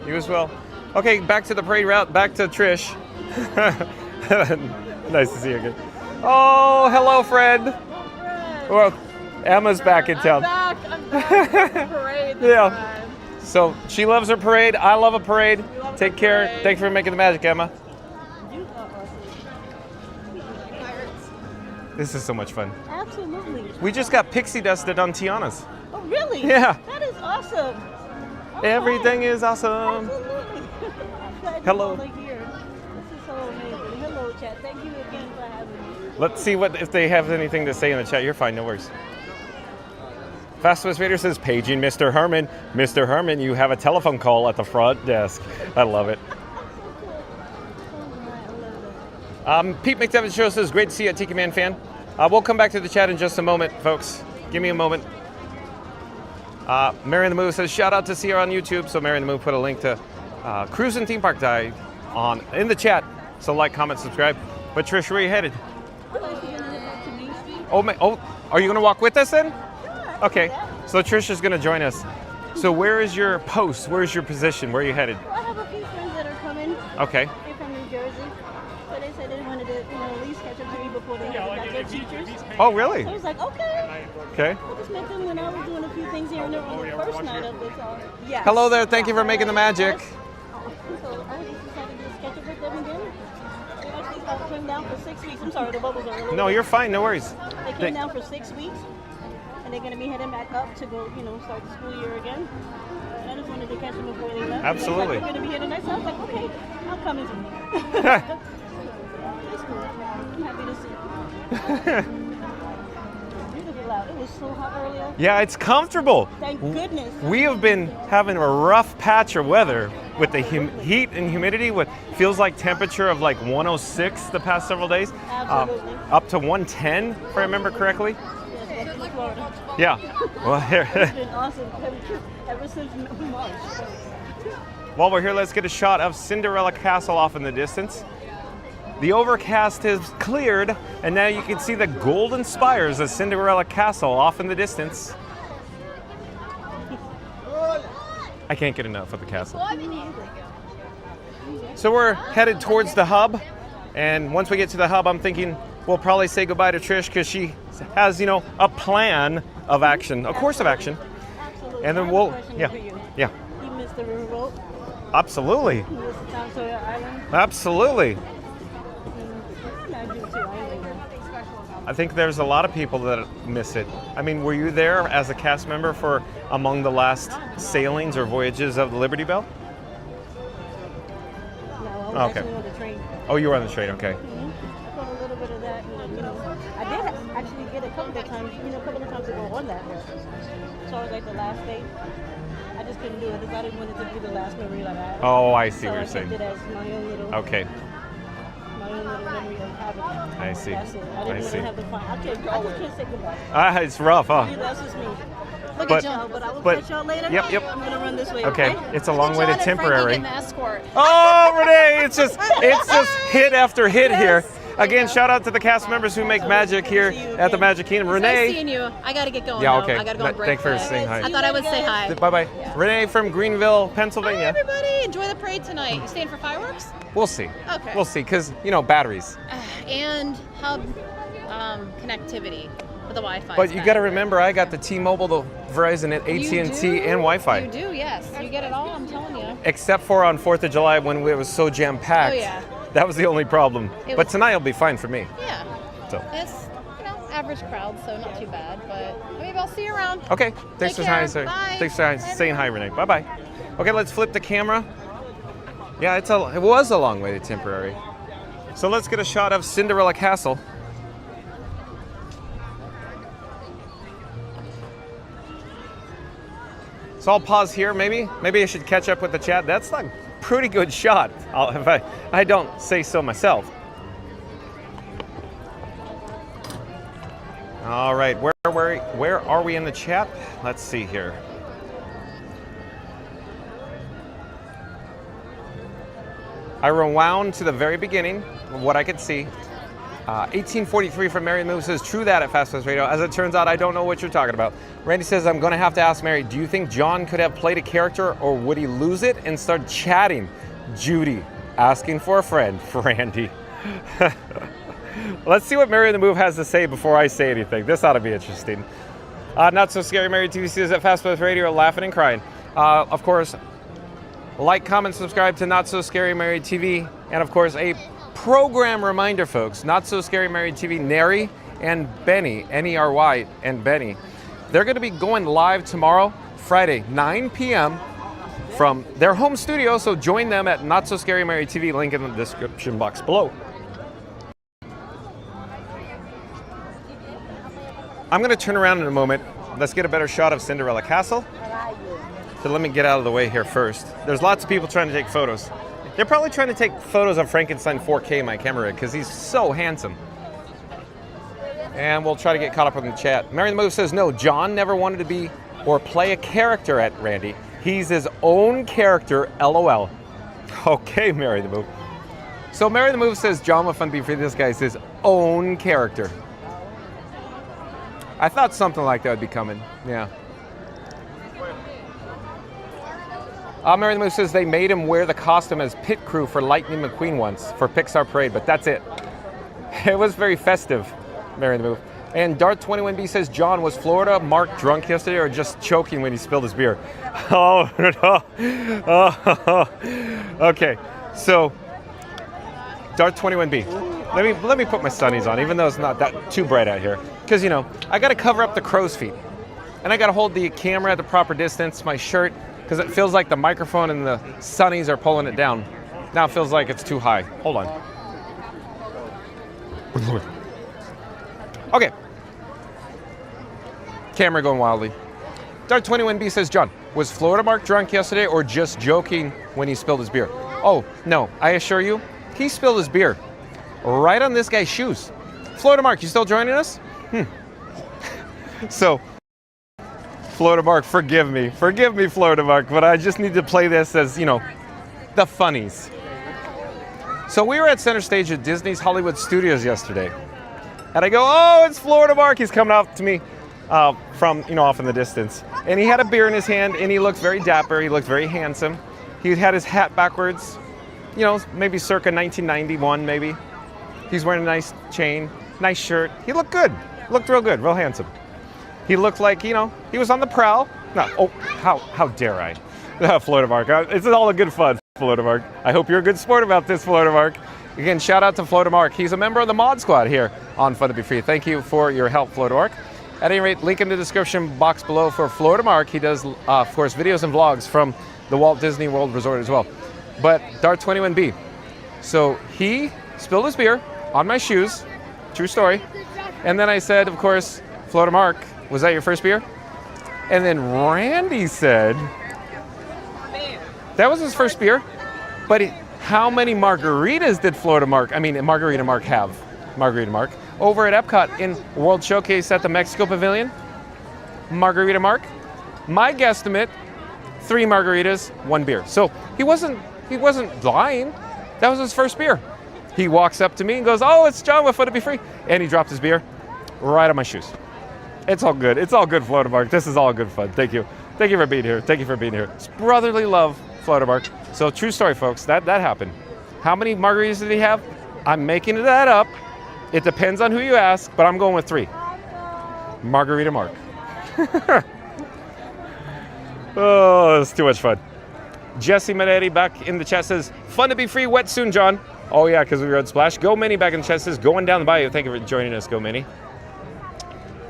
You as well. Okay, back to the parade route. Back to Trish. Nice to see you again. Oh, hello, Fred. Well, Emma's back in town. I'm back. Parade. Yeah. So she loves her parade. I love a parade. Take care. parade. Thanks for making the magic, Emma. This is so much fun. Absolutely. We just got pixie dusted on Tiana's. Oh, really? Yeah. That is awesome. Everything is awesome. Absolutely. Glad Hello. you all are here. This is so amazing. Hello, chat. Thank you again for having me. Let's see if they have anything to say in the chat. You're fine, no worries. Fastest Vader says, paging Mr. Herman. Mr. Herman, you have a telephone call at the front desk. I love it. Pete McDevitt Show says, great to see you, Tiki Man fan. We'll come back to the chat in just a moment, folks. Give me a moment. Mary and the Move says, shout out to Sierra on YouTube. So Mary and the Move put a link to Cruising Theme Park Guide in the chat. So like, comment, subscribe. But Trish, where are you headed? Oh, are you going to walk with us then? Okay, so Trish is going to join us. So where is your post? Where is your position? Where are you headed? Well, I have a few friends that are coming. Okay. They're from New Jersey. So they said they wanted to, at least catch up to me before they had to their teachers. Oh, really? So I was like, okay. Okay. I just met them when I was doing a few things here and there on the first night of this. Yeah. Hello there. Thank you for making the magic. So I just decided to just catch up with them again. They actually came down for 6 weeks. I'm sorry, the bubbles are really No, you're fine. No worries. They came down for 6 weeks. And they're going to be heading back up to go, start the school year again. And I just wanted to catch them before they left. Absolutely. They're going to be here tonight, so I was like, okay, I'll come and see. That's cool. I'm happy to see you. Beautiful out. It was so hot earlier. Yeah, it's comfortable. Thank goodness. We have been having a rough patch of weather with the heat and humidity. What feels like temperature of like 106 the past several days. Absolutely. Up to 110, if I remember correctly. Yes, welcome to Florida. Yeah. Well, here. It's been awesome ever since March. While we're here, let's get a shot of Cinderella Castle off in the distance. The overcast is cleared, and now you can see the golden spires of Cinderella Castle off in the distance. I can't get enough of the castle. So we're headed towards the hub, and once we get to the hub, I'm thinking we'll probably say goodbye to Trish because she has, you know, a plan of action, a course of action. Absolutely. And then I have we'll, a question yeah, for you. yeah, You missed the river boat? absolutely, You missed the Tom Sawyer Island? absolutely. I do too. I ain't there. I think there's a lot of people that miss it. I mean, were you there as a cast member for among the last sailings or voyages of the Liberty Bell? No, I was Okay. actually on the train. Oh, you were on the train, okay. I caught a little bit of that, and, you know, I did actually get a couple of times, you know, a couple of times to go on that river. So it was like the last day. I just couldn't do it because I didn't want it to be the last memory that I had. Oh, I see so what you're I kept saying. it as my own little, Okay, my own little memory of having it. I see. That's it. I I didn't want see. to have the fun. I just can't say goodbye. It's rough, huh? That's just me. Look But- at y'all, but I will but- catch y'all later. Yep, yep. I'm gonna run this way. Okay, it's a long way to temporary. escort. Oh, Renee, it's just hit after hit here. Again, shout out to the cast members who make magic here at the Magic Kingdom. Nice Renee. seeing you. I gotta get going. Yeah, though. okay. I gotta go on break. Thanks for saying hi. I thought I would say hi. Bye-bye. Renee from Greenville, Hi, Pennsylvania. everybody. Enjoy the parade tonight. You staying for fireworks? We'll see. Okay. We'll see, because, you know, batteries. And hub connectivity for the Wi-Fi. But you got to remember, I got the T-Mobile, the Verizon, and AT&T, and Wi-Fi. You do, yes. You get it all, I'm telling you. Except for on 4th of July when it was so jam-packed. Oh, yeah. That was the only problem. It But was- tonight will be fine for me. Yeah. So. It's, you know, average crowd, so not too bad. But maybe I'll see you around. Okay. Thanks Take for care. sir. Bye. Thanks for saying hi, Renee. Bye-bye. Okay, let's flip the camera. Yeah, it was a long way to temporary. So let's get a shot of Cinderella Castle. So I'll pause here, maybe. Maybe I should catch up with the chat. That's like a pretty good shot, if I don't say so myself. All right, where are we in the chat? Let's see here. I rewound to the very beginning of what I could see. 1843 from Mary Move says, true that at Fast Pass Radio. As it turns out, I don't know what you're talking about. Randy says, I'm going to have to ask Mary, do you think John could have played a character or would he lose it and start chatting? Judy, asking for a friend for Randy. Let's see what Mary the Move has to say before I say anything. This ought to be interesting. Not So Scary Mary TV says at Fast Pass Radio, laughing and crying. Of course, like, comment, subscribe to Not So Scary Mary TV. And of course, a program reminder, folks, Not So Scary Mary TV, Neri and Benny, N-E-R-Y and Benny, they're going to be going live tomorrow, Friday, 9 p.m. from their home studio, so join them at Not So Scary Mary TV, link in the description box below. I'm going to turn around in a moment. Let's get a better shot of Cinderella Castle. So let me get out of the way here first. There's lots of people trying to take photos. They're probably trying to take photos of Frankenstein 4K, my camera rig, because he's so handsome. And we'll try to get caught up in the chat. Mary the Move says, no, John never wanted to be or play a character at Randy. He's his own character, LOL. Okay, Mary the Move. So Mary the Move says, John with Fun Be Free, this guy's his own character. I thought something like that would be coming, yeah. Mary the Moose says they made him wear the costume as pit crew for Lightning McQueen once for Pixar Parade, but that's it. It was very festive, Mary the Move. And Dart21B says John, was Florida Mark drunk yesterday or just choking when he spilled his beer? Oh, no. Oh, okay. So, Dart21B, let me put my sunnies on, even though it's not that too bright out here. Because, you know, I got to cover up the crow's feet. And I got to hold the camera at the proper distance, my shirt, because it feels like the microphone and the sunnies are pulling it down. Now it feels like it's too high. Hold on. Okay. Camera going wildly. Dart21B says, John, was Florida Mark drunk yesterday or just joking when he spilled his beer? Oh, no, I assure you, he spilled his beer right on this guy's shoes. Florida Mark, you still joining us? So, Florida Mark, forgive me, Florida Mark, but I just need to play this as, you know, the funnies. So we were at center stage at Disney's Hollywood Studios yesterday. And I go, oh, it's Florida Mark. He's coming up to me. from, off in the distance. And he had a beer in his hand, and he looked very dapper. He looked very handsome. He had his hat backwards, maybe circa 1991, maybe. He's wearing a nice chain, nice shirt. He looked good. Looked real good, real handsome. He looked like, he was on the prowl. No, how dare I? Florida Mark. It's all a good fun, Florida Mark. I hope you're a good sport about this, Florida Mark. Again, shout out to Florida Mark. He's a member of the Mod Squad here on Fun to Be Free. Thank you for your help, Florida Mark. At any rate, link in the description box below for Florida Mark. He does, of course, videos and vlogs from the Walt Disney World Resort as well. But Dart 21B. So he spilled his beer on my shoes. True story. And then I said, of course, Florida Mark, was that your first beer? And then Randy said, that was his first beer, but how many margaritas did Margarita Mark have? Margarita Mark. Over at Epcot in World Showcase at the Mexico Pavilion, Margarita Mark, my guesstimate, 3 margaritas, 1 beer. So he wasn't lying. That was his first beer. He walks up to me and goes, oh, it's John with Fun to Be Free. And he dropped his beer right on my shoes. It's all good. It's all good, Florida Mark. This is all good fun. Thank you. Thank you for being here. Thank you for being here. It's brotherly love, Florida Mark. So true story, folks. That happened. How many margaritas did he have? I'm making that up. It depends on who you ask, but I'm going with 3. Margarita Mark. Oh, it's too much fun. Jesse Manetti back in the chat says, fun to be free, wet soon, John. Oh yeah, because we rode Splash. Go Minnie back in the chat says, going down the bayou. Thank you for joining us, Go Minnie.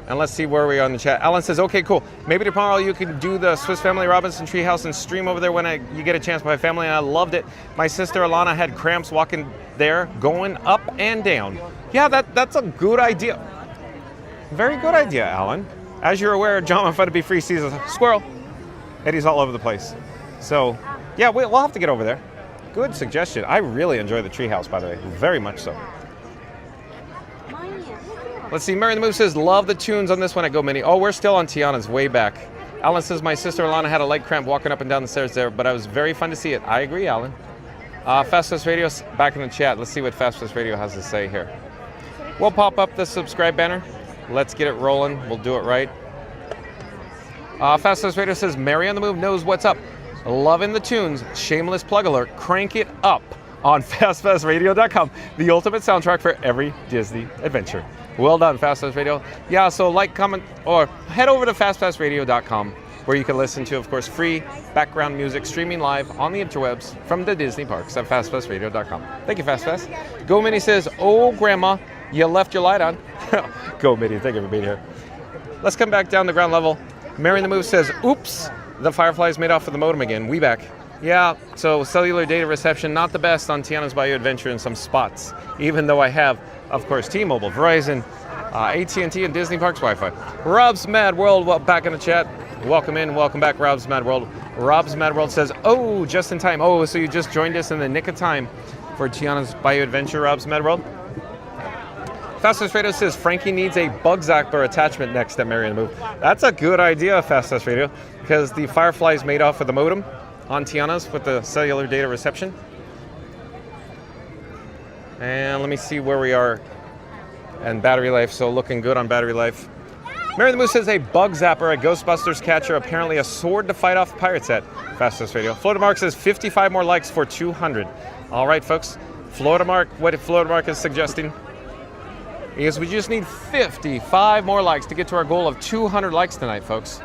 And let's see where we are in the chat. Alan says, okay, cool. Maybe tomorrow you can do the Swiss Family Robinson Treehouse and stream over there when you get a chance. My family and I loved it. My sister Alana had cramps walking there, going up and down. Yeah, that's a good idea. Very good idea, Alan. As you're aware, John on Fun to Be Free sees a squirrel, and he's all over the place. So, yeah, we'll have to get over there. Good suggestion. I really enjoy the treehouse, by the way. Very much so. Let's see, Mary the Move says, love the tunes on this one at Go Mini. Oh, we're still on Tiana's way back. Alan says, my sister Alana had a leg cramp walking up and down the stairs there, but it was very fun to see it. I agree, Alan. Fast Fest Radio's back in the chat. Let's see what Fast Fest Radio has to say here. We'll pop up the subscribe banner. Let's get it rolling. We'll do it right. Fast Fest Radio says, Mary on the Move knows what's up. Loving the tunes. Shameless plug alert. Crank it up on fastfestradio.com. The ultimate soundtrack for every Disney adventure. Well done, Fast Fest Radio. Yeah, so like, comment, or head over to fastfestradio.com where you can listen to, of course, free background music streaming live on the interwebs from the Disney parks at fastfestradio.com. Thank you, Fast Fest. Go Minnie says, oh, Grandma, you left your light on. Go Minnie, thank you for being here. Let's come back down the ground level. Mary the Move says, oops, the Fireflies made off with the modem again. We back. Yeah, so cellular data reception, not the best on Tiana's Bayou Adventure in some spots, even though I have, of course, T-Mobile, Verizon, AT&T, and Disney Parks Wi-Fi. Rob's Mad World, back in the chat. Welcome in, welcome back, Rob's Mad World. Rob's Mad World says, oh, just in time. Oh, so you just joined us in the nick of time for Tiana's Bayou Adventure, Rob's Mad World. Fastest Radio says, Frankie needs a bug zapper attachment next at Mary and the Move. That's a good idea, Fastest Radio, because the Fireflies made off with the modem on Tiana's with the cellular data reception. And let me see where we are and battery life. So looking good on battery life. Mary the Moose says a bug zapper, a Ghostbusters catcher, apparently a sword to fight off the pirates at Fastest Radio. Florida Mark says 55 more likes for 200. All right, folks. Florida Mark, what Florida Mark is suggesting is we just need 55 more likes to get to our goal of 200 likes tonight, folks.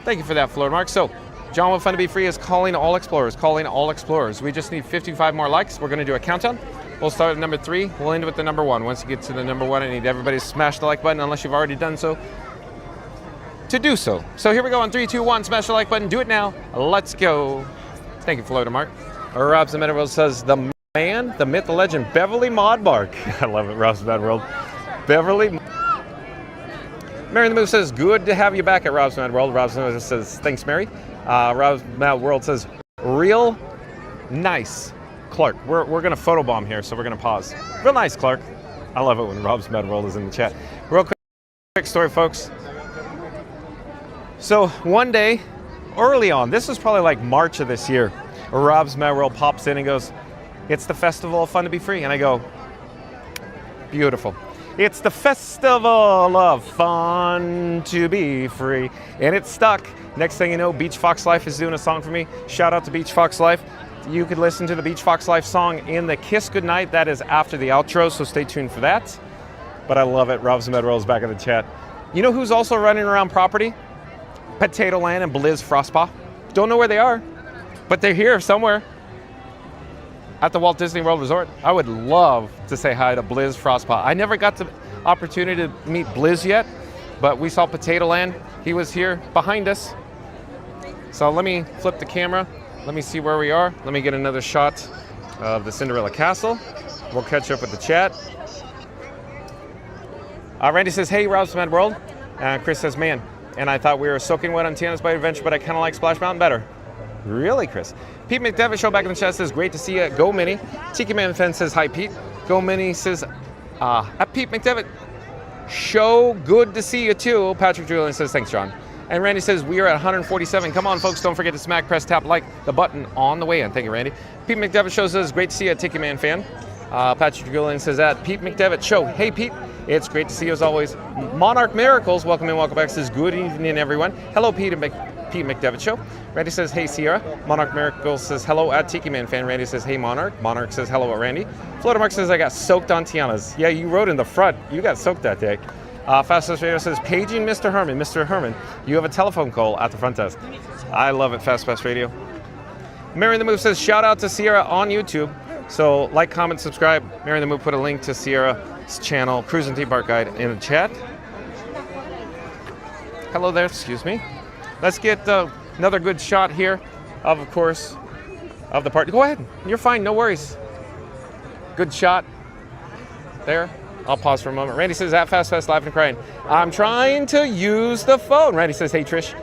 Thank you for that, Florida Mark. So John with Fun to Be Free is calling all explorers. We just need 55 more likes. We're going to do a countdown. We'll start at number 3. We'll end with the number 1. Once you get to the number 1, I need everybody to smash the like button, unless you've already done so, to do so. So here we go on 3, 2, 1. Smash the like button. Do it now. Let's go. Thank you, Florida Mark. Rob's Mad World says, the man, the myth, the legend, Beverly Modmark. I love it, Rob's Mad World. Beverly. Mary the Move says, good to have you back at Rob's Mad World. Rob's Mad World says, thanks, Mary. Rob's Mad World says, real nice. Clark, we're going to photobomb here, so we're going to pause. Real nice, Clark. I love it when Rob's Mad World is in the chat. Real quick story, folks. So one day, early on, this was probably like March of this year, Rob's Mad World pops in and goes, it's the Festival of Fun to Be Free. And I go, Beautiful. It's the festival of fun to be free. And it's stuck. Next thing you know, Beach Fox Life is doing a song for me. Shout out to Beach Fox Life. You could listen to the Beach Fox Life song in the Kiss Goodnight. That is after the outro, so stay tuned for that. But I love it. Rob's Medroll is back in the chat. You know who's also running around property? Potato Land and Blizz Frostpaw. Don't know where they are, but they're here somewhere at the Walt Disney World Resort. I would love to say hi to Blizz Frostpaw. I never got the opportunity to meet Blizz yet, but we saw Potato Land. He was here behind us. So let me flip the camera. Let me see where we are. Let me get another shot of the Cinderella Castle. We'll catch up with the chat. Randy says, hey, Rob's Mad World. Chris says, man, and I thought we were soaking wet on Tiana's Bayou Adventure, but I kind of like Splash Mountain better. Really, Chris? Pete McDevitt show back in the chat says, great to see you. Go Minnie. Tiki Man Fan says, hi, Pete. Go Minnie says, at Pete McDevitt show, good to see you too. Patrick Julian says, thanks, John. And Randy says, we are at 147. Come on, folks, don't forget to smack, press, tap, like the button on the way in. Thank you, Randy. Pete McDevitt show says, great to see you, Tiki Man Fan. Patrick Julian says, at Pete McDevitt show, hey, Pete. It's great to see you as always. Monarch Miracles, welcome in, welcome back. Says, good evening, everyone. Hello, Pete McDevitt show. Randy says, hey, Sierra. Monarch Miracles says, hello at Tiki Man Fan. Randy says, hey, Monarch. Monarch says, hello at Randy. Florida Mark says, I got soaked on Tiana's. Yeah, you rode in the front. You got soaked that day. Fastest Radio says, paging Mr. Herman. Mr. Herman, you have a telephone call at the front desk. I love it, Fast Radio. Mary the Move says, shout out to Sierra on YouTube. So like, comment, subscribe. Mary the Move put a link to Sierra's channel, Cruising Theme Park Guide, in the chat. Hello there, excuse me. Let's get another good shot here of course, of the party. Go ahead, you're fine, no worries. Good shot there. I'll pause for a moment. Randy says, at Fast laughing and crying. I'm trying to use the phone. Randy says, hey, Trish.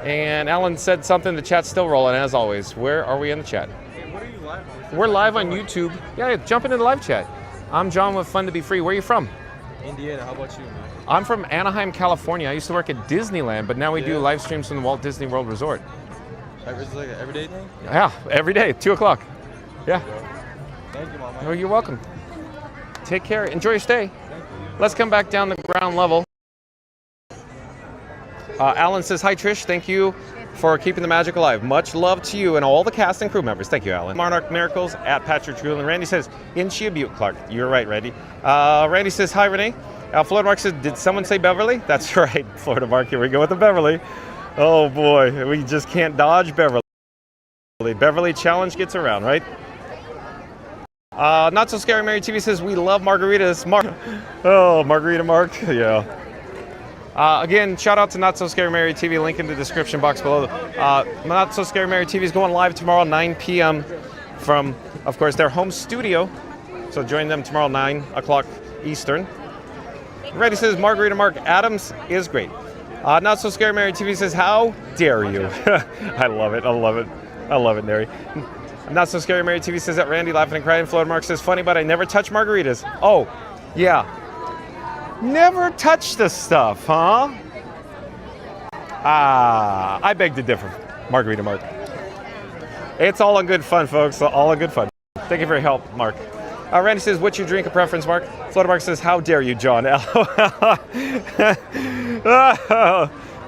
And Alan said something, the chat's still rolling, as always. Where are we in the chat? What are you live on? We're live on YouTube. Yeah, jump into the live chat. I'm John with Fun to Be Free. Where are you from? Indiana, how about you, man? I'm from Anaheim, California. I used to work at Disneyland, but now we do live streams from the Walt Disney World Resort. Is it like an everyday thing? Yeah, every day, 2 o'clock. Yeah. Thank you, Mama. Oh, you're welcome. Take care. Enjoy your stay. Let's come back down the ground level. Alan says, hi, Trish. Thank you for keeping the magic alive. Much love to you and all the cast and crew members. Thank you, Alan. Monarch Miracles at Patrick Julian. Randy says, in Chia Butte, Clark. You're right, Randy. Randy says, hi, Renee. Florida Mark says, did someone say Beverly? That's right, Florida Mark. Here we go with the Beverly. Oh, boy. We just can't dodge Beverly. Beverly challenge gets around, right? Not So Scary Mary TV says, we love margaritas. Oh, Margarita Mark. Yeah. Again, shout out to Not So Scary Mary TV. Link in the description box below. Not So Scary Mary TV is going live tomorrow, 9 p.m. from, of course, their home studio. So join them tomorrow, 9 o'clock Eastern. Randy says, Margarita Mark Adams is great. Not So Scary Mary TV says, how dare you? I love it. I love it. I love it, Mary. Not So Scary Mary TV says that Randy laughing and crying. Florida Mark says, funny, but I never touch margaritas. Oh, yeah. Never touch the stuff, huh? I beg to differ, Margarita Mark. It's all in good fun, folks. All in good fun. Thank you for your help, Mark. Randy says, what's your drink of preference, Mark? Florida Mark says, how dare you, John? Mary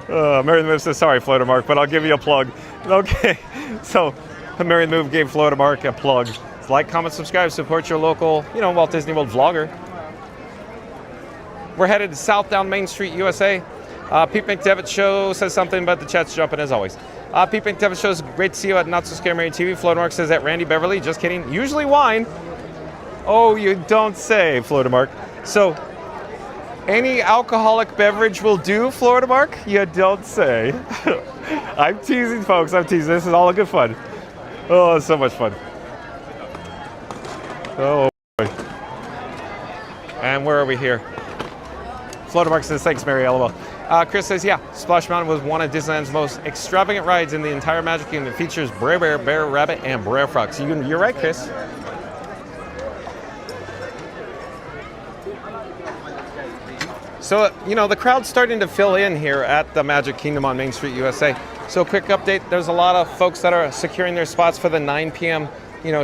the Move says, sorry, Florida Mark, but I'll give you a plug. Okay, so Mary the Move gave Florida Mark a plug. Like, comment, subscribe, support your local, Walt Disney World vlogger. We're headed south down Main Street, USA. Pete McDevitt Show says something, but the chat's jumping as always. Pete McDevitt Show is great to see you at Not So Scary Mary TV. Florida Mark says that Randy Beverly, just kidding, usually wine. Oh, you don't say, Florida Mark. So, any alcoholic beverage will do, Florida Mark? You don't say. I'm teasing, folks. I'm teasing. This is all a good fun. Oh, it's so much fun. Oh, boy. And where are we here? Florida Mark says, thanks, Mary LOL. Chris says, yeah, Splash Mountain was one of Disneyland's most extravagant rides in the entire Magic Kingdom. It features Brer Bear, Bear Rabbit, and Brer Fox. You're right, Chris. So, the crowd's starting to fill in here at the Magic Kingdom on Main Street, USA. So, quick update, there's a lot of folks that are securing their spots for the 9 p.m.,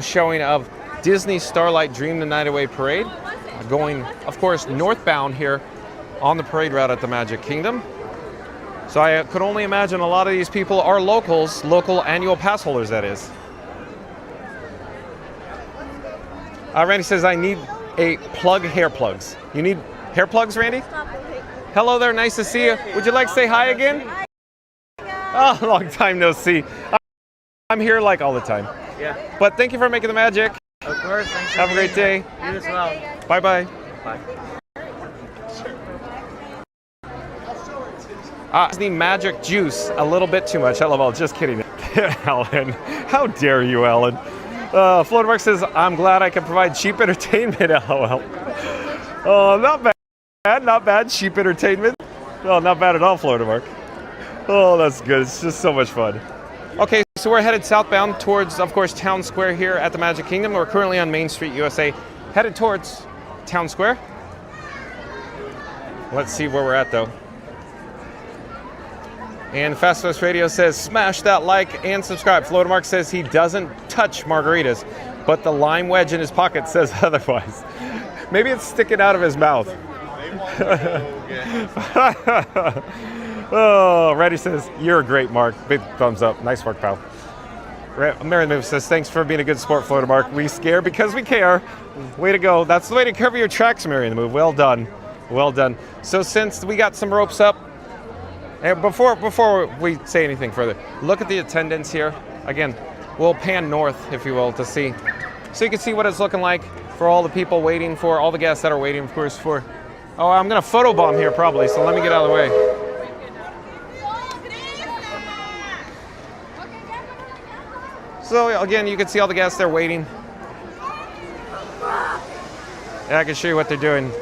showing of Disney Starlight Dream the Night Away Parade. going, of course, northbound here on the parade route at the Magic Kingdom. So I could only imagine a lot of these people are locals, local annual pass holders, that is. Randy says, I need a plug hair plugs. You need hair plugs, Randy? Hello there, nice to see you. Would you like to say hi again? Oh, long time no see. I'm here like all the time. Yeah. But thank you for making the magic. Of course, thanks. Have a great day. You as well. Bye-bye. Bye. Disney magic juice, a little bit too much. LOL, just kidding. Ellen, how dare you, Ellen? Floatermark says, I'm glad I can provide cheap entertainment, LOL. Oh, not bad, not bad, cheap entertainment. Oh, not bad at all, Floatermark. Oh, that's good, it's just so much fun. Okay, so we're headed southbound towards, of course, Town Square here at the Magic Kingdom. We're currently on Main Street, USA, headed towards Town Square. Let's see where we're at, though. And Fast Fest Radio says, smash that like and subscribe. Floatermark says he doesn't touch margaritas, but the lime wedge in his pocket says otherwise. Maybe it's sticking out of his mouth. Oh, Reddy says, you're great, Mark. Big thumbs up. Nice work, pal. Mary Move says, thanks for being a good sport, Floatermark. We scare because we care. Way to go. That's the way to cover your tracks, Mary in the Move. Well done. Well done. So since we got some ropes up, and before we say anything further, look at the attendance here. Again, we'll pan north, if you will, to see. So you can see what it's looking like for all the people waiting for, all the guests that are waiting, of course, for... Oh, I'm going to photobomb here probably, so let me get out of the way. So again, you can see all the guests there waiting. Yeah, I can show you what they're doing.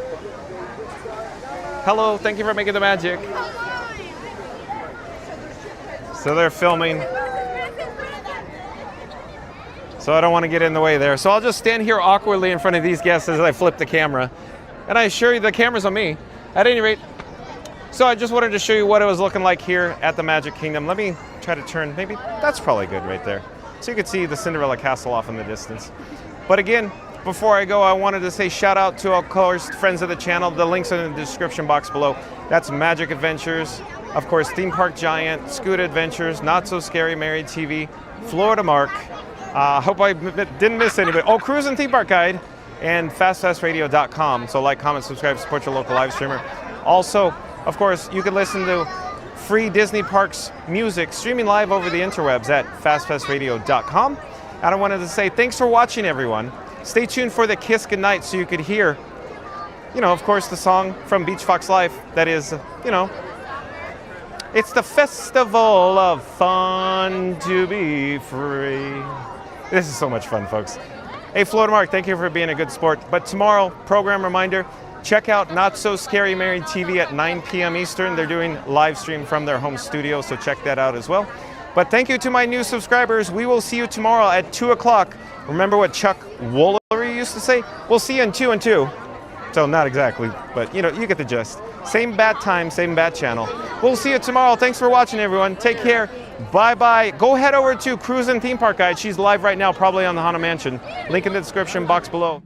Hello, thank you for making the magic. So they're filming. So I don't want to get in the way there. So I'll just stand here awkwardly in front of these guests as I flip the camera. And I assure you the camera's on me. At any rate, so I just wanted to show you what it was looking like here at the Magic Kingdom. Let me try to turn, maybe that's probably good right there. So you can see the Cinderella Castle off in the distance. But again, before I go, I wanted to say shout out to, of course, friends of the channel. The links are in the description box below. That's Magic Adventures, of course, Theme Park Giant, Scoot Adventures, Not So Scary Married TV, Florida Mark. Hope I didn't miss anybody. Oh, Cruise and Theme Park Guide, and fastfastradio.com. So like, comment, subscribe, support your local live streamer. Also, of course, you can listen to free Disney Parks music streaming live over the interwebs at fastfastradio.com. And I wanted to say thanks for watching, everyone. Stay tuned for the Kiss Goodnight so you could hear, you know, of course, the song from Beach Fox Life that is, you know, it's the festival of fun to be free. This is so much fun, folks. Hey, Floatermark, thank you for being a good sport. But tomorrow, program reminder, check out Not So Scary Married TV at 9 p.m. Eastern. They're doing live stream from their home studio, so check that out as well. But thank you to my new subscribers. We will see you tomorrow at 2 o'clock. Remember what Chuck Woolery used to say? We'll see you in 2 and 2. So not exactly, but you know, you get the gist. Same bat time, same bat channel. We'll see you tomorrow. Thanks for watching, everyone. Take care. Bye-bye. Go head over to Cruise and Theme Park Guide. She's live right now, probably on the Haunted Mansion. Link in the description box below.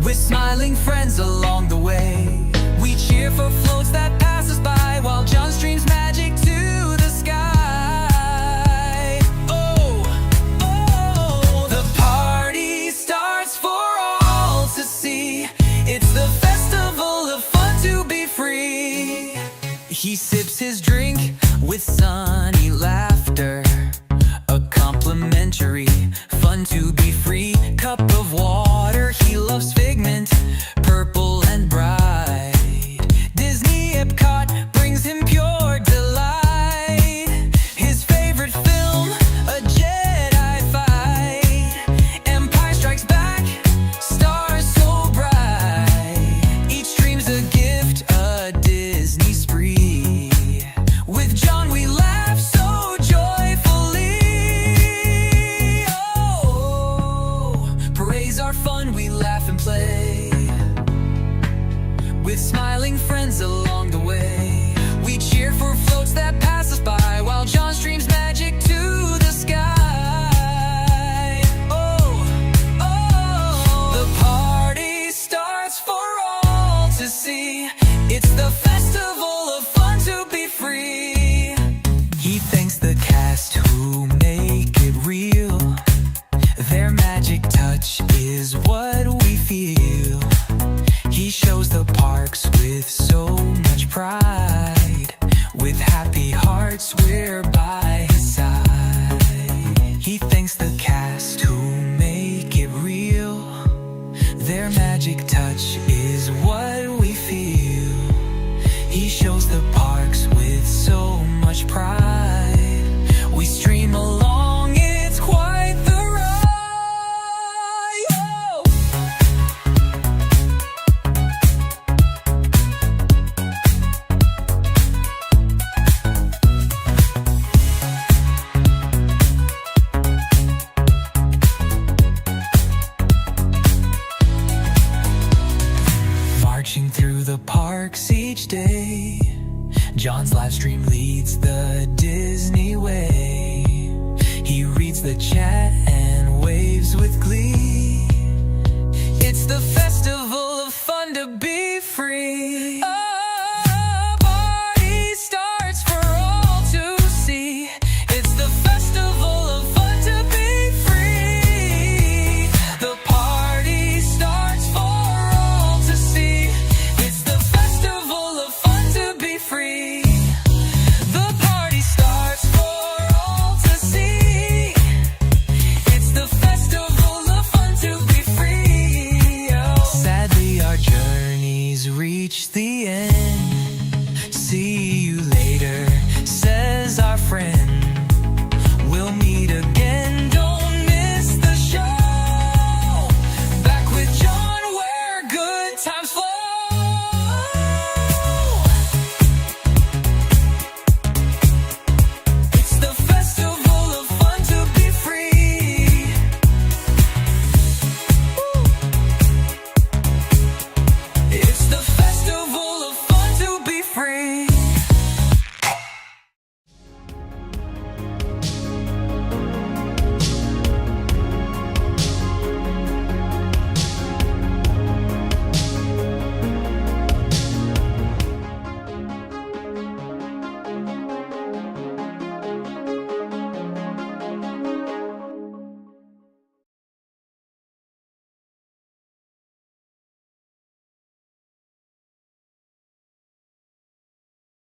With smiling friends along the way, we cheer for floats that pass us by while John streams magic to the sky. John's live stream leads the Disney way. He reads the chat and waves with glee. It's the